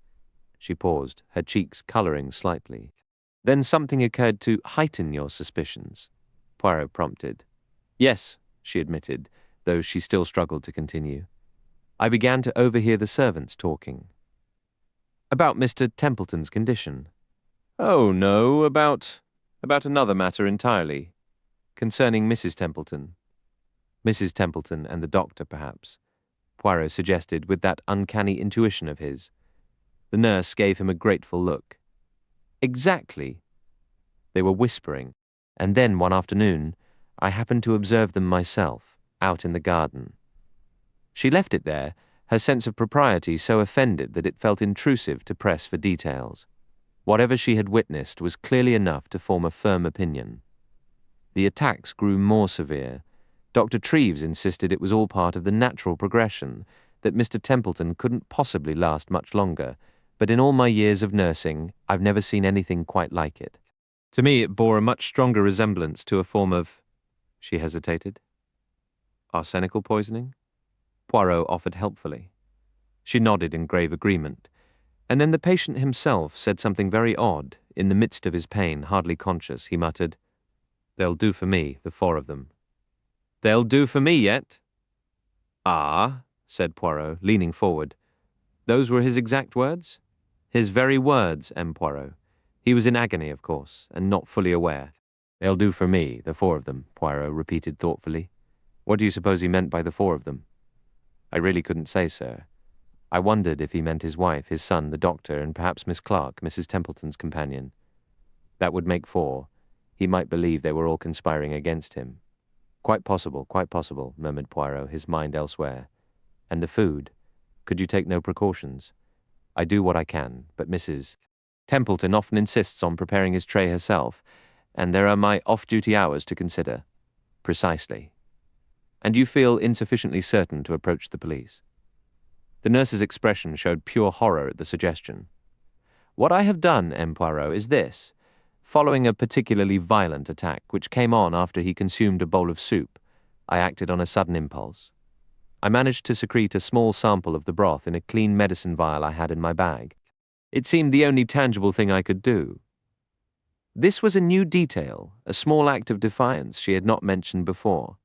She paused, her cheeks colouring slightly. Then something occurred to heighten your suspicions, Poirot prompted. Yes, she admitted, though she still struggled to continue. I began to overhear the servants talking. About Mr. Templeton's condition. Oh, no, about another matter entirely. Concerning Mrs. Templeton. Mrs. Templeton and the doctor, perhaps, Poirot suggested with that uncanny intuition of his. The nurse gave him a grateful look. Exactly. They were whispering, and then one afternoon I happened to observe them myself, out in the garden. She left it there, her sense of propriety so offended that it felt intrusive to press for details. Whatever she had witnessed was clearly enough to form a firm opinion. The attacks grew more severe. Dr. Treves insisted it was all part of the natural progression, that Mr. Templeton couldn't possibly last much longer, but in all my years of nursing, I've never seen anything quite like it. To me, it bore a much stronger resemblance to a form of... She hesitated. Arsenical poisoning? Poirot offered helpfully. She nodded in grave agreement, and then the patient himself said something very odd. In the midst of his pain, hardly conscious, he muttered, "They'll do for me, the four of them." "They'll do for me yet?" "Ah," said Poirot, leaning forward. "Those were his exact words?" "His very words, M. Poirot. He was in agony, of course, and not fully aware." "They'll do for me, the four of them," Poirot repeated thoughtfully. "What do you suppose he meant by the four of them?" "I really couldn't say, sir. I wondered if he meant his wife, his son, the doctor, and perhaps Miss Clark, Mrs. Templeton's companion. That would make four. He might believe they were all conspiring against him." Quite possible, murmured Poirot, his mind elsewhere. "And the food? Could you take no precautions?" "I do what I can, but Mrs. Templeton often insists on preparing his tray herself, and there are my off-duty hours to consider." "Precisely. And you feel insufficiently certain to approach the police?" The nurse's expression showed pure horror at the suggestion. "What I have done, M. Poirot, is this. Following a particularly violent attack, which came on after he consumed a bowl of soup, I acted on a sudden impulse. I managed to secrete a small sample of the broth in a clean medicine vial I had in my bag. It seemed the only tangible thing I could do. This was a new detail, a small act of defiance she had not mentioned before.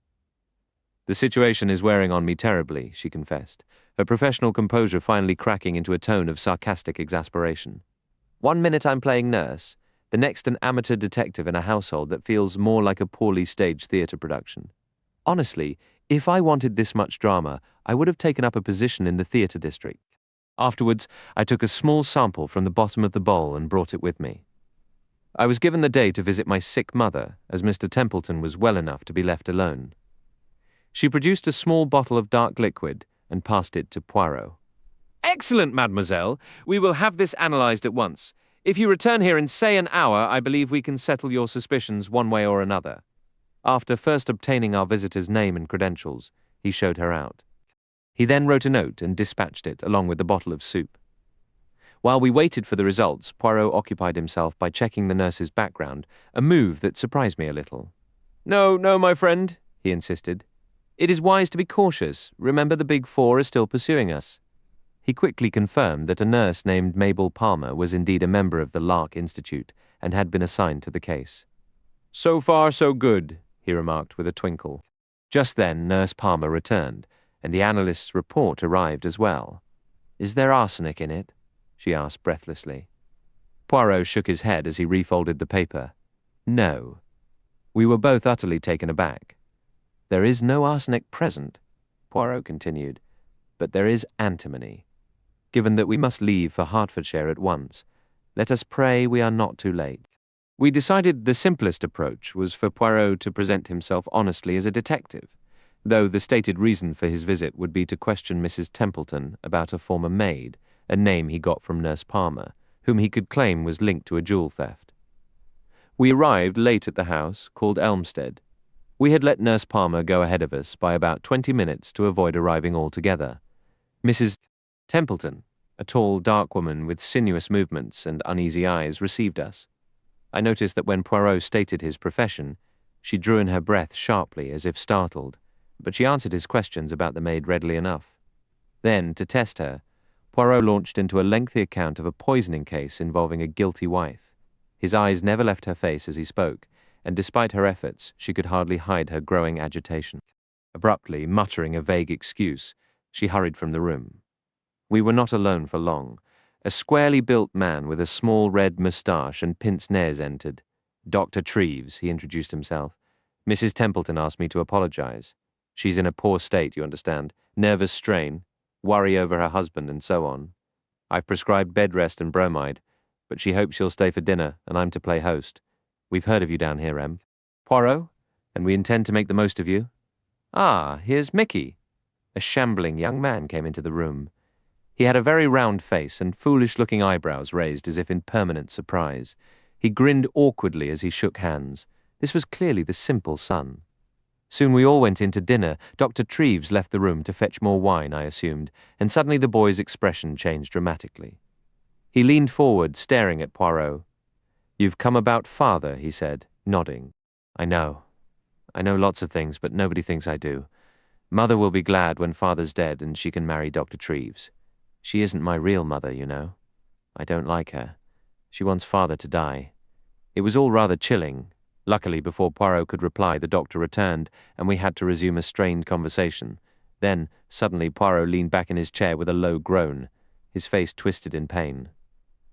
The situation is wearing on me terribly, she confessed, her professional composure finally cracking into a tone of sarcastic exasperation. One minute I'm playing nurse, the next an amateur detective in a household that feels more like a poorly staged theatre production. Honestly, if I wanted this much drama, I would have taken up a position in the theatre district. Afterwards, I took a small sample from the bottom of the bowl and brought it with me. I was given the day to visit my sick mother, as Mr. Templeton was well enough to be left alone. She produced a small bottle of dark liquid and passed it to Poirot. "Excellent, mademoiselle. We will have this analysed at once. If you return here in, say, an hour, I believe we can settle your suspicions one way or another." After first obtaining our visitor's name and credentials, he showed her out. He then wrote a note and dispatched it, along with the bottle of soup. While we waited for the results, Poirot occupied himself by checking the nurse's background, a move that surprised me a little. No, my friend," he insisted. "It is wise to be cautious. Remember, the Big Four are still pursuing us." He quickly confirmed that a nurse named Mabel Palmer was indeed a member of the Lark Institute and had been assigned to the case. "So far, so good," he remarked with a twinkle. Just then, Nurse Palmer returned, and the analyst's report arrived as well. "Is there arsenic in it?" she asked breathlessly. Poirot shook his head as he refolded the paper. "No." We were both utterly taken aback. "There is no arsenic present," Poirot continued, "but there is antimony. Given that we must leave for Hertfordshire at once, Let us pray we are not too late. We decided the simplest approach was for Poirot to present himself honestly as a detective, though the stated reason for his visit would be to question Mrs. Templeton about a former maid, a name he got from Nurse Palmer, whom he could claim was linked to a jewel theft. We arrived late at the house, called Elmstead. We had let Nurse Palmer go ahead of us by about 20 minutes to avoid arriving altogether. Mrs. Templeton, a tall, dark woman with sinuous movements and uneasy eyes, received us. I noticed that when Poirot stated his profession, she drew in her breath sharply as if startled, but she answered his questions about the maid readily enough. Then, to test her, Poirot launched into a lengthy account of a poisoning case involving a guilty wife. His eyes never left her face as he spoke, and despite her efforts, she could hardly hide her growing agitation. Abruptly, muttering a vague excuse, she hurried from the room. We were not alone for long. A squarely built man with a small red moustache and pince-nez entered. Dr. Treves, he introduced himself. Mrs. Templeton asked me to apologize. She's in a poor state, you understand. Nervous strain, worry over her husband, and so on. I've prescribed bed rest and bromide, but she hopes she'll stay for dinner, and I'm to play host. We've heard of you down here, Em. Poirot, and we intend to make the most of you. Ah, here's Mickey. A shambling young man came into the room. He had a very round face and foolish-looking eyebrows raised as if in permanent surprise. He grinned awkwardly as he shook hands. This was clearly the simple son. Soon we all went in to dinner. Dr. Treves left the room to fetch more wine, I assumed, and suddenly the boy's expression changed dramatically. He leaned forward, staring at Poirot. "You've come about father," he said, nodding. I know lots of things, but nobody thinks I do. Mother will be glad when father's dead and she can marry Dr. Treves. She isn't my real mother, you know. I don't like her. She wants father to die." It was all rather chilling. Luckily, before Poirot could reply, the doctor returned, and we had to resume a strained conversation. Then, suddenly, Poirot leaned back in his chair with a low groan. His face twisted in pain.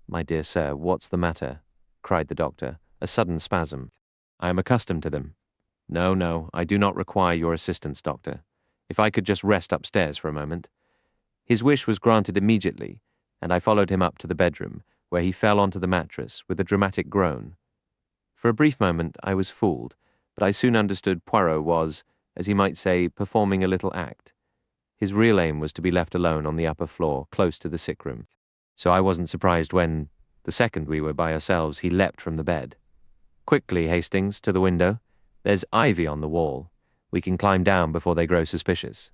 "My dear sir, what's the matter?" cried the doctor, a sudden spasm. "I am accustomed to them. No, I do not require your assistance, doctor. If I could just rest upstairs for a moment." His wish was granted immediately, and I followed him up to the bedroom, where he fell onto the mattress with a dramatic groan. For a brief moment I was fooled, but I soon understood Poirot was, as he might say, performing a little act. His real aim was to be left alone on the upper floor, close to the sick room. So I wasn't surprised when, the second we were by ourselves, he leapt from the bed. "Quickly, Hastings, to the window. There's ivy on the wall. We can climb down before they grow suspicious.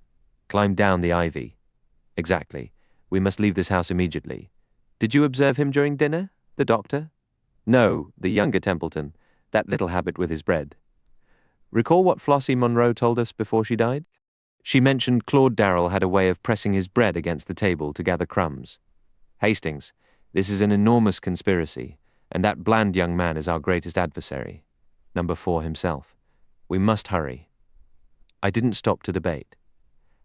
Climb down the ivy." "Exactly. We must leave this house immediately. Did you observe him during dinner, the doctor?" "No, the younger Templeton. That little habit with his bread." "Recall what Flossie Monroe told us before she died?" "She mentioned Claude Darrell had a way of pressing his bread against the table to gather crumbs. Hastings, this is an enormous conspiracy, and that bland young man is our greatest adversary. Number 4 himself. We must hurry." I didn't stop to debate.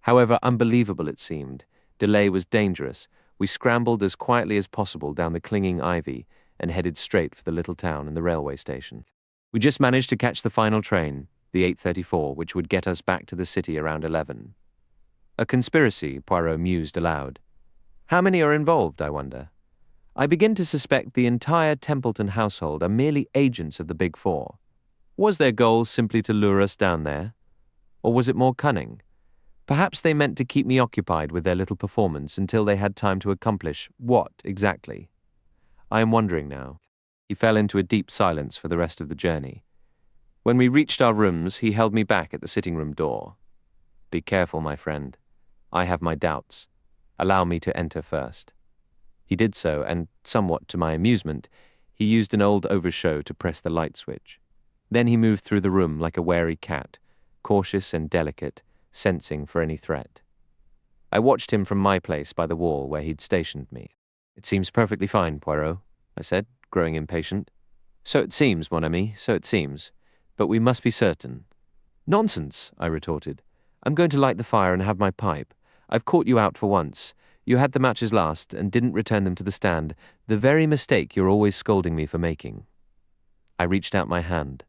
However unbelievable it seemed, delay was dangerous. We scrambled as quietly as possible down the clinging ivy and headed straight for the little town and the railway station. We just managed to catch the final train, the 8:34, which would get us back to the city around 11. A conspiracy, Poirot mused aloud. How many are involved, I wonder? I begin to suspect the entire Templeton household are merely agents of the Big Four. Was their goal simply to lure us down there? Or was it more cunning? Perhaps they meant to keep me occupied with their little performance until they had time to accomplish what, exactly? I am wondering now. He fell into a deep silence for the rest of the journey. When we reached our rooms, he held me back at the sitting-room door. "Be careful, my friend. I have my doubts. Allow me to enter first." He did so, and, somewhat to my amusement, he used an old overshow to press the light switch. Then he moved through the room like a wary cat, cautious and delicate, sensing for any threat. I watched him from my place by the wall where he'd stationed me. "It seems perfectly fine, Poirot," I said, growing impatient. "So it seems, mon ami, so it seems. But we must be certain." "Nonsense," I retorted. "I'm going to light the fire and have my pipe. I've caught you out for once. You had the matches last and didn't return them to the stand, the very mistake you're always scolding me for making." I reached out my hand.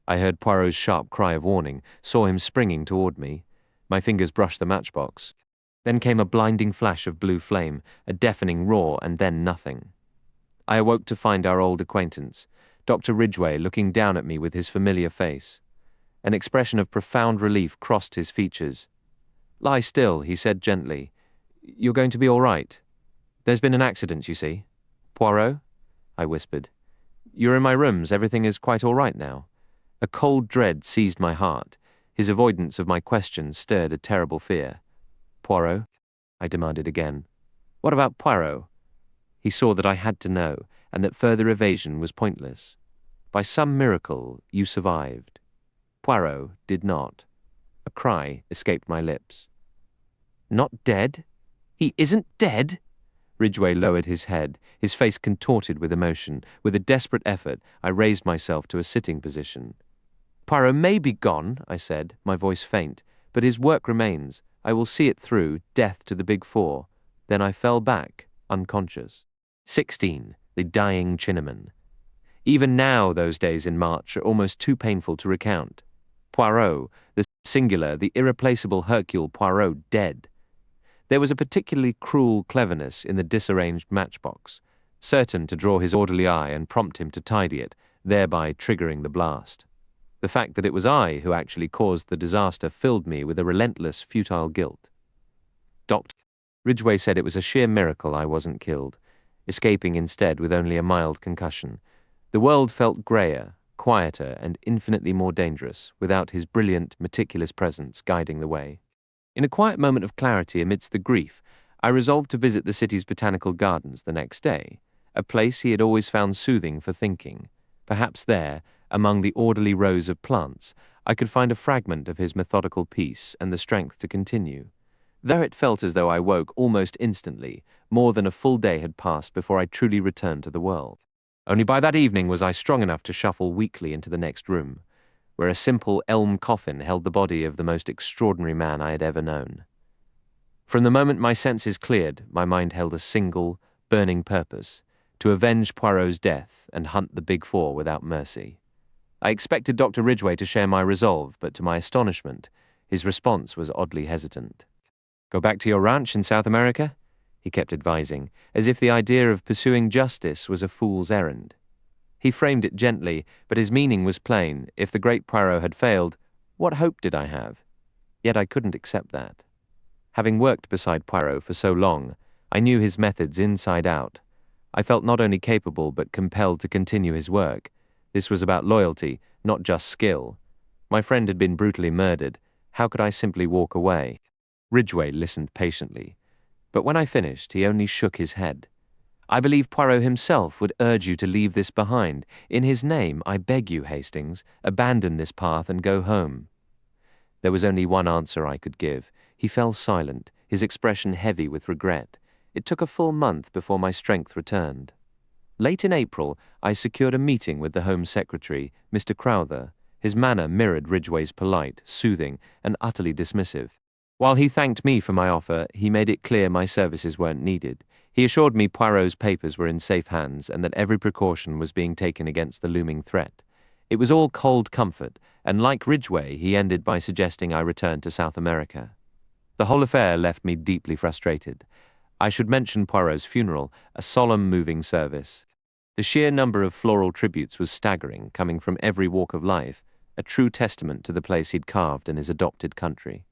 I heard Poirot's sharp cry of warning, saw him springing toward me. My fingers brushed the matchbox. Then came a blinding flash of blue flame, a deafening roar, and then nothing. I awoke to find our old acquaintance, Dr. Ridgway, looking down at me with his familiar face. An expression of profound relief crossed his features. "Lie still," he said gently. "You're going to be all right. There's been an accident, you see." "Poirot?" I whispered. "You're in my rooms. Everything is quite all right now." A cold dread seized my heart. His avoidance of my questions stirred a terrible fear. "Poirot?" I demanded again. "What about Poirot?" He saw that I had to know, and that further evasion was pointless. "By some miracle, you survived. Poirot did not." A cry escaped my lips. "Not dead? He isn't dead?" Ridgway lowered his head, his face contorted with emotion. With a desperate effort, I raised myself to a sitting position. "Poirot may be gone," I said, my voice faint, "but his work remains. I will see it through, death to the Big Four." Then I fell back, unconscious. 16. The Dying Chinaman. Even now, those days in March are almost too painful to recount. Poirot, the singular, the irreplaceable Hercule Poirot, dead. There was a particularly cruel cleverness in the disarranged matchbox, certain to draw his orderly eye and prompt him to tidy it, thereby triggering the blast. The fact that it was I who actually caused the disaster filled me with a relentless, futile guilt. Dr. Ridgway said it was a sheer miracle I wasn't killed, escaping instead with only a mild concussion. The world felt greyer, quieter, and infinitely more dangerous, without his brilliant, meticulous presence guiding the way. In a quiet moment of clarity amidst the grief, I resolved to visit the city's botanical gardens the next day, a place he had always found soothing for thinking. Perhaps there, among the orderly rows of plants, I could find a fragment of his methodical peace and the strength to continue. Though it felt as though I woke almost instantly, more than a full day had passed before I truly returned to the world. Only by that evening was I strong enough to shuffle weakly into the next room, where a simple elm coffin held the body of the most extraordinary man I had ever known. From the moment my senses cleared, my mind held a single, burning purpose: to avenge Poirot's death and hunt the Big Four without mercy. I expected Dr. Ridgway to share my resolve, but to my astonishment, his response was oddly hesitant. "Go back to your ranch in South America?" he kept advising, as if the idea of pursuing justice was a fool's errand. He framed it gently, but his meaning was plain. If the great Poirot had failed, what hope did I have? Yet I couldn't accept that. Having worked beside Poirot for so long, I knew his methods inside out. I felt not only capable but compelled to continue his work. This was about loyalty, not just skill. My friend had been brutally murdered. How could I simply walk away? Ridgway listened patiently, but when I finished, he only shook his head. "I believe Poirot himself would urge you to leave this behind. In his name, I beg you, Hastings, abandon this path and go home." There was only one answer I could give. He fell silent, his expression heavy with regret. It took a full month before my strength returned. Late in April, I secured a meeting with the Home Secretary, Mr. Crowther. His manner mirrored Ridgway's polite, soothing, and utterly dismissive. While he thanked me for my offer, he made it clear my services weren't needed. He assured me Poirot's papers were in safe hands and that every precaution was being taken against the looming threat. It was all cold comfort, and like Ridgway, he ended by suggesting I return to South America. The whole affair left me deeply frustrated. I should mention Poirot's funeral, a solemn, moving service. The sheer number of floral tributes was staggering, coming from every walk of life, a true testament to the place he'd carved in his adopted country.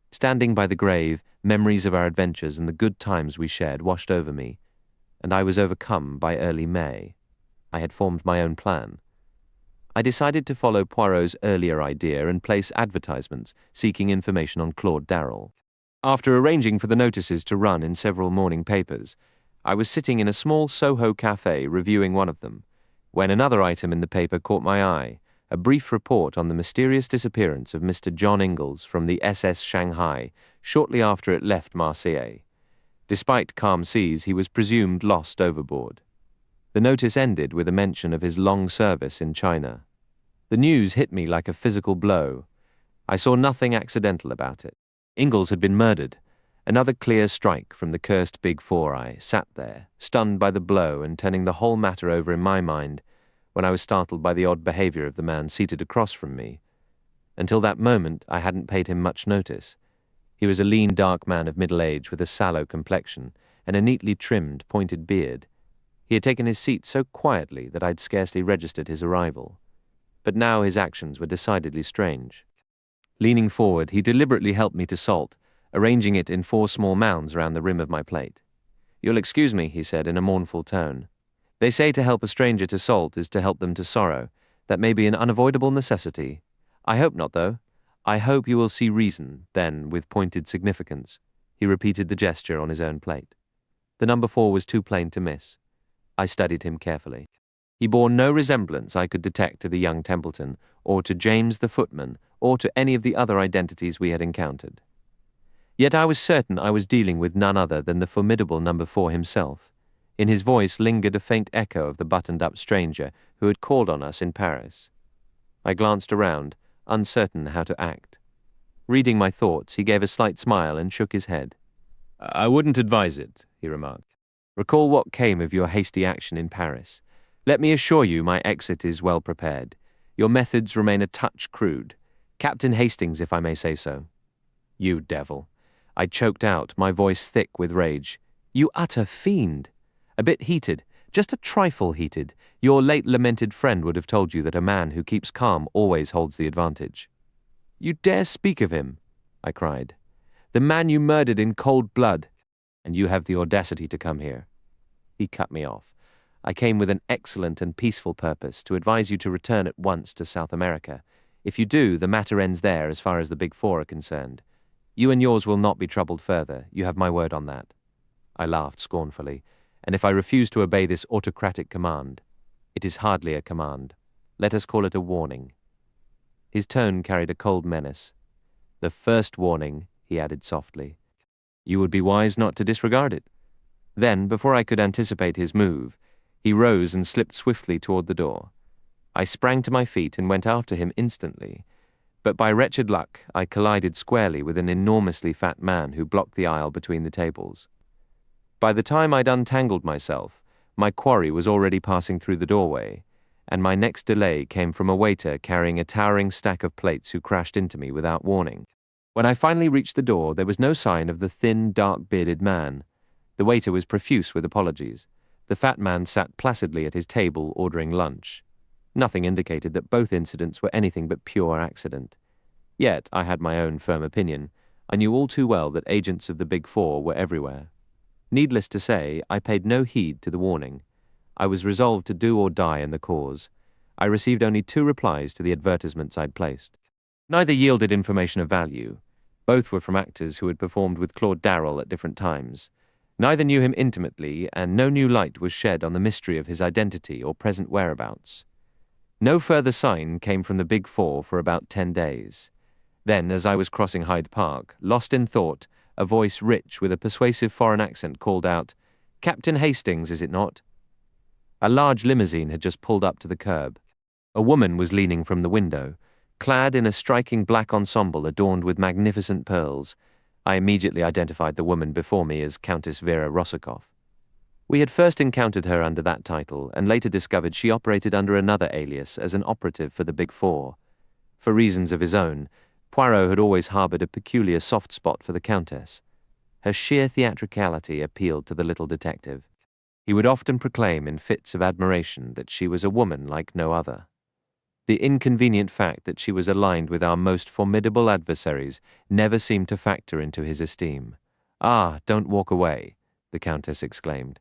Standing by the grave, memories of our adventures and the good times we shared washed over me, and I was overcome by early May. I had formed my own plan. I decided to follow Poirot's earlier idea and place advertisements seeking information on Claude Darrell. After arranging for the notices to run in several morning papers, I was sitting in a small Soho cafe reviewing one of them, when another item in the paper caught my eye: a brief report on the mysterious disappearance of Mr. John Ingalls from the SS Shanghai shortly after it left Marseille. Despite calm seas, he was presumed lost overboard. The notice ended with a mention of his long service in China. The news hit me like a physical blow. I saw nothing accidental about it. Ingalls had been murdered. Another clear strike from the cursed Big Four. I sat there, stunned by the blow and turning the whole matter over in my mind, when I was startled by the odd behavior of the man seated across from me. Until that moment, I hadn't paid him much notice. He was a lean, dark man of middle age with a sallow complexion and a neatly trimmed, pointed beard. He had taken his seat so quietly that I'd scarcely registered his arrival. But now his actions were decidedly strange. Leaning forward, he deliberately helped me to salt, arranging it in 4 small mounds round the rim of my plate. "You'll excuse me," he said in a mournful tone. "They say to help a stranger to salt is to help them to sorrow. That may be an unavoidable necessity. I hope not, though. I hope you will see reason, then, with pointed significance." He repeated the gesture on his own plate. The number 4 was too plain to miss. I studied him carefully. He bore no resemblance I could detect to the young Templeton, or to James the footman, or to any of the other identities we had encountered. Yet I was certain I was dealing with none other than the formidable number 4 himself. In his voice lingered a faint echo of the buttoned-up stranger who had called on us in Paris. I glanced around, uncertain how to act. Reading my thoughts, he gave a slight smile and shook his head. "I wouldn't advise it," he remarked. "Recall what came of your hasty action in Paris. Let me assure you my exit is well prepared. Your methods remain a touch crude. Captain Hastings, if I may say so." "You devil." I choked out, my voice thick with rage. "You utter fiend." A bit heated, just a trifle heated. Your late lamented friend would have told you that a man who keeps calm always holds the advantage. "You dare speak of him?" I cried. "The man you murdered in cold blood, and you have the audacity to come here." He cut me off. "I came with an excellent and peaceful purpose, to advise you to return at once to South America. If you do, the matter ends there as far as the Big Four are concerned. You and yours will not be troubled further, you have my word on that." I laughed scornfully. "And if I refuse to obey this autocratic command, it is hardly a command. Let us call it a warning." His tone carried a cold menace. "The first warning," he added softly. "You would be wise not to disregard it." Then, before I could anticipate his move, he rose and slipped swiftly toward the door. I sprang to my feet and went after him instantly, but by wretched luck I collided squarely with an enormously fat man who blocked the aisle between the tables. By the time I'd untangled myself, my quarry was already passing through the doorway, and my next delay came from a waiter carrying a towering stack of plates who crashed into me without warning. When I finally reached the door, there was no sign of the thin, dark-bearded man. The waiter was profuse with apologies. The fat man sat placidly at his table ordering lunch. Nothing indicated that both incidents were anything but pure accident. Yet I had my own firm opinion. I knew all too well that agents of the Big Four were everywhere. Needless to say, I paid no heed to the warning. I was resolved to do or die in the cause. I received only 2 replies to the advertisements I'd placed. Neither yielded information of value. Both were from actors who had performed with Claude Darrell at different times. Neither knew him intimately, and no new light was shed on the mystery of his identity or present whereabouts. No further sign came from the Big Four for about 10 days. Then, as I was crossing Hyde Park, lost in thought, a voice rich with a persuasive foreign accent called out, "Captain Hastings, is it not?" A large limousine had just pulled up to the curb. A woman was leaning from the window, clad in a striking black ensemble adorned with magnificent pearls. I immediately identified the woman before me as Countess Vera Rossakoff. We had first encountered her under that title, and later discovered she operated under another alias as an operative for the Big Four. For reasons of his own, Poirot had always harbored a peculiar soft spot for the Countess. Her sheer theatricality appealed to the little detective. He would often proclaim in fits of admiration that she was a woman like no other. The inconvenient fact that she was aligned with our most formidable adversaries never seemed to factor into his esteem. "Ah, don't walk away," the Countess exclaimed.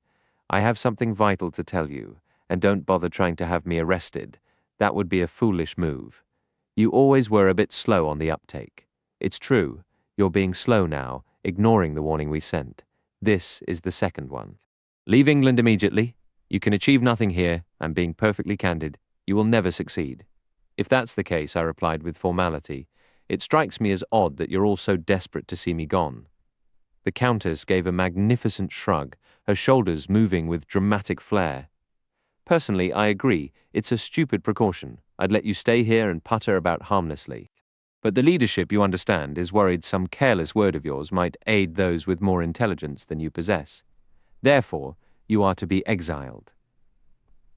"I have something vital to tell you, and don't bother trying to have me arrested. That would be a foolish move. You always were a bit slow on the uptake. It's true, you're being slow now, ignoring the warning we sent. This is the second one. Leave England immediately. You can achieve nothing here, and being perfectly candid, you will never succeed." "If that's the case," I replied with formality, "it strikes me as odd that you're all so desperate to see me gone." The Countess gave a magnificent shrug, her shoulders moving with dramatic flair. "Personally, I agree. It's a stupid precaution. I'd let you stay here and putter about harmlessly. But the leadership, you understand, is worried some careless word of yours might aid those with more intelligence than you possess. Therefore, you are to be exiled."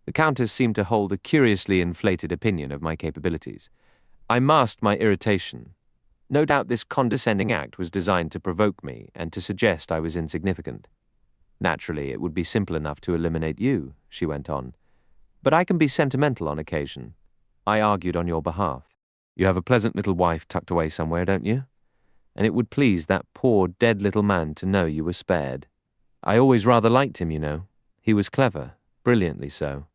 The Countess seemed to hold a curiously inflated opinion of my capabilities. I masked my irritation. No doubt this condescending act was designed to provoke me and to suggest I was insignificant. Naturally, it would be simple enough to eliminate you, she went on. But I can be sentimental on occasion. I argued on your behalf. You have a pleasant little wife tucked away somewhere, don't you? And it would please that poor, dead little man to know you were spared. I always rather liked him, you know. He was clever, brilliantly so.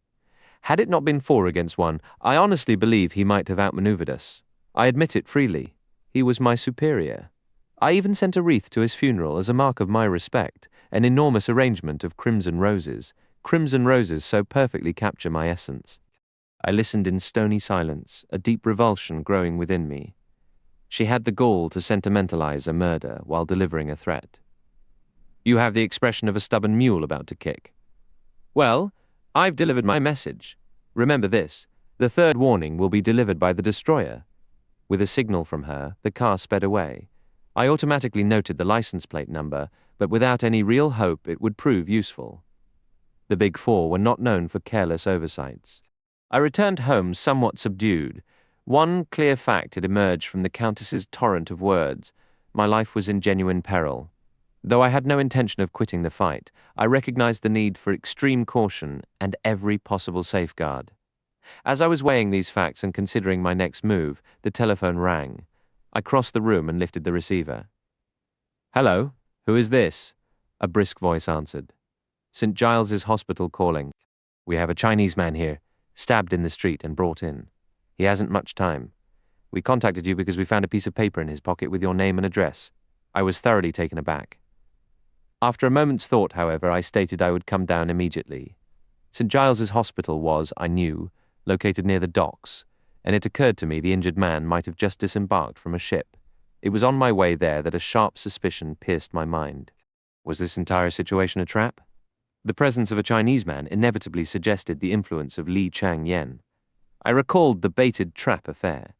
Had it not been 4 against 1, I honestly believe he might have outmaneuvered us. I admit it freely. He was my superior. I even sent a wreath to his funeral as a mark of my respect, an enormous arrangement of crimson roses. Crimson roses so perfectly capture my essence. I listened in stony silence, a deep revulsion growing within me. She had the gall to sentimentalize a murder while delivering a threat. You have the expression of a stubborn mule about to kick. Well, I've delivered my message. Remember this, the 3rd warning will be delivered by the destroyer. With a signal from her, the car sped away. I automatically noted the license plate number, but without any real hope it would prove useful. The Big Four were not known for careless oversights. I returned home somewhat subdued. One clear fact had emerged from the Countess's torrent of words. My life was in genuine peril. Though I had no intention of quitting the fight, I recognized the need for extreme caution and every possible safeguard. As I was weighing these facts and considering my next move, the telephone rang. I crossed the room and lifted the receiver. Hello, who is this? A brisk voice answered. St. Giles's Hospital calling. We have a Chinese man here, stabbed in the street and brought in. He hasn't much time. We contacted you because we found a piece of paper in his pocket with your name and address. I was thoroughly taken aback. After a moment's thought, however, I stated I would come down immediately. St. Giles's Hospital was, I knew, located near the docks, and it occurred to me the injured man might have just disembarked from a ship. It was on my way there that a sharp suspicion pierced my mind. Was this entire situation a trap? The presence of a Chinese man inevitably suggested the influence of Li Chang-yen. I recalled the baited trap affair.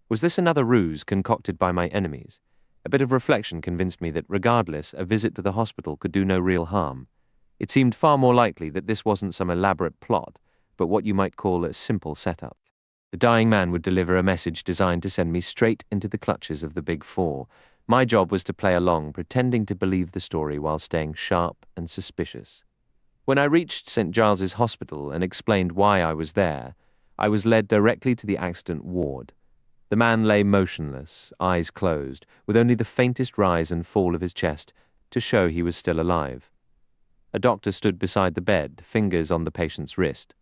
Was this another ruse concocted by my enemies? A bit of reflection convinced me that, regardless, a visit to the hospital could do no real harm. It seemed far more likely that this wasn't some elaborate plot, but what you might call a simple setup. The dying man would deliver a message designed to send me straight into the clutches of the Big Four. My job was to play along, pretending to believe the story while staying sharp and suspicious. When I reached St. Giles's Hospital and explained why I was there, I was led directly to the accident ward. The man lay motionless, eyes closed, with only the faintest rise and fall of his chest to show he was still alive. A doctor stood beside the bed, fingers on the patient's wrist.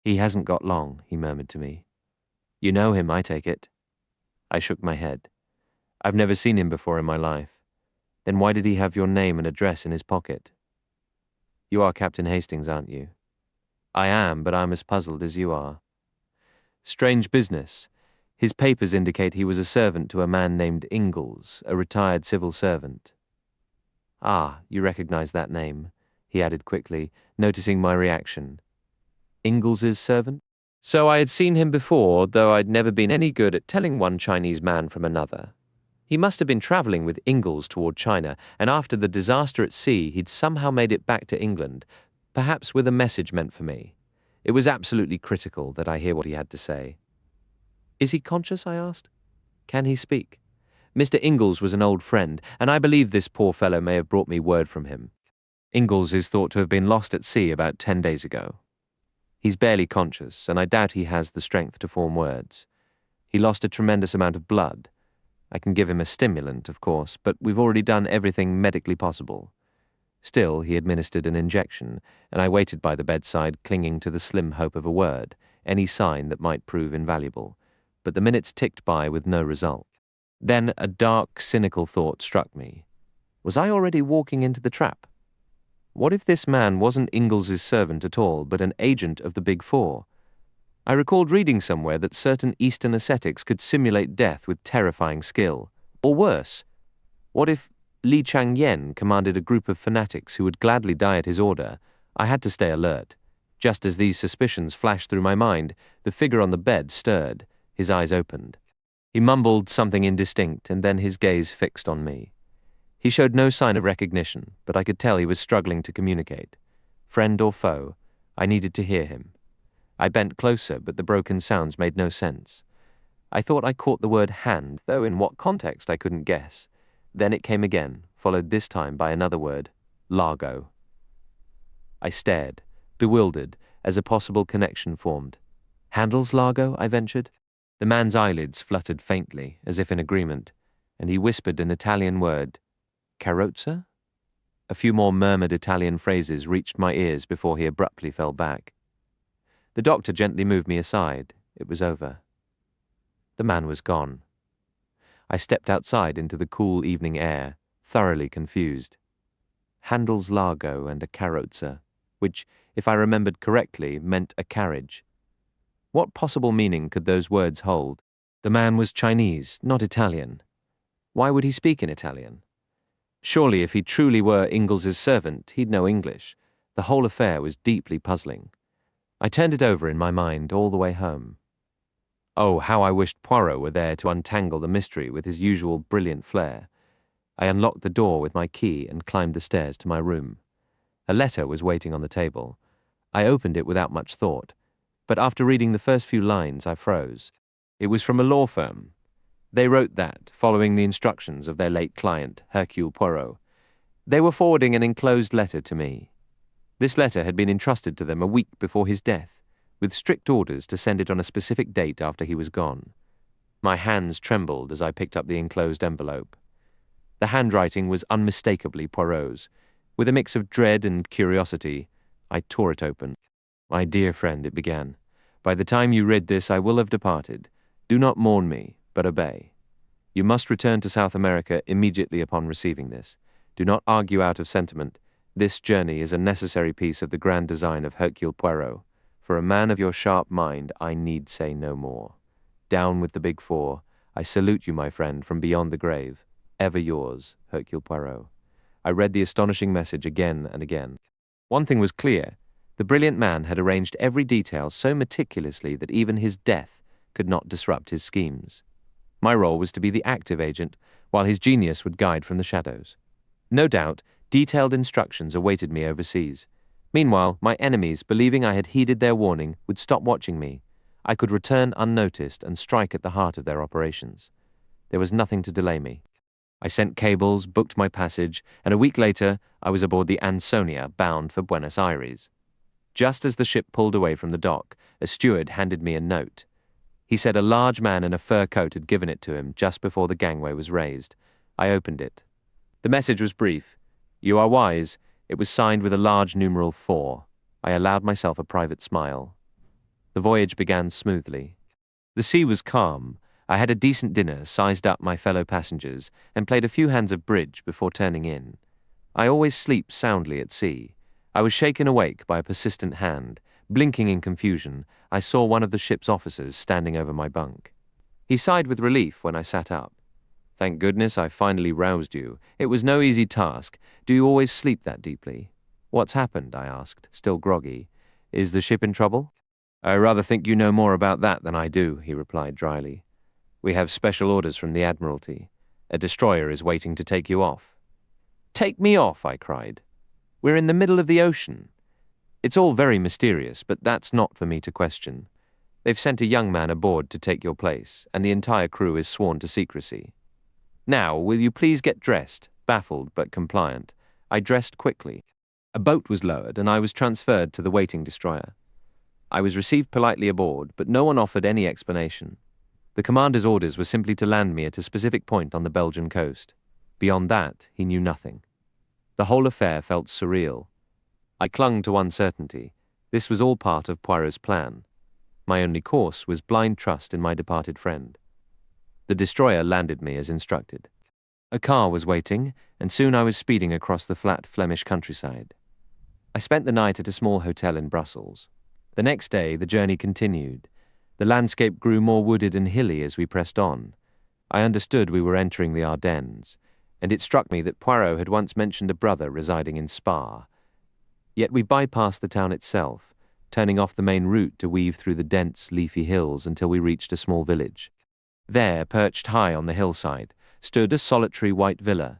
He hasn't got long, he murmured to me. You know him, I take it. I shook my head. I've never seen him before in my life. Then why did he have your name and address in his pocket? You are Captain Hastings, aren't you? I am, but I'm as puzzled as you are. Strange business. His papers indicate he was a servant to a man named Ingalls, a retired civil servant. Ah, you recognize that name, he added quickly, noticing my reaction. Ingles's servant? So I had seen him before, though I'd never been any good at telling one Chinese man from another. He must have been travelling with Ingalls toward China, and after the disaster at sea, he'd somehow made it back to England, perhaps with a message meant for me. It was absolutely critical that I hear what he had to say. Is he conscious? I asked. Can he speak? Mr. Ingalls was an old friend, and I believe this poor fellow may have brought me word from him. Ingalls is thought to have been lost at sea about 10 days ago. He's barely conscious, and I doubt he has the strength to form words. He lost a tremendous amount of blood. I can give him a stimulant, of course, but we've already done everything medically possible. Still, he administered an injection, and I waited by the bedside, clinging to the slim hope of a word, any sign that might prove invaluable. But the minutes ticked by with no result. Then a dark, cynical thought struck me. Was I already walking into the trap? What if this man wasn't Ingles's servant at all, but an agent of the Big Four? I recalled reading somewhere that certain Eastern ascetics could simulate death with terrifying skill. Or worse, what if Li Chang-yen commanded a group of fanatics who would gladly die at his order? I had to stay alert. Just as these suspicions flashed through my mind, the figure on the bed stirred. His eyes opened. He mumbled something indistinct, and then his gaze fixed on me. He showed no sign of recognition, but I could tell he was struggling to communicate. Friend or foe, I needed to hear him. I bent closer, but the broken sounds made no sense. I thought I caught the word hand, though in what context I couldn't guess. Then it came again, followed this time by another word, Largo. I stared, bewildered, as a possible connection formed. Handelslargo, I ventured. The man's eyelids fluttered faintly, as if in agreement, and he whispered an Italian word. Carrozza? A few more murmured Italian phrases reached my ears before he abruptly fell back. The doctor gently moved me aside. It was over. The man was gone. I stepped outside into the cool evening air, thoroughly confused. Handelslargo and a carrozza, which, if I remembered correctly, meant a carriage. What possible meaning could those words hold? The man was Chinese, not Italian. Why would he speak in Italian? Surely if he truly were Ingles's servant, he'd know English. The whole affair was deeply puzzling. I turned it over in my mind all the way home. Oh, how I wished Poirot were there to untangle the mystery with his usual brilliant flair. I unlocked the door with my key and climbed the stairs to my room. A letter was waiting on the table. I opened it without much thought, but after reading the first few lines, I froze. It was from a law firm. They wrote that, following the instructions of their late client, Hercule Poirot. They were forwarding an enclosed letter to me. This letter had been entrusted to them a week before his death, with strict orders to send it on a specific date after he was gone. My hands trembled as I picked up the enclosed envelope. The handwriting was unmistakably Poirot's. With a mix of dread and curiosity, I tore it open. "My dear friend," it began, "by the time you read this I will have departed. Do not mourn me, but obey. You must return to South America immediately upon receiving this. Do not argue out of sentiment. This journey is a necessary piece of the grand design of Hercule Poirot. For a man of your sharp mind, I need say no more. Down with the big four. I salute you, my friend, from beyond the grave. Ever yours, Hercule Poirot." I read the astonishing message again and again. One thing was clear. The brilliant man had arranged every detail so meticulously that even his death could not disrupt his schemes. My role was to be the active agent, while his genius would guide from the shadows. No doubt, detailed instructions awaited me overseas. Meanwhile, my enemies, believing I had heeded their warning, would stop watching me. I could return unnoticed and strike at the heart of their operations. There was nothing to delay me. I sent cables, booked my passage, and a week later, I was aboard the Ansonia, bound for Buenos Aires. Just as the ship pulled away from the dock, a steward handed me a note. He said a large man in a fur coat had given it to him just before the gangway was raised. I opened it. The message was brief. "You are wise." It was signed with a large numeral 4. I allowed myself a private smile. The voyage began smoothly. The sea was calm. I had a decent dinner, sized up my fellow passengers, and played a few hands of bridge before turning in. I always sleep soundly at sea. I was shaken awake by a persistent hand. Blinking in confusion, I saw one of the ship's officers standing over my bunk. He sighed with relief when I sat up. "Thank goodness I finally roused you. It was no easy task. Do you always sleep that deeply?" "What's happened?" I asked, still groggy. "Is the ship in trouble?" "I rather think you know more about that than I do," he replied dryly. "We have special orders from the Admiralty. A destroyer is waiting to take you off." "Take me off?" I cried. "We're in the middle of the ocean." "It's all very mysterious, but that's not for me to question. They've sent a young man aboard to take your place, and the entire crew is sworn to secrecy. Now, will you please get dressed?" Baffled but compliant, I dressed quickly. A boat was lowered, and I was transferred to the waiting destroyer. I was received politely aboard, but no one offered any explanation. The commander's orders were simply to land me at a specific point on the Belgian coast. Beyond that, he knew nothing. The whole affair felt surreal. I clung to uncertainty. This was all part of Poirot's plan. My only course was blind trust in my departed friend. The destroyer landed me as instructed. A car was waiting, and soon I was speeding across the flat Flemish countryside. I spent the night at a small hotel in Brussels. The next day, the journey continued. The landscape grew more wooded and hilly as we pressed on. I understood we were entering the Ardennes, and it struck me that Poirot had once mentioned a brother residing in Spa. Yet we bypassed the town itself, turning off the main route to weave through the dense, leafy hills until we reached a small village. There, perched high on the hillside, stood a solitary white villa.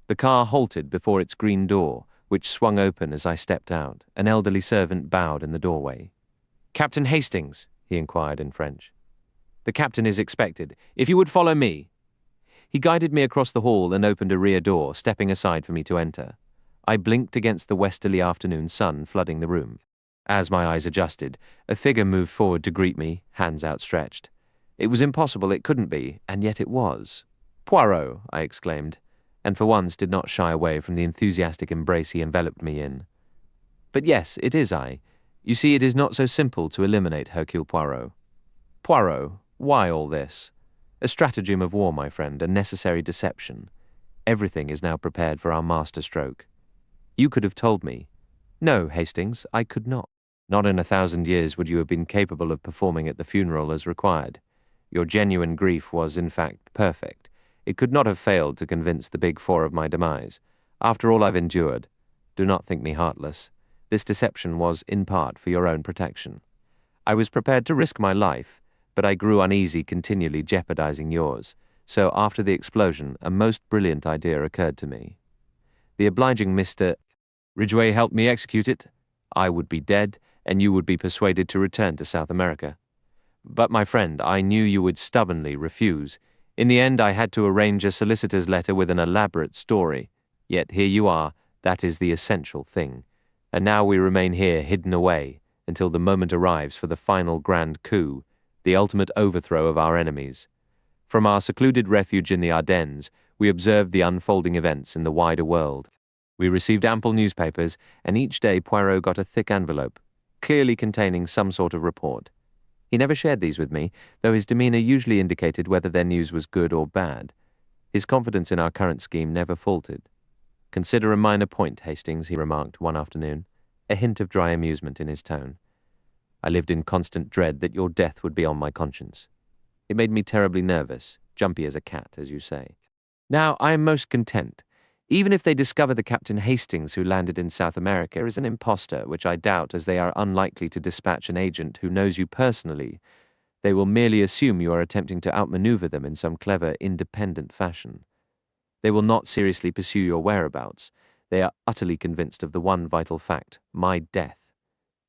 The car halted before its green door, which swung open as I stepped out. An elderly servant bowed in the doorway. "Captain Hastings," he inquired in French. "The captain is expected. If you would follow me." He guided me across the hall and opened a rear door, stepping aside for me to enter. I blinked against the westerly afternoon sun flooding the room. As my eyes adjusted, a figure moved forward to greet me, hands outstretched. It was impossible it couldn't be, and yet it was. "Poirot!" I exclaimed, and for once did not shy away from the enthusiastic embrace he enveloped me in. "But yes, it is I. You see, it is not so simple to eliminate Hercule Poirot." "Poirot, why all this?" "A stratagem of war, my friend, a necessary deception. Everything is now prepared for our master stroke." "You could have told me." "No, Hastings, I could not. Not in 1,000 years would you have been capable of performing at the funeral as required. Your genuine grief was, in fact, perfect. It could not have failed to convince the Big Four of my demise. After all I've endured, do not think me heartless. This deception was, in part, for your own protection. I was prepared to risk my life, but I grew uneasy continually jeopardizing yours. So after the explosion, a most brilliant idea occurred to me. The obliging Mr. Ridgway helped me execute it. I would be dead, and you would be persuaded to return to South America. But, my friend, I knew you would stubbornly refuse. In the end, I had to arrange a solicitor's letter with an elaborate story. Yet here you are, that is the essential thing. And now we remain here hidden away, until the moment arrives for the final grand coup, the ultimate overthrow of our enemies. From our secluded refuge in the Ardennes, we observed the unfolding events in the wider world. We received ample newspapers, and each day Poirot got a thick envelope, clearly containing some sort of report. He never shared these with me, though his demeanor usually indicated whether their news was good or bad. His confidence in our current scheme never faltered. "Consider a minor point, Hastings," he remarked one afternoon, a hint of dry amusement in his tone. "I lived in constant dread that your death would be on my conscience. It made me terribly nervous, jumpy as a cat, as you say. Now I am most content. Even if they discover the Captain Hastings who landed in South America is an impostor, which I doubt, as they are unlikely to dispatch an agent who knows you personally, they will merely assume you are attempting to outmaneuver them in some clever, independent fashion. They will not seriously pursue your whereabouts. They are utterly convinced of the one vital fact, my death.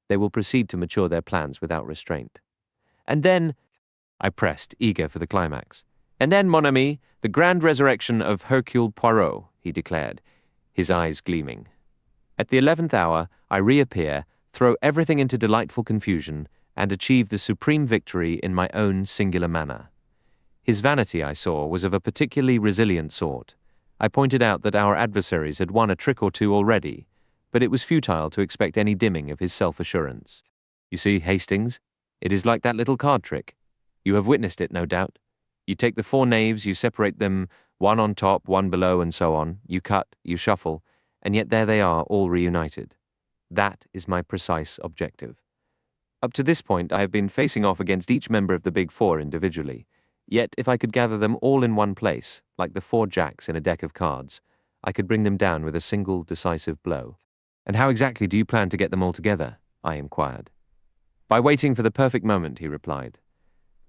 They will proceed to mature their plans without restraint. And then," I pressed, eager for the climax. "And then, mon ami, the grand resurrection of Hercule Poirot," he declared, his eyes gleaming. "At the 11th hour, I reappear, throw everything into delightful confusion, and achieve the supreme victory in my own singular manner." His vanity, I saw, was of a particularly resilient sort. I pointed out that our adversaries had won a trick or two already, but it was futile to expect any dimming of his self-assurance. "You see, Hastings, it is like that little card trick. You have witnessed it, no doubt. You take the four knaves, you separate them, one on top, one below, and so on. You cut, you shuffle, and yet there they are, all reunited. That is my precise objective. Up to this point, I have been facing off against each member of the Big Four individually. Yet if I could gather them all in one place, like the four jacks in a deck of cards, I could bring them down with a single decisive blow." "And how exactly do you plan to get them all together?" I inquired. "By waiting for the perfect moment," he replied.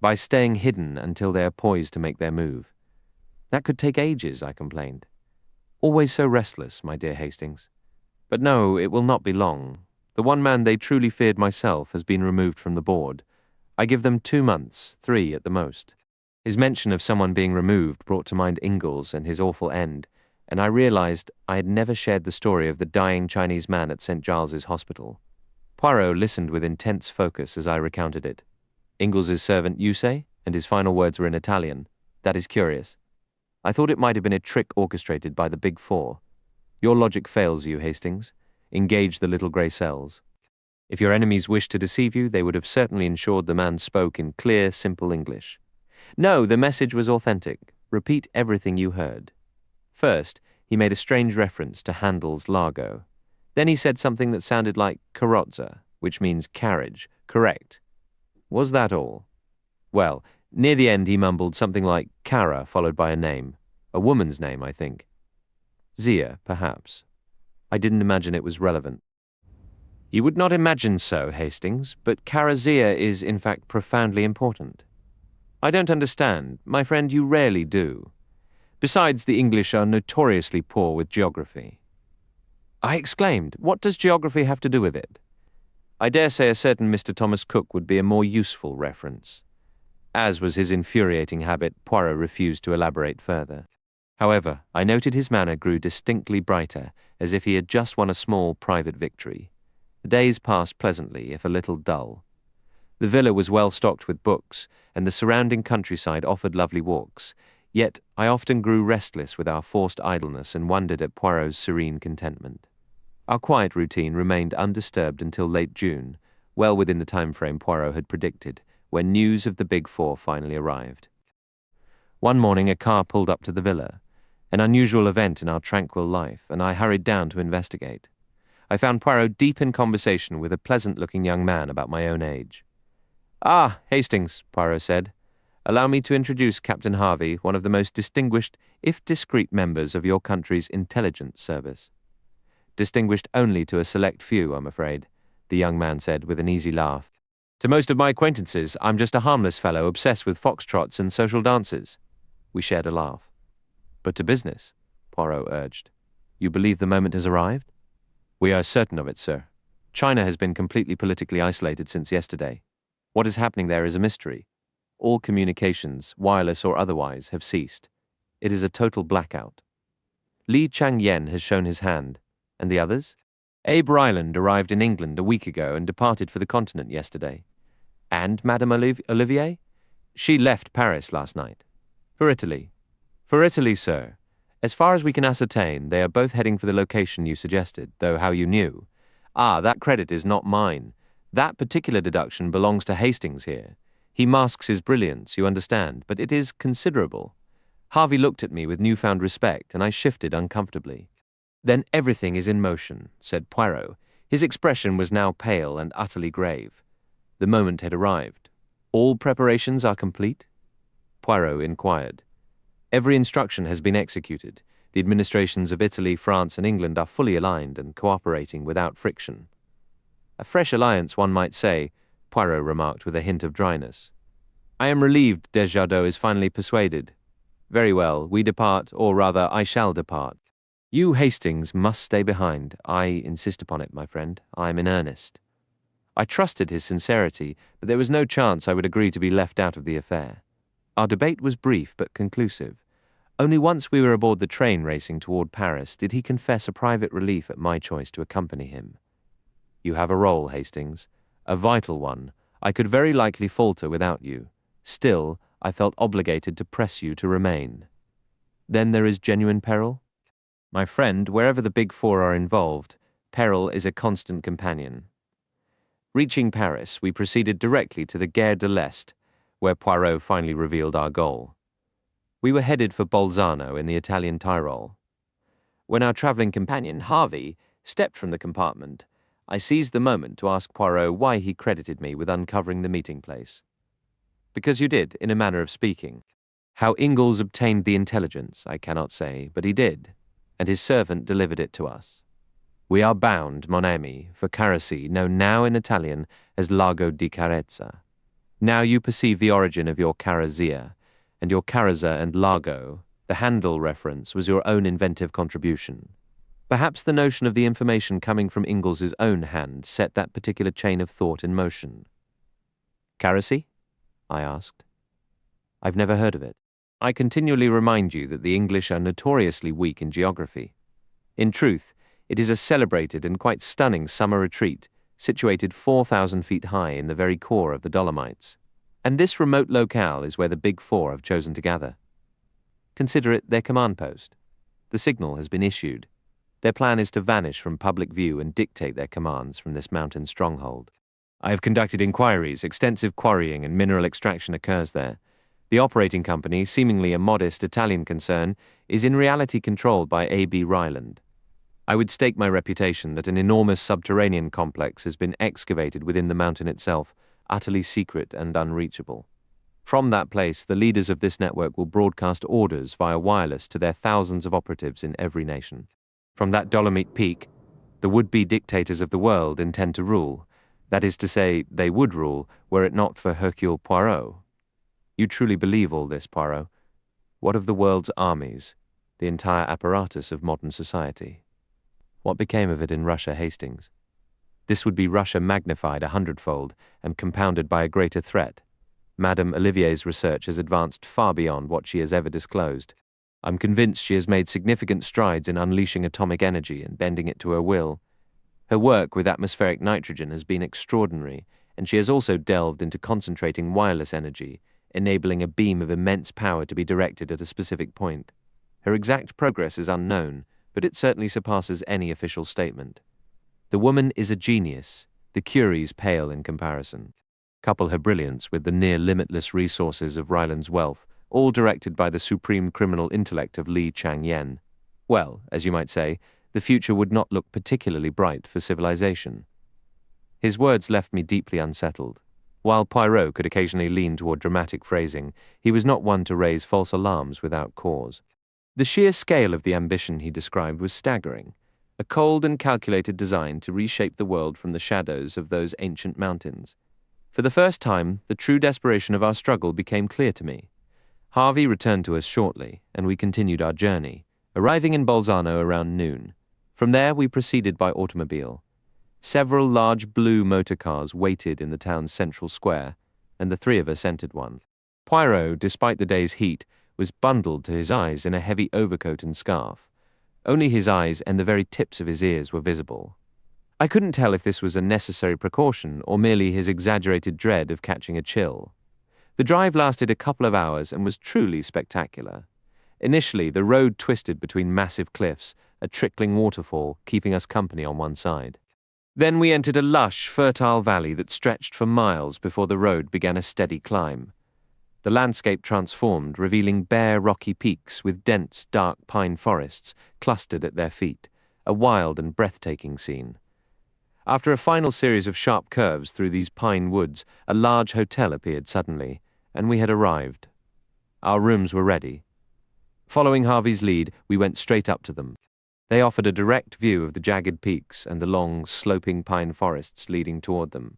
"By staying hidden until they are poised to make their move." "That could take ages," I complained. "Always so restless, my dear Hastings. But no, it will not be long. The one man they truly feared, myself, has been removed from the board. I give them 2 months, 3 at the most." His mention of someone being removed brought to mind Ingalls and his awful end, and I realized I had never shared the story of the dying Chinese man at St. Giles's Hospital. Poirot listened with intense focus as I recounted it. "Ingalls' servant, you say? And his final words were in Italian. That is curious. I thought it might have been a trick orchestrated by the Big Four. Your logic fails you, Hastings. Engage the little grey cells. If your enemies wished to deceive you, they would have certainly ensured the man spoke in clear, simple English. No, the message was authentic. Repeat everything you heard. First, he made a strange reference to Handel's Largo. Then he said something that sounded like carrozza, which means carriage. Correct. Was that all? Well, near the end he mumbled something like Cara followed by a name. A woman's name, I think. Zia, perhaps. I didn't imagine it was relevant. You would not imagine so, Hastings, but Cara Zia is in fact profoundly important. I don't understand. My friend, you rarely do. Besides, the English are notoriously poor with geography. I exclaimed, what does geography have to do with it? I dare say a certain Mr. Thomas Cook would be a more useful reference. As was his infuriating habit, Poirot refused to elaborate further. However, I noted his manner grew distinctly brighter, as if he had just won a small private victory. The days passed pleasantly, if a little dull. The villa was well stocked with books, and the surrounding countryside offered lovely walks, yet I often grew restless with our forced idleness and wondered at Poirot's serene contentment. Our quiet routine remained undisturbed until late June, well within the time frame Poirot had predicted, when news of the Big Four finally arrived. One morning a car pulled up to the villa, an unusual event in our tranquil life, and I hurried down to investigate. I found Poirot deep in conversation with a pleasant-looking young man about my own age. "Ah, Hastings," Poirot said. "Allow me to introduce Captain Harvey, one of the most distinguished, if discreet, members of your country's intelligence service." "Distinguished only to a select few, I'm afraid," the young man said with an easy laugh. "To most of my acquaintances, I'm just a harmless fellow obsessed with foxtrots and social dances." We shared a laugh. "But to business," Poirot urged. "You believe the moment has arrived?" "We are certain of it, sir. China has been completely politically isolated since yesterday. What is happening there is a mystery. All communications, wireless or otherwise, have ceased. It is a total blackout. Li Chang-yen has shown his hand. And the others? Abe Ryland arrived in England a week ago and departed for the continent yesterday. And Madame Olivier? She left Paris last night. For Italy. For Italy, sir. As far as we can ascertain, they are both heading for the location you suggested, though how you knew. Ah, that credit is not mine. That particular deduction belongs to Hastings here. He masks his brilliance, you understand, but it is considerable. Harvey looked at me with newfound respect, and I shifted uncomfortably. "Then everything is in motion," said Poirot. His expression was now pale and utterly grave. The moment had arrived. "All preparations are complete?" Poirot inquired. "Every instruction has been executed. The administrations of Italy, France, and England are fully aligned and cooperating without friction." "A fresh alliance, one might say," Poirot remarked with a hint of dryness. "I am relieved Desjardins is finally persuaded. Very well, we depart, or rather, I shall depart. You, Hastings, must stay behind. I insist upon it, my friend. I am in earnest." I trusted his sincerity, but there was no chance I would agree to be left out of the affair. Our debate was brief but conclusive. Only once we were aboard the train racing toward Paris did he confess a private relief at my choice to accompany him. "You have a role, Hastings. A vital one. I could very likely falter without you. Still, I felt obligated to press you to remain." "Then there is genuine peril?" "My friend, wherever the Big Four are involved, peril is a constant companion." Reaching Paris, we proceeded directly to the Gare de l'Est, where Poirot finally revealed our goal. We were headed for Bolzano in the Italian Tyrol. When our traveling companion, Harvey, stepped from the compartment, I seized the moment to ask Poirot why he credited me with uncovering the meeting place. "Because you did, in a manner of speaking. How Ingalls obtained the intelligence, I cannot say, but he did, and his servant delivered it to us. We are bound, mon ami, for Carissy, known now in Italian as Lago di Carezza. Now you perceive the origin of your Carazia, and your Carezza and Lago, the Handel reference, was your own inventive contribution. Perhaps the notion of the information coming from Ingalls' own hand set that particular chain of thought in motion." "Carissy?" I asked. "I've never heard of it. I continually remind you that the English are notoriously weak in geography. In truth, it is a celebrated and quite stunning summer retreat, situated 4,000 feet high in the very core of the Dolomites. And this remote locale is where the Big Four have chosen to gather. Consider it their command post. The signal has been issued. Their plan is to vanish from public view and dictate their commands from this mountain stronghold. I have conducted inquiries. Extensive quarrying and mineral extraction occurs there. The operating company, seemingly a modest Italian concern, is in reality controlled by A.B. Ryland. I would stake my reputation that an enormous subterranean complex has been excavated within the mountain itself, utterly secret and unreachable. From that place, the leaders of this network will broadcast orders via wireless to their thousands of operatives in every nation. From that Dolomite peak, the would-be dictators of the world intend to rule. That is to say, they would rule were it not for Hercule Poirot. You truly believe all this, Poirot? What of the world's armies, the entire apparatus of modern society? What became of it in Russia, Hastings? This would be Russia magnified 100-fold and compounded by a greater threat. Madame Olivier's research has advanced far beyond what she has ever disclosed. I'm convinced she has made significant strides in unleashing atomic energy and bending it to her will. Her work with atmospheric nitrogen has been extraordinary, and she has also delved into concentrating wireless energy, enabling a beam of immense power to be directed at a specific point. Her exact progress is unknown, but it certainly surpasses any official statement. The woman is a genius. The Curies pale in comparison. Couple her brilliance with the near-limitless resources of Ryland's wealth, all directed by the supreme criminal intellect of Li Changyen. Well, as you might say, the future would not look particularly bright for civilization. His words left me deeply unsettled. While Poirot could occasionally lean toward dramatic phrasing, he was not one to raise false alarms without cause. The sheer scale of the ambition he described was staggering, a cold and calculated design to reshape the world from the shadows of those ancient mountains. For the first time, the true desperation of our struggle became clear to me. Harvey returned to us shortly, and we continued our journey, arriving in Bolzano around noon. From there we proceeded by automobile. Several large blue motor cars waited in the town's central square, and the three of us entered one. Poirot, despite the day's heat, was bundled to his eyes in a heavy overcoat and scarf. Only his eyes and the very tips of his ears were visible. I couldn't tell if this was a necessary precaution or merely his exaggerated dread of catching a chill. The drive lasted a couple of hours and was truly spectacular. Initially, the road twisted between massive cliffs, a trickling waterfall keeping us company on one side. Then we entered a lush, fertile valley that stretched for miles before the road began a steady climb. The landscape transformed, revealing bare, rocky peaks with dense, dark pine forests clustered at their feet, a wild and breathtaking scene. After a final series of sharp curves through these pine woods, a large hotel appeared suddenly, and we had arrived. Our rooms were ready. Following Harvey's lead, we went straight up to them. They offered a direct view of the jagged peaks and the long, sloping pine forests leading toward them.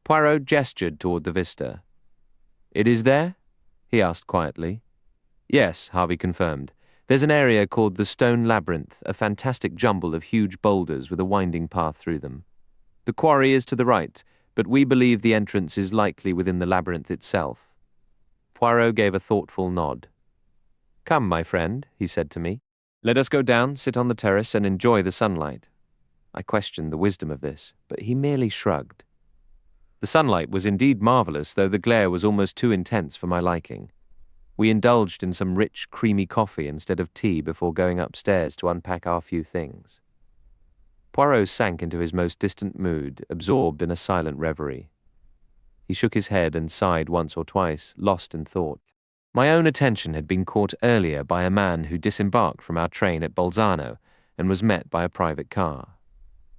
Poirot gestured toward the vista. "It is there?" he asked quietly. "Yes," Harvey confirmed. "There's an area called the Stone Labyrinth, a fantastic jumble of huge boulders with a winding path through them. The quarry is to the right, but we believe the entrance is likely within the labyrinth itself." Poirot gave a thoughtful nod. "Come, my friend," he said to me. "Let us go down, sit on the terrace, and enjoy the sunlight." I questioned the wisdom of this, but he merely shrugged. The sunlight was indeed marvelous, though the glare was almost too intense for my liking. We indulged in some rich, creamy coffee instead of tea before going upstairs to unpack our few things. Poirot sank into his most distant mood, absorbed in a silent reverie. He shook his head and sighed once or twice, lost in thought. My own attention had been caught earlier by a man who disembarked from our train at Bolzano and was met by a private car.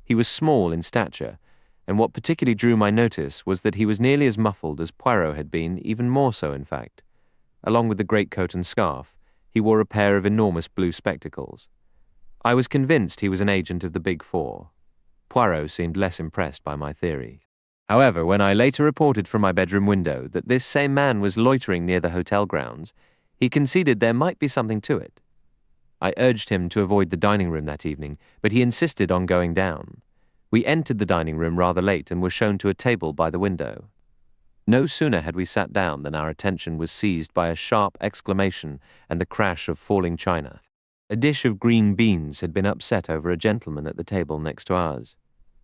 He was small in stature, and what particularly drew my notice was that he was nearly as muffled as Poirot had been, even more so in fact. Along with the greatcoat and scarf, he wore a pair of enormous blue spectacles. I was convinced he was an agent of the Big Four. Poirot seemed less impressed by my theory. However, when I later reported from my bedroom window that this same man was loitering near the hotel grounds, he conceded there might be something to it. I urged him to avoid the dining room that evening, but he insisted on going down. We entered the dining room rather late and were shown to a table by the window. No sooner had we sat down than our attention was seized by a sharp exclamation and the crash of falling china. A dish of green beans had been upset over a gentleman at the table next to ours.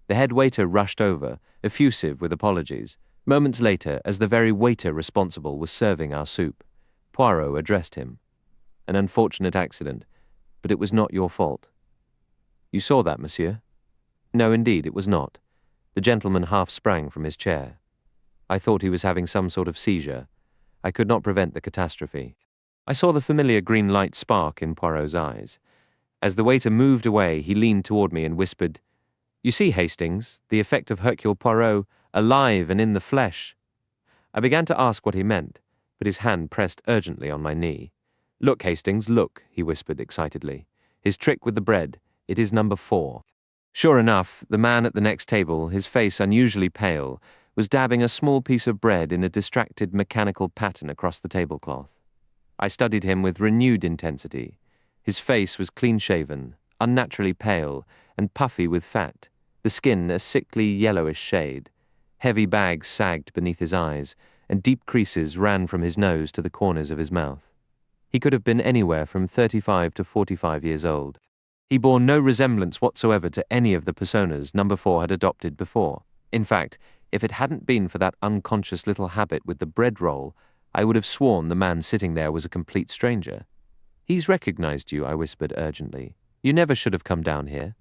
The head waiter rushed over, effusive with apologies. Moments later, as the very waiter responsible was serving our soup, Poirot addressed him. "An unfortunate accident, but it was not your fault." "You saw that, monsieur?" "No, indeed, it was not." The gentleman half sprang from his chair. I thought he was having some sort of seizure. I could not prevent the catastrophe. I saw the familiar green light spark in Poirot's eyes. As the waiter moved away, he leaned toward me and whispered, "You see, Hastings, the effect of Hercule Poirot, alive and in the flesh." I began to ask what he meant, but his hand pressed urgently on my knee. "Look, Hastings, look," he whispered excitedly. "His trick with the bread, it is number 4. Sure enough, the man at the next table, his face unusually pale, was dabbing a small piece of bread in a distracted mechanical pattern across the tablecloth. I studied him with renewed intensity. His face was clean-shaven, unnaturally pale, and puffy with fat, the skin a sickly yellowish shade. Heavy bags sagged beneath his eyes, and deep creases ran from his nose to the corners of his mouth. He could have been anywhere from 35 to 45 years old. He bore no resemblance whatsoever to any of the personas Number 4 had adopted before. In fact, if it hadn't been for that unconscious little habit with the bread roll, I would have sworn the man sitting there was a complete stranger. "He's recognized you," I whispered urgently. "You never should have come down here.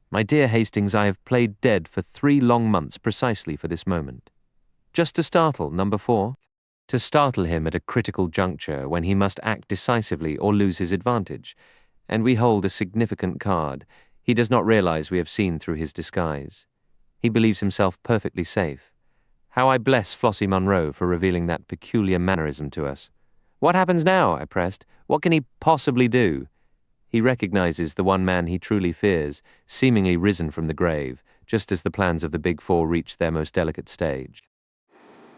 My dear Hastings, I have played dead for 3 long months precisely for this moment. Just to startle Number 4? To startle him at a critical juncture when he must act decisively or lose his advantage. And we hold a significant card. He does not realize we have seen through his disguise. He believes himself perfectly safe. How I bless Flossie Munro for revealing that peculiar mannerism to us. What happens now?" I pressed. "What can he possibly do?" He recognizes the one man he truly fears, seemingly risen from the grave, just as the plans of the Big Four reached their most delicate stage.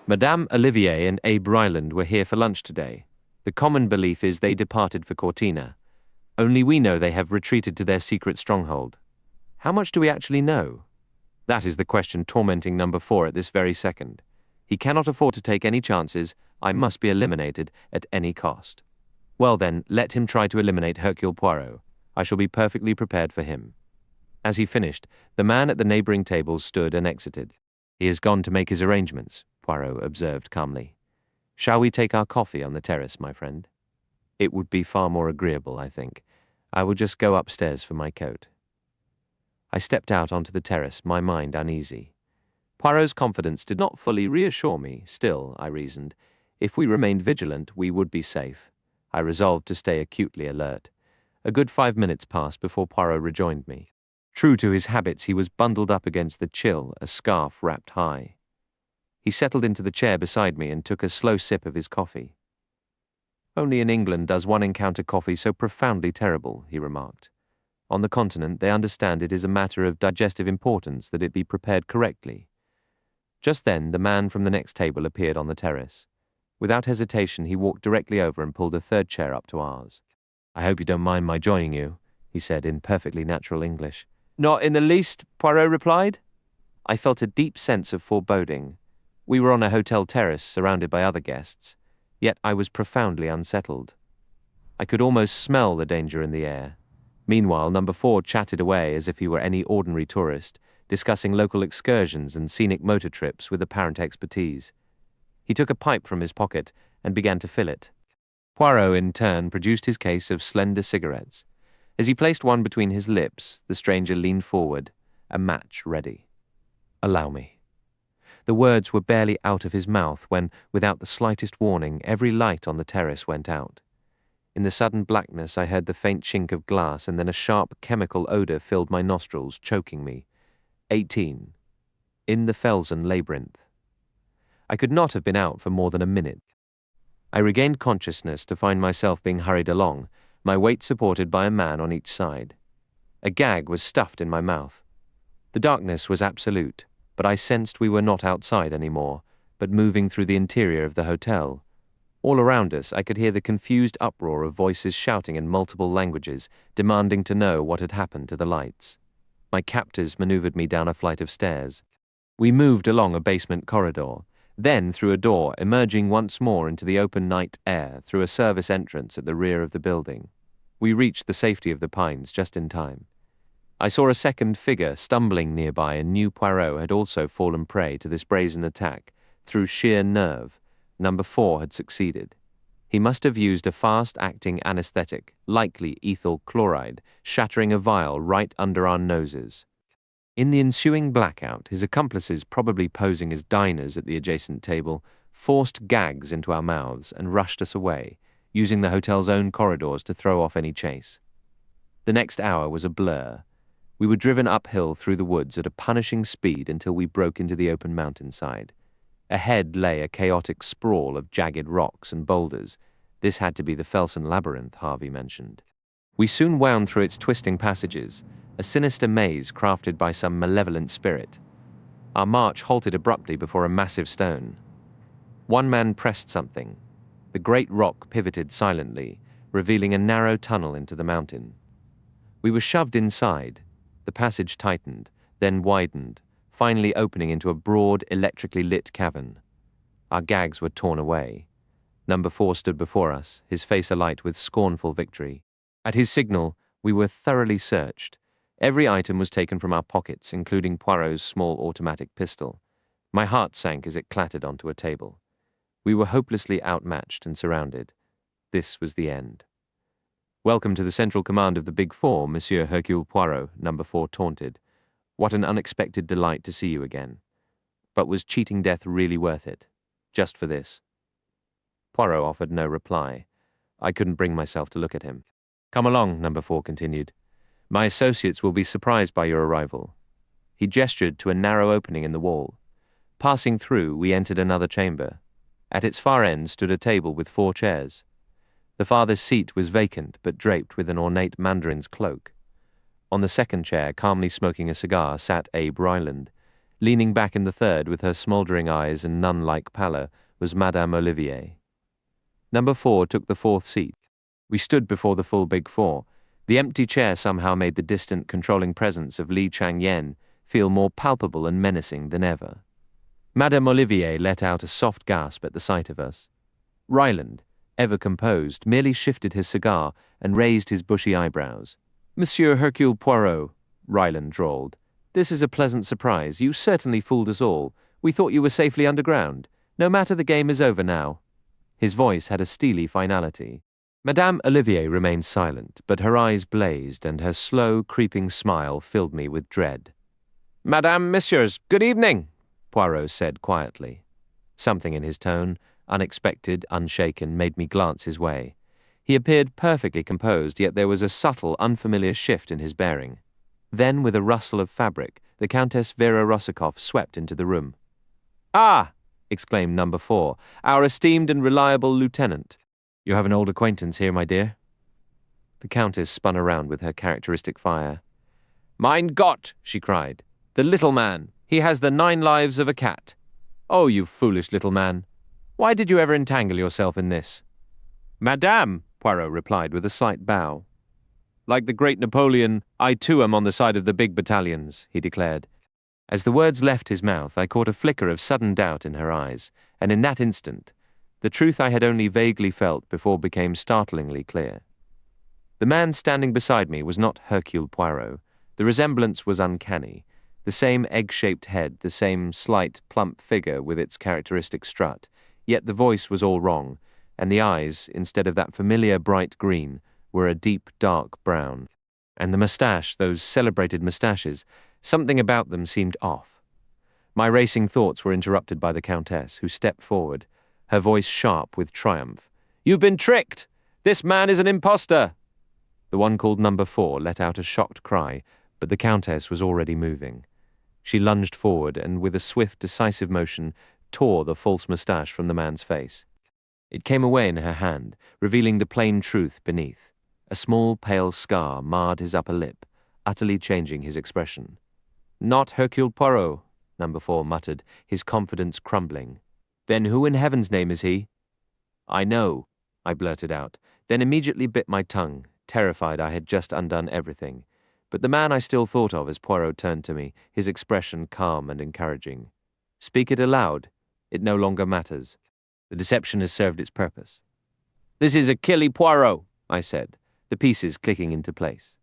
Madame Olivier and Abe Ryland were here for lunch today. The common belief is they departed for Cortina. Only we know they have retreated to their secret stronghold. How much do we actually know? That is the question tormenting Number 4 at this very second. He cannot afford to take any chances. I must be eliminated at any cost. Well then, let him try to eliminate Hercule Poirot. I shall be perfectly prepared for him. As he finished, the man at the neighboring table stood and exited. He has gone to make his arrangements, Poirot observed calmly. Shall we take our coffee on the terrace, my friend? It would be far more agreeable, I think. I will just go upstairs for my coat. I stepped out onto the terrace, my mind uneasy. Poirot's confidence did not fully reassure me. Still, I reasoned, if we remained vigilant, we would be safe. I resolved to stay acutely alert. A good 5 minutes passed before Poirot rejoined me. True to his habits, he was bundled up against the chill, a scarf wrapped high. He settled into the chair beside me and took a slow sip of his coffee. Only in England does one encounter coffee so profoundly terrible, he remarked. On the continent, they understand it is a matter of digestive importance that it be prepared correctly. Just then, the man from the next table appeared on the terrace. Without hesitation, he walked directly over and pulled a third chair up to ours. I hope you don't mind my joining you, he said in perfectly natural English. Not in the least, Poirot replied. I felt a deep sense of foreboding. We were on a hotel terrace surrounded by other guests, yet I was profoundly unsettled. I could almost smell the danger in the air. Meanwhile, Number 4 chatted away as if he were any ordinary tourist, discussing local excursions and scenic motor trips with apparent expertise. He took a pipe from his pocket and began to fill it. Poirot, in turn, produced his case of slender cigarettes. As he placed one between his lips, the stranger leaned forward, a match ready. Allow me. The words were barely out of his mouth when, without the slightest warning, every light on the terrace went out. In the sudden blackness, I heard the faint chink of glass, and then a sharp chemical odor filled my nostrils, choking me. 18. In the Felsen labyrinth. I could not have been out for more than a minute. I regained consciousness to find myself being hurried along, my weight supported by a man on each side. A gag was stuffed in my mouth. The darkness was absolute, but I sensed we were not outside anymore, but moving through the interior of the hotel. All around us, I could hear the confused uproar of voices shouting in multiple languages, demanding to know what had happened to the lights. My captors maneuvered me down a flight of stairs. We moved along a basement corridor, then through a door, emerging once more into the open night air through a service entrance at the rear of the building. We reached the safety of the pines just in time. I saw a second figure stumbling nearby and knew Poirot had also fallen prey to this brazen attack. Through sheer nerve, Number 4 had succeeded. He must have used a fast-acting anesthetic, likely ethyl chloride, shattering a vial right under our noses. In the ensuing blackout, his accomplices, probably posing as diners at the adjacent table, forced gags into our mouths and rushed us away, using the hotel's own corridors to throw off any chase. The next hour was a blur. We were driven uphill through the woods at a punishing speed until we broke into the open mountainside. Ahead lay a chaotic sprawl of jagged rocks and boulders. This had to be the Felsen labyrinth, Harvey mentioned. We soon wound through its twisting passages, a sinister maze crafted by some malevolent spirit. Our march halted abruptly before a massive stone. One man pressed something. The great rock pivoted silently, revealing a narrow tunnel into the mountain. We were shoved inside. The passage tightened, then widened, finally opening into a broad, electrically lit cavern. Our gags were torn away. Number 4 stood before us, his face alight with scornful victory. At his signal, we were thoroughly searched. Every item was taken from our pockets, including Poirot's small automatic pistol. My heart sank as it clattered onto a table. We were hopelessly outmatched and surrounded. This was the end. "Welcome to the central command of the Big Four, Monsieur Hercule Poirot," Number 4 taunted. "What an unexpected delight to see you again. But was cheating death really worth it? Just for this?" Poirot offered no reply. I couldn't bring myself to look at him. "Come along," Number 4 continued. "My associates will be surprised by your arrival." He gestured to a narrow opening in the wall. Passing through, we entered another chamber. At its far end stood a table with 4 chairs. The farthest seat was vacant, but draped with an ornate mandarin's cloak. On the second chair, calmly smoking a cigar, sat Abe Ryland. Leaning back in the third, with her smouldering eyes and nun-like pallor, was Madame Olivier. Number 4 took the 4th seat. We stood before the full Big Four. The empty chair somehow made the distant, controlling presence of Li Chang-yen feel more palpable and menacing than ever. Madame Olivier let out a soft gasp at the sight of us. Ryland, ever composed, merely shifted his cigar and raised his bushy eyebrows. "Monsieur Hercule Poirot," Ryland drawled, "this is a pleasant surprise. You certainly fooled us all. We thought you were safely underground. No matter, the game is over now." His voice had a steely finality. Madame Olivier remained silent, but her eyes blazed and her slow, creeping smile filled me with dread. "Madame, messieurs, good evening," Poirot said quietly. Something in his tone, unexpected, unshaken, made me glance his way. He appeared perfectly composed, yet there was a subtle, unfamiliar shift in his bearing. Then, with a rustle of fabric, the Countess Vera Rosakoff swept into the room. "Ah!" exclaimed Number 4, "our esteemed and reliable lieutenant. You have an old acquaintance here, my dear." The Countess spun around with her characteristic fire. "Mein Gott!" she cried. "The little man! He has the 9 lives of a cat. Oh, you foolish little man! Why did you ever entangle yourself in this?" "Madame," Poirot replied with a slight bow. "Like the great Napoleon, I too am on the side of the big battalions," he declared. As the words left his mouth, I caught a flicker of sudden doubt in her eyes, and in that instant, the truth I had only vaguely felt before became startlingly clear. The man standing beside me was not Hercule Poirot. The resemblance was uncanny. The same egg-shaped head, the same slight, plump figure with its characteristic strut, yet the voice was all wrong, and the eyes, instead of that familiar bright green, were a deep, dark brown. And the moustache, those celebrated moustaches, something about them seemed off. My racing thoughts were interrupted by the Countess, who stepped forward, her voice sharp with triumph. "You've been tricked! This man is an impostor!" The one called Number 4 let out a shocked cry, but the Countess was already moving. She lunged forward and, with a swift, decisive motion, tore the false moustache from the man's face. It came away in her hand, revealing the plain truth beneath. A small, pale scar marred his upper lip, utterly changing his expression. "Not Hercule Poirot," Number 4 muttered, his confidence crumbling. "Then who in heaven's name is he?" "I know," I blurted out, then immediately bit my tongue, terrified I had just undone everything. But the man I still thought of as Poirot turned to me, his expression calm and encouraging. "Speak it aloud. It no longer matters. The deception has served its purpose." "This is Hercule Poirot," I said, the pieces clicking into place.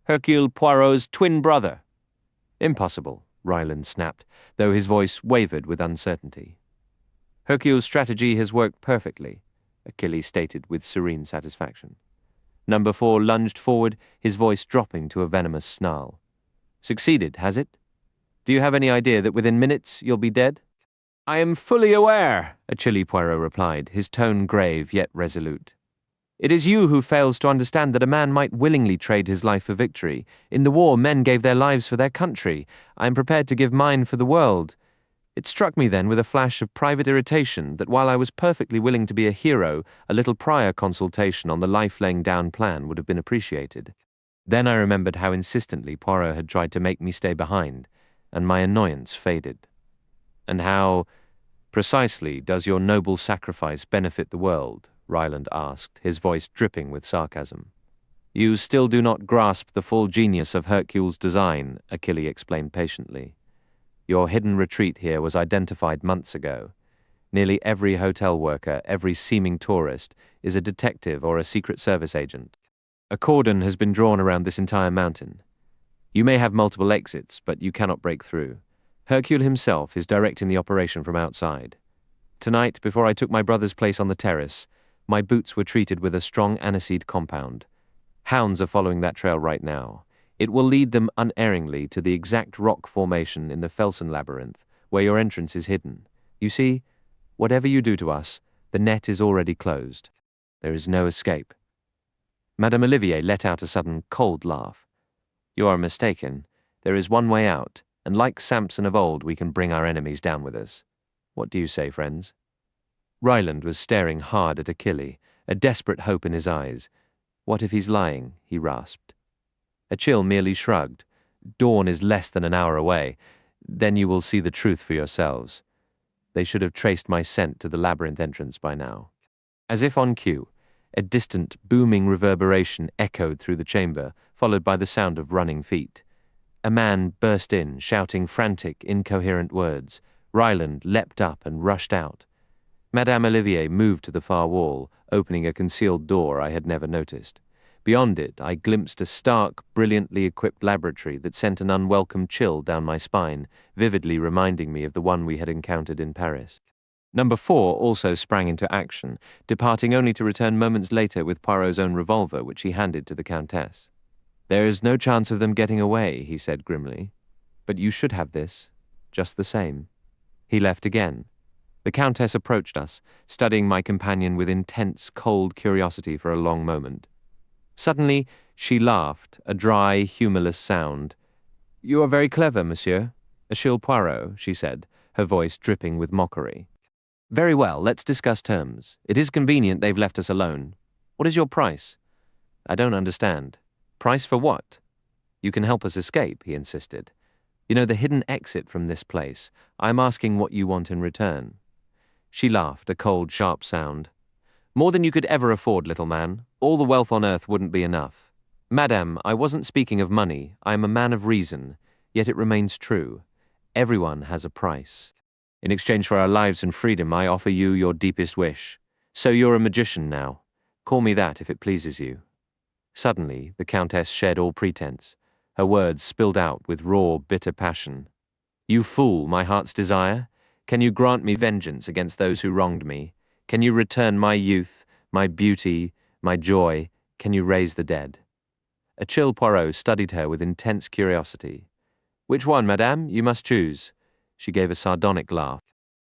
"Hercule Poirot's twin brother." "Impossible," Ryland snapped, though his voice wavered with uncertainty. "Hercule's strategy has worked perfectly," Achilles stated with serene satisfaction. Number 4 lunged forward, his voice dropping to a venomous snarl. "Succeeded, has it? Do you have any idea that within minutes you'll be dead?" "I am fully aware," Achille Poirot replied, his tone grave yet resolute. "It is you who fails to understand that a man might willingly trade his life for victory. In the war, men gave their lives for their country. I am prepared to give mine for the world." It struck me then with a flash of private irritation that while I was perfectly willing to be a hero, a little prior consultation on the life-laying-down plan would have been appreciated. Then I remembered how insistently Poirot had tried to make me stay behind, and my annoyance faded. "And how, precisely, does your noble sacrifice benefit the world?" Ryland asked, his voice dripping with sarcasm. "You still do not grasp the full genius of Hercule's design," Achille explained patiently. "Your hidden retreat here was identified months ago. Nearly every hotel worker, every seeming tourist, is a detective or a Secret Service agent. A cordon has been drawn around this entire mountain. You may have multiple exits, but you cannot break through. Hercule himself is directing the operation from outside. Tonight, before I took my brother's place on the terrace, my boots were treated with a strong aniseed compound. Hounds are following that trail right now. It will lead them unerringly to the exact rock formation in the Felsen labyrinth, where your entrance is hidden. You see, whatever you do to us, the net is already closed. There is no escape. Madame Olivier let out a sudden, cold laugh. You are mistaken. There is one way out, and like Samson of old, we can bring our enemies down with us. What do you say, friends? Ryland was staring hard at Achille, a desperate hope in his eyes. What if he's lying? He rasped. Achille merely shrugged. Dawn is less than an hour away. Then you will see the truth for yourselves. They should have traced my scent to the labyrinth entrance by now. As if on cue, a distant, booming reverberation echoed through the chamber, followed by the sound of running feet. A man burst in, shouting frantic, incoherent words. Ryland leapt up and rushed out. Madame Olivier moved to the far wall, opening a concealed door I had never noticed. Beyond it, I glimpsed a stark, brilliantly equipped laboratory that sent an unwelcome chill down my spine, vividly reminding me of the one we had encountered in Paris. Number 4 also sprang into action, departing only to return moments later with Poirot's own revolver, which he handed to the Countess. "There is no chance of them getting away," he said grimly. "But you should have this, just the same." He left again. The Countess approached us, studying my companion with intense, cold curiosity for a long moment. Suddenly, she laughed, a dry, humorless sound. "You are very clever, monsieur. Hercule Poirot," she said, her voice dripping with mockery. "Very well, let's discuss terms. It is convenient they've left us alone. What is your price?" "I don't understand. Price for what?" "You can help us escape," he insisted. "You know the hidden exit from this place. I'm asking what you want in return." She laughed, a cold, sharp sound. "More than you could ever afford, little man. All the wealth on earth wouldn't be enough." "Madame, I wasn't speaking of money. I am a man of reason. Yet it remains true. Everyone has a price. In exchange for our lives and freedom, I offer you your deepest wish. So you're a magician now. Call me that if it pleases you." Suddenly, the Countess shed all pretense. Her words spilled out with raw, bitter passion. "You fool, my heart's desire. Can you grant me vengeance against those who wronged me? Can you return my youth, my beauty, my joy? Can you raise the dead?" Hercule Poirot studied her with intense curiosity. "Which one, madame? You must choose." She gave a sardonic laugh.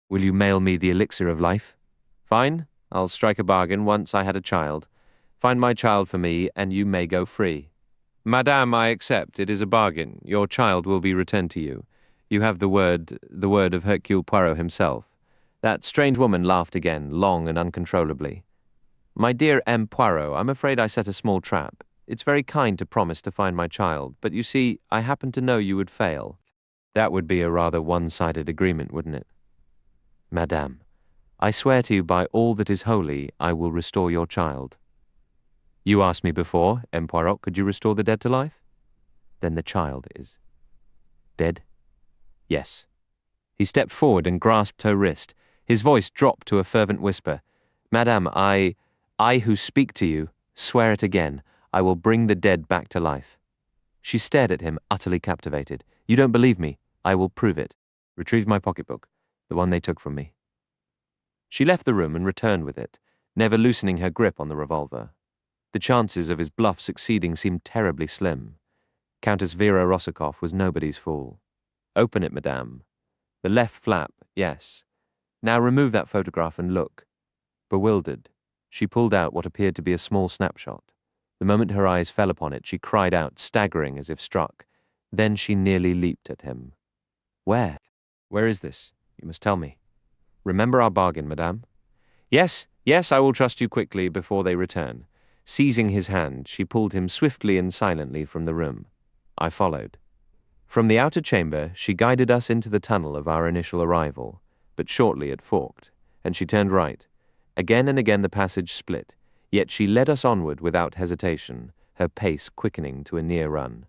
"Will you mail me the elixir of life? Fine, I'll strike a bargain. Once I had a child. Find my child for me, and you may go free." "Madame, I accept. It is a bargain. Your child will be returned to you. You have the word of Hercule Poirot himself." That strange woman laughed again, long and uncontrollably. "My dear M. Poirot, I'm afraid I set a small trap. It's very kind to promise to find my child, but you see, I happen to know you would fail. That would be a rather one-sided agreement, wouldn't it?" "Madame, I swear to you by all that is holy, I will restore your child." "You asked me before, M. Poirot, could you restore the dead to life?" "Then the child is dead?" "Yes." He stepped forward and grasped her wrist. His voice dropped to a fervent whisper. "Madame, I who speak to you, swear it again. I will bring the dead back to life." She stared at him, utterly captivated. "You don't believe me? I will prove it." Retrieved my pocketbook, the one they took from me. She left the room and returned with it, never loosening her grip on the revolver. The chances of his bluff succeeding seemed terribly slim. Countess Vera Rosakoff was nobody's fool. "Open it, madame. The left flap, yes. Now remove that photograph and look." Bewildered, she pulled out what appeared to be a small snapshot. The moment her eyes fell upon it, she cried out, staggering as if struck. Then she nearly leaped at him. "Where? Where is this? You must tell me. Remember our bargain, madame." "Yes, yes, I will trust you quickly before they return." Seizing his hand, she pulled him swiftly and silently from the room. I followed. From the outer chamber, she guided us into the tunnel of our initial arrival, but shortly it forked, and she turned right. Again and again the passage split, yet she led us onward without hesitation, her pace quickening to a near run.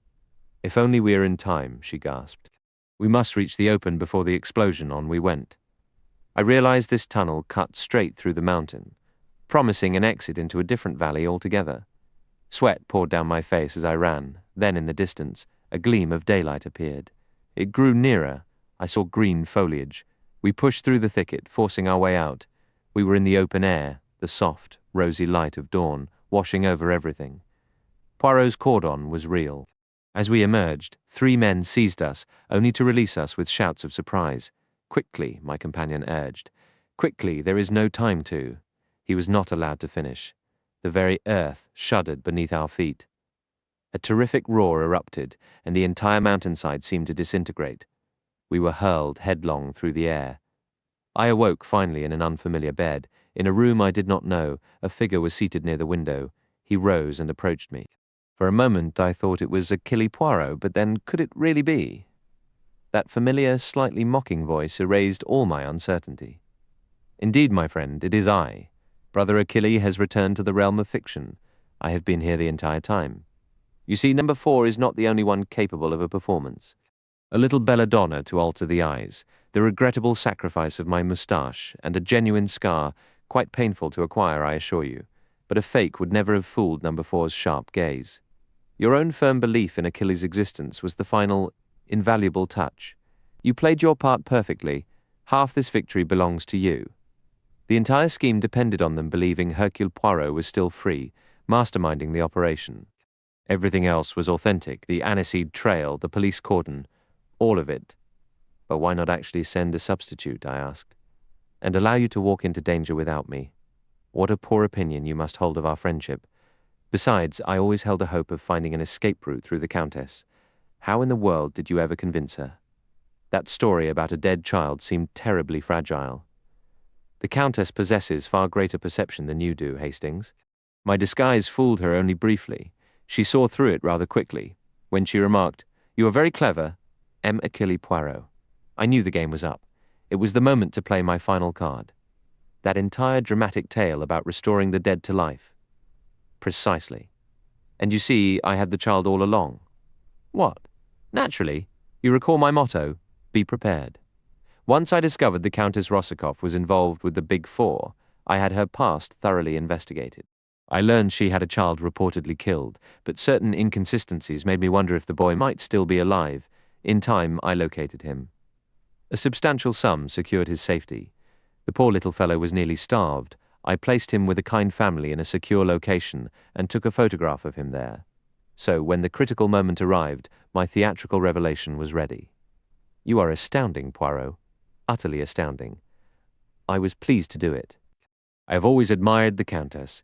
"If only we are in time," she gasped. "We must reach the open before the explosion." On we went. I realized this tunnel cut straight through the mountain, promising an exit into a different valley altogether. Sweat poured down my face as I ran. Then, in the distance, a gleam of daylight appeared. It grew nearer. I saw green foliage. We pushed through the thicket, forcing our way out. We were in the open air, the soft, rosy light of dawn washing over everything. Poirot's cordon was real. As we emerged, 3 men seized us, only to release us with shouts of surprise. "Quickly," my companion urged. "Quickly, there is no time to." He was not allowed to finish. The very earth shuddered beneath our feet. A terrific roar erupted, and the entire mountainside seemed to disintegrate. We were hurled headlong through the air. I awoke finally in an unfamiliar bed. In a room I did not know, a figure was seated near the window. He rose and approached me. For a moment I thought it was Hercule Poirot, but then could it really be? That familiar, slightly mocking voice erased all my uncertainty. "Indeed, my friend, it is I. Brother Hercule has returned to the realm of fiction. I have been here the entire time. You see, number 4 is not the only one capable of a performance. A little belladonna to alter the eyes, the regrettable sacrifice of my moustache, and a genuine scar, quite painful to acquire, I assure you, but a fake would never have fooled number 4's sharp gaze. Your own firm belief in Achilles' existence was the final, invaluable touch. You played your part perfectly. Half this victory belongs to you. The entire scheme depended on them believing Hercule Poirot was still free, masterminding the operation. Everything else was authentic, the aniseed trail, the police cordon, all of it. But why not actually send a substitute, I asked, and allow you to walk into danger without me? What a poor opinion you must hold of our friendship. Besides, I always held a hope of finding an escape route through the Countess. How in the world did you ever convince her? That story about a dead child seemed terribly fragile. The Countess possesses far greater perception than you do, Hastings. My disguise fooled her only briefly. She saw through it rather quickly. When she remarked, "You are very clever, M. Hercule Poirot," I knew the game was up. It was the moment to play my final card. That entire dramatic tale about restoring the dead to life. Precisely. And you see, I had the child all along. What? Naturally. You recall my motto, be prepared. Once I discovered the Countess Rosikoff was involved with the Big Four, I had her past thoroughly investigated. I learned she had a child reportedly killed, but certain inconsistencies made me wonder if the boy might still be alive. In time, I located him. A substantial sum secured his safety. The poor little fellow was nearly starved. I placed him with a kind family in a secure location and took a photograph of him there. So, when the critical moment arrived, my theatrical revelation was ready. You are astounding, Poirot. Utterly astounding. I was pleased to do it. I have always admired the Countess.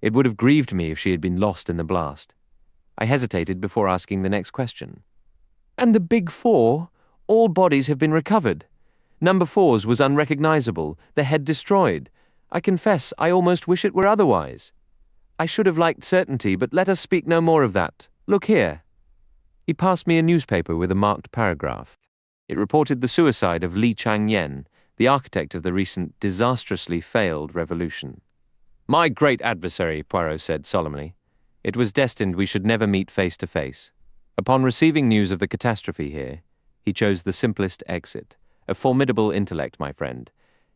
It would have grieved me if she had been lost in the blast. I hesitated before asking the next question. And the Big Four? All bodies have been recovered. Number 4's was unrecognizable, the head destroyed. I confess, I almost wish it were otherwise. I should have liked certainty, but let us speak no more of that. Look here. He passed me a newspaper with a marked paragraph. It reported the suicide of Li Chang-yen, the architect of the recent disastrously failed revolution. My great adversary, Poirot said solemnly. It was destined we should never meet face to face. Upon receiving news of the catastrophe here, he chose the simplest exit. A formidable intellect, my friend.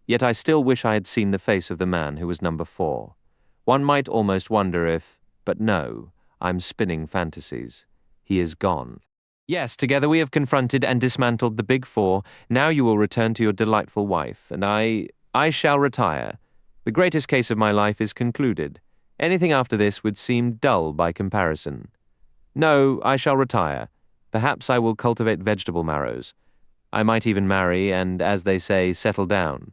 Yet I still wish I had seen the face of the man who was number 4. One might almost wonder if, but no, I'm spinning fantasies. He is gone. Yes, together we have confronted and dismantled the Big Four. Now you will return to your delightful wife, and I shall retire. The greatest case of my life is concluded. Anything after this would seem dull by comparison. No, I shall retire. Perhaps I will cultivate vegetable marrows. I might even marry and, as they say, settle down.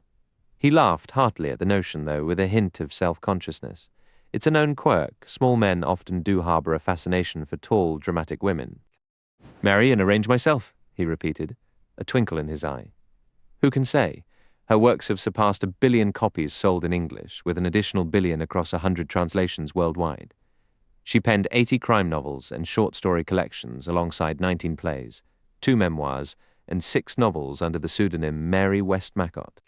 He laughed heartily at the notion, though, with a hint of self-consciousness. It's a known quirk. Small men often do harbour a fascination for tall, dramatic women. Marry and arrange myself, he repeated, a twinkle in his eye. Who can say? Her works have surpassed 1 billion copies sold in English, with an additional billion across 100 translations worldwide. She penned 80 crime novels and short story collections alongside 19 plays, 2 memoirs, and 6 novels under the pseudonym Mary Westmacott.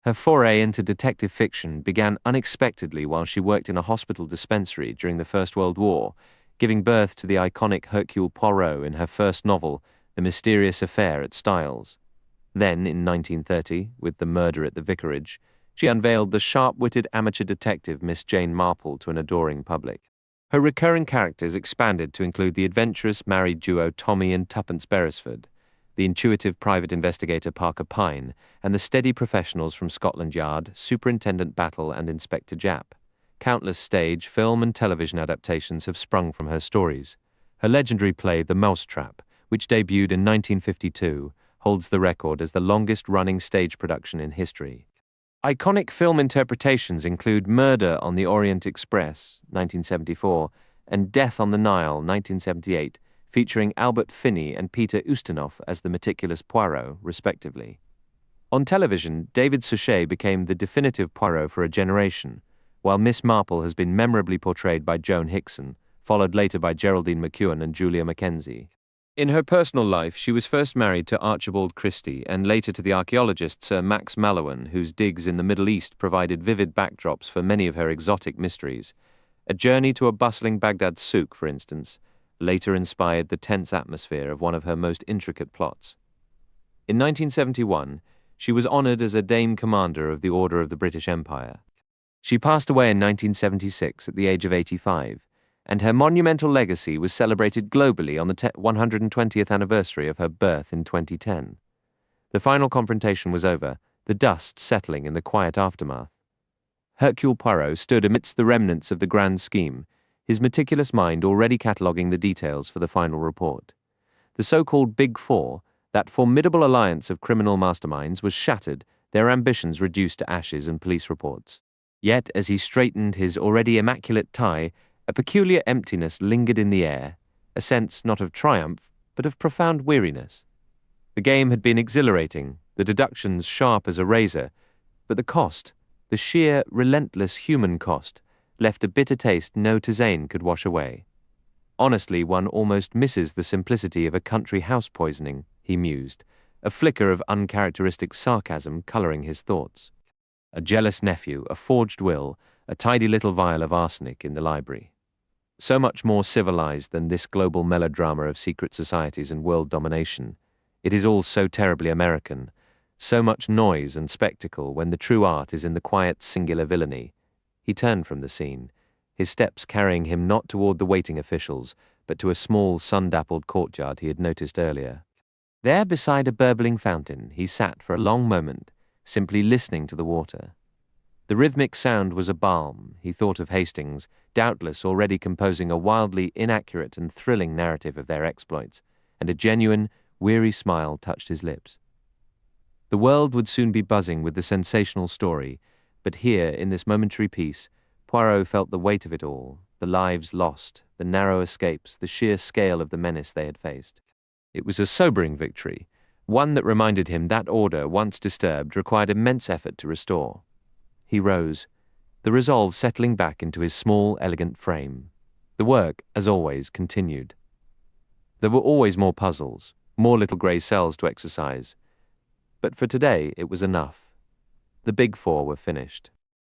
Her foray into detective fiction began unexpectedly while she worked in a hospital dispensary during the First World War, giving birth to the iconic Hercule Poirot in her first novel, The Mysterious Affair at Styles. Then, in 1930, with The Murder at the Vicarage, she unveiled the sharp-witted amateur detective Miss Jane Marple to an adoring public. Her recurring characters expanded to include the adventurous married duo Tommy and Tuppence Beresford, the intuitive private investigator Parker Pine, and the steady professionals from Scotland Yard, Superintendent Battle and Inspector Japp. Countless stage, film and television adaptations have sprung from her stories. Her legendary play The Mousetrap, which debuted in 1952, holds the record as the longest-running stage production in history. Iconic film interpretations include Murder on the Orient Express, 1974, and Death on the Nile, 1978, featuring Albert Finney and Peter Ustinov as the meticulous Poirot, respectively. On television, David Suchet became the definitive Poirot for a generation, while Miss Marple has been memorably portrayed by Joan Hickson, followed later by Geraldine McEwen and Julia Mackenzie. In her personal life, she was first married to Archibald Christie and later to the archaeologist Sir Max Mallowan, whose digs in the Middle East provided vivid backdrops for many of her exotic mysteries. A journey to a bustling Baghdad souk, for instance, later inspired the tense atmosphere of one of her most intricate plots. In 1971, she was honoured as a Dame Commander of the Order of the British Empire. She passed away in 1976 at the age of 85, and her monumental legacy was celebrated globally on the 120th anniversary of her birth in 2010. The final confrontation was over, the dust settling in the quiet aftermath. Hercule Poirot stood amidst the remnants of the grand scheme, his meticulous mind already cataloguing the details for the final report. The so-called Big Four, that formidable alliance of criminal masterminds, was shattered, their ambitions reduced to ashes and police reports. Yet, as he straightened his already immaculate tie, a peculiar emptiness lingered in the air, a sense not of triumph, but of profound weariness. The game had been exhilarating, the deductions sharp as a razor, but the cost, the sheer, relentless human cost, left a bitter taste no tisane could wash away. Honestly, one almost misses the simplicity of a country house poisoning, he mused, a flicker of uncharacteristic sarcasm colouring his thoughts. A jealous nephew, a forged will, a tidy little vial of arsenic in the library. So much more civilized than this global melodrama of secret societies and world domination. It is all so terribly American, so much noise and spectacle when the true art is in the quiet singular villainy. He turned from the scene, his steps carrying him not toward the waiting officials, but to a small sun-dappled courtyard he had noticed earlier. There beside a burbling fountain he sat for a long moment, simply listening to the water. The rhythmic sound was a balm. He thought of Hastings, doubtless already composing a wildly inaccurate and thrilling narrative of their exploits, and a genuine, weary smile touched his lips. The world would soon be buzzing with the sensational story, but here, in this momentary peace, Poirot felt the weight of it all, the lives lost, the narrow escapes, the sheer scale of the menace they had faced. It was a sobering victory, one that reminded him that order, once disturbed, required immense effort to restore. He rose, the resolve settling back into his small, elegant frame. The work, as always, continued. There were always more puzzles, more little grey cells to exercise. But for today, it was enough. The Big Four were finished.